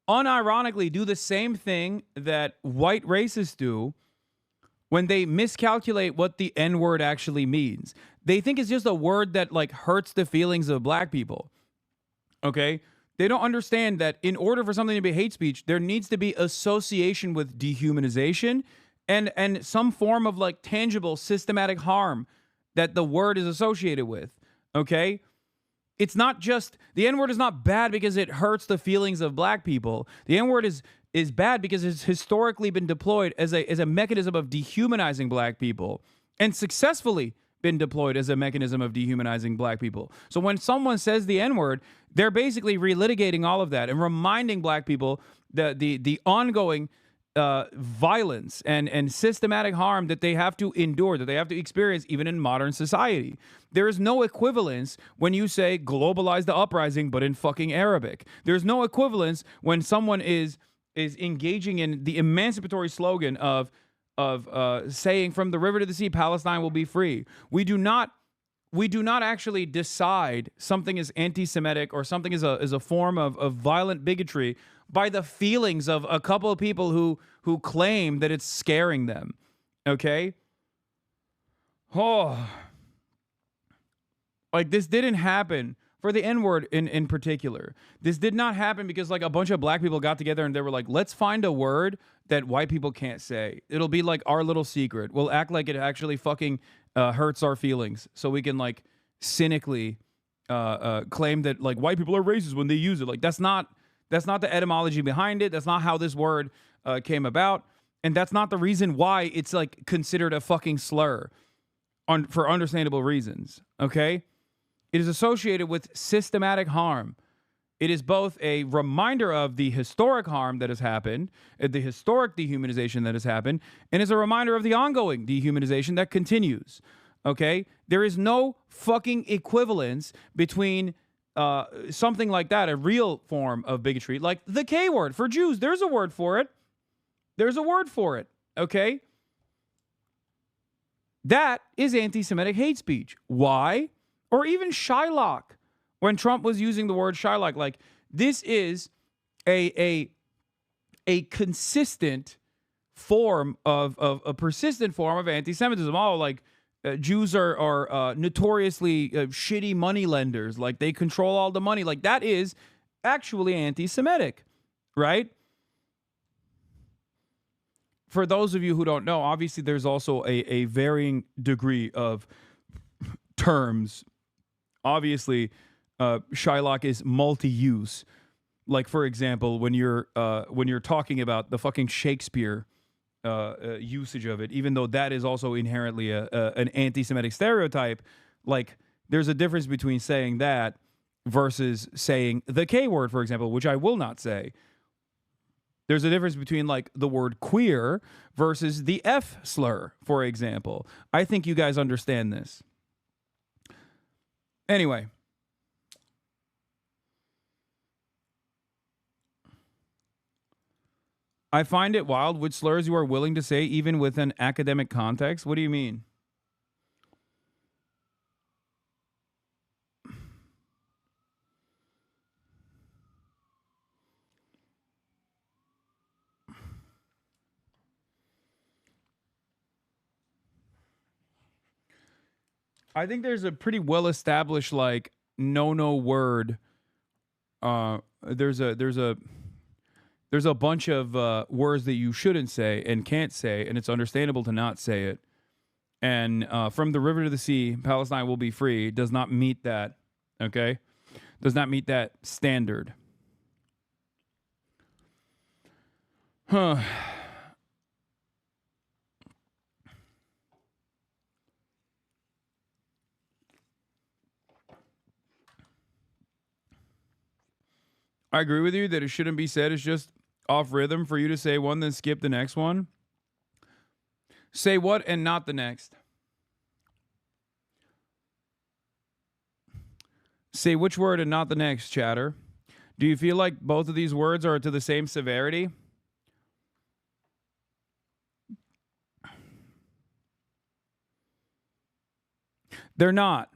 unironically do the same thing that white racists do when they miscalculate what the N-word actually means. They think it's just a word that like hurts the feelings of black people. Okay? They don't understand that in order for something to be hate speech, there needs to be association with dehumanization and some form of like tangible systematic harm that the word is associated with. Okay? It's not just, the N-word is not bad because it hurts the feelings of black people. The N-word is bad because it's historically been deployed as a mechanism of dehumanizing black people, and successfully been deployed as a mechanism of dehumanizing black people. So when someone says the N-word, they're basically relitigating all of that and reminding black people that the ongoing violence and systematic harm that they have to endure, that they have to experience even in modern society. There is no equivalence when you say globalize the uprising, but in fucking Arabic. There's no equivalence when someone is engaging in the emancipatory slogan of saying from the river to the sea, Palestine will be free. We do not actually decide something is anti-Semitic or something is a form of violent bigotry by the feelings of a couple of people who claim that it's scaring them. Okay? Oh. Like, this didn't happen for the N-word in particular. This did not happen because, like, a bunch of black people got together and they were like, let's find a word that white people can't say. It'll be like our little secret. We'll act like it actually fucking hurts our feelings so we can, like, cynically claim that, like, white people are racist when they use it. Like, that's not the etymology behind it. That's not how this word came about. And that's not the reason why it's, like, considered a fucking slur for understandable reasons. Okay? It is associated with systematic harm. It is both a reminder of the historic harm that has happened, the historic dehumanization that has happened, and is a reminder of the ongoing dehumanization that continues. Okay? There is no fucking equivalence between something like that, a real form of bigotry, like the K word for Jews. There's a word for it. There's a word for it. Okay? That is anti-Semitic hate speech. Why? Or even Shylock, when Trump was using the word Shylock. Like, this is a consistent form of a persistent form of anti-Semitism. Oh, like, Jews are notoriously shitty money lenders. Like, they control all the money. Like, that is actually anti-Semitic, right? For those of you who don't know, obviously there's also a varying degree of terms. Obviously, Shylock is multi-use. Like, for example, when you're talking about the fucking Shakespeare usage of it, even though that is also inherently an anti-Semitic stereotype, like, there's a difference between saying that versus saying the K word, for example, which I will not say. There's a difference between, like, the word queer versus the F slur, for example. I think you guys understand this. Anyway. I find it wild which slurs you are willing to say even with an academic context. What do you mean? I think there's a pretty well-established, like, no word. There's a bunch of words that you shouldn't say and can't say, and it's understandable to not say it. And from the river to the sea, Palestine will be free does not meet that, okay? Does not meet that standard. Huh. I agree with you that it shouldn't be said. It's just off rhythm for you to say one, then skip the next one. Say what and not the next. Say which word and not the next, chatter. Do you feel like both of these words are to the same severity? They're not.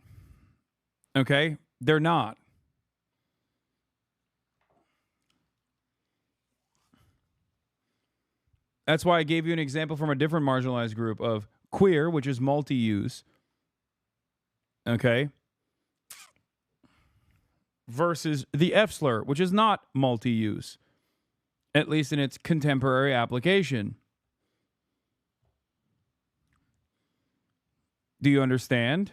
Okay? They're not. That's why I gave you an example from a different marginalized group of queer, which is multi-use. Okay? Versus the F slur, which is not multi-use. At least in its contemporary application. Do you understand?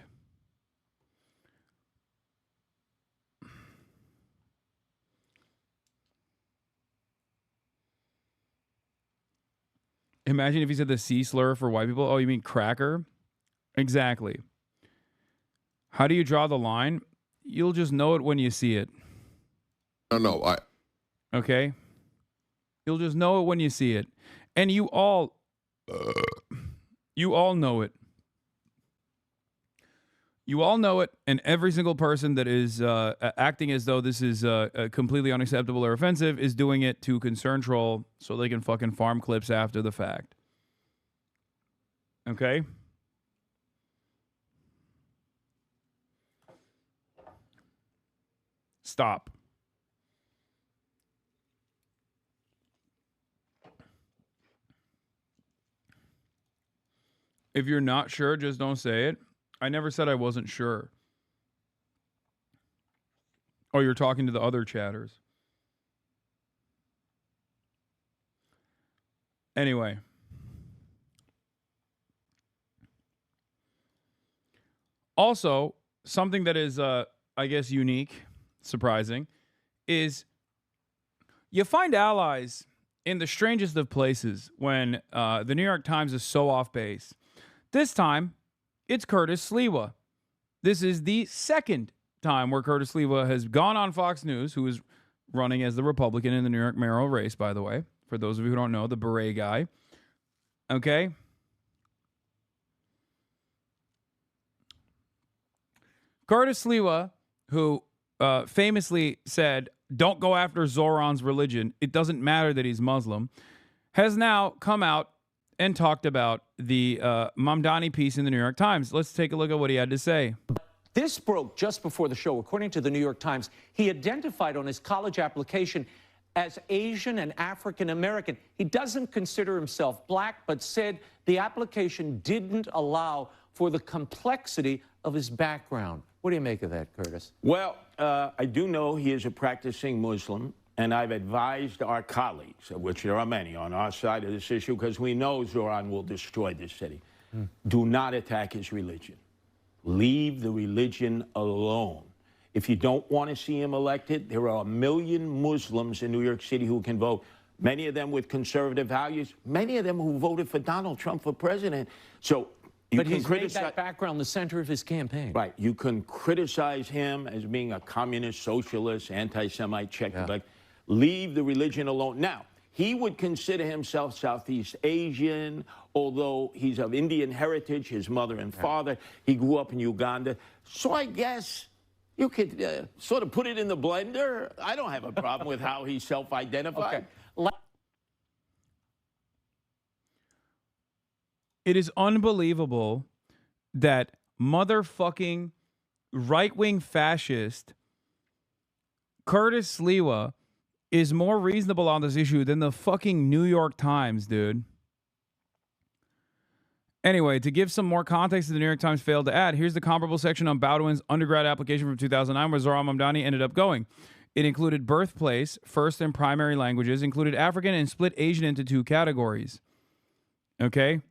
Imagine if he said the C slur for white people. Oh, you mean cracker? Exactly. How do you draw the line? You'll just know it when you see it. No. Okay? You'll just know it when you see it. And you all know it. You all know it, and every single person that is acting as though this is completely unacceptable or offensive is doing it to concern troll so they can fucking farm clips after the fact. Okay? Stop. If you're not sure, just don't say it. I never said I wasn't sure. Oh, you're talking to the other chatters. Anyway. Also, something that is, I guess, unique, surprising, is you find allies in the strangest of places when the New York Times is so off base. This time, it's Curtis Sliwa. This is the second time where Curtis Sliwa has gone on Fox News, who is running as the Republican in the New York mayoral race, by the way. For those of you who don't know, the beret guy. Okay? Curtis Sliwa, who famously said, don't go after Zohran's religion, it doesn't matter that he's Muslim, has now come out and talked about the Mamdani piece in the New York Times. Let's take a look at what he had to say. This broke just before the show. According to the New York Times, he identified on his college application as Asian and African American. He doesn't consider himself black, but said the application didn't allow for the complexity of his background. What do you make of that, Curtis? Well, I do know he is a practicing Muslim, and I've advised our colleagues, of which there are many on our side of this issue, because we know Zohran will destroy this city. Do not attack his religion. Leave the religion alone. If you don't want to see him elected, there are 1 million Muslims in New York City who can vote, many of them with conservative values, many of them who voted for Donald Trump for president. So but he's made that background the center of his campaign. Right. You can criticize him as being a communist, socialist, anti-Semite, Czech. But leave the religion alone. Now, he would consider himself Southeast Asian, although he's of Indian heritage, his mother and father. He grew up in Uganda. So I guess you could sort of put it in the blender. I don't have a problem with how he self-identified. Okay. It is unbelievable that motherfucking right-wing fascist Curtis Sliwa is more reasonable on this issue than the fucking New York Times, dude. Anyway, to give some more context that the New York Times failed to add, here's the comparable section on Baldwin's undergrad application from 2009 where Zohran Mamdani ended up going. It included birthplace, first and primary languages, included African, and split Asian into 2 categories. Okay?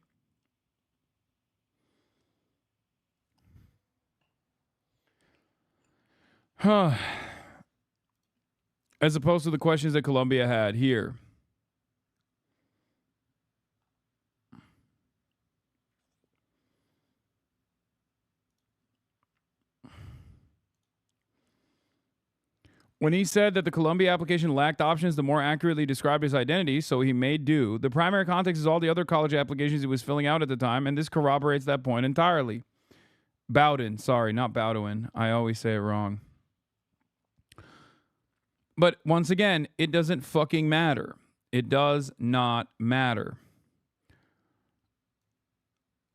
As opposed to the questions that Columbia had here. When he said that the Columbia application lacked options to more accurately describe his identity, so he made do, the primary context is all the other college applications he was filling out at the time, and this corroborates that point entirely. Bowden, sorry, not Bowdoin. I always say it wrong. But once again, it doesn't fucking matter. It does not matter.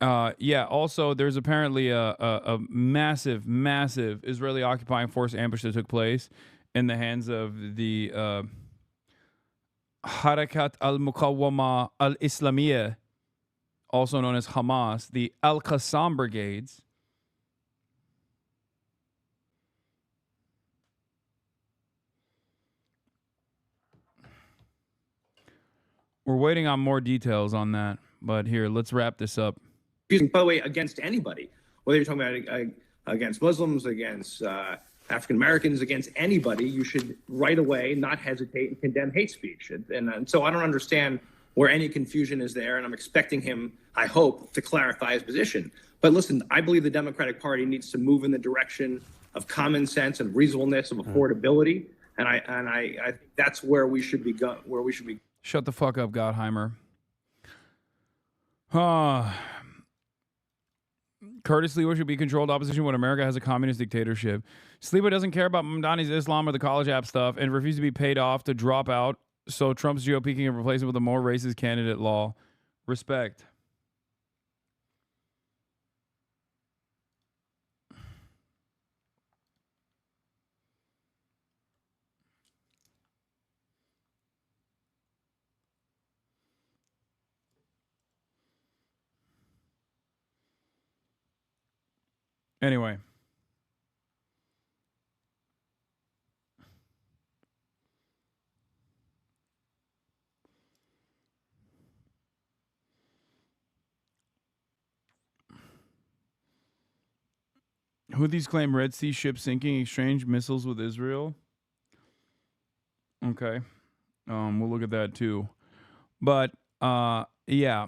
Yeah, also, there's apparently a massive, massive Israeli occupying force ambush that took place in the hands of the Harakat al-Muqawwama al-Islamiyya, also known as Hamas, the Al-Qassam brigades. We're waiting on more details on that, but here, let's wrap this up. By the way, against anybody, whether you're talking about against Muslims, against African Americans, against anybody, you should right away not hesitate and condemn hate speech. And so I don't understand where any confusion is there. And I'm expecting him, I hope, to clarify his position. But listen, I believe the Democratic Party needs to move in the direction of common sense and reasonableness, of affordability. And I think that's where we should be going, where we should be. Shut the fuck up, Gottheimer. Curtis Sliwa should be controlled opposition when America has a communist dictatorship. Sliwa doesn't care about Mamdani's Islam or the college app stuff and refuses to be paid off to drop out so Trump's GOP can replace it with a more racist candidate law. Respect. Anyway. Houthis claim Red Sea ship sinking, exchange missiles with Israel. Okay. We'll look at that too. But, yeah.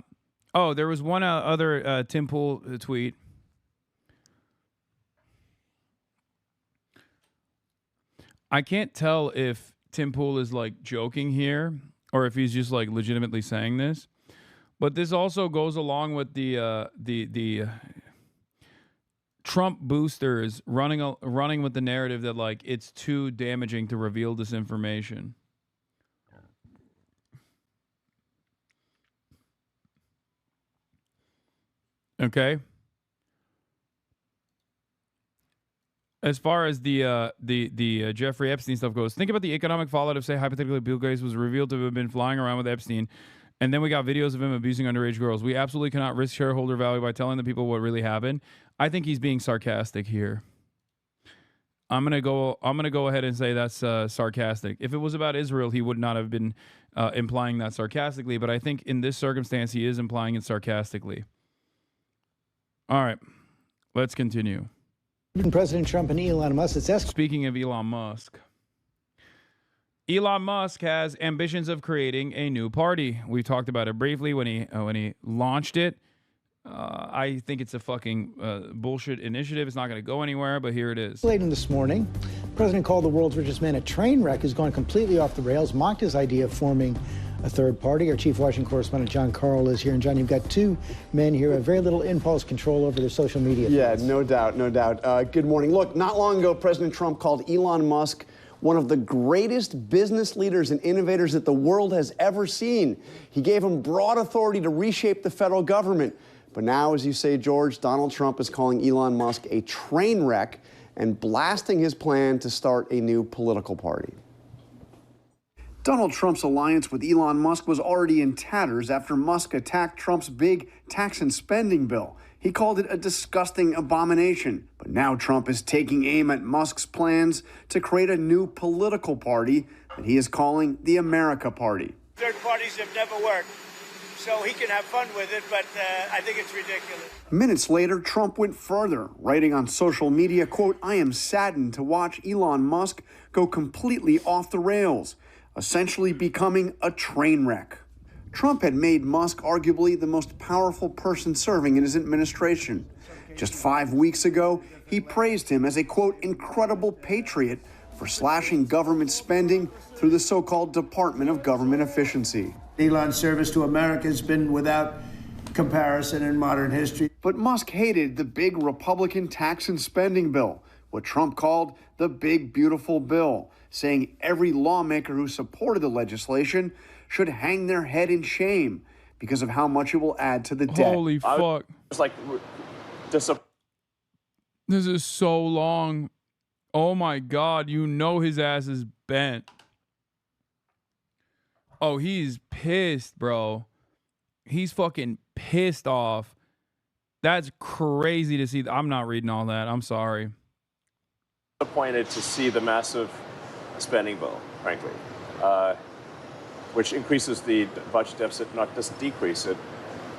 Oh, there was one other Tim Pool tweet. I can't tell if Tim Pool is like joking here or if he's just like legitimately saying this. But this also goes along with the Trump boosters running with the narrative that like it's too damaging to reveal this information. Okay. As far as the Jeffrey Epstein stuff goes, think about the economic fallout of, say, hypothetically, Bill Gates was revealed to have been flying around with Epstein, and then we got videos of him abusing underage girls. We absolutely cannot risk shareholder value by telling the people what really happened. I think he's being sarcastic here. I'm gonna go ahead and say that's sarcastic. If it was about Israel, he would not have been implying that sarcastically. But I think in this circumstance, he is implying it sarcastically. All right, let's continue. President Trump and Elon Musk. Speaking of Elon Musk, Elon Musk has ambitions of creating a new party. We talked about it briefly when he launched it. I think it's a fucking bullshit initiative. It's not going to go anywhere, but here it is. Late in this morning, the president called the world's richest man a train wreck who's gone completely off the rails, mocked his idea of forming a third party. Our chief Washington correspondent John Carl is here. And John, you've got two men here who have very little impulse control over their social media. Yeah, no doubt, no doubt. Good morning. Look, not long ago, President Trump called Elon Musk one of the greatest business leaders and innovators that the world has ever seen. He gave him broad authority to reshape the federal government. But now, as you say, George, Donald Trump is calling Elon Musk a train wreck and blasting his plan to start a new political party. Donald Trump's alliance with Elon Musk was already in tatters after Musk attacked Trump's big tax and spending bill. He called it a disgusting abomination. But now Trump is taking aim at Musk's plans to create a new political party that he is calling the America Party. Third parties have never worked, so he can have fun with it, but I think it's ridiculous. Minutes later, Trump went further, writing on social media, quote, "I am saddened to watch Elon Musk go completely off the rails, essentially becoming a train wreck." Trump had made Musk arguably the most powerful person serving in his administration. Just 5 weeks ago, he praised him as a, quote, "incredible patriot" for slashing government spending through the so-called Department of Government Efficiency. Elon's service to America has been without comparison in modern history. But Musk hated the big Republican tax and spending bill, what Trump called the big beautiful bill, saying every lawmaker who supported the legislation should hang their head in shame because of how much it will add to the debt. Holy fuck. It's like This is so long. Oh my God, you know his ass is bent. Oh, he's pissed, bro. He's fucking pissed off. That's crazy to see. I'm not reading all that. I'm sorry. Disappointed to see the massive spending bill, frankly, which increases the budget deficit, not just decrease it,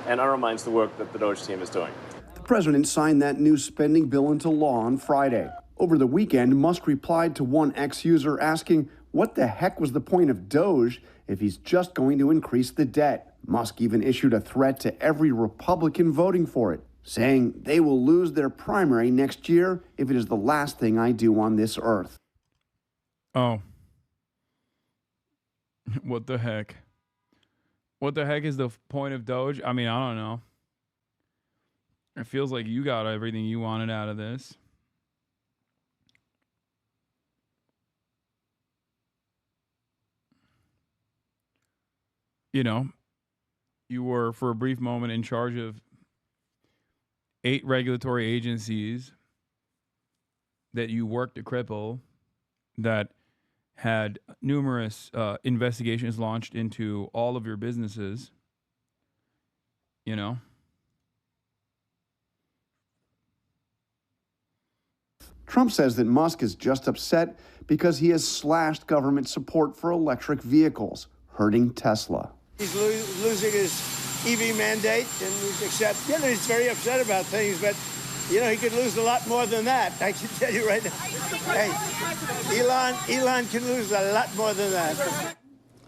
and undermines the work that the Doge team is doing. The president signed that new spending bill into law on Friday. Over the weekend, Musk replied to one ex-user asking what the heck was the point of Doge if he's just going to increase the debt. Musk even issued a threat to every Republican voting for it, saying they will lose their primary next year if it is the last thing I do on this earth. Oh. What the heck? What the heck is the point of Doge? I mean, I don't know. It feels like you got everything you wanted out of this. You know, you were for a brief moment in charge of 8 regulatory agencies that you worked to cripple, that had numerous investigations launched into all of your businesses. You know? Trump says that Musk is just upset because he has slashed government support for electric vehicles, hurting Tesla. He's losing his EV mandate, and he's very upset about things, but, he could lose a lot more than that. I can tell you right now. Hey, Elon can lose a lot more than that.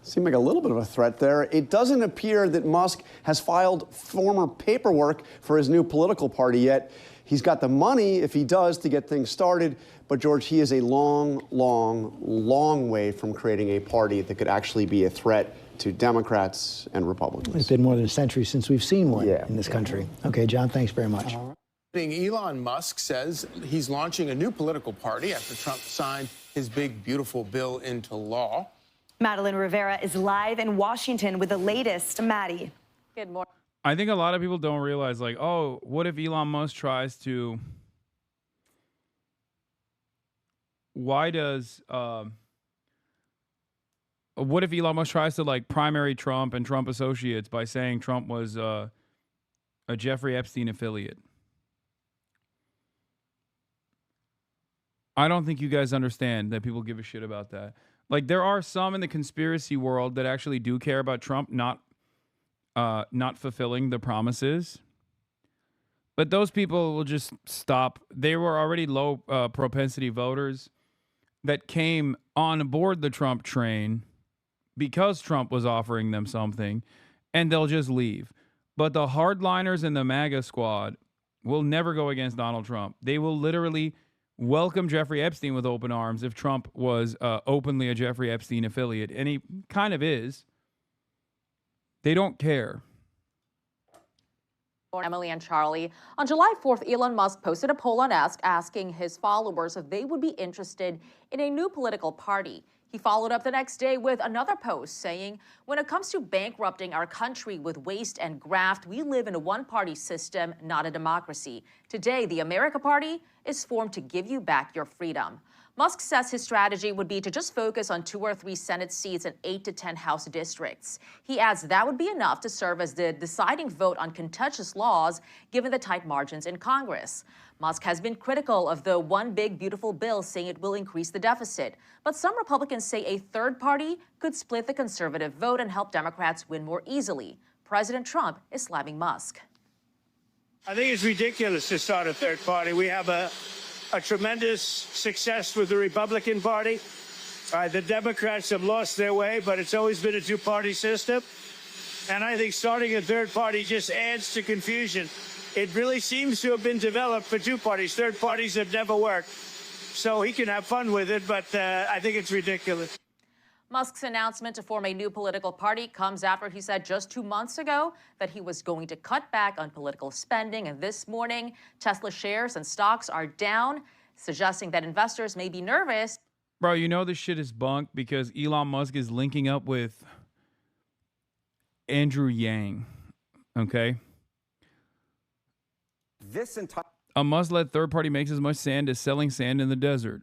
Seemed like a little bit of a threat there. It doesn't appear that Musk has filed former paperwork for his new political party yet. He's got the money, if he does, to get things started. But, George, he is a long, long, long way from creating a party that could actually be a threat to Democrats and Republicans. It's been more than a century since we've seen one in this country. Okay, John, thanks very much. Elon Musk says he's launching a new political party after Trump signed his big, beautiful bill into law. Madeline Rivera is live in Washington with the latest. Maddie. Good morning. I think a lot of people don't realize, like, oh, what if Elon Musk tries to... What if Elon Musk tries to, like, primary Trump and Trump associates by saying Trump was a Jeffrey Epstein affiliate? I don't think you guys understand that people give a shit about that. Like, there are some in the conspiracy world that actually do care about Trump not fulfilling the promises. But those people will just stop. They were already low propensity voters that came on board the Trump train because Trump was offering them something, and they'll just leave. But the hardliners in the MAGA squad will never go against Donald Trump. They will literally welcome Jeffrey Epstein with open arms if Trump was openly a Jeffrey Epstein affiliate, and he kind of is. They don't care. Emily and Charlie. On July 4th, Elon Musk posted a poll on Ask asking his followers if they would be interested in a new political party. He followed up the next day with another post saying, when it comes to bankrupting our country with waste and graft, we live in a one-party system, not a democracy. Today, the America Party is formed to give you back your freedom. Musk says his strategy would be to just focus on 2 or 3 Senate seats and 8 to 10 House districts. He adds that would be enough to serve as the deciding vote on contentious laws, given the tight margins in Congress. Musk has been critical of the One Big Beautiful Bill, saying it will increase the deficit. But some Republicans say a third party could split the conservative vote and help Democrats win more easily. President Trump is slamming Musk. I think it's ridiculous to start a third party. We have a tremendous success with the Republican Party. The Democrats have lost their way, but it's always been a two-party system. And I think starting a third party just adds to confusion. It really seems to have been developed for two parties. Third parties have never worked. So he can have fun with it, but I think it's ridiculous. Musk's announcement to form a new political party comes after he said just 2 months ago that he was going to cut back on political spending. And this morning, Tesla shares and stocks are down, suggesting that investors may be nervous. Bro, you know this shit is bunk because Elon Musk is linking up with Andrew Yang, okay? A Musk-led third party makes as much sand as selling sand in the desert.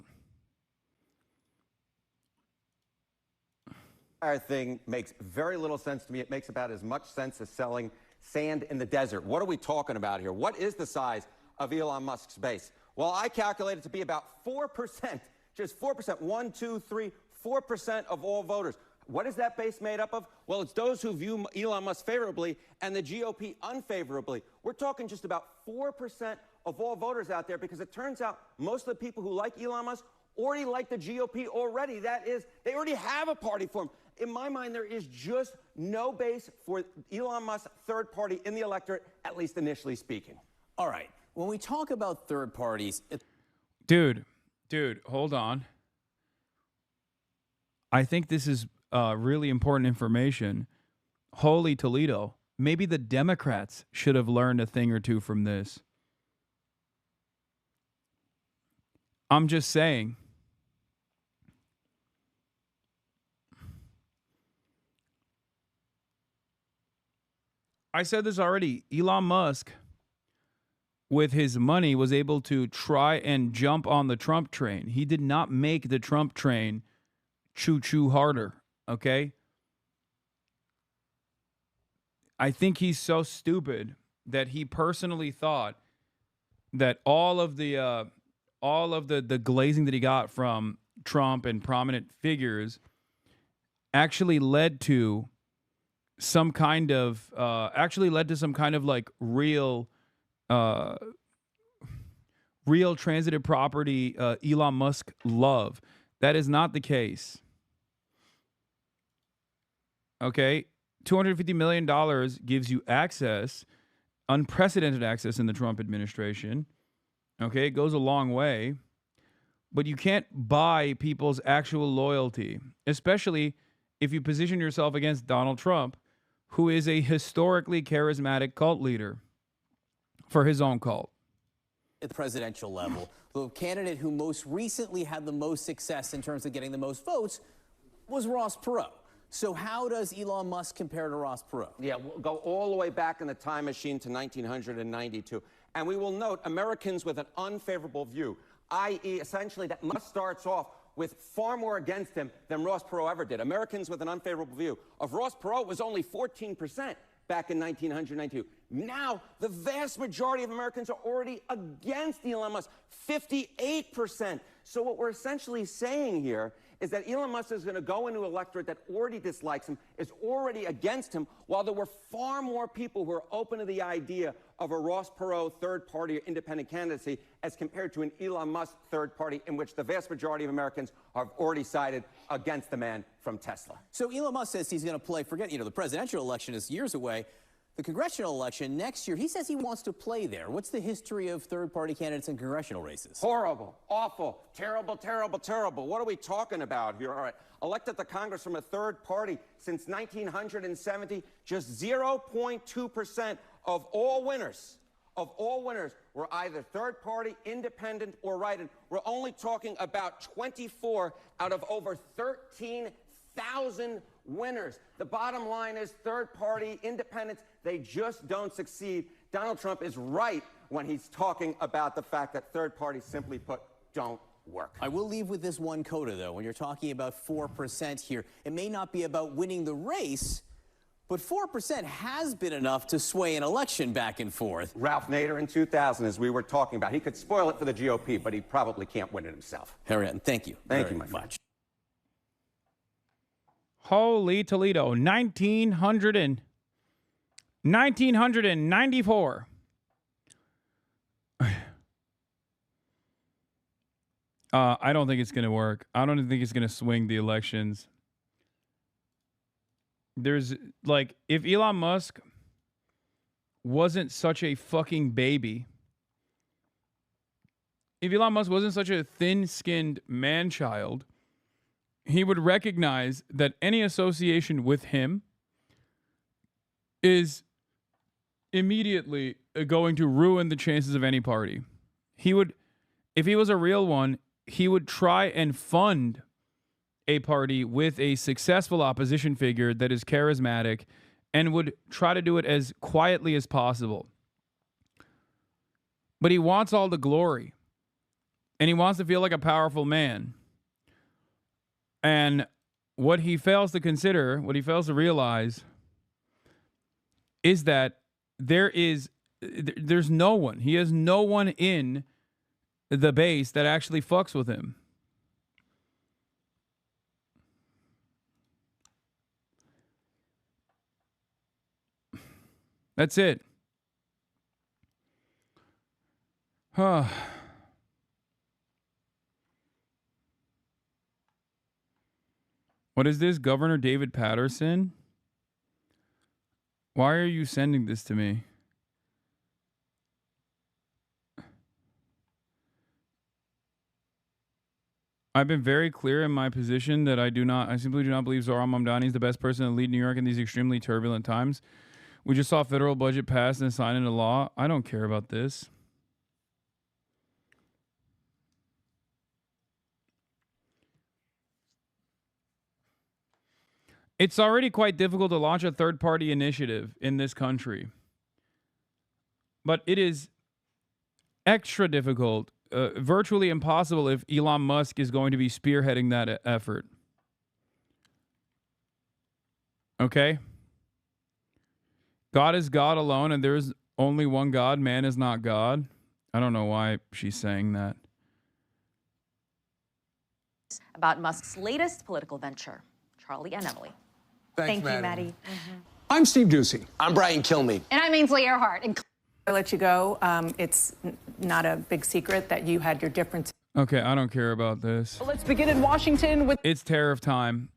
Entire thing makes very little sense to me. It makes about as much sense as selling sand in the desert. What are we talking about here? What is the size of Elon Musk's base? Well, I calculate it to be about 4%, just 4%, 1, 2, 3, 4% of all voters. What is that base made up of? Well, it's those who view Elon Musk favorably and the GOP unfavorably. We're talking just about 4% of all voters out there, because it turns out most of the people who like Elon Musk already like the GOP already. That is, they already have a party for him. In my mind, there is just no base for Elon Musk's third party in the electorate, at least initially speaking. All right. When we talk about third parties... Dude, hold on. I think this is really important information. Holy Toledo. Maybe the Democrats should have learned a thing or two from this. I'm just saying. I said this already. Elon Musk, with his money, was able to try and jump on the Trump train. He did not make the Trump train choo-choo harder, okay? I think he's so stupid that he personally thought that all of the glazing that he got from Trump and prominent figures actually led to some kind of like real transitive property Elon Musk love. That is not the case. Okay, $250 million gives you access, unprecedented access in the Trump administration. Okay, it goes a long way, but you can't buy people's actual loyalty, especially if you position yourself against Donald Trump, who is a historically charismatic cult leader for his own cult. At the presidential level, the candidate who most recently had the most success in terms of getting the most votes was Ross Perot. So how does Elon Musk compare to Ross Perot? Yeah, we'll go all the way back in the time machine to 1992. And we will note Americans with an unfavorable view, i.e. essentially that Musk starts off with far more against him than Ross Perot ever did. Americans with an unfavorable view of Ross Perot was only 14% back in 1992. Now, the vast majority of Americans are already against Elon Musk, 58%. So what we're essentially saying here is that Elon Musk is going to go into an electorate that already dislikes him, is already against him, while there were far more people who are open to the idea of a Ross Perot third party or independent candidacy as compared to an Elon Musk third party in which the vast majority of Americans have already sided against the man from Tesla. So Elon Musk says he's going to play, forget, the presidential election is years away. The congressional election next year, he says he wants to play there. What's the history of third-party candidates in congressional races? Horrible, awful, terrible, terrible, terrible. What are we talking about here? All right, elected to Congress from a third party since 1970, just 0.2% of all winners were either third party, independent, or write-in. We're only talking about 24 out of over 13,000 winners. The bottom line is third party, independents, they just don't succeed. Donald Trump is right when he's talking about the fact that third parties, simply put, don't work. I will leave with this one coda, though. When you're talking about 4% here, it may not be about winning the race, but 4% has been enough to sway an election back and forth. Ralph Nader in 2000, as we were talking about. He could spoil it for the GOP, but he probably can't win it himself. Harry, thank you. Thank you, my friend. Holy Toledo, 1994. I don't think it's going to work. I don't think it's going to swing the elections. There's, like, if Elon Musk wasn't such a fucking baby, if Elon Musk wasn't such a thin-skinned man-child, he would recognize that any association with him is immediately going to ruin the chances of any party. He would, if he was a real one, he would try and fund a party with a successful opposition figure that is charismatic and would try to do it as quietly as possible. But he wants all the glory, and he wants to feel like a powerful man. And what he fails to consider, what he fails to realize, is that there's no one. He has no one in the base that actually fucks with him. That's it. Huh. What is this? Governor David Patterson? Why are you sending this to me? I've been very clear in my position that I simply do not believe Zohran Mamdani is the best person to lead New York in these extremely turbulent times. We just saw a federal budget passed and signed into law. I don't care about this. It's already quite difficult to launch a third-party initiative in this country. But it is extra difficult, virtually impossible if Elon Musk is going to be spearheading that effort. Okay? God is God alone, and there is only one God. Man is not God. I don't know why she's saying that. About Musk's latest political venture. Charlie and Emily. Thank you, Maddie. I'm Steve Doocy. I'm Brian Kilmeade. And I'm Ainsley Earhart. I let you go. It's not a big secret that you had your differences. Okay, I don't care about this. Let's begin in Washington with... It's tariff time.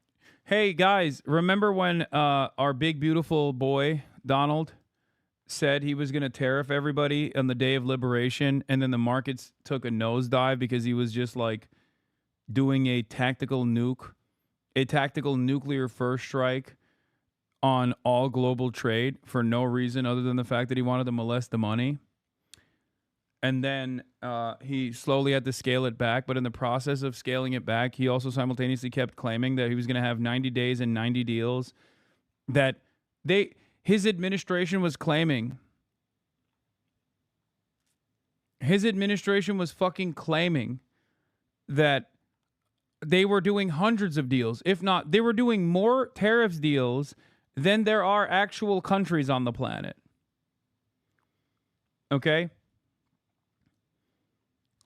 Hey, guys, remember when our big, beautiful boy, Donald, said he was going to tariff everybody on the day of liberation, and then the markets took a nosedive because he was just, like, doing a tactical nuclear first strike on all global trade for no reason other than the fact that he wanted to molest the money. And then he slowly had to scale it back. But in the process of scaling it back, he also simultaneously kept claiming that he was going to have 90 days and 90 deals. That his administration was claiming. His administration was fucking claiming that they were doing hundreds of deals. If not, they were doing more tariffs deals than there are actual countries on the planet. Okay?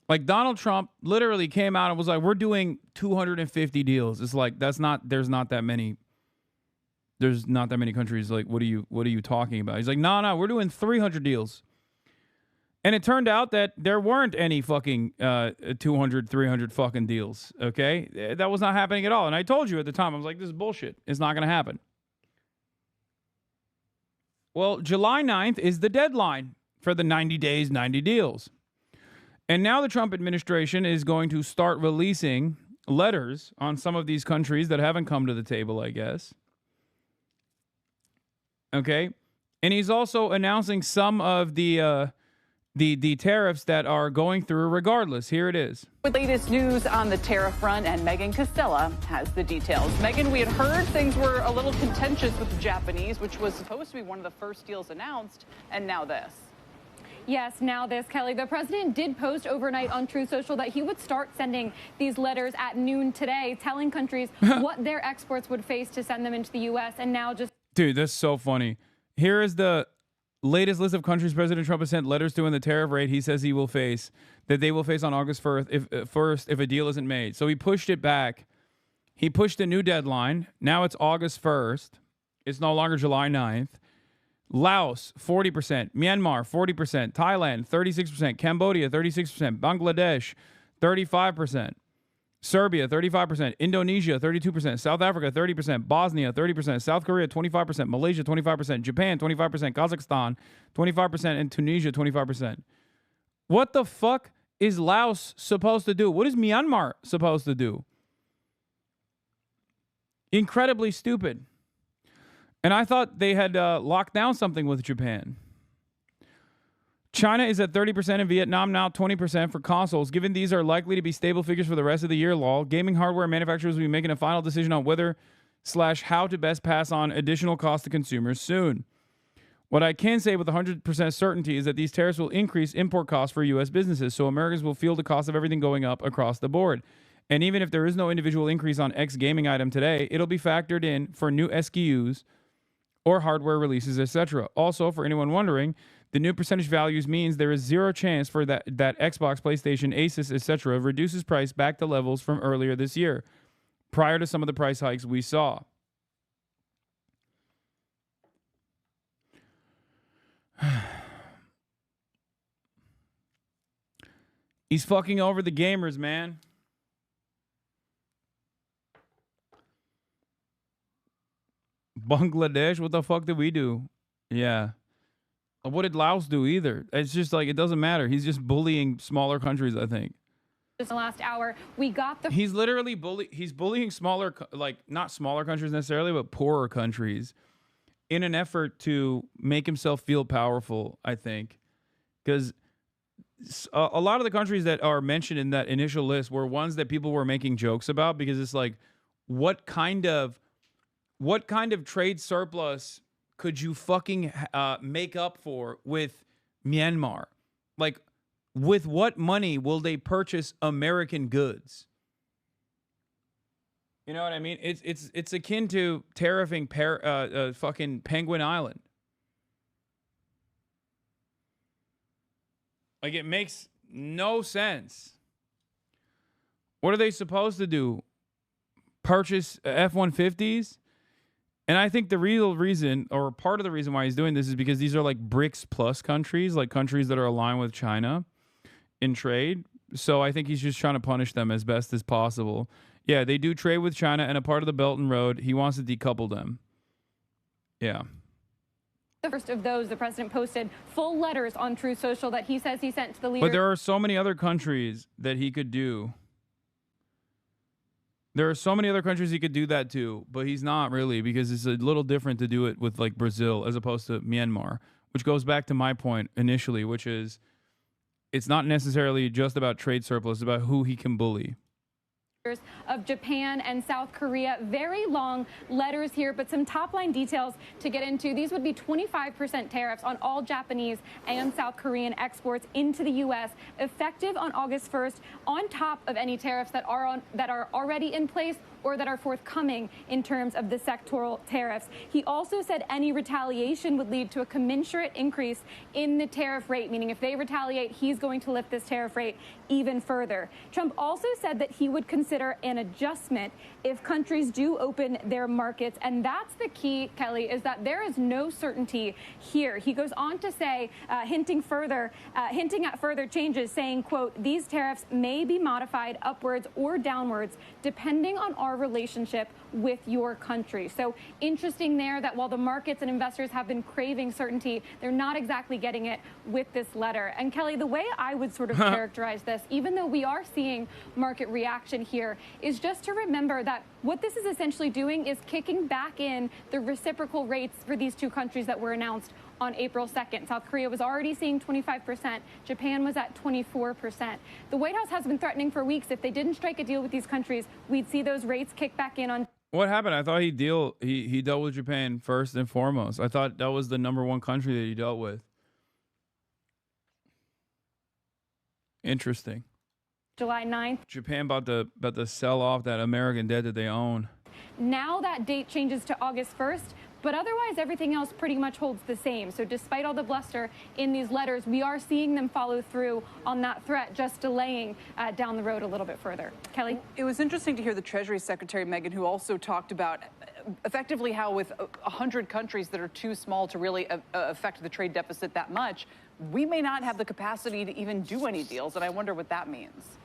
Like Donald Trump literally came out and was like, we're doing 250 deals. It's like, there's not that many countries. Like, what are you talking about? He's like, no, we're doing 300 deals. And it turned out that there weren't any fucking 200, 300 fucking deals, okay? That was not happening at all. And I told you at the time, I was like, this is bullshit. It's not going to happen. Well, July 9th is the deadline for the 90 days, 90 deals. And now the Trump administration is going to start releasing letters on some of these countries that haven't come to the table, I guess. Okay? And he's also announcing some of the tariffs that are going through regardless. Here it is. With latest news on the tariff front, and Megan Costella has the details. Megan, we had heard things were a little contentious with the Japanese, which was supposed to be one of the first deals announced, and now this. Yes, now this, Kelly. The president did post overnight on Truth Social that he would start sending these letters at noon today, telling countries what their exports would face to send them into the U.S. And now just... Dude, that's so funny. Here is the latest list of countries President Trump has sent letters to in the tariff rate he says they will face on August 1st if a deal isn't made. So he pushed it back. He pushed a new deadline. Now it's August 1st. It's no longer July 9th. Laos, 40%. Myanmar, 40%. Thailand, 36%. Cambodia, 36%. Bangladesh, 35%. Serbia, 35%. Indonesia, 32%. South Africa, 30%. Bosnia, 30%. South Korea, 25%. Malaysia, 25%. Japan, 25%. Kazakhstan, 25%. And Tunisia, 25%. What the fuck is Laos supposed to do? What is Myanmar supposed to do? Incredibly stupid. And I thought they had locked down something with Japan. China is at 30% and Vietnam now 20% for consoles. Given these are likely to be stable figures for the rest of the year, lol, gaming hardware manufacturers will be making a final decision on whether/how to best pass on additional costs to consumers soon. What I can say with 100% certainty is that these tariffs will increase import costs for U.S. businesses, so Americans will feel the cost of everything going up across the board. And even if there is no individual increase on X gaming item today, it'll be factored in for new SKUs or hardware releases, etc. Also, for anyone wondering, the new percentage values means there is zero chance for that Xbox, PlayStation, Asus, etc. reduces price back to levels from earlier this year, prior to some of the price hikes we saw. He's fucking over the gamers, man. Bangladesh, what the fuck did we do? Yeah. What did Laos do either? It's just like, it doesn't matter. He's just bullying smaller countries, I think. Just the last hour, we got the... He's literally he's bullying smaller, like not smaller countries necessarily, but poorer countries in an effort to make himself feel powerful, I think. Because a lot of the countries that are mentioned in that initial list were ones that people were making jokes about, because it's like, what kind of trade surplus could you fucking make up for with Myanmar? Like, with what money will they purchase American goods? You know what I mean? It's akin to tariffing fucking Penguin Island. Like, it makes no sense. What are they supposed to do? Purchase F-150s? And I think the real reason, or part of the reason why he's doing this, is because these are like BRICS plus countries, like countries that are aligned with China in trade. So I think he's just trying to punish them as best as possible. Yeah, they do trade with China and a part of the Belt and Road. He wants to decouple them. Yeah. The first of those, the president posted full letters on Truth Social that he says he sent to the leader. But there are so many other countries that he could do. There are so many other countries he could do that to, but he's not really, because it's a little different to do it with like Brazil as opposed to Myanmar, which goes back to my point initially, which is it's not necessarily just about trade surplus, it's about who he can bully. Of Japan and South Korea. Very long letters here, but some top line details to get into. These would be 25% tariffs on all Japanese and South Korean exports into the U.S. effective on August 1st, on top of any tariffs that are already in place or that are forthcoming in terms of the sectoral tariffs. He also said any retaliation would lead to a commensurate increase in the tariff rate, meaning if they retaliate, he's going to lift this tariff rate even further. Trump also said that he would consider an adjustment if countries do open their markets. And that's the key, Kelly, is that there is no certainty here. He goes on to say, hinting at further changes, saying, quote, these tariffs may be modified upwards or downwards depending on our relationship with your country. So interesting there that while the markets and investors have been craving certainty, they're not exactly getting it with this letter. And Kelly, the way I would sort of characterize this, even though we are seeing market reaction here, is just to remember that what this is essentially doing is kicking back in the reciprocal rates for these two countries that were announced on April 2nd. South Korea was already seeing 25%. Japan was at 24%. The White House has been threatening for weeks if they didn't strike a deal with these countries, we'd see those rates kick back in on. What happened? I thought he dealt with Japan first and foremost. I thought that was the #1 country that he dealt with. Interesting. July 9th. Japan about to sell off that American debt that they own. Now that date changes to August 1st, but otherwise everything else pretty much holds the same. So despite all the bluster in these letters, we are seeing them follow through on that threat, just delaying down the road a little bit further. Kelly? It was interesting to hear the Treasury Secretary, Megan, who also talked about effectively how with 100 countries that are too small to really affect the trade deficit that much, we may not have the capacity to even do any deals, and I wonder what that means.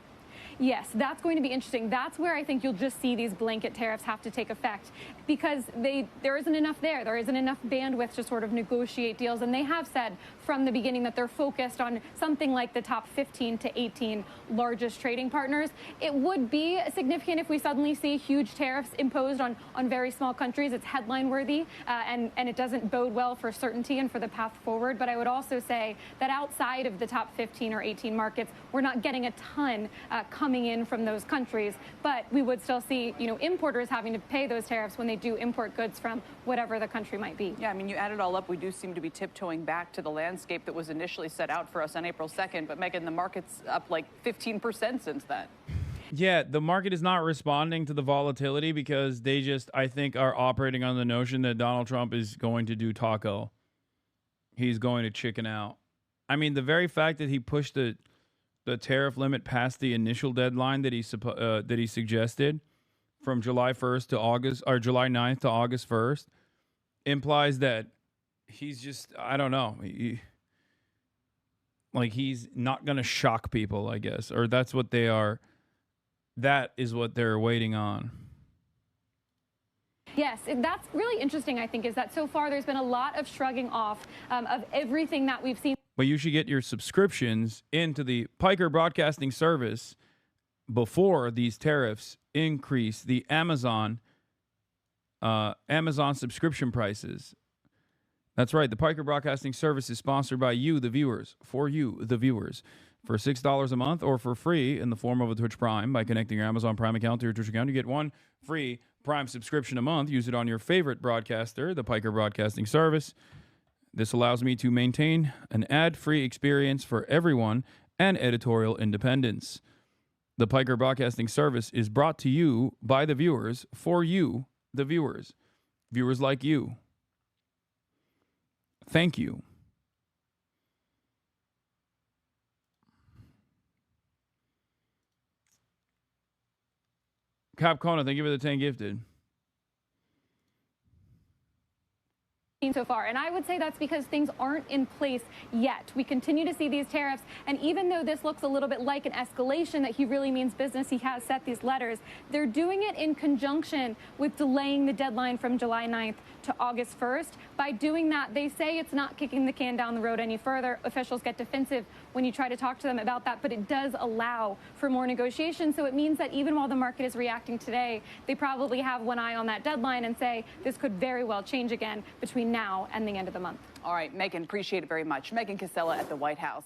Yes, that's going to be interesting. That's where I think you'll just see these blanket tariffs have to take effect, because there isn't enough there. There isn't enough bandwidth to sort of negotiate deals. And they have said from the beginning that they're focused on something like the top 15 to 18 largest trading partners. It would be significant if we suddenly see huge tariffs imposed on very small countries. It's headline worthy, and it doesn't bode well for certainty and for the path forward. But I would also say that outside of the top 15 or 18 markets, we're not getting a ton coming in from those countries, but we would still see, importers having to pay those tariffs when they do import goods from whatever the country might be. Yeah, I mean, you add it all up, we do seem to be tiptoeing back to the landscape that was initially set out for us on April 2nd, but Megan, the market's up like 15% since then. Yeah, the market is not responding to the volatility because they just, I think, are operating on the notion that Donald Trump is going to do taco. He's going to chicken out. I mean, the very fact that he pushed the tariff limit past the initial deadline that he suggested from July 1st to August, or July 9th to August 1st, implies that he's just, I don't know, he's not going to shock people, I guess, or that's what they are. That is what they're waiting on. Yes, that's really interesting, I think, is that so far there's been a lot of shrugging off of everything that we've seen. But you should get your subscriptions into the Piker Broadcasting Service before these tariffs increase the Amazon subscription prices. That's right. The Piker Broadcasting Service is sponsored by you, the viewers, for you, the viewers. For $6 a month or for free in the form of a Twitch Prime by connecting your Amazon Prime account to your Twitch account, you get one free Prime subscription a month. Use it on your favorite broadcaster, the Piker Broadcasting Service. This allows me to maintain an ad-free experience for everyone and editorial independence. The Piker Broadcasting Service is brought to you by the viewers, for you, the viewers. Viewers like you. Thank you. Cap Kona, thank you for the 10 gifted. So far, and I would say that's because things aren't in place yet. We continue to see these tariffs, and even though this looks a little bit like an escalation that he really means business, he has set these letters, they're doing it in conjunction with delaying the deadline from July 9th to August 1st. By doing that, they say it's not kicking the can down the road any further. Officials get defensive when you try to talk to them about that, but it does allow for more negotiation. So it means that even while the market is reacting today, they probably have one eye on that deadline and say this could very well change again between now and the end of the month. All right, Megan, appreciate it very much. Megan Casella at the White House.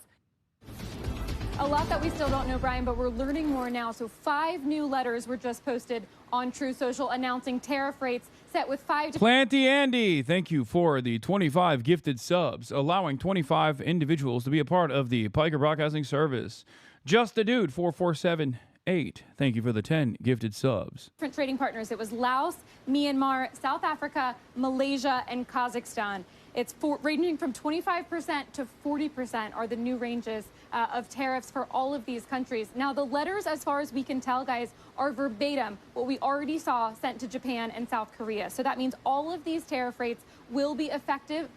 A lot that we still don't know, Brian, but we're learning more now. So 5 new letters were just posted on True Social announcing tariff rates set with 5 Planty Andy, thank you for the 25 gifted subs, allowing 25 individuals to be a part of the Piker Broadcasting Service. Just a Dude 4478, thank you for the 10 gifted subs. different trading partners. It was Laos, Myanmar, South Africa, Malaysia, and Kazakhstan. It's ranging from 25% to 40% are the new ranges of tariffs for all of these countries. Now, the letters, as far as we can tell, guys, are verbatim what we already saw sent to Japan and South Korea. So that means all of these tariff rates will be effective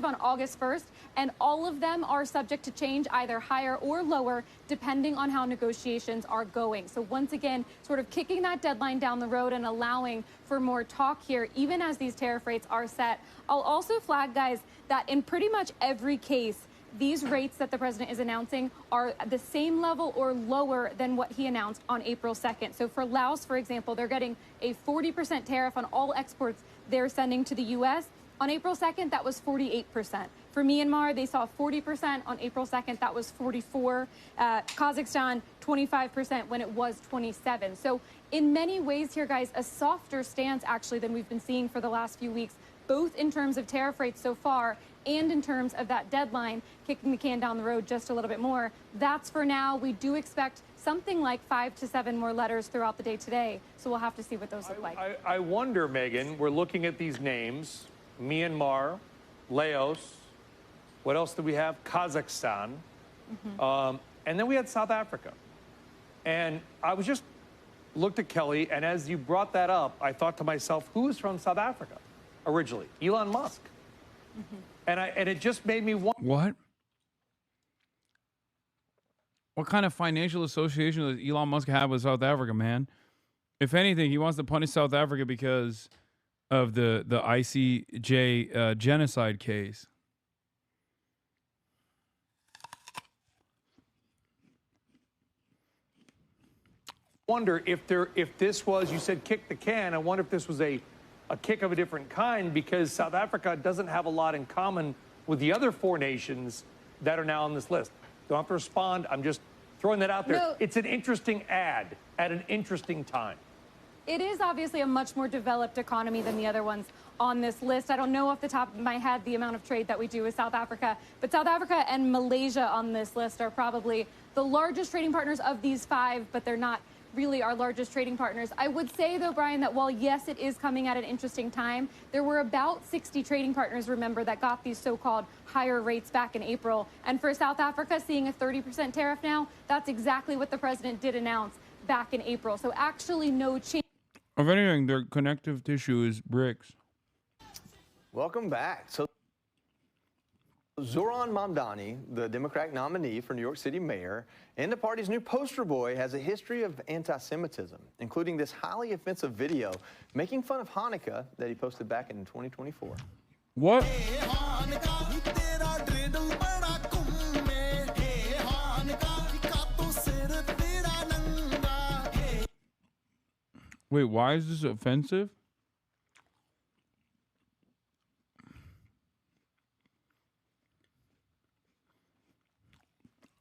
on August 1st, and all of them are subject to change, either higher or lower, depending on how negotiations are going. So once again, sort of kicking that deadline down the road and allowing for more talk here, even as these tariff rates are set. I'll also flag, guys, that in pretty much every case, these rates that the president is announcing are the same level or lower than what he announced on April 2nd. So for Laos, for example, they're getting a 40% tariff on all exports they're sending to the U.S. On April 2nd, that was 48%. For Myanmar, they saw 40%. On April 2nd, that was 44%. Kazakhstan, 25% when it was 27%. So in many ways here, guys, a softer stance actually than we've been seeing for the last few weeks, both in terms of tariff rates so far and in terms of that deadline, kicking the can down the road just a little bit more. That's for now. We do expect something like 5 to 7 more letters throughout the day today. So we'll have to see what those look like. I wonder, Megan, we're looking at these names, Myanmar, Laos, what else do we have? Kazakhstan, and then we had South Africa. And I was just looked at Kelly, and as you brought that up, I thought to myself, who is from South Africa originally? Elon Musk. And it just made me wonder. What? What kind of financial association does Elon Musk have with South Africa, man? If anything, he wants to punish South Africa because of the ICJ genocide case. Wonder if this was, you said kick the can, I wonder if this was a kick of a different kind, because South Africa doesn't have a lot in common with the other 4 nations that are now on this list. Don't have to respond. I'm just throwing that out there. No. It's an interesting ad at an interesting time. It is obviously a much more developed economy than the other ones on this list. I don't know off the top of my head the amount of trade that we do with South Africa, but South Africa and Malaysia on this list are probably the largest trading partners of these 5, but they're not really our largest trading partners. I would say, though, Brian, that while, yes, it is coming at an interesting time, there were about 60 trading partners, remember, that got these so-called higher rates back in April. And for South Africa, seeing a 30% tariff now, that's exactly what the president did announce back in April. So actually no change. If anything, their connective tissue is bricks. Welcome back. So Zohran Mamdani, the Democratic nominee for New York City mayor, and the party's new poster boy, has a history of anti-Semitism, including this highly offensive video making fun of Hanukkah that he posted back in 2024. What? Wait, why is this offensive?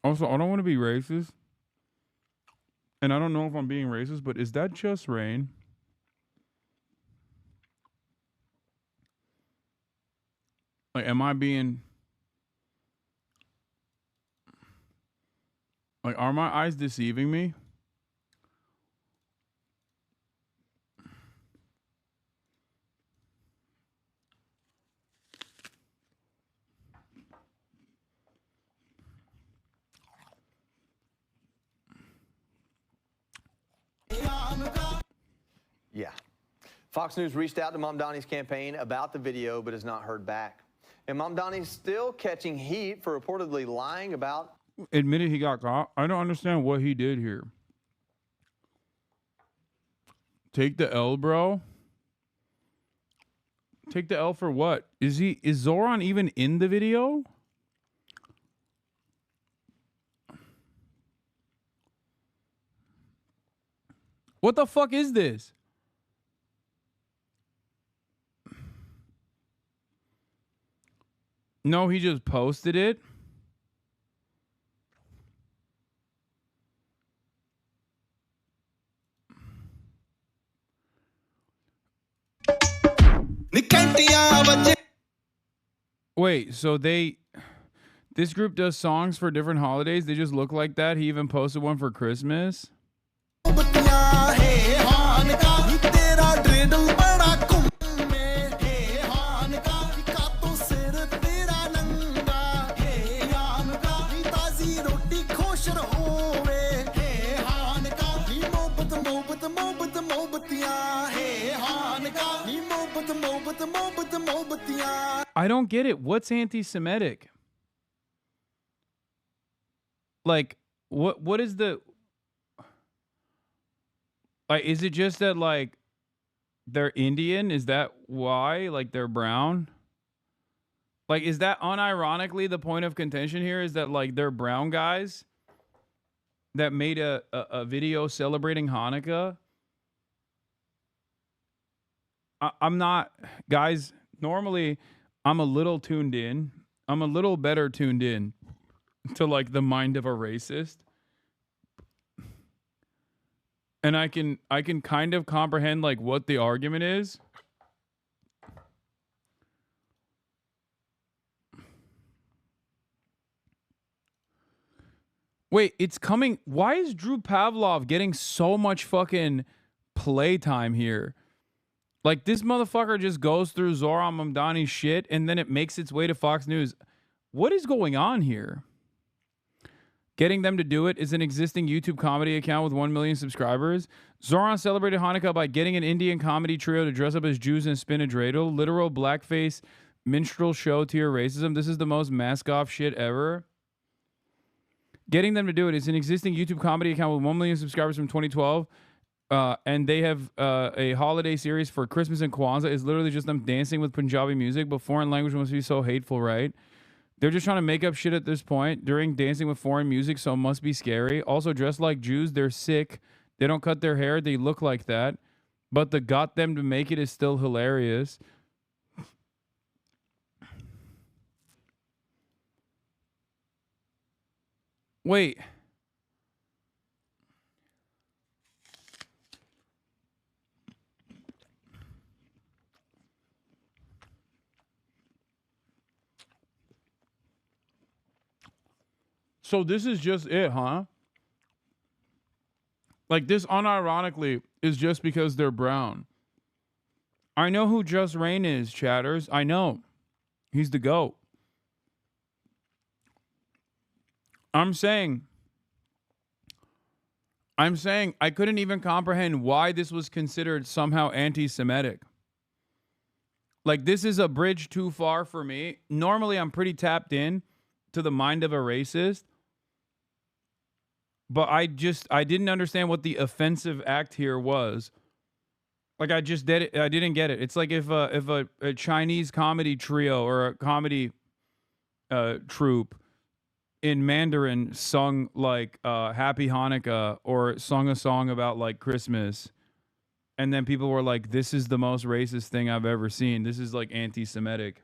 Also, I don't want to be racist. And I don't know if I'm being racist, but is that just rain? Like, am I being... Like, are my eyes deceiving me? Yeah. Fox News reached out to Mamdani's campaign about the video, but has not heard back. And Mamdani's still catching heat for reportedly lying about... Admitted he got caught. I don't understand what he did here. Take the L, bro. Take the L for what? Is Zohran even in the video? What the fuck is this? No, he just posted it. Wait, so this group does songs for different holidays? They just look like that? He even posted one for Christmas? I don't get it. What's anti-Semitic? Like, what is the... Like, is it just that, like, they're Indian? Is that why? Like, they're brown? Like, is that unironically the point of contention here? Is that, like, they're brown guys that made a video celebrating Hanukkah? I'm not... Guys, normally, I'm a little tuned in. I'm a little better tuned in to, like, the mind of a racist. And I can kind of comprehend, like, what the argument is. Wait, it's coming. Why is Drew Pavlov getting so much fucking playtime here? Like, this motherfucker just goes through Zohran Mamdani's shit and then it makes its way to Fox News. What is going on here? Getting them to do it is an existing YouTube comedy account with 1 million subscribers. Zohran celebrated Hanukkah by getting an Indian comedy trio to dress up as Jews and spin a dreidel. Literal blackface minstrel show tier racism. This is the most mask-off shit ever. Getting them to do it is an existing YouTube comedy account with 1 million subscribers from 2012. And they have a holiday series for Christmas and Kwanzaa. It's literally just them dancing with Punjabi music, but foreign language must be so hateful, right? They're just trying to make up shit at this point during dancing with foreign music, so it must be scary. Also, dressed like Jews, they're sick. They don't cut their hair. They look like that. But the got them to make it is still hilarious. Wait. So this is just it, huh? Like, this unironically is just because they're brown. I know who Just Rain is, chatters. I know. He's the GOAT. I'm saying I couldn't even comprehend why this was considered somehow anti-Semitic. Like, this is a bridge too far for me. Normally, I'm pretty tapped in to the mind of a racist. But I didn't understand what the offensive act here was. Like, I didn't get it. It's like if a Chinese comedy trio or a comedy troupe in Mandarin sung like Happy Hanukkah or sung a song about like Christmas, and then people were like, this is the most racist thing I've ever seen. This is like anti-Semitic.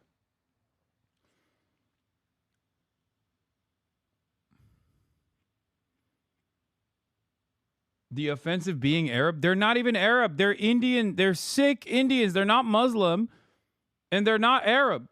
The offensive being Arab? They're not even Arab. They're Indian. They're Sikh Indians. They're not Muslim. And they're not Arab.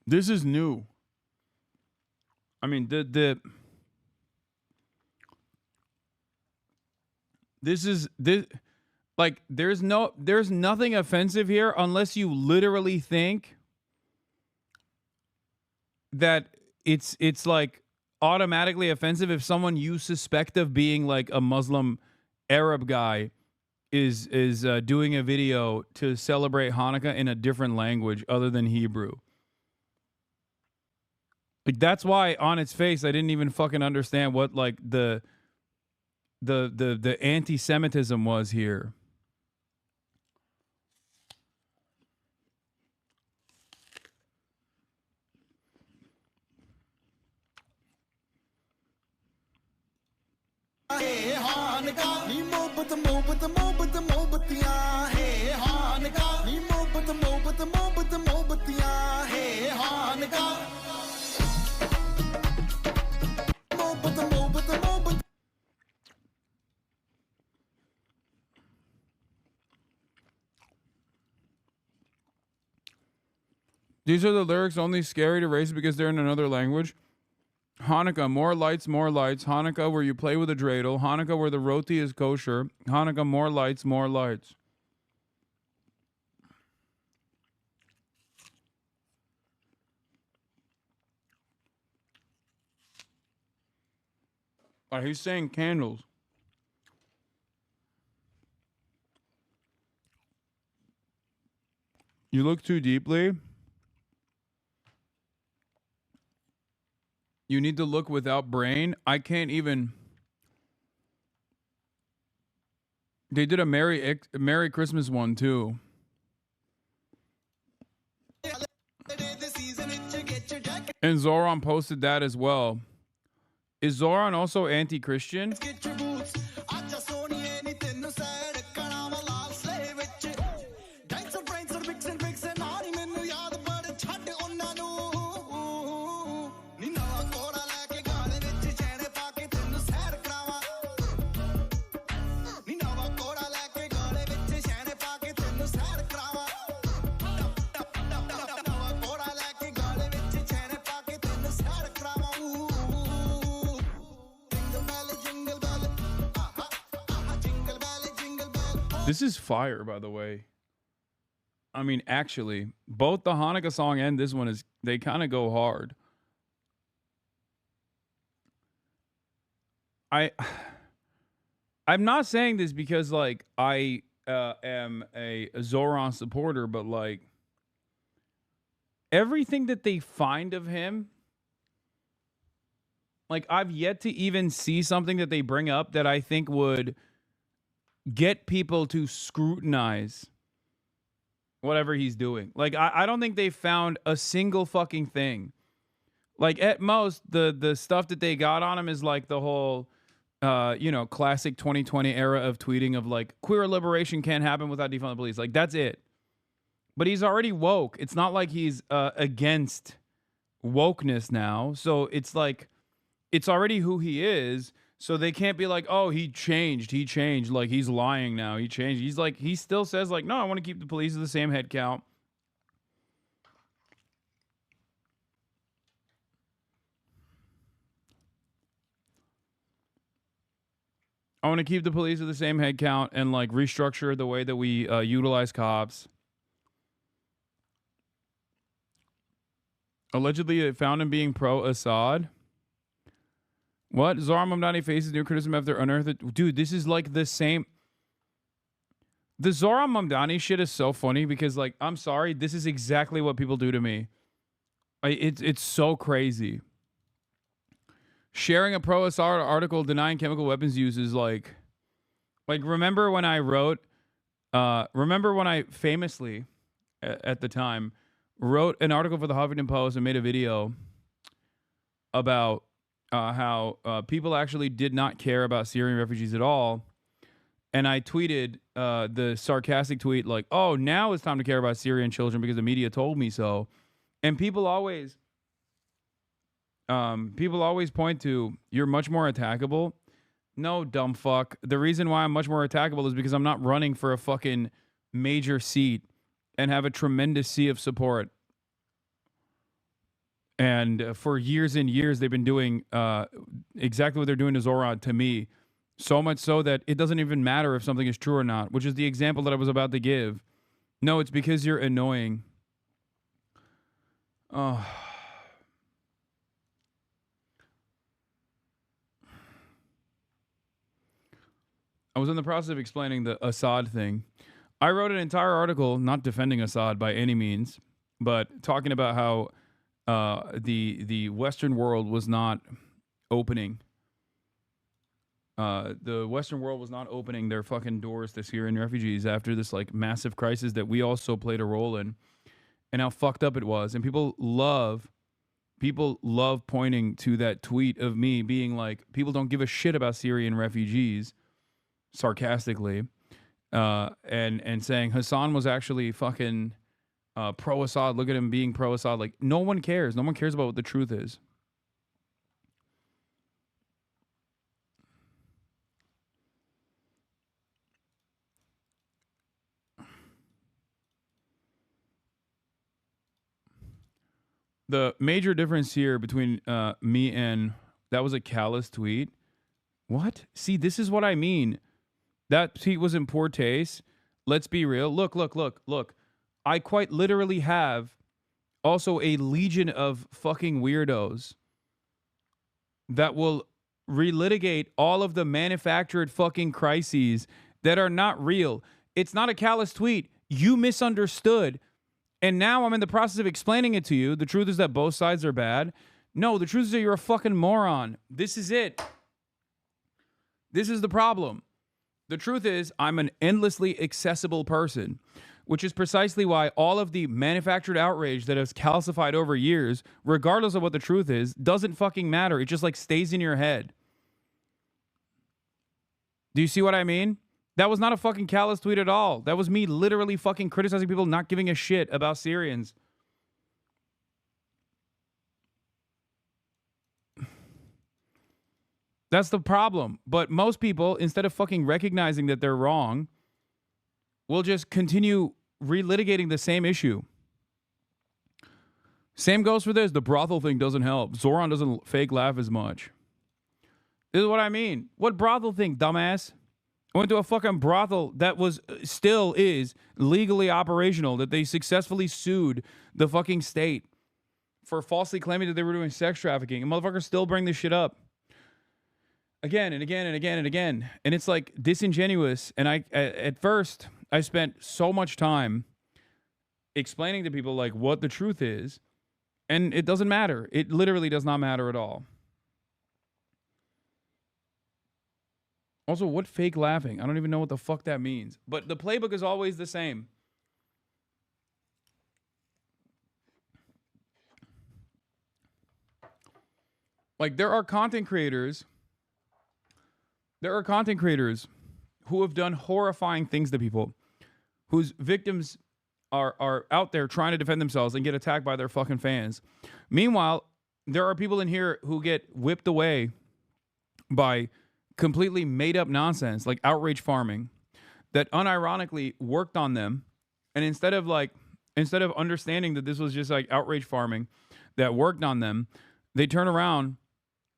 This is new. I mean, this like there's nothing offensive here unless you literally think that it's like automatically offensive if someone you suspect of being like a Muslim Arab guy is doing a video to celebrate Hanukkah in a different language other than Hebrew. Like, that's why on its face I didn't even fucking understand what like the anti-Semitism was here. These are the lyrics only scary to race because they're in another language. Hanukkah, more lights, more lights. Hanukkah, where you play with a dreidel. Hanukkah, where the roti is kosher. Hanukkah, more lights, more lights. He's saying candles. You look too deeply. You need to look without brain. I can't even. They did a Merry Christmas one too. And Zohran posted that as well. Is Zohran also anti-Christian? This is fire, by the way. I mean, actually, both the Hanukkah song and this one they kind of go hard. I'm not saying this because like I am a Zohran supporter, but like everything that they find of him, like I've yet to even see something that they bring up that I think would get people to scrutinize whatever he's doing. Like, I don't think they found a single fucking thing. Like, at most, the stuff that they got on him is like the whole, classic 2020 era of tweeting of like, queer liberation can't happen without defunding the police. Like, that's it. But he's already woke. It's not like he's against wokeness now. So it's like, it's already who he is. So they can't be like, oh, he changed. Like, he's lying now. He changed. He's like, he still says like, no, I want to keep the police at the same head count. I want to keep the police at the same head count and like restructure the way that we utilize cops. Allegedly found him being pro-Assad. What? Zohran Mamdani faces new criticism after unearthed. Dude, this is like the same. The Zohran Mamdani shit is so funny because, like, I'm sorry, this is exactly what people do to me. It's so crazy. Sharing a pro-Assad article denying chemical weapons use is like remember when I wrote, remember when I famously, at the time, wrote an article for the Huffington Post and made a video about how people actually did not care about Syrian refugees at all. And I tweeted the sarcastic tweet like, oh, now it's time to care about Syrian children because the media told me so. And people always point to, you're much more attackable. No, dumb fuck. The reason why I'm much more attackable is because I'm not running for a fucking major seat and have a tremendous sea of support. And for years and years, they've been doing exactly what they're doing to Zohran to me. So much so that it doesn't even matter if something is true or not, which is the example that I was about to give. No, it's because you're annoying. Oh. I was in the process of explaining the Assad thing. I wrote an entire article, not defending Assad by any means, but talking about how the Western world was not opening. The Western world was not opening their fucking doors to Syrian refugees after this like massive crisis that we also played a role in, and how fucked up it was. And people love pointing to that tweet of me being like, people don't give a shit about Syrian refugees, sarcastically, and saying Hasan was actually fucking pro-Assad. Look at him being pro-Assad. Like, no one cares. No one cares about what the truth is. The major difference here between me and that was a callous tweet. What? See, this is what I mean. That tweet was in poor taste. Let's be real. Look. I quite literally have also a legion of fucking weirdos that will relitigate all of the manufactured fucking crises that are not real. It's not a callous tweet. You misunderstood. And now I'm in the process of explaining it to you. The truth is that both sides are bad. No, the truth is that you're a fucking moron. This is it. This is the problem. The truth is I'm an endlessly accessible person, which is precisely why all of the manufactured outrage that has calcified over years, regardless of what the truth is, doesn't fucking matter. It just like stays in your head. Do you see what I mean? That was not a fucking callous tweet at all. That was me literally fucking criticizing people not giving a shit about Syrians. That's the problem. But most people, instead of fucking recognizing that they're wrong, will just continue relitigating the same issue. Same goes for this. The brothel thing doesn't help. Zohran doesn't fake laugh as much. This is what I mean. What brothel thing, dumbass? I went to a fucking brothel that was, still is, legally operational, that they successfully sued the fucking state for falsely claiming that they were doing sex trafficking. And motherfuckers still bring this shit up. Again and again and again and again. And it's like disingenuous. And at first, I spent so much time explaining to people like what the truth is. And it doesn't matter. It literally does not matter at all. Also, what fake laughing? I don't even know what the fuck that means. But the playbook is always the same. Like, there are content creators who have done horrifying things to people, whose victims are out there trying to defend themselves and get attacked by their fucking fans. Meanwhile, there are people in here who get whipped away by completely made up nonsense like outrage farming that unironically worked on them. And instead of understanding that this was just like outrage farming that worked on them, they turn around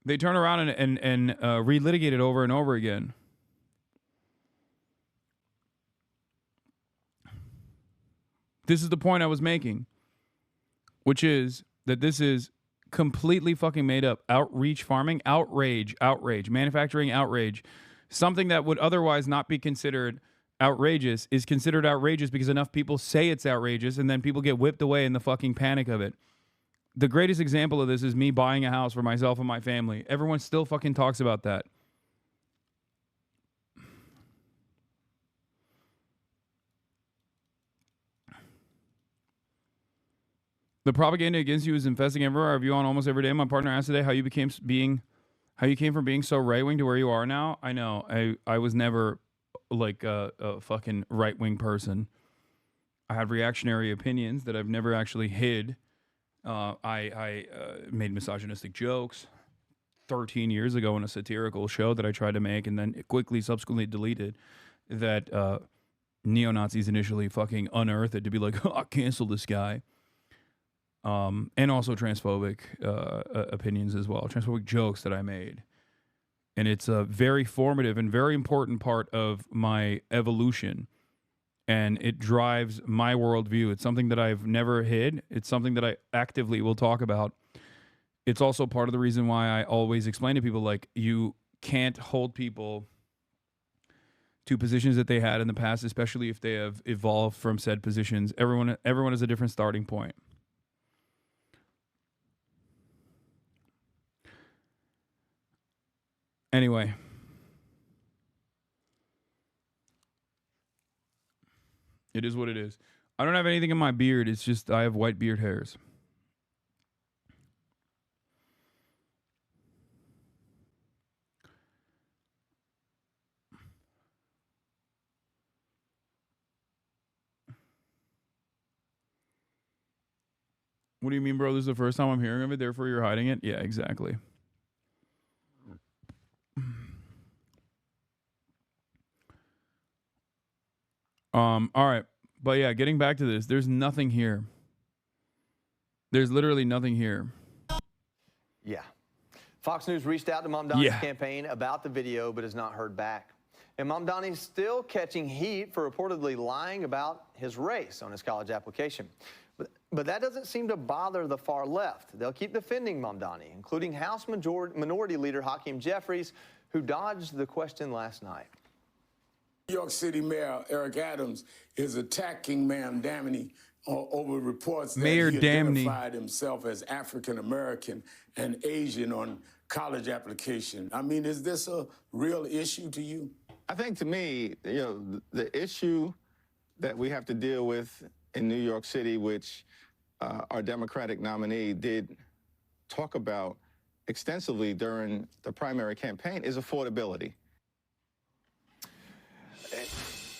and relitigate it over and over again. This is the point I was making, which is that this is completely fucking made up. Outreach farming, outrage, manufacturing outrage. Something that would otherwise not be considered outrageous is considered outrageous because enough people say it's outrageous, and then people get whipped away in the fucking panic of it. The greatest example of this is me buying a house for myself and my family. Everyone still fucking talks about that. The propaganda against you is infesting everywhere. I review on almost every day. My partner asked today how you came from being so right-wing to where you are now. I know. I was never like a fucking right-wing person. I have reactionary opinions that I've never actually hid. I made misogynistic jokes 13 years ago in a satirical show that I tried to make and then quickly subsequently deleted that neo-Nazis initially fucking unearthed it to be like, oh, cancel this guy. And also transphobic opinions as well, transphobic jokes that I made. And it's a very formative and very important part of my evolution. And it drives my worldview. It's something that I've never hid. It's something that I actively will talk about. It's also part of the reason why I always explain to people, like, you can't hold people to positions that they had in the past, especially if they have evolved from said positions. Everyone has a different starting point. Anyway. It is what it is. I don't have anything in my beard. It's just I have white beard hairs. What do you mean, bro? This is the first time I'm hearing of it, therefore you're hiding it? Yeah, exactly. All right. But yeah, getting back to this, there's nothing here. There's literally nothing here. Yeah. Fox News reached out to Mamdani's campaign about the video, but has not heard back. And Mamdani's still catching heat for reportedly lying about his race on his college application. But that doesn't seem to bother the far left. They'll keep defending Mamdani, including House Minority Leader Hakeem Jeffries, who dodged the question last night. New York City Mayor Eric Adams is attacking Mamdani over reports that he identified himself as African American and Asian on college application. I mean, is this a real issue to you? I think to me, you know, the issue that we have to deal with in New York City, which our Democratic nominee did talk about extensively during the primary campaign, is affordability.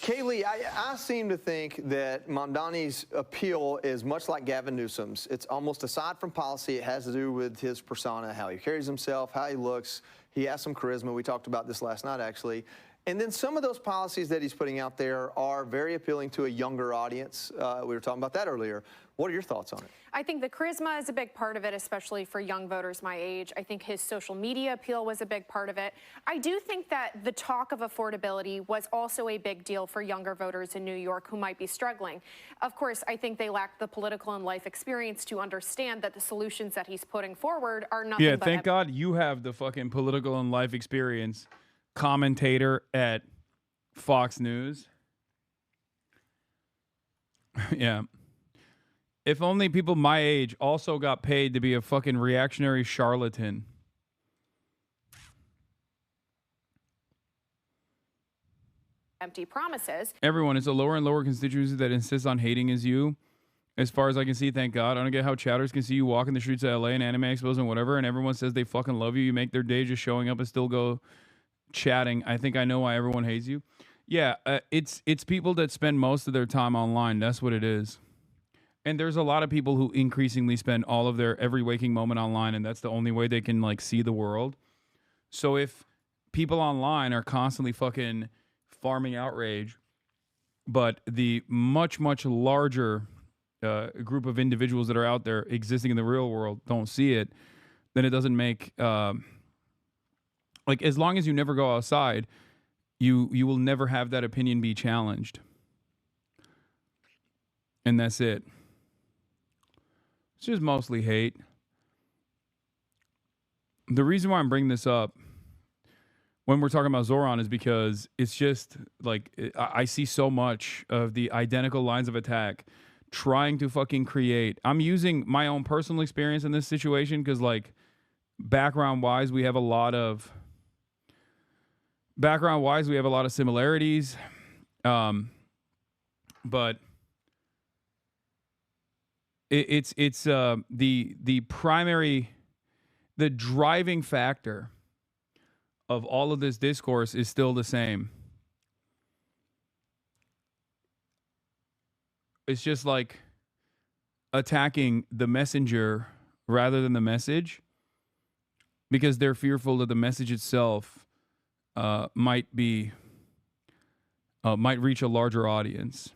Kaylee, I seem to think that Mamdani's appeal is much like Gavin Newsom's. It's almost aside from policy. It has to do with his persona, how he carries himself, how he looks. He has some charisma. We talked about this last night, actually. And then some of those policies that he's putting out there are very appealing to a younger audience. We were talking about that earlier. What are your thoughts on it? I think the charisma is a big part of it, especially for young voters my age. I think his social media appeal was a big part of it. I do think that the talk of affordability was also a big deal for younger voters in New York who might be struggling. Of course, I think they lack the political and life experience to understand that the solutions that he's putting forward are nothing but... Yeah, thank God you have the fucking political and life experience. Commentator at Fox News. Yeah. If only people my age also got paid to be a fucking reactionary charlatan. Empty promises. Everyone, it's a lower and lower constituency that insists on hating as you. As far as I can see, thank God. I don't get how chatters can see you walk in the streets of LA and anime expos and whatever, and everyone says they fucking love you. You make their day just showing up and still go chatting. I think I know why everyone hates you. Yeah, it's people that spend most of their time online. That's what it is. And there's a lot of people who increasingly spend all of their every waking moment online, and that's the only way they can like see the world. So if people online are constantly fucking farming outrage, but the much, much larger group of individuals that are out there existing in the real world don't see it, then it doesn't make like, as long as you never go outside, you will never have that opinion be challenged. And that's it. It's just mostly hate. The reason why I'm bringing this up when we're talking about Zohran is because it's just like I see so much of the identical lines of attack trying to fucking create. I'm using my own personal experience in this situation because, like, background-wise, we have a lot of similarities. But it's the primary, the driving factor of all of this discourse is still the same. It's just like attacking the messenger rather than the message, because they're fearful that the message itself might reach a larger audience.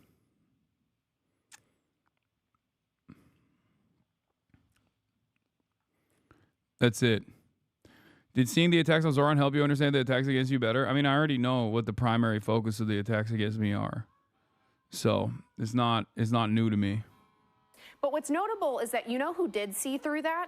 That's it. Did seeing the attacks on Zohran help you understand the attacks against you better? I mean, I already know what the primary focus of the attacks against me are. So it's not new to me. But what's notable is that you know who did see through that?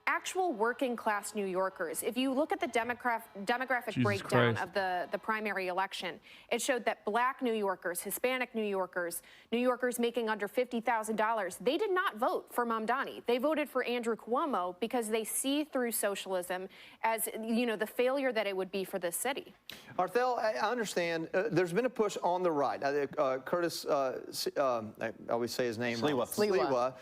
Actual working class New Yorkers. If you look at the demographic breakdown of the primary election, it showed that black New Yorkers, Hispanic New Yorkers, New Yorkers making under $50,000, they did not vote for Mamdani. They voted for Andrew Cuomo because they see through socialism as, you know, the failure that it would be for this city. Arthel, I understand there's been a push on the right. Curtis, I always say his name wrong. Sliwa.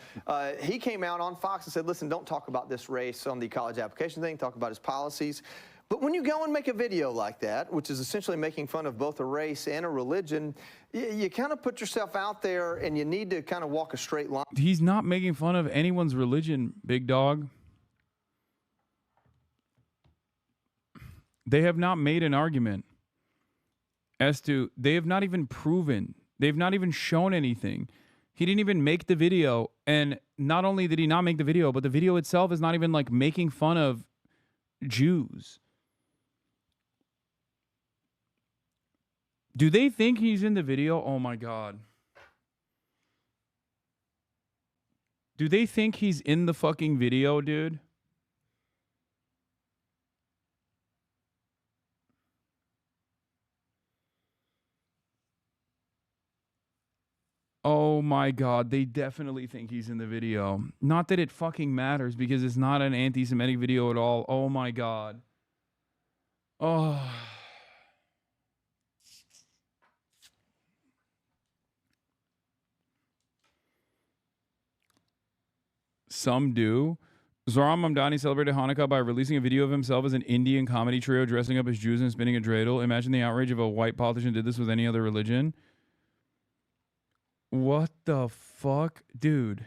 He came out on Fox and said, listen, don't talk about this race on the college application thing, talk about his policies. But when you go and make a video like that, which is essentially making fun of both a race and a religion, you kind of put yourself out there and you need to kind of walk a straight line. He's not making fun of anyone's religion, big dog. They have not made an argument as to, they have not even proven, they've not even shown anything. He didn't even make the video, and not only did he not make the video, but the video itself is not even like making fun of Jews. Do they think he's in the video? Oh my God. Do they think he's in the fucking video, dude? Oh my God, they definitely think he's in the video. Not that it fucking matters, because it's not an anti-Semitic video at all. Oh my God. Oh. Some do. Zohran Mamdani celebrated Hanukkah by releasing a video of himself as an Indian comedy trio dressing up as Jews and spinning a dreidel. Imagine the outrage if a white politician did this with any other religion. What the fuck? Dude.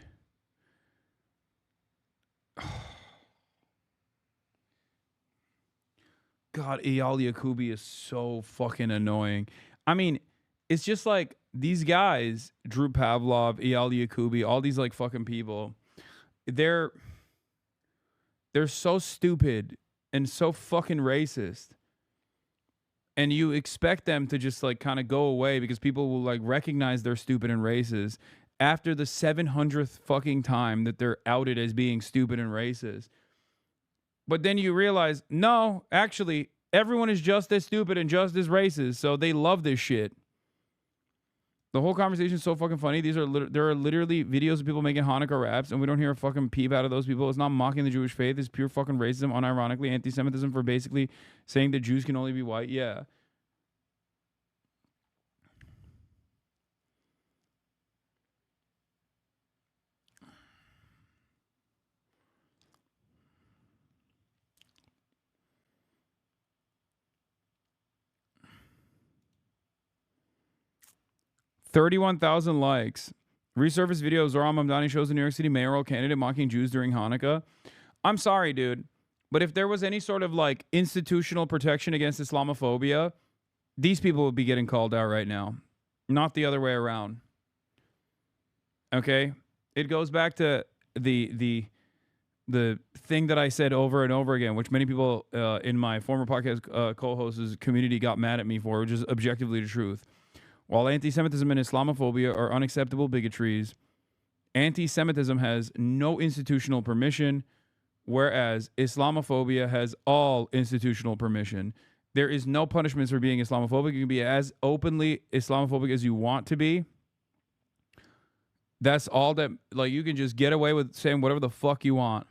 God, Eyal Yakubi is so fucking annoying. I mean, it's just like these guys, Drew Pavlov, Eyal Yakubi, all these like fucking people, they're so stupid and so fucking racist. And you expect them to just like kind of go away because people will like recognize they're stupid and racist after the 700th fucking time that they're outed as being stupid and racist. But then you realize, no, actually, everyone is just as stupid and just as racist. So they love this shit. The whole conversation is so fucking funny. There are literally videos of people making Hanukkah raps, and we don't hear a fucking peep out of those people. It's not mocking the Jewish faith. It's pure fucking racism, unironically anti-Semitism for basically saying that Jews can only be white. Yeah. $31,000 likes. Resurfaced video of Zohran Mamdani shows the New York City mayoral candidate mocking Jews during Hanukkah. I'm sorry, dude, but if there was any sort of like institutional protection against Islamophobia, these people would be getting called out right now, not the other way around. Okay? It goes back to the thing that I said over and over again, which many people in my former podcast co-hosts' community got mad at me for, which is objectively the truth. While anti-Semitism and Islamophobia are unacceptable bigotries, Anti-Semitism has no institutional permission, whereas Islamophobia has all institutional permission. There is no punishments for being Islamophobic. You can be as openly Islamophobic as you want to be. That's all that, like, you can just get away with saying whatever the fuck you want.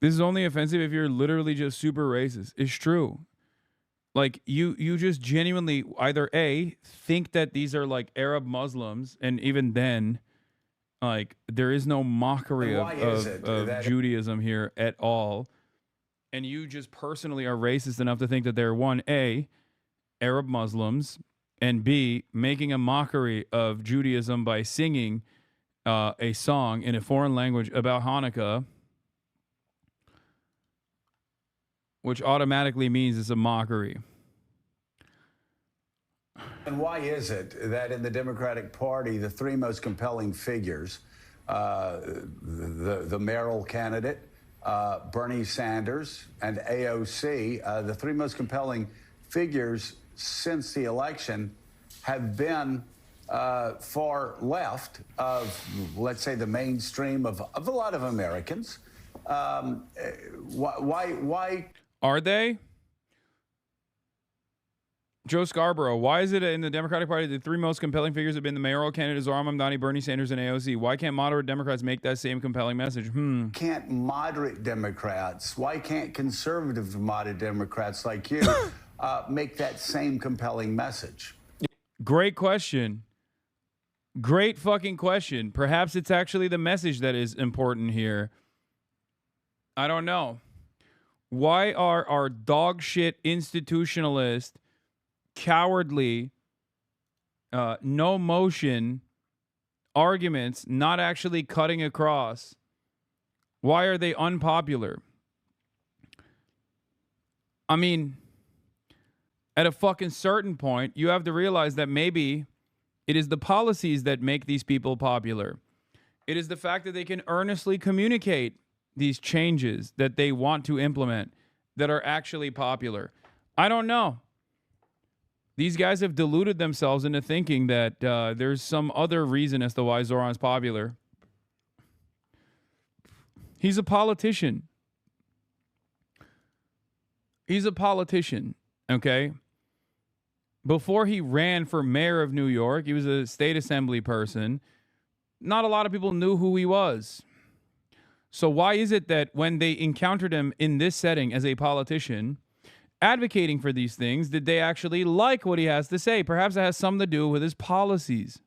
This is only offensive if you're literally just super racist. It's true. Like, you just genuinely either A, think that these are like Arab Muslims, and even then, like, there is no mockery of Judaism here at all. And you just personally are racist enough to think that they're, one, A, Arab Muslims, and B, making a mockery of Judaism by singing a song in a foreign language about Hanukkah, which automatically means it's a mockery. And why is it that in the Democratic Party, the three most compelling figures, the mayoral candidate, Bernie Sanders, and AOC, the three most compelling figures since the election have been far left of, let's say, the mainstream of a lot of Americans? Why? Are they? Joe Scarborough, why is it in the Democratic Party the three most compelling figures have been the mayoral candidate Zohran Mamdani, Bernie Sanders, and AOC? Why can't moderate Democrats make that same compelling message? Can't moderate Democrats? Why can't conservative moderate Democrats like you make that same compelling message? Great question. Great fucking question. Perhaps it's actually the message that is important here. I don't know. Why are our dog shit institutionalist, cowardly, no motion arguments not actually cutting across? Why are they unpopular? I mean, at a fucking certain point, you have to realize that maybe it is the policies that make these people popular. It is the fact that they can earnestly communicate these changes that they want to implement that are actually popular. I don't know. These guys have deluded themselves into thinking that there's some other reason as to why Zohran's popular. He's a politician. He's a politician, okay? Before he ran for mayor of New York, he was a state assembly person. Not a lot of people knew who he was. So why is it that when they encountered him in this setting as a politician, advocating for these things, did they actually like what he has to say? Perhaps it has something to do with his policies.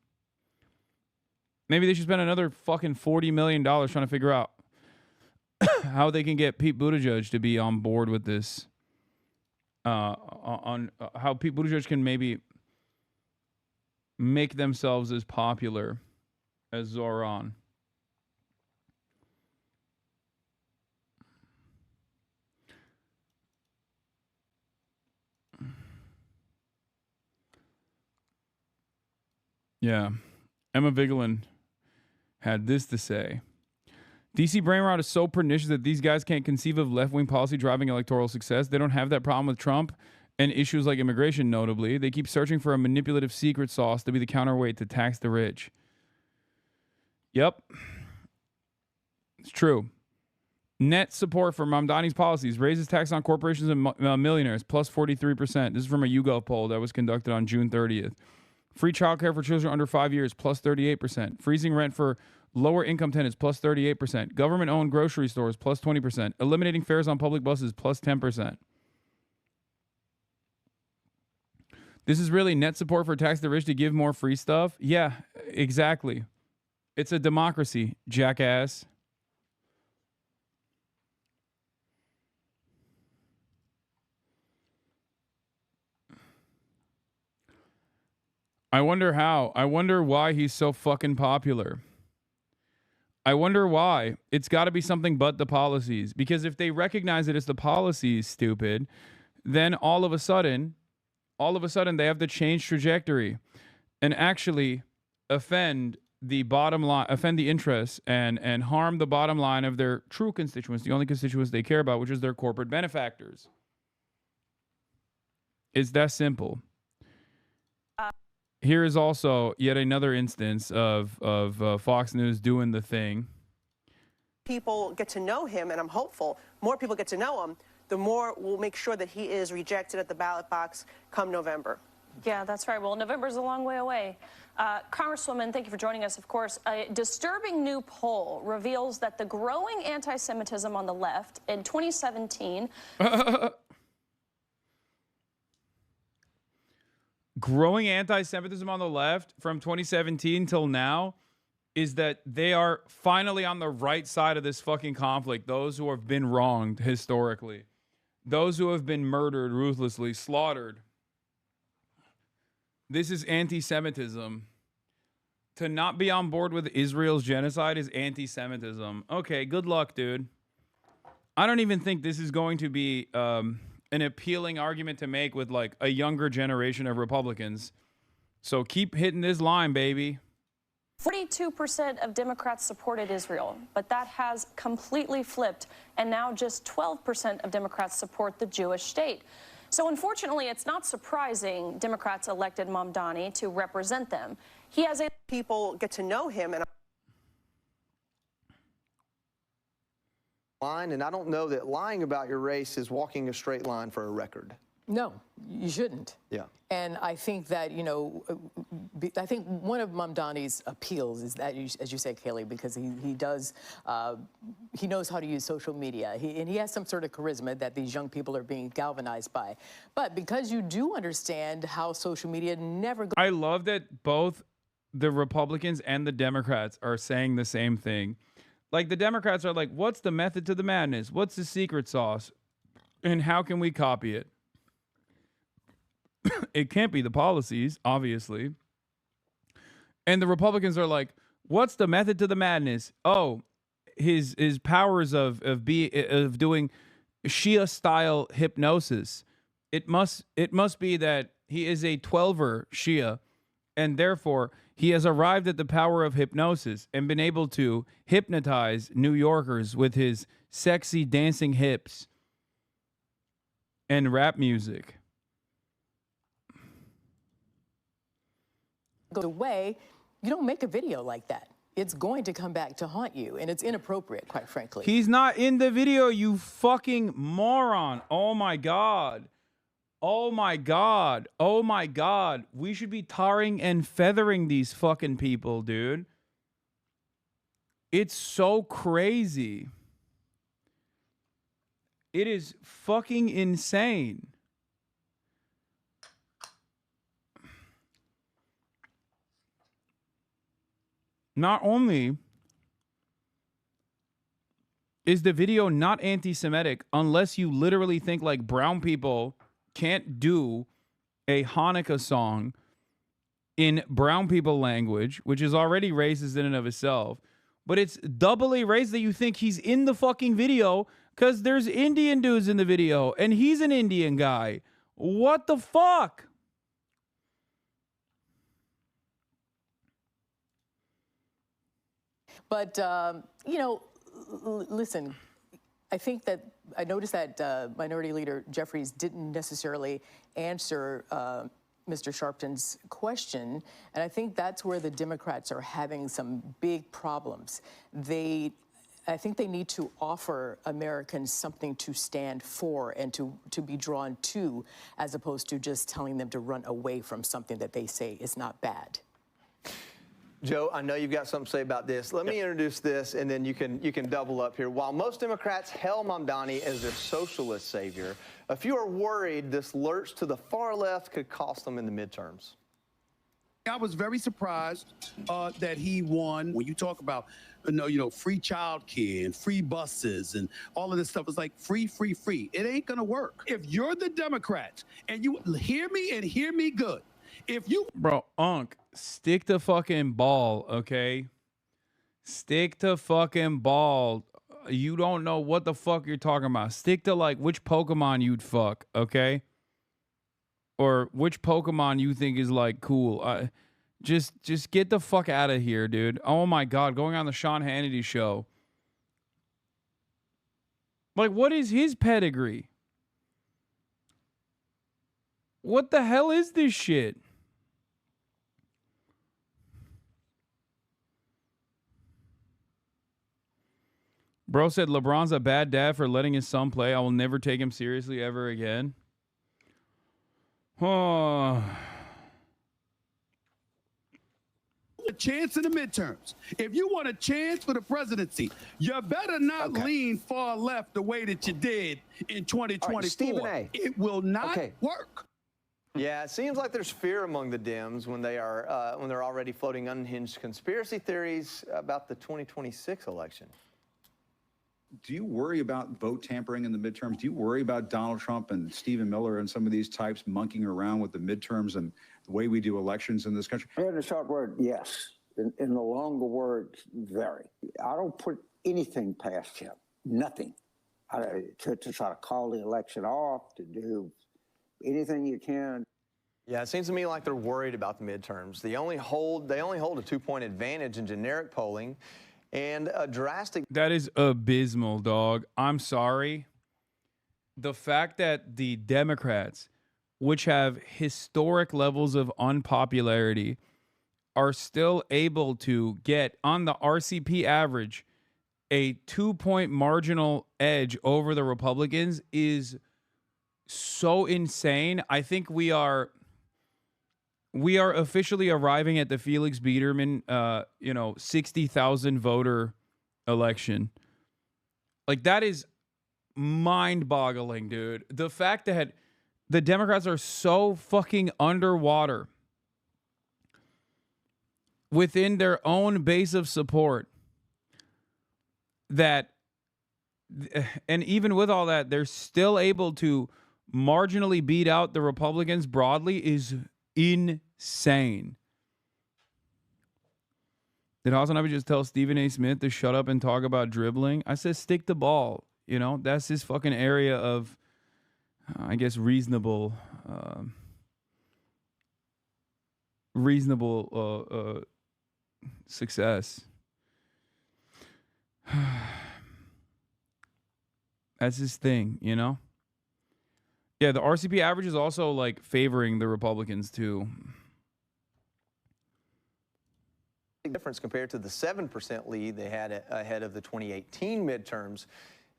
Maybe they should spend another fucking $40 million trying to figure out how they can get Pete Buttigieg to be on board with this. On how Pete Buttigieg can maybe make themselves as popular as Zohran. Yeah. Emma Vigeland had this to say. DC brain rot is so pernicious that these guys can't conceive of left-wing policy driving electoral success. They don't have that problem with Trump and issues like immigration, notably. They keep searching for a manipulative secret sauce to be the counterweight to tax the rich. Yep. It's true. Net support for Mamdani's policies raises tax on corporations and millionaires, plus 43%. This is from a YouGov poll that was conducted on June 30th. Free childcare for children under 5 years, plus 38%. Freezing rent for lower income tenants, plus 38%. Government-owned grocery stores, plus 20%. Eliminating fares on public buses, plus 10%. This is really net support for tax the rich to give more free stuff? Yeah, exactly. It's a democracy, jackass. I wonder how. I wonder why he's so fucking popular. I wonder why. It's got to be something but the policies. Because if they recognize it as the policies, stupid, then all of a sudden they have to change trajectory and actually offend the bottom line, offend the interests, and harm the bottom line of their true constituents, the only constituents they care about, which is their corporate benefactors. It's that simple. Here is also yet another instance of Fox News doing the thing. People get to know him, and I'm hopeful more people get to know him, the more we'll make sure that he is rejected at the ballot box come November. Yeah, that's right. Well, November's a long way away. Congresswoman, thank you for joining us, of course. A disturbing new poll reveals that the growing anti-Semitism on the left in 2017... Growing anti-Semitism on the left from 2017 till now is that they are finally on the right side of this fucking conflict. Those who have been wronged historically. Those who have been murdered, ruthlessly slaughtered. This is anti-Semitism. To not be on board with Israel's genocide is anti-Semitism. Okay, good luck, dude. I don't even think this is going to be an appealing argument to make with like a younger generation of Republicans. So keep hitting this line, baby. 42% of Democrats supported Israel, but that has completely flipped, and now just 12% of Democrats support the Jewish state. So unfortunately, it's not surprising Democrats elected Mamdani to represent them. He has a... People get to know him, and I don't know that lying about your race is walking a straight line for a record. No, you shouldn't. Yeah. And I think that, you know, I think one of Mamdani's appeals is that, as you said, Kaylee, because he does, he knows how to use social media. And he has some sort of charisma that these young people are being galvanized by. But because you do understand how social media never... I love that both the Republicans and the Democrats are saying the same thing. Like, the Democrats are like, what's the method to the madness? What's the secret sauce? And how can we copy it? It can't be the policies, obviously. And the Republicans are like, what's the method to the madness? Oh, his powers of doing Shia style hypnosis. It must be that he is a 12er Shia, and therefore he has arrived at the power of hypnosis and been able to hypnotize New Yorkers with his sexy dancing hips and rap music. Goes away, you don't make a video like that. It's going to come back to haunt you, and it's inappropriate, quite frankly. He's not in the video, you fucking moron. Oh my God. Oh my God. Oh my God. We should be tarring and feathering these fucking people, dude. It's so crazy. It is fucking insane. Not only is the video not anti-Semitic unless you literally think like brown people can't do a Hanukkah song in brown people language, which is already racist in and of itself, but it's doubly racist that you think he's in the fucking video because there's Indian dudes in the video and he's an Indian guy. What the fuck? But, you know, listen, I think that I noticed that Minority Leader Jeffries didn't necessarily answer Mr. Sharpton's question, and I think that's where the Democrats are having some big problems. I think they need to offer Americans something to stand for and to be drawn to, as opposed to just telling them to run away from something that they say is not bad. Joe, I know you've got something to say about this. Let me introduce this, and then you can double up here. While most Democrats hail Mamdani as their socialist savior, a few are worried this lurch to the far left could cost them in the midterms. I was very surprised that he won. When you talk about, free child care and free buses and all of this stuff, it's like free, free, free. It ain't gonna work. If you're the Democrats, and you hear me and hear me good, if you... Bro, Unc, stick to fucking ball, okay? Stick to fucking ball. You don't know what the fuck you're talking about. Stick to, like, which Pokemon you'd fuck, okay? Or which Pokemon you think is, like, cool. Just get the fuck out of here, dude. Oh my God, going on the Sean Hannity show. Like, what is his pedigree? What the hell is this shit? Bro said LeBron's a bad dad for letting his son play. I will never take him seriously ever again. Oh. A chance in the midterms. If you want a chance for the presidency, you better not lean far left the way that you did in 2024. Right, Stephen A. It will not work. Yeah, it seems like there's fear among the Dems when they're already floating unhinged conspiracy theories about the 2026 election. Do you worry about vote tampering in the midterms? Do you worry about Donald Trump and Stephen Miller and some of these types monkeying around with the midterms and the way we do elections in this country? In the short word, yes. In the longer word, very. I don't put anything past him. Nothing. To try to call the election off, to do anything you can. Yeah, it seems to me like they're worried about the midterms. They only hold a 2-point advantage in generic polling. And a drastic... That is abysmal, dog. I'm sorry. The fact that the Democrats, which have historic levels of unpopularity, are still able to get, on the RCP average, a 2-point marginal edge over the Republicans is so insane. I think we are officially arriving at the Felix Biederman, 60,000 voter election. Like, that is mind-boggling, dude. The fact that the Democrats are so fucking underwater within their own base of support that, and even with all that, they're still able to marginally beat out the Republicans broadly is insane. Did HasanAbi just tell Stephen A. Smith to shut up and talk about dribbling? I said stick the ball. You know, that's his fucking area of, I guess, reasonable success. That's his thing, you know? Yeah, the RCP average is also like favoring the Republicans too. Difference compared to the 7% lead they had ahead of the 2018 midterms.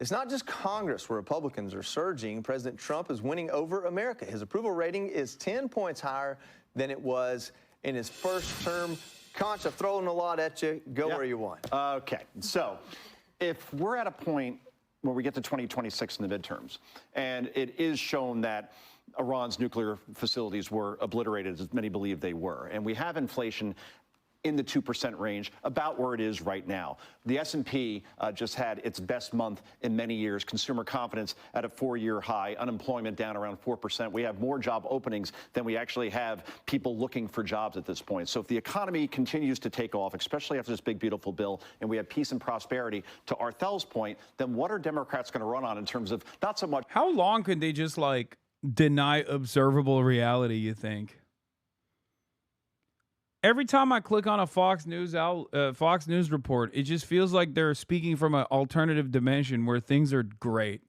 It's not just Congress where Republicans are surging. President Trump is winning over America. His approval rating is 10 points higher than it was in his first term. Conch, I've thrown a lot at you. Go where you want. Okay, so if we're at a point where we get to 2026 in the midterms, and it is shown that Iran's nuclear facilities were obliterated, as many believe they were, and we have inflation in the 2% range, about where it is right now. The S&P just had its best month in many years. Consumer confidence at a 4-year high. Unemployment down around 4%. We have more job openings than we actually have people looking for jobs at this point. So if the economy continues to take off, especially after this big, beautiful bill, and we have peace and prosperity, to Arthel's point, then what are Democrats going to run on in terms of not so much... How long could they just, like, deny observable reality, you think? Every time I click on a Fox News report, it just feels like they're speaking from an alternative dimension where things are great.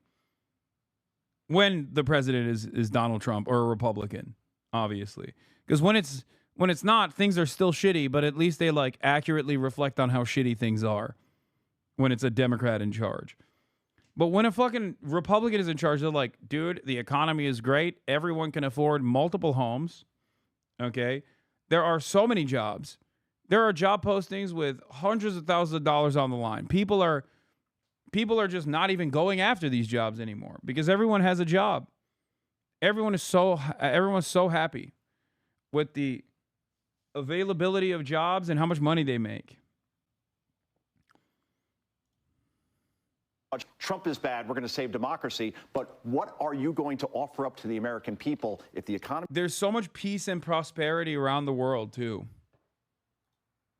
When the president is Donald Trump or a Republican, obviously. Because when it's not, things are still shitty, but at least they like accurately reflect on how shitty things are when it's a Democrat in charge. But when a fucking Republican is in charge, they're like, dude, the economy is great. Everyone can afford multiple homes. Okay? There are so many jobs. There are job postings with hundreds of thousands of dollars on the line. People are just not even going after these jobs anymore because everyone has a job. Everyone's so happy with the availability of jobs and how much money they make. Trump is bad. We're going to save democracy. But what are you going to offer up to the American people if the economy... There's so much peace and prosperity around the world, too.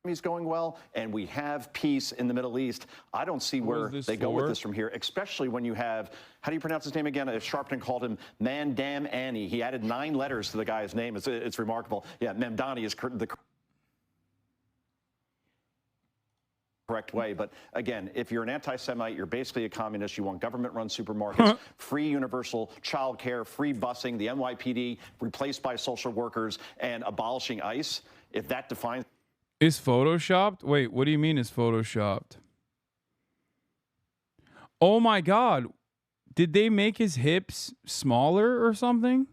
...is going well, and we have peace in the Middle East. I don't see where they go with this from here, especially when you have... How do you pronounce his name again? Sharpton called him Mamdani. He added 9 letters to the guy's name. It's remarkable. Yeah, Mamdani is the... correct way. But again, if you're an anti-Semite, you're basically a communist. You want government-run supermarkets, free universal child care, free busing, the NYPD replaced by social workers, and abolishing ICE. If that defines... Is photoshopped? Wait, what do you mean is photoshopped? Oh my God. Did they make his hips smaller or something?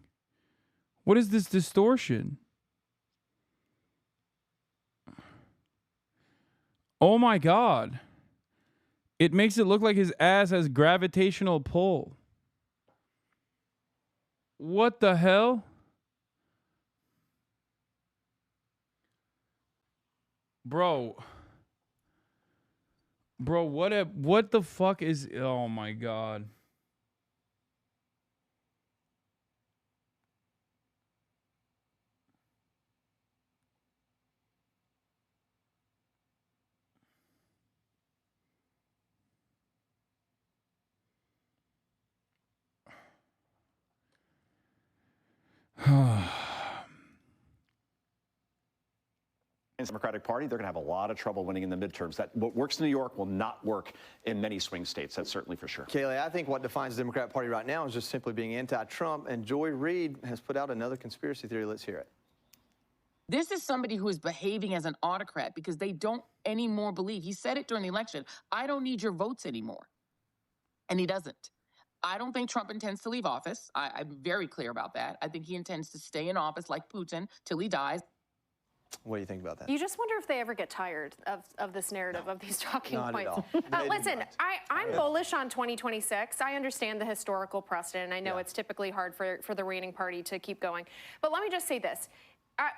What is this distortion? Oh my God. It makes it look like his ass has gravitational pull. What the hell? Bro, what the fuck is, oh my God. Democratic Party, they're going to have a lot of trouble winning in the midterms. That what works in New York will not work in many swing states. That's certainly for sure. Kayleigh, I think what defines the Democratic Party right now is just simply being anti-Trump. And Joy Reid has put out another conspiracy theory. Let's hear it. This is somebody who is behaving as an autocrat because they don't anymore believe. He said it during the election. I don't need your votes anymore. And he doesn't. I don't think Trump intends to leave office. I'm very clear about that. I think he intends to stay in office like Putin till he dies. What do you think about that? You just wonder if they ever get tired of this narrative, of these talking Not points. at all. Listen, I'm bullish on 2026. I understand the historical precedent. I know it's typically hard for the reigning party to keep going. But let me just say this.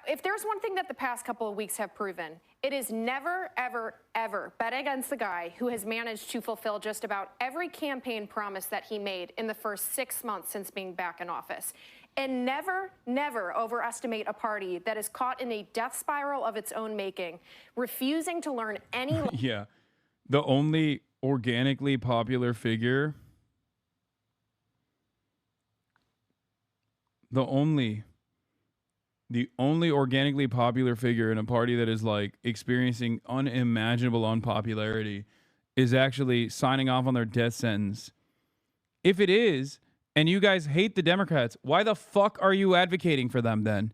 If there's one thing that the past couple of weeks have proven, it is never, ever, ever bet against the guy who has managed to fulfill just about every campaign promise that he made in the first 6 months since being back in office. And never, never overestimate a party that is caught in a death spiral of its own making, refusing to learn any... Yeah. The only organically popular figure... The only organically popular figure in a party that is like experiencing unimaginable unpopularity is actually signing off on their death sentence. If it is... and you guys hate the Democrats, why the fuck are you advocating for them then?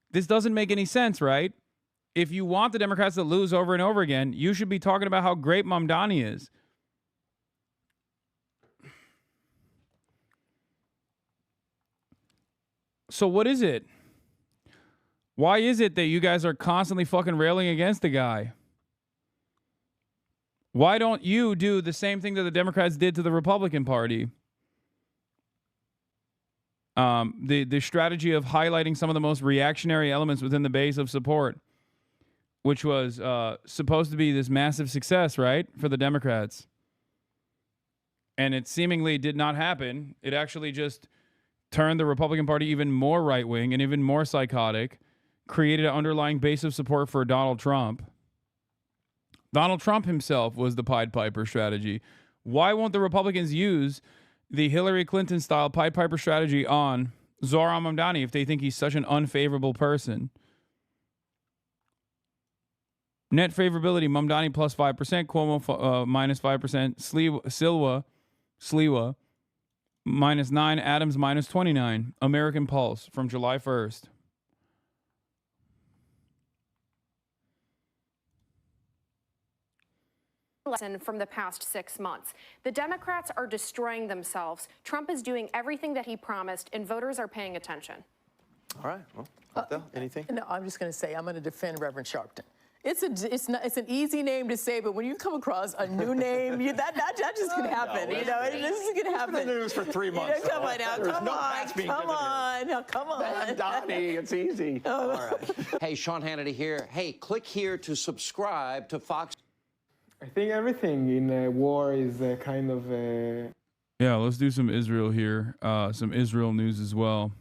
This doesn't make any sense, right? If you want the Democrats to lose over and over again, you should be talking about how great Mamdani is. So what is it? Why is it that you guys are constantly fucking railing against the guy? Why don't you do the same thing that the Democrats did to the Republican Party? The strategy of highlighting some of the most reactionary elements within the base of support, which was supposed to be this massive success, right, for the Democrats. And it seemingly did not happen. It actually just turned the Republican Party even more right-wing and even more psychotic, created an underlying base of support for Donald Trump. Donald Trump himself was the Pied Piper strategy. Why won't the Republicans use the Hillary Clinton-style Pied Piper strategy on Zohran Mamdani if they think he's such an unfavorable person? Net favorability, Mamdani plus 5%, Cuomo minus 5%, Sliwa minus 9, Adams minus 29. American Pulse from July 1st. Lesson from the past 6 months. The Democrats are destroying themselves. Trump is doing everything that he promised, and voters are paying attention. All right. Well, anything? No, I'm just going to say I'm going to defend Reverend Sharpton. It's an easy name to say, but when you come across a new name, that just can happen. No, you know, this is going to happen. It's been in the news for 3 months. You know, come on now, come on. Donnie, it's easy. All right. Hey, Sean Hannity here. Hey, click here to subscribe to Fox. I think everything in war is kind of... Yeah, let's do some Israel here. Some Israel news as well.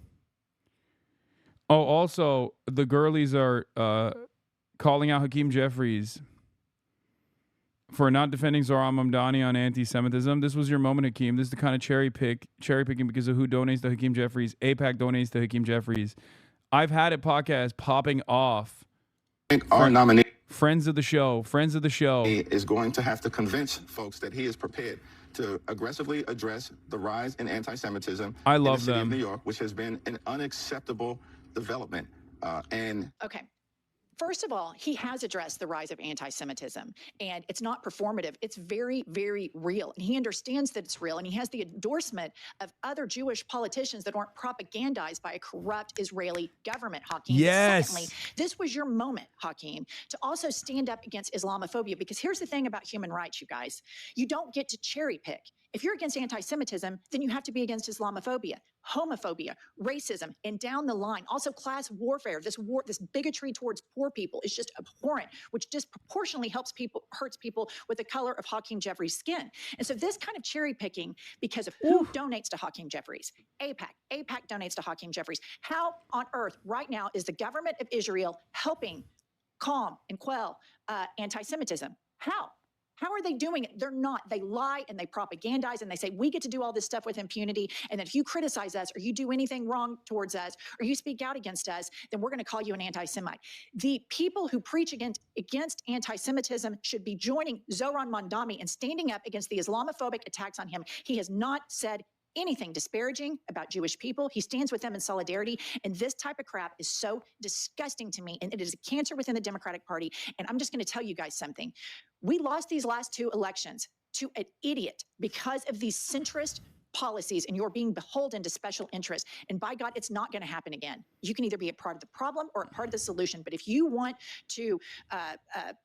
Oh, also, the girlies are calling out Hakeem Jeffries for not defending Zohran Mamdani on anti-Semitism. This was your moment, Hakeem. This is the kind of cherry picking because of who donates to Hakeem Jeffries. AIPAC donates to Hakeem Jeffries. I've had a podcast popping off Friends of the show. Friends of the show. He is going to have to convince folks that he is prepared to aggressively address the rise in anti-Semitism I in the love city them. of New York, which has been an unacceptable development. Okay. First of all, he has addressed the rise of anti-Semitism, and it's not performative. It's very, very real. And he understands that it's real, and he has the endorsement of other Jewish politicians that aren't propagandized by a corrupt Israeli government, Hakeem. Yes. Secondly, this was your moment, Hakeem, to also stand up against Islamophobia, because here's the thing about human rights, you guys. You don't get to cherry pick. If you're against anti-Semitism, then you have to be against Islamophobia, homophobia, racism, and down the line. Also, class warfare. This bigotry towards poor people is just abhorrent, which disproportionately hurts people with the color of Hakeem Jeffries' skin. And so this kind of cherry picking, because of who donates to Hakeem Jeffries, AIPAC donates to Hakeem Jeffries. How on earth right now is the government of Israel helping calm and quell anti-Semitism? How? How are they doing it? They're not. They lie and they propagandize and they say, we get to do all this stuff with impunity. And that if you criticize us or you do anything wrong towards us or you speak out against us, then we're going to call you an anti-Semite. The people who preach against anti-Semitism should be joining Zohran Mamdani and standing up against the Islamophobic attacks on him. He has not said anything disparaging about Jewish people. He stands with them in solidarity. And this type of crap is so disgusting to me. And it is a cancer within the Democratic Party. And I'm just going to tell you guys something. We lost these last two elections to an idiot because of these centrist policies, and you're being beholden to special interests. And by God, it's not going to happen again. You can either be a part of the problem or a part of the solution. But if you want to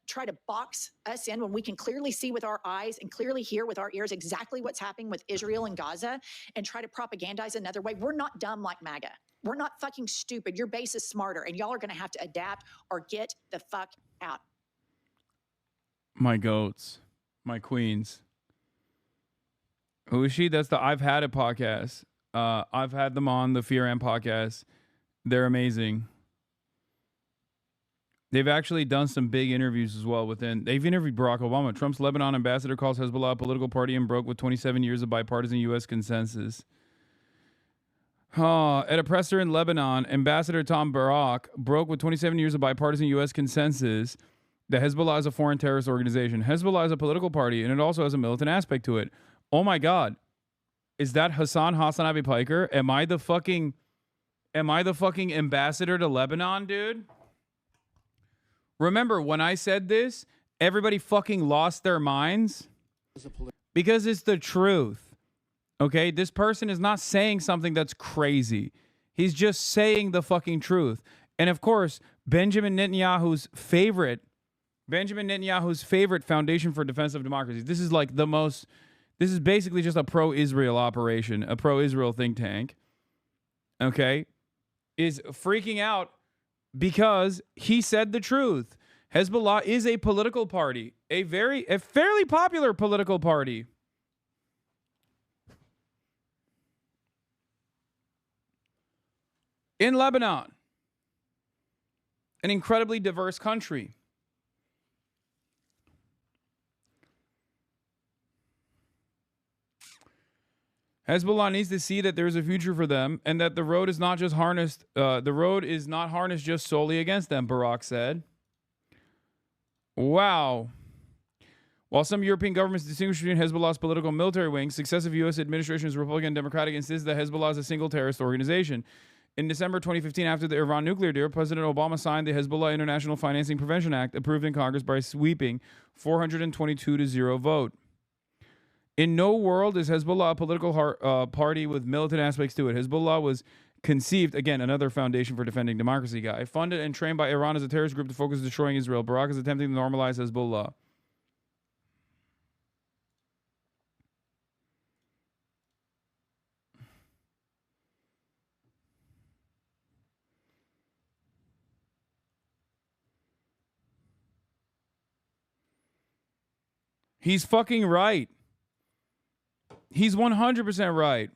try to box us in when we can clearly see with our eyes and clearly hear with our ears exactly what's happening with Israel and Gaza and try to propagandize another way, we're not dumb like MAGA. We're not fucking stupid. Your base is smarter, and y'all are going to have to adapt or get the fuck out. My goats. My queens. Who is she? That's the I've Had It podcast. I've had them on the Fear and podcast. They're amazing. They've actually done some big interviews as well they've interviewed Barack Obama. Trump's Lebanon ambassador calls Hezbollah a political party and broke with 27 years of bipartisan U.S. consensus. At a presser in Lebanon, Ambassador Tom Barak broke with 27 years of bipartisan U.S. consensus that Hezbollah is a foreign terrorist organization. Hezbollah is a political party, and it also has a militant aspect to it. Oh my God. Is that HasanAbi Piker? Am I the fucking ambassador to Lebanon, dude? Remember, when I said this, everybody fucking lost their minds? Because it's the truth. Okay? This person is not saying something that's crazy. He's just saying the fucking truth. And of course, Benjamin Netanyahu's favorite Foundation for Defense of Democracy. This is basically just a pro-Israel operation, a pro-Israel think tank, okay, is freaking out because he said the truth. Hezbollah is a political party, a fairly popular political party. In Lebanon, an incredibly diverse country. Hezbollah needs to see that there's a future for them and that the road is not just harnessed. The road is not harnessed just solely against them, Barak said. Wow. While some European governments distinguish between Hezbollah's political and military wings, successive U.S. administrations, Republican and Democratic, insist that Hezbollah is a single terrorist organization. In December 2015, after the Iran nuclear deal, President Obama signed the Hezbollah International Financing Prevention Act, approved in Congress by a sweeping 422-0 vote. In no world is Hezbollah a political party with militant aspects to it. Hezbollah was conceived, again, another Foundation for Defending Democracy guy, funded and trained by Iran as a terrorist group to focus on destroying Israel. Barak is attempting to normalize Hezbollah. He's fucking right. He's 100% right.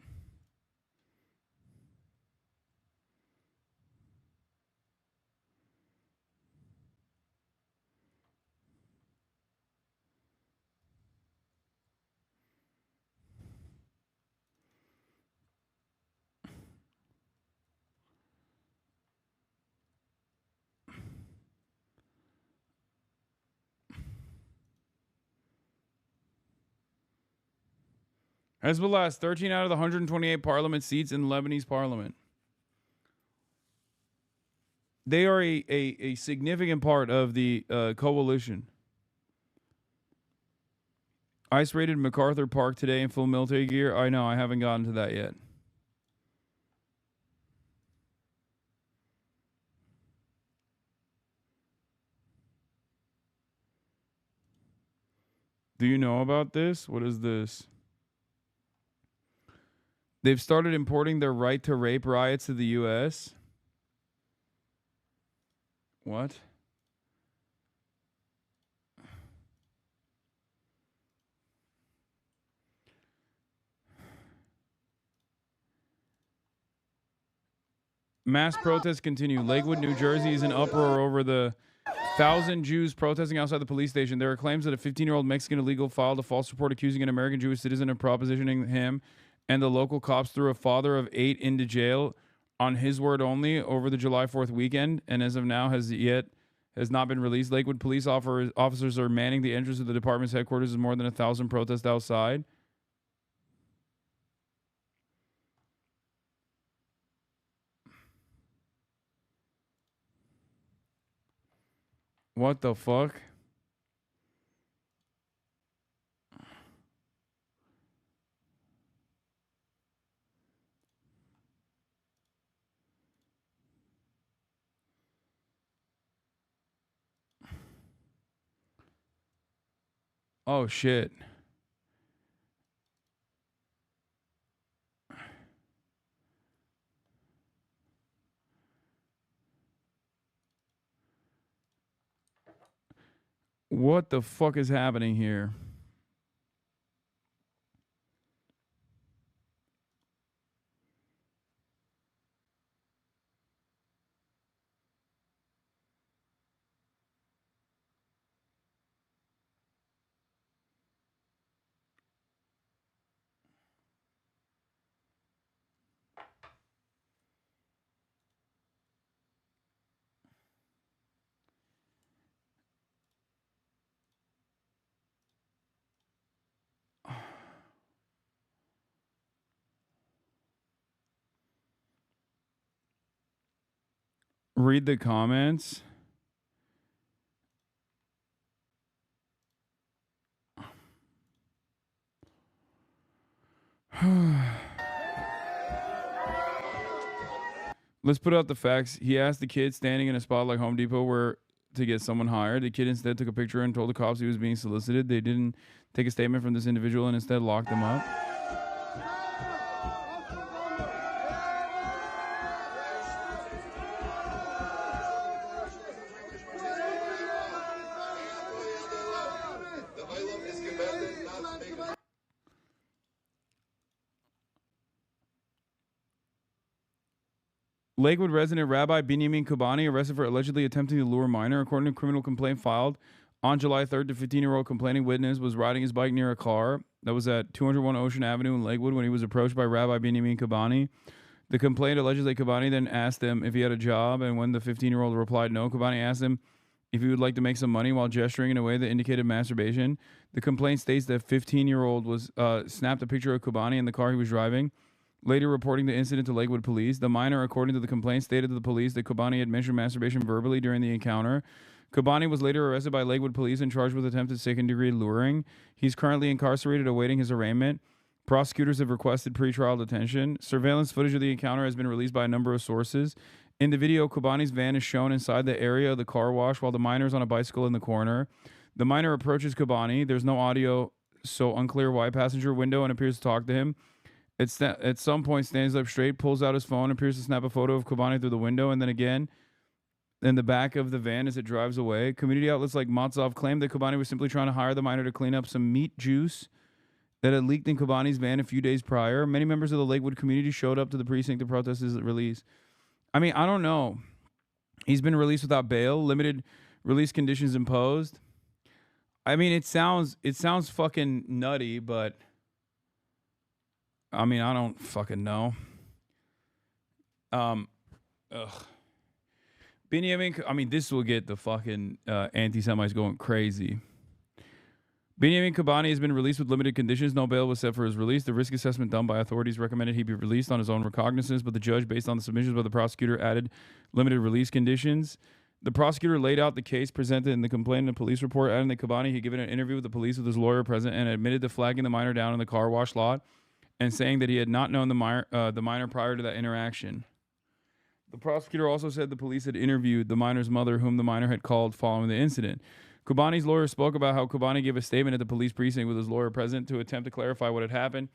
Hezbollah has 13 out of the 128 parliament seats in Lebanese parliament. They are a significant part of the coalition. ICE raided MacArthur Park today in full military gear. I know, I haven't gotten to that yet. Do you know about this? What is this? They've started importing their right to rape riots to the U.S. What? Mass protests continue. Lakewood, New Jersey is in uproar over the 1,000 Jews protesting outside the police station. There are claims that a 15-year-old Mexican illegal filed a false report accusing an American Jewish citizen of propositioning him, and the local cops threw a father of 8 into jail on his word only over the July 4th weekend, and as of now has not been released. Lakewood police officers are manning the entrance of the department's headquarters as more than 1,000 protest outside. What the fuck? Oh shit. What the fuck is happening here? Read the comments. Let's put out the facts. He asked the kid standing in a spot like Home Depot where to get someone hired. The kid instead took a picture and told the cops he was being solicited. They didn't take a statement from this individual and instead locked him up. Lakewood resident Rabbi Binyamin Kubani arrested for allegedly attempting to lure minor. According to a criminal complaint filed on July 3rd, the 15-year-old complaining witness was riding his bike near a car that was at 201 Ocean Avenue in Lakewood when he was approached by Rabbi Binyamin Kubani. The complaint allegedly Kubani then asked him if he had a job, and when the 15-year-old replied no, Kubani asked him if he would like to make some money while gesturing in a way that indicated masturbation. The complaint states that 15-year-old was snapped a picture of Kubani in the car he was driving. Later reporting the incident to Lakewood police, the minor, according to the complaint, stated to the police that Kubani had mentioned masturbation verbally during the encounter. Kubani was later arrested by Lakewood police and charged with attempted second-degree luring. He's currently incarcerated awaiting his arraignment. Prosecutors have requested pretrial detention. Surveillance footage of the encounter has been released by a number of sources. In the video, Kubani's van is shown inside the area of the car wash while the minor is on a bicycle in the corner. The minor approaches Kubani. There's no audio, so unclear why. Passenger window and appears to talk to him. At some point, stands up straight, pulls out his phone, appears to snap a photo of Kubani through the window, and then again in the back of the van as it drives away. Community outlets like Matzov claimed that Kubani was simply trying to hire the minor to clean up some meat juice that had leaked in Kubani's van a few days prior. Many members of the Lakewood community showed up to the precinct to protest his release. I mean, I don't know. He's been released without bail, limited release conditions imposed. I mean, it sounds fucking nutty, but I mean, I don't fucking know. Binyamin, I mean, this will get the fucking anti-Semites going crazy. Benjamin Kobani has been released with limited conditions. No bail was set for his release. The risk assessment done by authorities recommended he be released on his own recognizance, but the judge, based on the submissions by the prosecutor, added limited release conditions. The prosecutor laid out the case presented in the complaint in the police report, adding that Kobani had given an interview with the police with his lawyer present and admitted to flagging the minor down in the car wash lot and saying that he had not known the minor prior to that interaction. The prosecutor also said the police had interviewed the minor's mother, whom the minor had called following the incident. Kobani's lawyer spoke about how Kobani gave a statement at the police precinct with his lawyer present to attempt to clarify what had happened.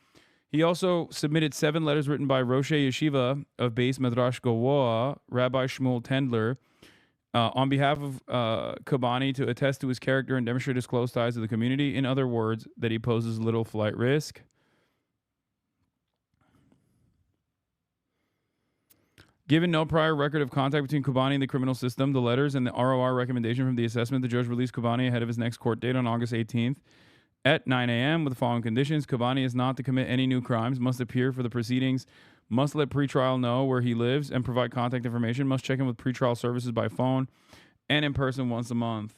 He also submitted 7 letters written by Rosh Yeshiva of Beis Medrash Gowoa, Rabbi Shmuel Tendler, on behalf of Kobani to attest to his character and demonstrate his close ties to the community. In other words, that he poses little flight risk. Given no prior record of contact between Kobani and the criminal system, the letters and the ROR recommendation from the assessment, the judge released Kobani ahead of his next court date on August 18th at 9 a.m. with the following conditions. Kobani is not to commit any new crimes, must appear for the proceedings, must let pretrial know where he lives and provide contact information, must check in with pretrial services by phone and in person once a month.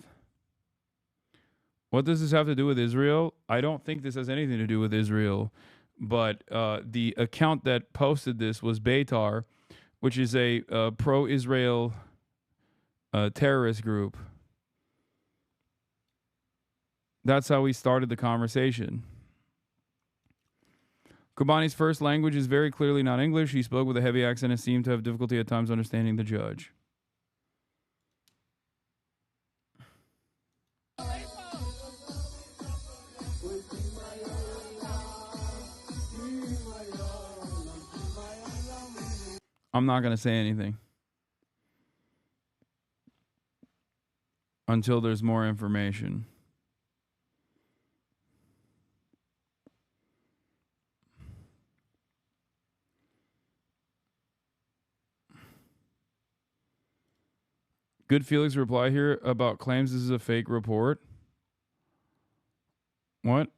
What does this have to do with Israel? I don't think this has anything to do with Israel, but the account that posted this was Beitar, which is a pro-Israel terrorist group. That's how we started the conversation. Kobani's first language is very clearly not English. He spoke with a heavy accent and seemed to have difficulty at times understanding the judge. I'm not going to say anything until there's more information. Good Felix reply here about claims this is a fake report. What?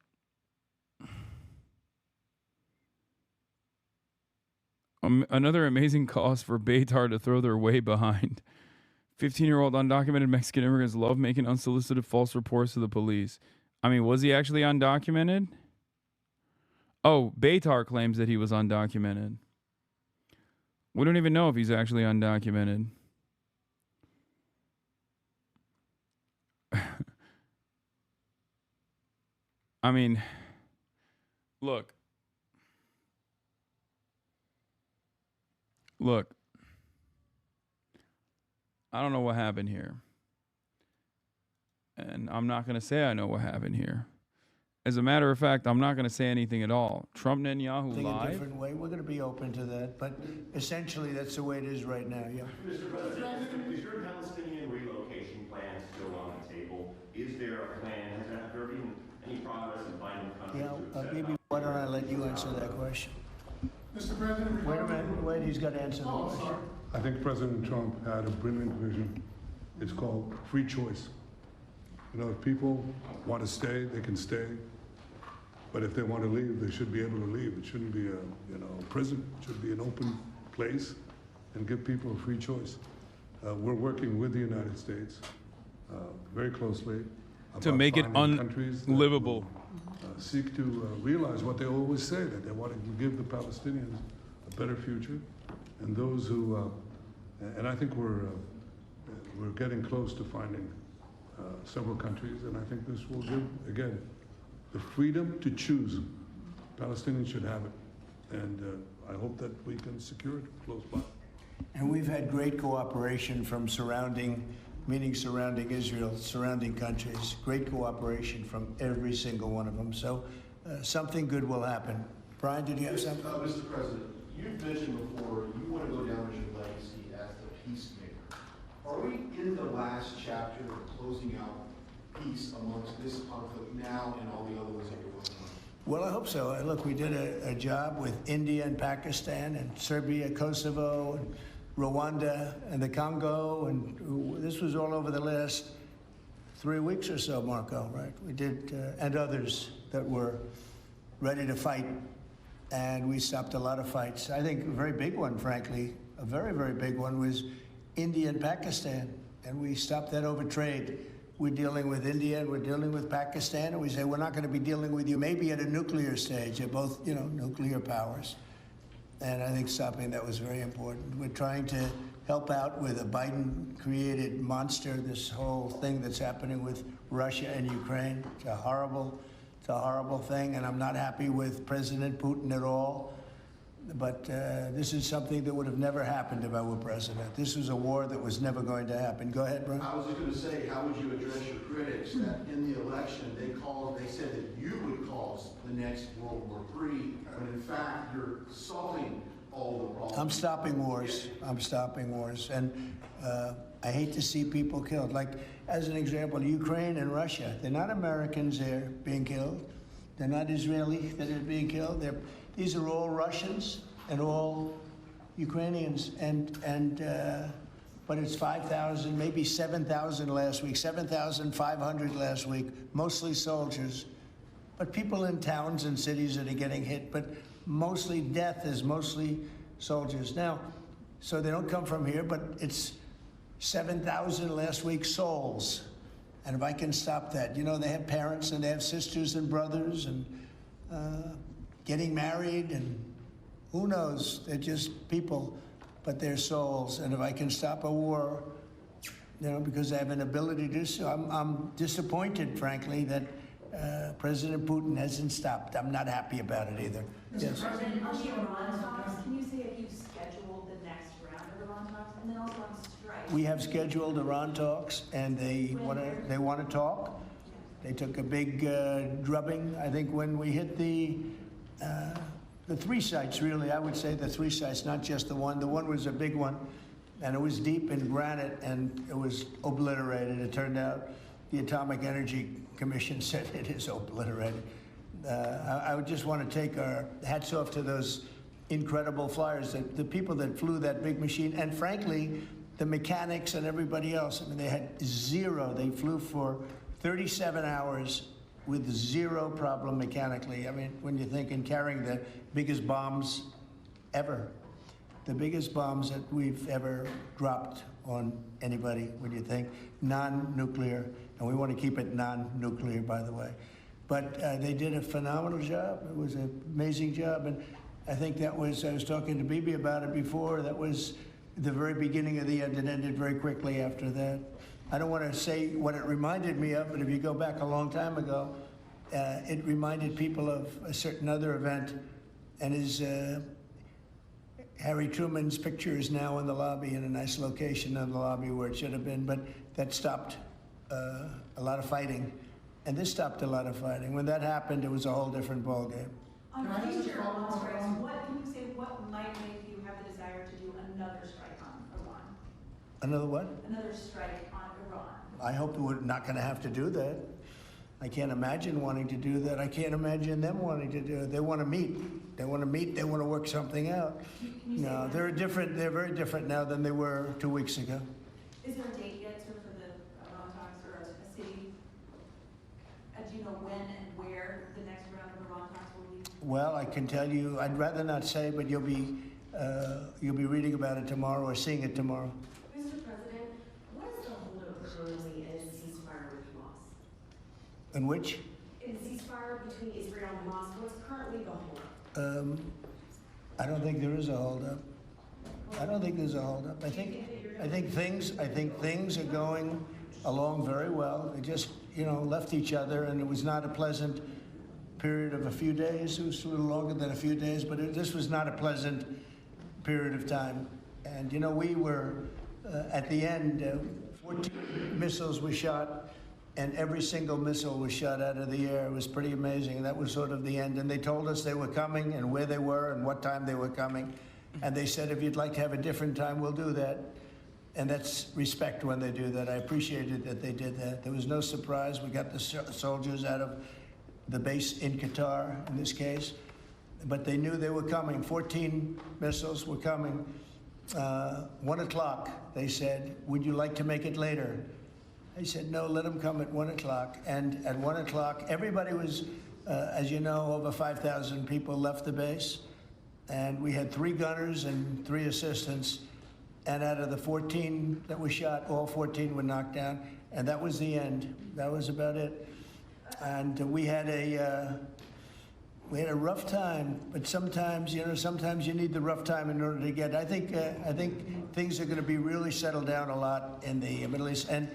Another amazing cause for Beitar to throw their way behind. 15-year-old undocumented Mexican immigrants love making unsolicited false reports to the police. I mean, was he actually undocumented? Oh, Beitar claims that he was undocumented. We don't even know if he's actually undocumented. I mean, look. Look, I don't know what happened here. And I'm not going to say I know what happened here. As a matter of fact, I'm not going to say anything at all. Trump-Netanyahu live? A different way. We're going to be open to that. But essentially, that's the way it is right now, yeah. Mr. President, is your Palestinian relocation plan still on the table? Is there a plan? Has there been any progress in finding countries to accept? Maybe why don't I let you answer that question? Mr. President, wait a minute. Wait, he's got to answer the question. I think President Trump had a brilliant vision. It's called free choice. You know, if people want to stay, they can stay. But if they want to leave, they should be able to leave. It shouldn't be a prison. It should be an open place and give people a free choice. We're working with the United States very closely to make it unlivable. Seek to realize what they always say, that they want to give the Palestinians a better future, and those who, and I think we're getting close to finding several countries, and I think this will give, again, the freedom to choose. Palestinians should have it, and I hope that we can secure it close by. And we've had great cooperation from surrounding Israel, surrounding countries, great cooperation from every single one of them. So something good will happen. Brian, did you have something? Mr. President, you've mentioned before you want to go down as your legacy as the peacemaker. Are we in the last chapter of closing out peace amongst this conflict now and all the other ones that you're working on? Well, I hope so. Look, we did a job with India and Pakistan and Serbia, Kosovo, and Rwanda and the Congo, and this was all over the last 3 weeks or so, Marco, right? We did, and others that were ready to fight, and we stopped a lot of fights. I think a very big one, frankly, a very, very big one was India and Pakistan, and we stopped that over trade. we're dealing with India and we're dealing with Pakistan, and we say we're not going to be dealing with you maybe at a nuclear stage. They're both, you know, nuclear powers. And I think stopping that was very important. We're trying to help out with a Biden-created monster, this whole thing that's happening with Russia and Ukraine. It's a horrible thing, and I'm not happy with President Putin at all. But this is something that would have never happened if I were president. This was a war that was never going to happen. Go ahead, Brian. I was just going to say, how would you address your critics that in the election they said that you would cause the next World War III, when in fact you're solving all the problems? I'm stopping wars. I'm stopping wars. And I hate to see people killed. Like, as an example, Ukraine and Russia, they're not Americans there being killed. They're not Israelis that are being killed. These are all Russians and all Ukrainians. But it's 5,000, maybe 7,000 last week, 7,500 last week, mostly soldiers. But people in towns and cities that are getting hit, but mostly death is mostly soldiers. Now, so they don't come from here, but it's 7,000 last week souls. And if I can stop that, you know, they have parents and they have sisters and brothers and getting married, and who knows, they're just people, but they're souls. And if I can stop a war, you know, because I have an ability to do so, I'm disappointed, frankly, that President Putin hasn't stopped. I'm not happy about it either. Mr. President, on the Iran talks, can you say if you've scheduled the next round of Iran talks, and then also on strike? We have scheduled Iran talks, and they want to talk. They took a big drubbing, I think, when we hit the three sites, really. I would say the three sites, not just the one. The one was a big one, and it was deep in granite, and it was obliterated. It turned out the Atomic Energy Commission said it is obliterated. I would just want to take our hats off to those incredible flyers, the people that flew that big machine, and frankly, the mechanics and everybody else. I mean, they had zero. They flew for 37 hours with zero problem mechanically. I mean, when you think in carrying the biggest bombs ever, the biggest bombs that we've ever dropped on anybody, when you think non-nuclear, and we want to keep it non-nuclear, by the way. But they did a phenomenal job. It was an amazing job, and I think that was, I was talking to Bibi about it before, that was the very beginning of the end. It ended very quickly after that. I don't want to say what it reminded me of, but if you go back a long time ago, it reminded people of a certain other event, and Harry Truman's picture is now in the lobby, in a nice location in the lobby where it should have been, but that stopped a lot of fighting, and this stopped a lot of fighting. When that happened, it was a whole different ballgame. On future Iran strikes, what might make you have the desire to do another strike on Iran? Another what? Another strike on Iran. I hope we're not going to have to do that. I can't imagine wanting to do that. I can't imagine them wanting to do it. They want to meet. They want to meet. They want to work something out. No, they're different. They're very different now than they were 2 weeks ago. Is there a date yet, sir, for the Iran talks, or a city? Do you know when and where the next round of Iran talks will be? Well, I can tell you. I'd rather not say, but you'll be reading about it tomorrow or seeing it tomorrow. Mr. President, what is the holdup currently in the ceasefire with Hamas? In which? In the ceasefire between Israel and Hamas, what's currently the holdup? I don't think there is a holdup. I don't think there's a holdup. I think things are going along very well. They just, you know, left each other, and it was not a pleasant period of a few days. It was a little longer than a few days, but this was not a pleasant period of time. And, you know, we were, at the end, 14 missiles were shot, and every single missile was shot out of the air. It was pretty amazing, and that was sort of the end. And they told us they were coming and where they were and what time they were coming. And they said, if you'd like to have a different time, we'll do that. And that's respect when they do that. I appreciated that they did that. There was no surprise. We got the soldiers out of the base in Qatar, in this case. But they knew they were coming. 14 missiles were coming. 1 o'clock, they said, would you like to make it later? I said, no, let them come at 1 o'clock. And at 1 o'clock, everybody was, as you know, over 5,000 people left the base. And we had 3 gunners and 3 assistants. And out of the 14 that were shot, all 14 were knocked down. And that was the end. That was about it. And we had a rough time, but sometimes, sometimes you need the rough time in order to get. I think things are going to be really settled down a lot in the Middle East, and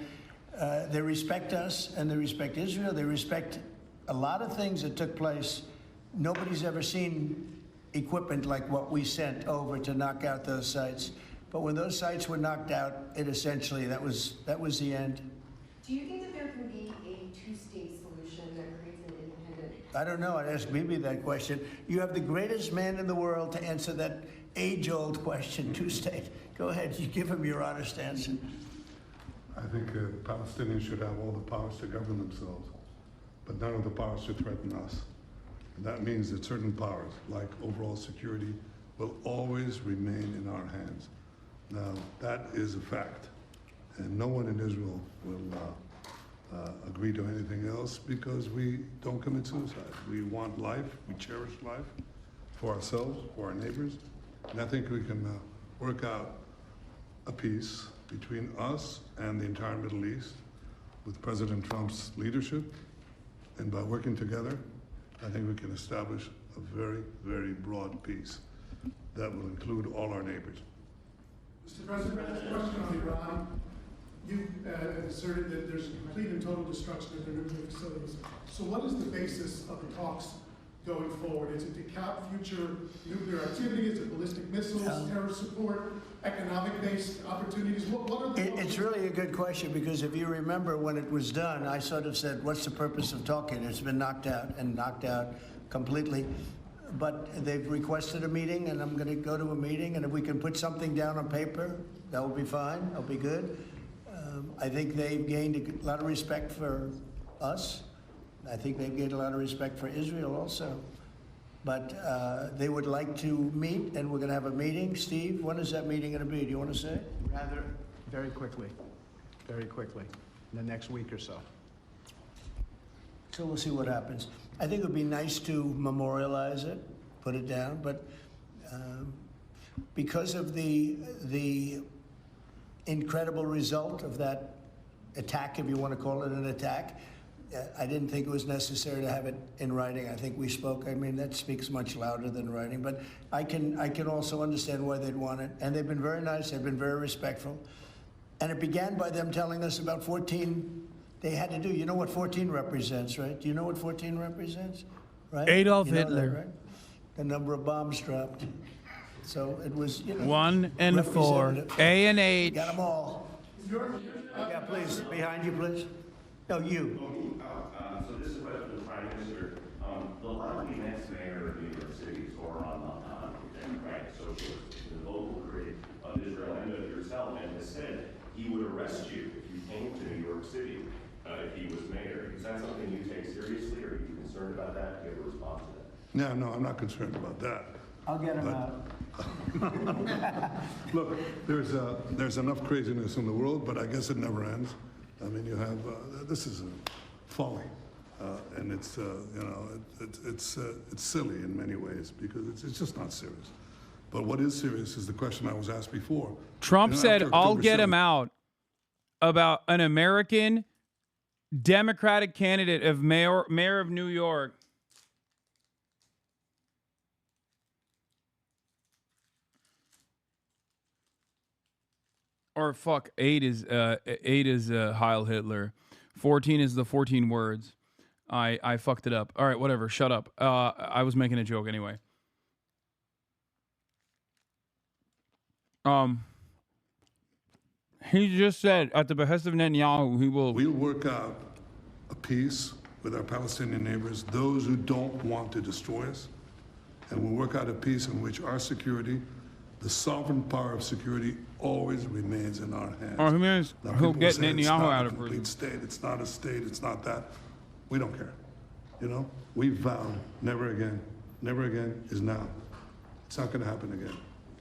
they respect us, and they respect Israel. They respect a lot of things that took place. Nobody's ever seen equipment like what we sent over to knock out those sites. But when those sites were knocked out, it essentially that was the end. Do you think that there can be a two-state solution that creates an independent? I don't know. I'd ask Bibi that question. You have the greatest man in the world to answer that age-old question, two-state. Go ahead. You give him your honest answer. I think Palestinians should have all the powers to govern themselves, but none of the powers to threaten us. And that means that certain powers, like overall security, will always remain in our hands. Now, that is a fact. And no one in Israel will agree to anything else because we don't commit suicide. We want life, we cherish life for ourselves, for our neighbors. And I think we can work out a peace between us and the entire Middle East with President Trump's leadership. And by working together, I think we can establish a very, very broad peace that will include all our neighbors. Mr. President, a question on Iran. You asserted that there's a complete and total destruction of their nuclear facilities. So what is the basis of the talks going forward? Is it to cap future nuclear activity? Is it ballistic missiles, terror support, economic-based opportunities? What are the It's really a good question because if you remember when it was done, I sort of said, what's the purpose of talking? It's been knocked out completely. But they've requested a meeting, and I'm going to go to a meeting, and if we can put something down on paper, that will be fine. That'll be good. I think they've gained a lot of respect for us. I think they've gained a lot of respect for Israel also. But they would like to meet, and we're going to have a meeting. Steve, when is that meeting going to be? Do you want to say? Rather, very quickly, in the next week or so. So we'll see what happens. I think it would be nice to memorialize it, put it down, but because of the incredible result of that attack, if you want to call it an attack, I didn't think it was necessary to have it in writing. I think we spoke. I mean, that speaks much louder than writing, but I can also understand why they'd want it. And they've been very nice. They've been very respectful. And it began by them telling us about 14 they had to do. You know what 14 represents, right? Do you know what 14 represents? Right? Adolf You know Hitler. that, right? The number of bombs dropped. So it was, 1 and 4, A and H. Got them all. Yeah, please. Behind you, please. No, you. So this is a question to the Prime Minister. The likely next mayor of New York City is Zohran Mamdani, the Democratic Socialist, the local critic of Israel and of yourself, and has said he would arrest you if you came to New York City if he was mayor. Is that something you take seriously, or are you concerned about that? Do you have a response to that? No, I'm not concerned about that. I'll get him out. Look, there's enough craziness in the world, but I guess it never ends. I mean, you have this is a folly, and it's it's silly in many ways because it's just not serious. But what is serious is the question I was asked before. Trump said, after "I'll October get 7th, him out," about an American Democratic candidate of mayor of New York. Or fuck, 8 is Heil Hitler. 14 is the 14 words. I fucked it up. All right, whatever. Shut up. I was making a joke anyway. He just said at the behest of Netanyahu, he will. We'll work out a peace with our Palestinian neighbors, those who don't want to destroy us, and we'll work out a peace in which our security, the sovereign power of security, always remains in our hands. Or he means Now, he'll people get say it's Netanyahu not out a of prison. complete state. It's not a state. It's not that. We don't care. You know, we vowed never again. Never again is now. It's not going to happen again.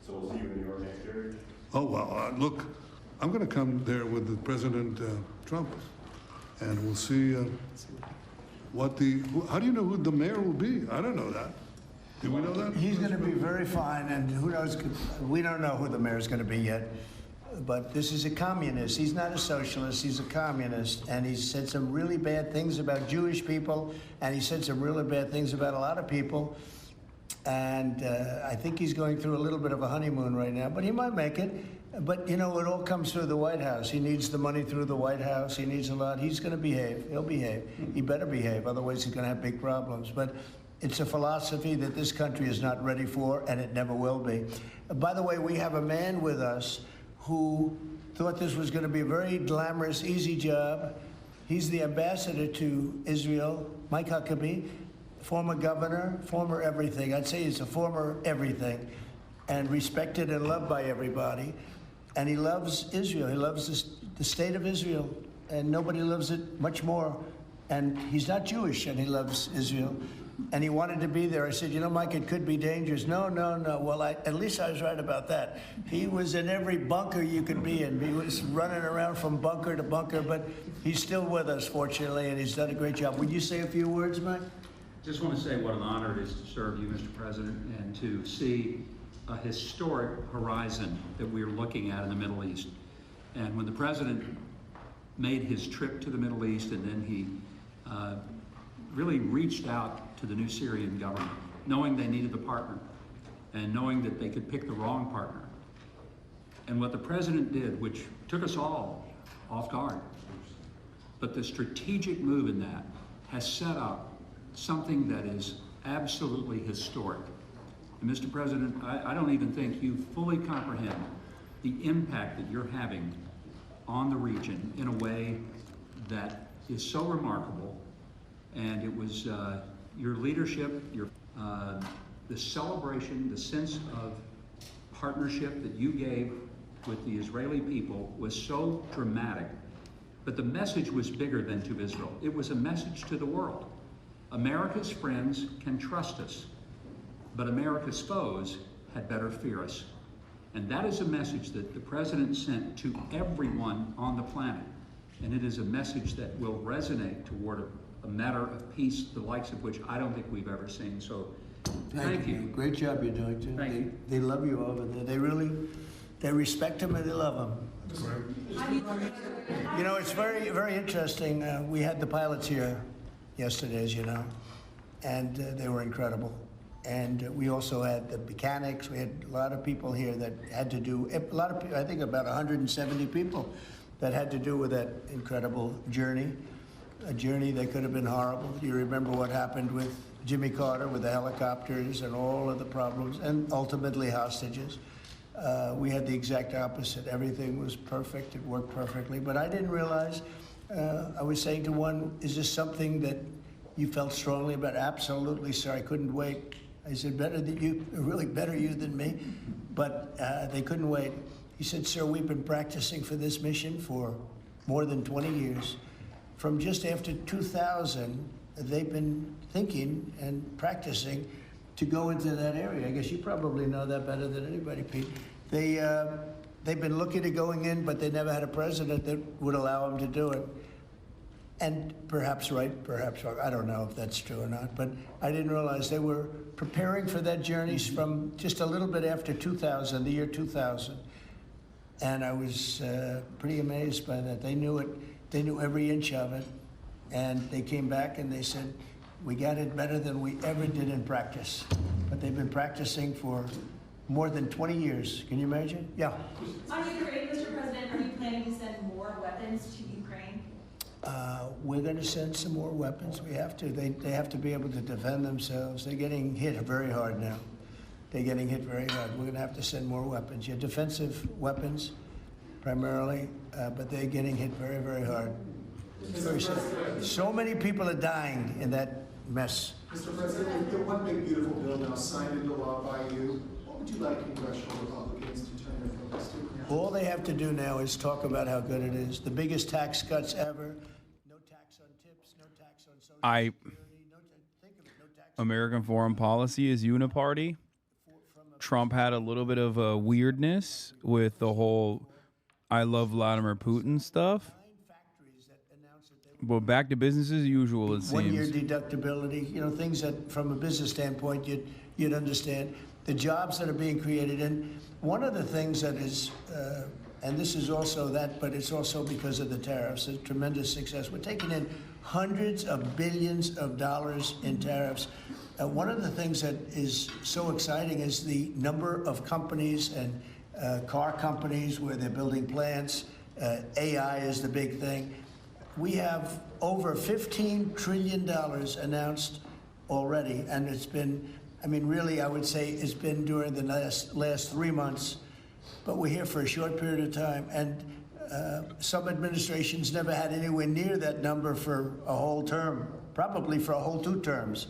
So we'll see you in New York next year? Oh, well, look, I'm going to come there with the President Trump, and we'll see how do you know who the mayor will be? I don't know that. Do we know that? He's going to be very fine, and who knows? We don't know who the mayor's going to be yet. but this is a communist. He's not a socialist, he's a communist. And he said some really bad things about Jewish people, and he said some really bad things about a lot of people. And I think he's going through a little bit of a honeymoon right now, but he might make it. But, you know, it all comes through the White House. He needs the money through the White House. He needs a lot. He's going to behave. He'll behave. He better behave, otherwise he's going to have big problems. But it's a philosophy that this country is not ready for, and it never will be. By the way, we have a man with us who thought this was going to be a very glamorous, easy job. He's the ambassador to Israel, Mike Huckabee, former governor, former everything. I'd say he's a former everything, and respected and loved by everybody. And he loves Israel. He loves the state of Israel, and nobody loves it much more. And he's not Jewish, and he loves Israel. And he wanted to be there. I said, you know, Mike, it could be dangerous. No, no, no. Well, at least I was right about that. He was in every bunker you could be in. He was running around from bunker to bunker, but he's still with us, fortunately, and he's done a great job. Would you say a few words, Mike? Just want to say what an honor it is to serve you, Mr. President, and to see a historic horizon that we're looking at in the Middle East. And when the President made his trip to the Middle East, and then he really reached out to the new Syrian government, knowing they needed a partner, and knowing that they could pick the wrong partner. And what the President did, which took us all off guard, but the strategic move in that has set up something that is absolutely historic. And Mr. President, I don't even think you fully comprehend the impact that you're having on the region in a way that is so remarkable. And it was your leadership, the celebration, the sense of partnership that you gave with the Israeli people was so dramatic. But the message was bigger than to Israel. It was a message to the world. America's friends can trust us, but America's foes had better fear us. And that is a message that the President sent to everyone on the planet. And it is a message that will resonate toward a matter of peace, the likes of which I don't think we've ever seen. So thank you. Great job you're doing, too. Thank you. They love you over there. They respect him and they love him. You know, it's very, very interesting. We had the pilots here yesterday, as you know, and they were incredible. And we also had the mechanics. We had a lot of people here that had to do, I think about 170 people that had to do with that incredible journey, a journey that could have been horrible. You remember what happened with Jimmy Carter with the helicopters and all of the problems, and ultimately hostages. We had the exact opposite. Everything was perfect. It worked perfectly. But I didn't realize, I was saying to one, is this something that you felt strongly about? Absolutely, sir. I couldn't wait. I said, better than you, really better you than me. But they couldn't wait. He said, sir, we've been practicing for this mission for more than 20 years. From just after 2000, they've been thinking and practicing to go into that area. I guess you probably know that better than anybody, Pete. They've been looking at going in, but they never had a president that would allow them to do it. And perhaps right, perhaps wrong. I don't know if that's true or not, but I didn't realize they were preparing for that journey from just a little bit after 2000, the year 2000. And I was pretty amazed by that. They knew it. They knew every inch of it. And they came back and they said, we got it better than we ever did in practice. But they've been practicing for more than 20 years. Can you imagine? Yeah. On Ukraine, Mr. President, are you planning to send more weapons to Ukraine? We're going to send some more weapons. We have to. They have to be able to defend themselves. They're getting hit very hard now. They're getting hit very hard. We're going to have to send more weapons. Yeah, defensive weapons primarily, but they're getting hit very, very hard. Very sad. So many people are dying in that mess. Mr. President, the one big beautiful bill now signed into law by you. What would you like congressional Republicans to turn their focus to? All they have to do now is talk about how good it is. The biggest tax cuts ever. No tax on tips, no tax on social security. American foreign policy is uniparty. Trump had a little bit of a weirdness with the whole I love Vladimir Putin stuff. But back to business as usual, it seems. 1 year deductibility, you know, things that from a business standpoint you'd understand. The jobs that are being created. And one of the things that is And this is also that, but it's also because of the tariffs, a tremendous success. We're taking in hundreds of billions of dollars in tariffs. One of the things that is so exciting is the number of companies and car companies where they're building plants. AI is the big thing. We have over $15 trillion announced already, and it's been, I mean, really, I would say it's been during the last 3 months, but we're here for a short period of time, and some administrations never had anywhere near that number for a whole term, probably for a whole 2 terms.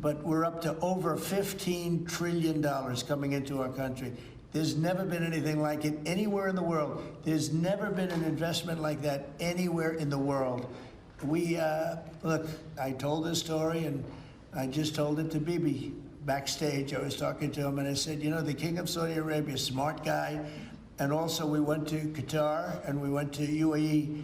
But we're up to over $15 trillion coming into our country. There's never been anything like it anywhere in the world. There's never been an investment like that anywhere in the world. We, look, I told this story, and I just told it to Bibi backstage. I was talking to him, and I said, you know, the King of Saudi Arabia, smart guy. And also we went to Qatar, and we went to UAE.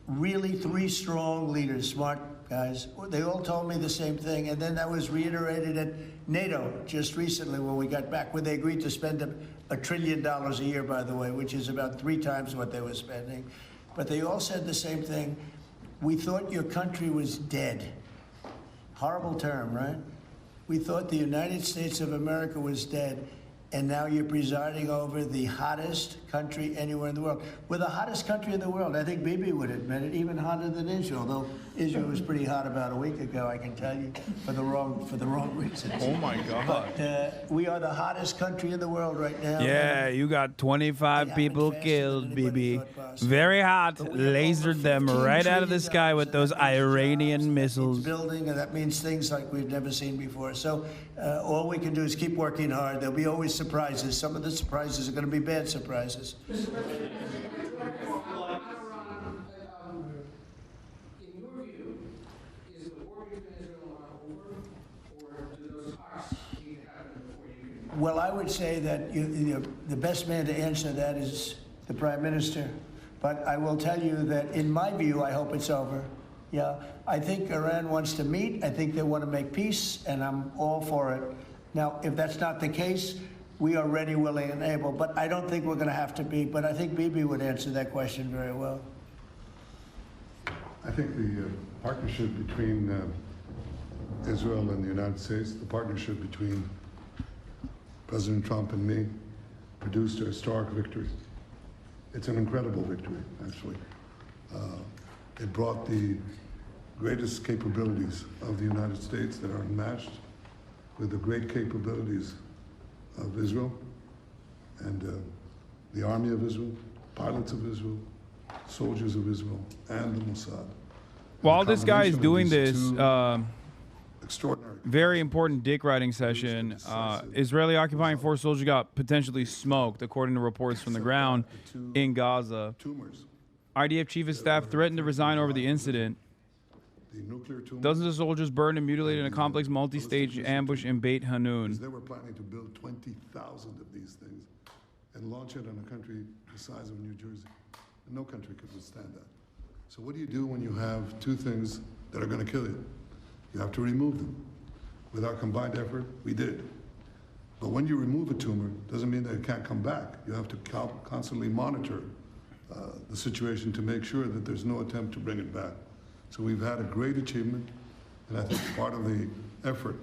Really 3 strong leaders, smart guys. They all told me the same thing, and then that was reiterated at NATO just recently when we got back, where they agreed to spend $1 trillion a year, by the way, which is about 3 times what they were spending. But they all said the same thing. We thought your country was dead. Horrible term, right? We thought the United States of America was dead, and now you're presiding over the hottest country anywhere in the world. We're the hottest country in the world. I think Bibi would admit it, even hotter than Israel, though Israel was pretty hot about a week ago, I can tell you, for the wrong reasons. Oh my God. But we are the hottest country in the world right now. Yeah, you got 25 people killed, Bibi. Very hot. Lasered them right out of the sky with those Iranian missiles. Building, and that means things like we've never seen before. So all we can do is keep working hard. There'll be always surprises. Some of the surprises are going to be bad surprises. Well, I would say that the best man to answer that is the Prime Minister. But I will tell you that, in my view, I hope it's over. Yeah, I think Iran wants to meet. I think they want to make peace, and I'm all for it. Now, if that's not the case, we are ready, willing, and able. But I don't think we're going to have to be. But I think Bibi would answer that question very well. I think the partnership between Israel and the United States, the partnership between President Trump and me, produced a historic victory. It's an incredible victory, actually. It brought the greatest capabilities of the United States that are unmatched with the great capabilities of Israel and the army of Israel, pilots of Israel, soldiers of Israel, and the Mossad. While this guy is doing this extraordinary, very important dick riding session, Israeli occupying force soldiers got potentially smoked, according to reports from the ground in Gaza. IDF chief of staff threatened to resign over the incident. Dozens of soldiers burned and mutilated in a complex multi-stage ambush in Beit Hanun. They were planning to build 20,000 of these things and launch it on a country the size of New Jersey. And no country could withstand that. So what do you do when you have 2 things that are going to kill you? You have to remove them. With our combined effort, we did. But when you remove a tumor, doesn't mean that it can't come back. You have to constantly monitor the situation to make sure that there's no attempt to bring it back. So we've had a great achievement, and I think part of the effort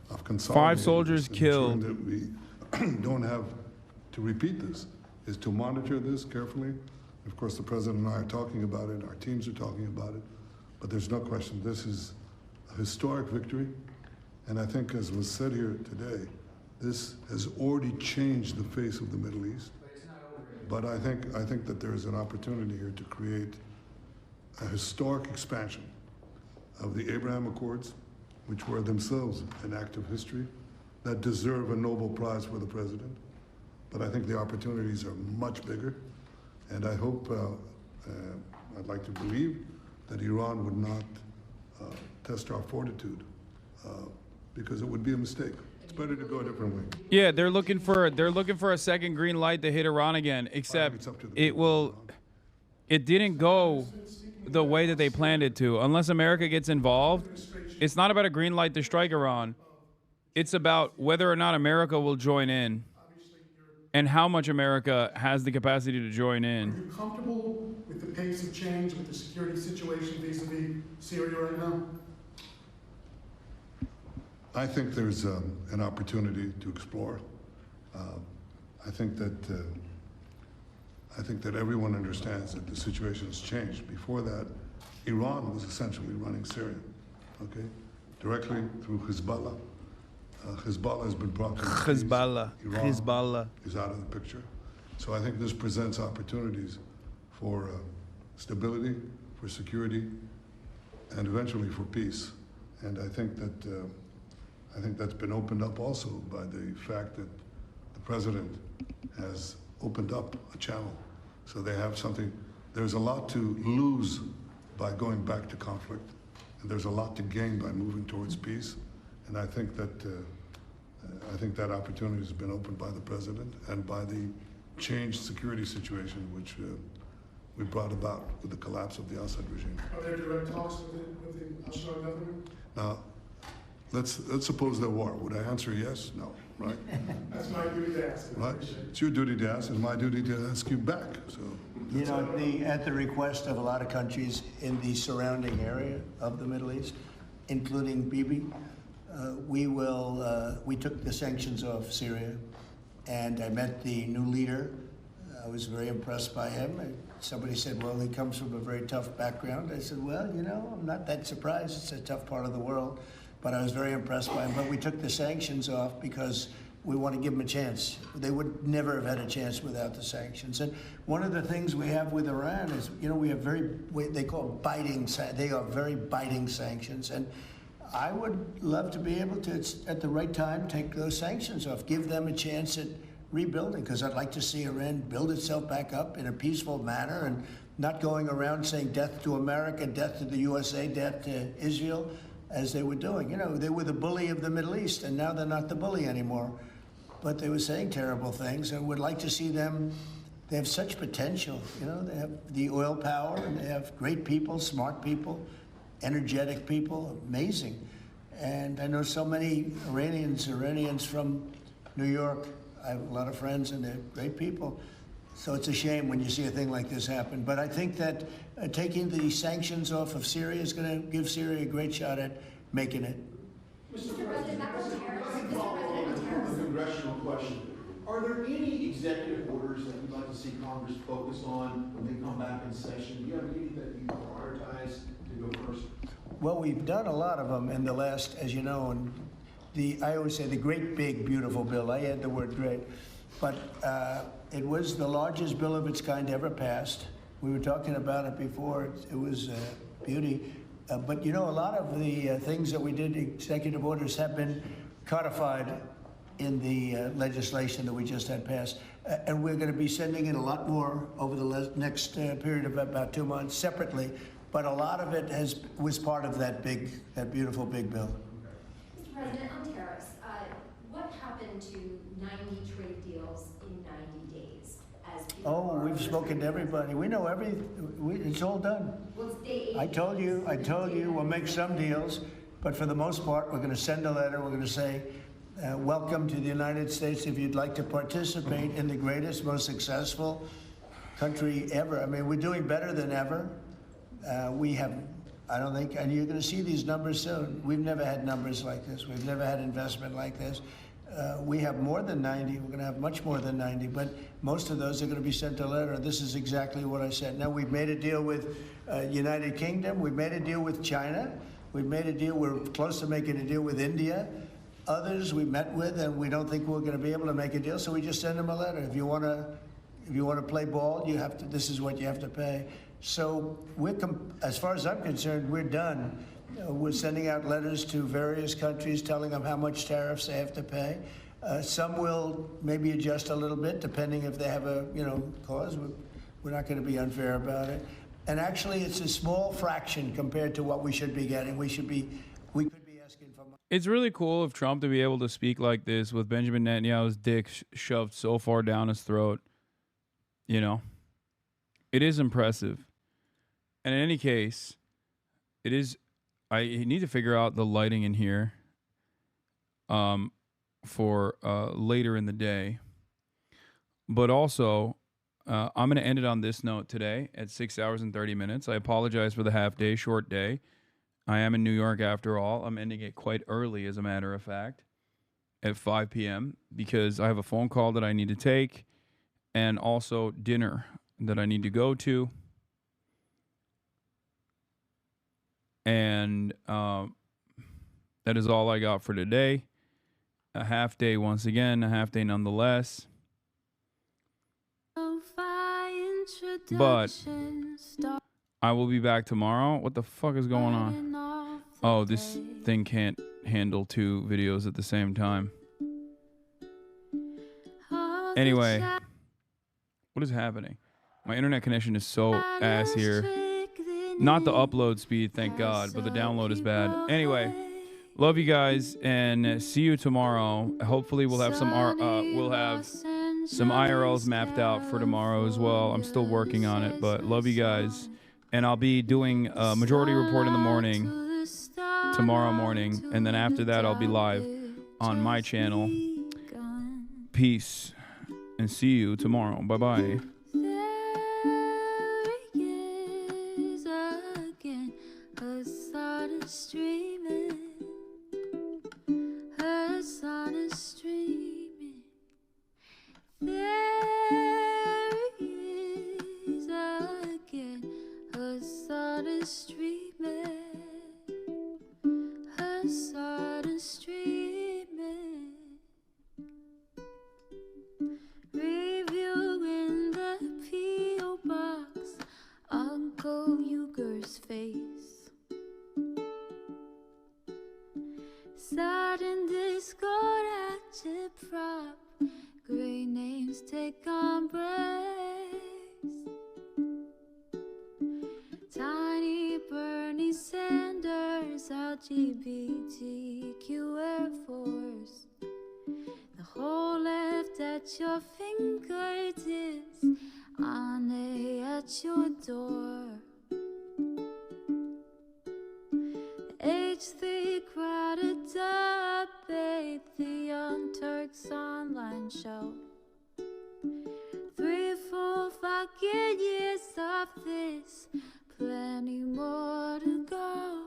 of consolidating 5 soldiers killed. that we don't have to repeat this is to monitor this carefully. Of course, the president and I are talking about it, our teams are talking about it, but there's no question this is a historic victory, and I think, as was said here today, this has already changed the face of the Middle East. But I think that there is an opportunity here to create a historic expansion of the Abraham Accords, which were themselves an act of history, that deserve a Nobel Prize for the president. But I think the opportunities are much bigger, and I hope, I'd like to believe that Iran would not test our fortitude, because it would be a mistake. It's better to go a different way. Yeah, they're looking for a second green light to hit Iran again, except it didn't go the way that they planned it to. Unless America gets involved, it's not about a green light to strike Iran. It's about whether or not America will join in. and how much America has the capacity to join Are in. you comfortable with the pace of change, with the security situation vis-a-vis Syria right now? I think there's an opportunity to explore. I think that everyone understands that the situation has changed. Before that, Iran was essentially running Syria, okay, directly through Hezbollah. Hezbollah has been brought to the Hezbollah. Iran Hezbollah is out of the picture. So I think this presents opportunities for stability, for security, and eventually for peace. And I think that's been opened up also by the fact that the president has opened up a channel. So they have something. There's a lot to lose by going back to conflict, and there's a lot to gain by moving towards peace. And I think that opportunity has been opened by the president and by the changed security situation which we brought about with the collapse of the Assad regime. Are there direct talks with the Al-Shah government? Now, let's suppose there were. Would I answer yes? No, right? That's my duty to ask. Right? It's your duty to ask, and my duty to ask you back. So, You know, at the request of a lot of countries in the surrounding area of the Middle East, including Bibi, we took the sanctions off Syria, and I met the new leader. I was very impressed by him. Somebody said, well, he comes from a very tough background. I said, well, you know, I'm not that surprised. It's a tough part of the world. But I was very impressed by him. But we took the sanctions off because we want to give them a chance. They would never have had a chance without the sanctions. And one of the things we have with Iran is, you know, we have they are very biting sanctions. And I would love to be able to, at the right time, take those sanctions off, give them a chance at rebuilding, because I'd like to see Iran build itself back up in a peaceful manner and not going around saying death to America, death to the USA, death to Israel, as they were doing. You know, they were the bully of the Middle East, and now they're not the bully anymore. But they were saying terrible things, and would like to see them. They have such potential. You know, they have the oil power, and they have great people, smart people, energetic people, amazing. And I know so many Iranians from New York. I have a lot of friends, and they're great people. So it's a shame when you see a thing like this happen. But I think that taking the sanctions off of Syria is going to give Syria a great shot at making it. Mr. President, a congressional question. Are there any executive orders that you'd like to see Congress focus on when they come back in session? Do you have any that you prioritize to go first? Well, we've done a lot of them in the last, as you know, and I always say the great, big, beautiful bill. I add the word great. But it was the largest bill of its kind ever passed. We were talking about it before. It was beauty. But, you know, a lot of the things that we did, executive orders, have been codified in the legislation that we just had passed. And we're going to be sending in a lot more over the next period of about 2 months separately. But a lot of it was part of that beautiful big bill. Mr. President, on tariffs, what happened to 90 trade deals in 90 days? Oh, we've spoken to everybody. We know it's all done. I told you, we'll make some deals, but for the most part, we're going to send a letter. We're going to say, welcome to the United States. If you'd like to participate in the greatest, most successful country ever. I mean, we're doing better than ever. I don't think, and you're going to see these numbers soon. We've never had numbers like this. We've never had investment like this. We have more than 90. We're going to have much more than 90, but most of those are going to be sent a letter. This is exactly what I said. Now, we've made a deal with United Kingdom. We've made a deal with China. We've made a deal. We're close to making a deal with India. Others we met with, and we don't think we're going to be able to make a deal, so we just send them a letter. If you want to play ball, you have to. This is what you have to pay. So as far as I'm concerned, we're done. We're sending out letters to various countries telling them how much tariffs they have to pay. Some will maybe adjust a little bit depending if they have a cause. We're not going to be unfair about it. And actually, it's a small fraction compared to what we should be getting. We could be asking for money. It's really cool of Trump to be able to speak like this with Benjamin Netanyahu's dick shoved so far down his throat. You know, it is impressive. And in any case, it is. I need to figure out the lighting in here for later in the day. But also, I'm going to end it on this note today at 6 hours and 30 minutes. I apologize for the half day, short day. I am in New York after all. I'm ending it quite early, as a matter of fact, at 5 p.m. because I have a phone call that I need to take and also dinner that I need to go to. And that is all I got for today. A half day once again, a half day nonetheless. But I will be back tomorrow. What the fuck is going on? Oh, this thing can't handle 2 videos at the same time. Anyway, what is happening? My internet connection is so ass here. Not the upload speed, thank God, but the download is bad. Anyway, love you guys and see you tomorrow. Hopefully we'll have some IRLs mapped out for tomorrow as well. I'm still working on it, but love you guys. And I'll be doing a majority report in the morning, tomorrow morning, and then after that I'll be live on my channel. Peace, and see you tomorrow. Bye-bye. Hasan is streaming. Hasan is streaming. There he is again. Hasan is streaming. Hasan is streaming. Reviewing the P.O. box. Uncle Uger's face. Sudden discord agitprop. Great names take embrace. Tiny Bernie Sanders, LGBTQ Air Force. The whole left at your fingertips, Ane at your door. H3 crowded debate, the Young Turks online show. 3 full fucking years of this, plenty more to go.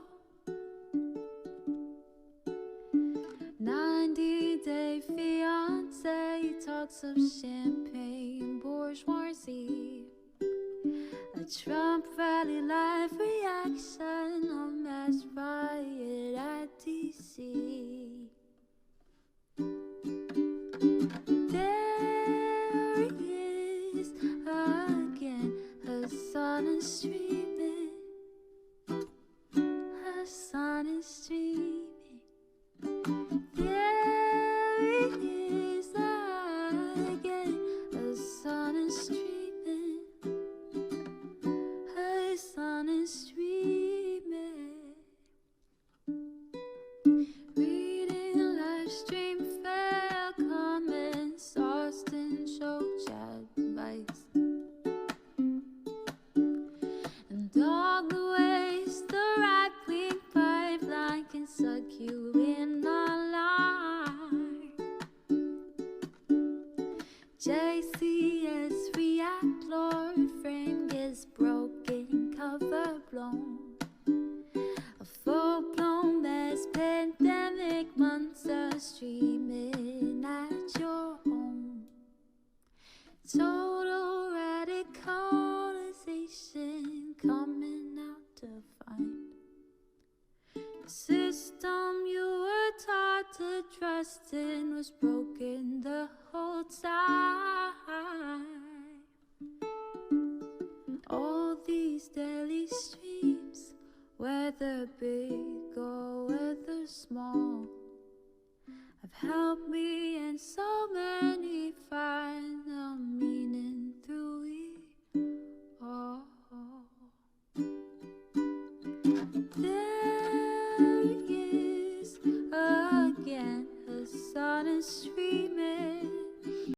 90-day fiance talks of champagne bourgeoisie. A Trump rally live reaction, a mass riot at DC. There he is again, Hasan is streaming. Hasan is streaming. There he is again, Hasan is streaming. Hasan is streaming. Reading live stream fair comments, Austin show chat advice. And all the ways the right-wing pipeline can suck you in online. JCS react, Lord frame gets broken, cover blown. A full-blown mass pandemic, monster streaming at your home. Total radicalization coming out to find. The system you were taught to trust in was broken the whole time. All these daily streams, whether big or whether small, have helped me and so many find the meaning through it all.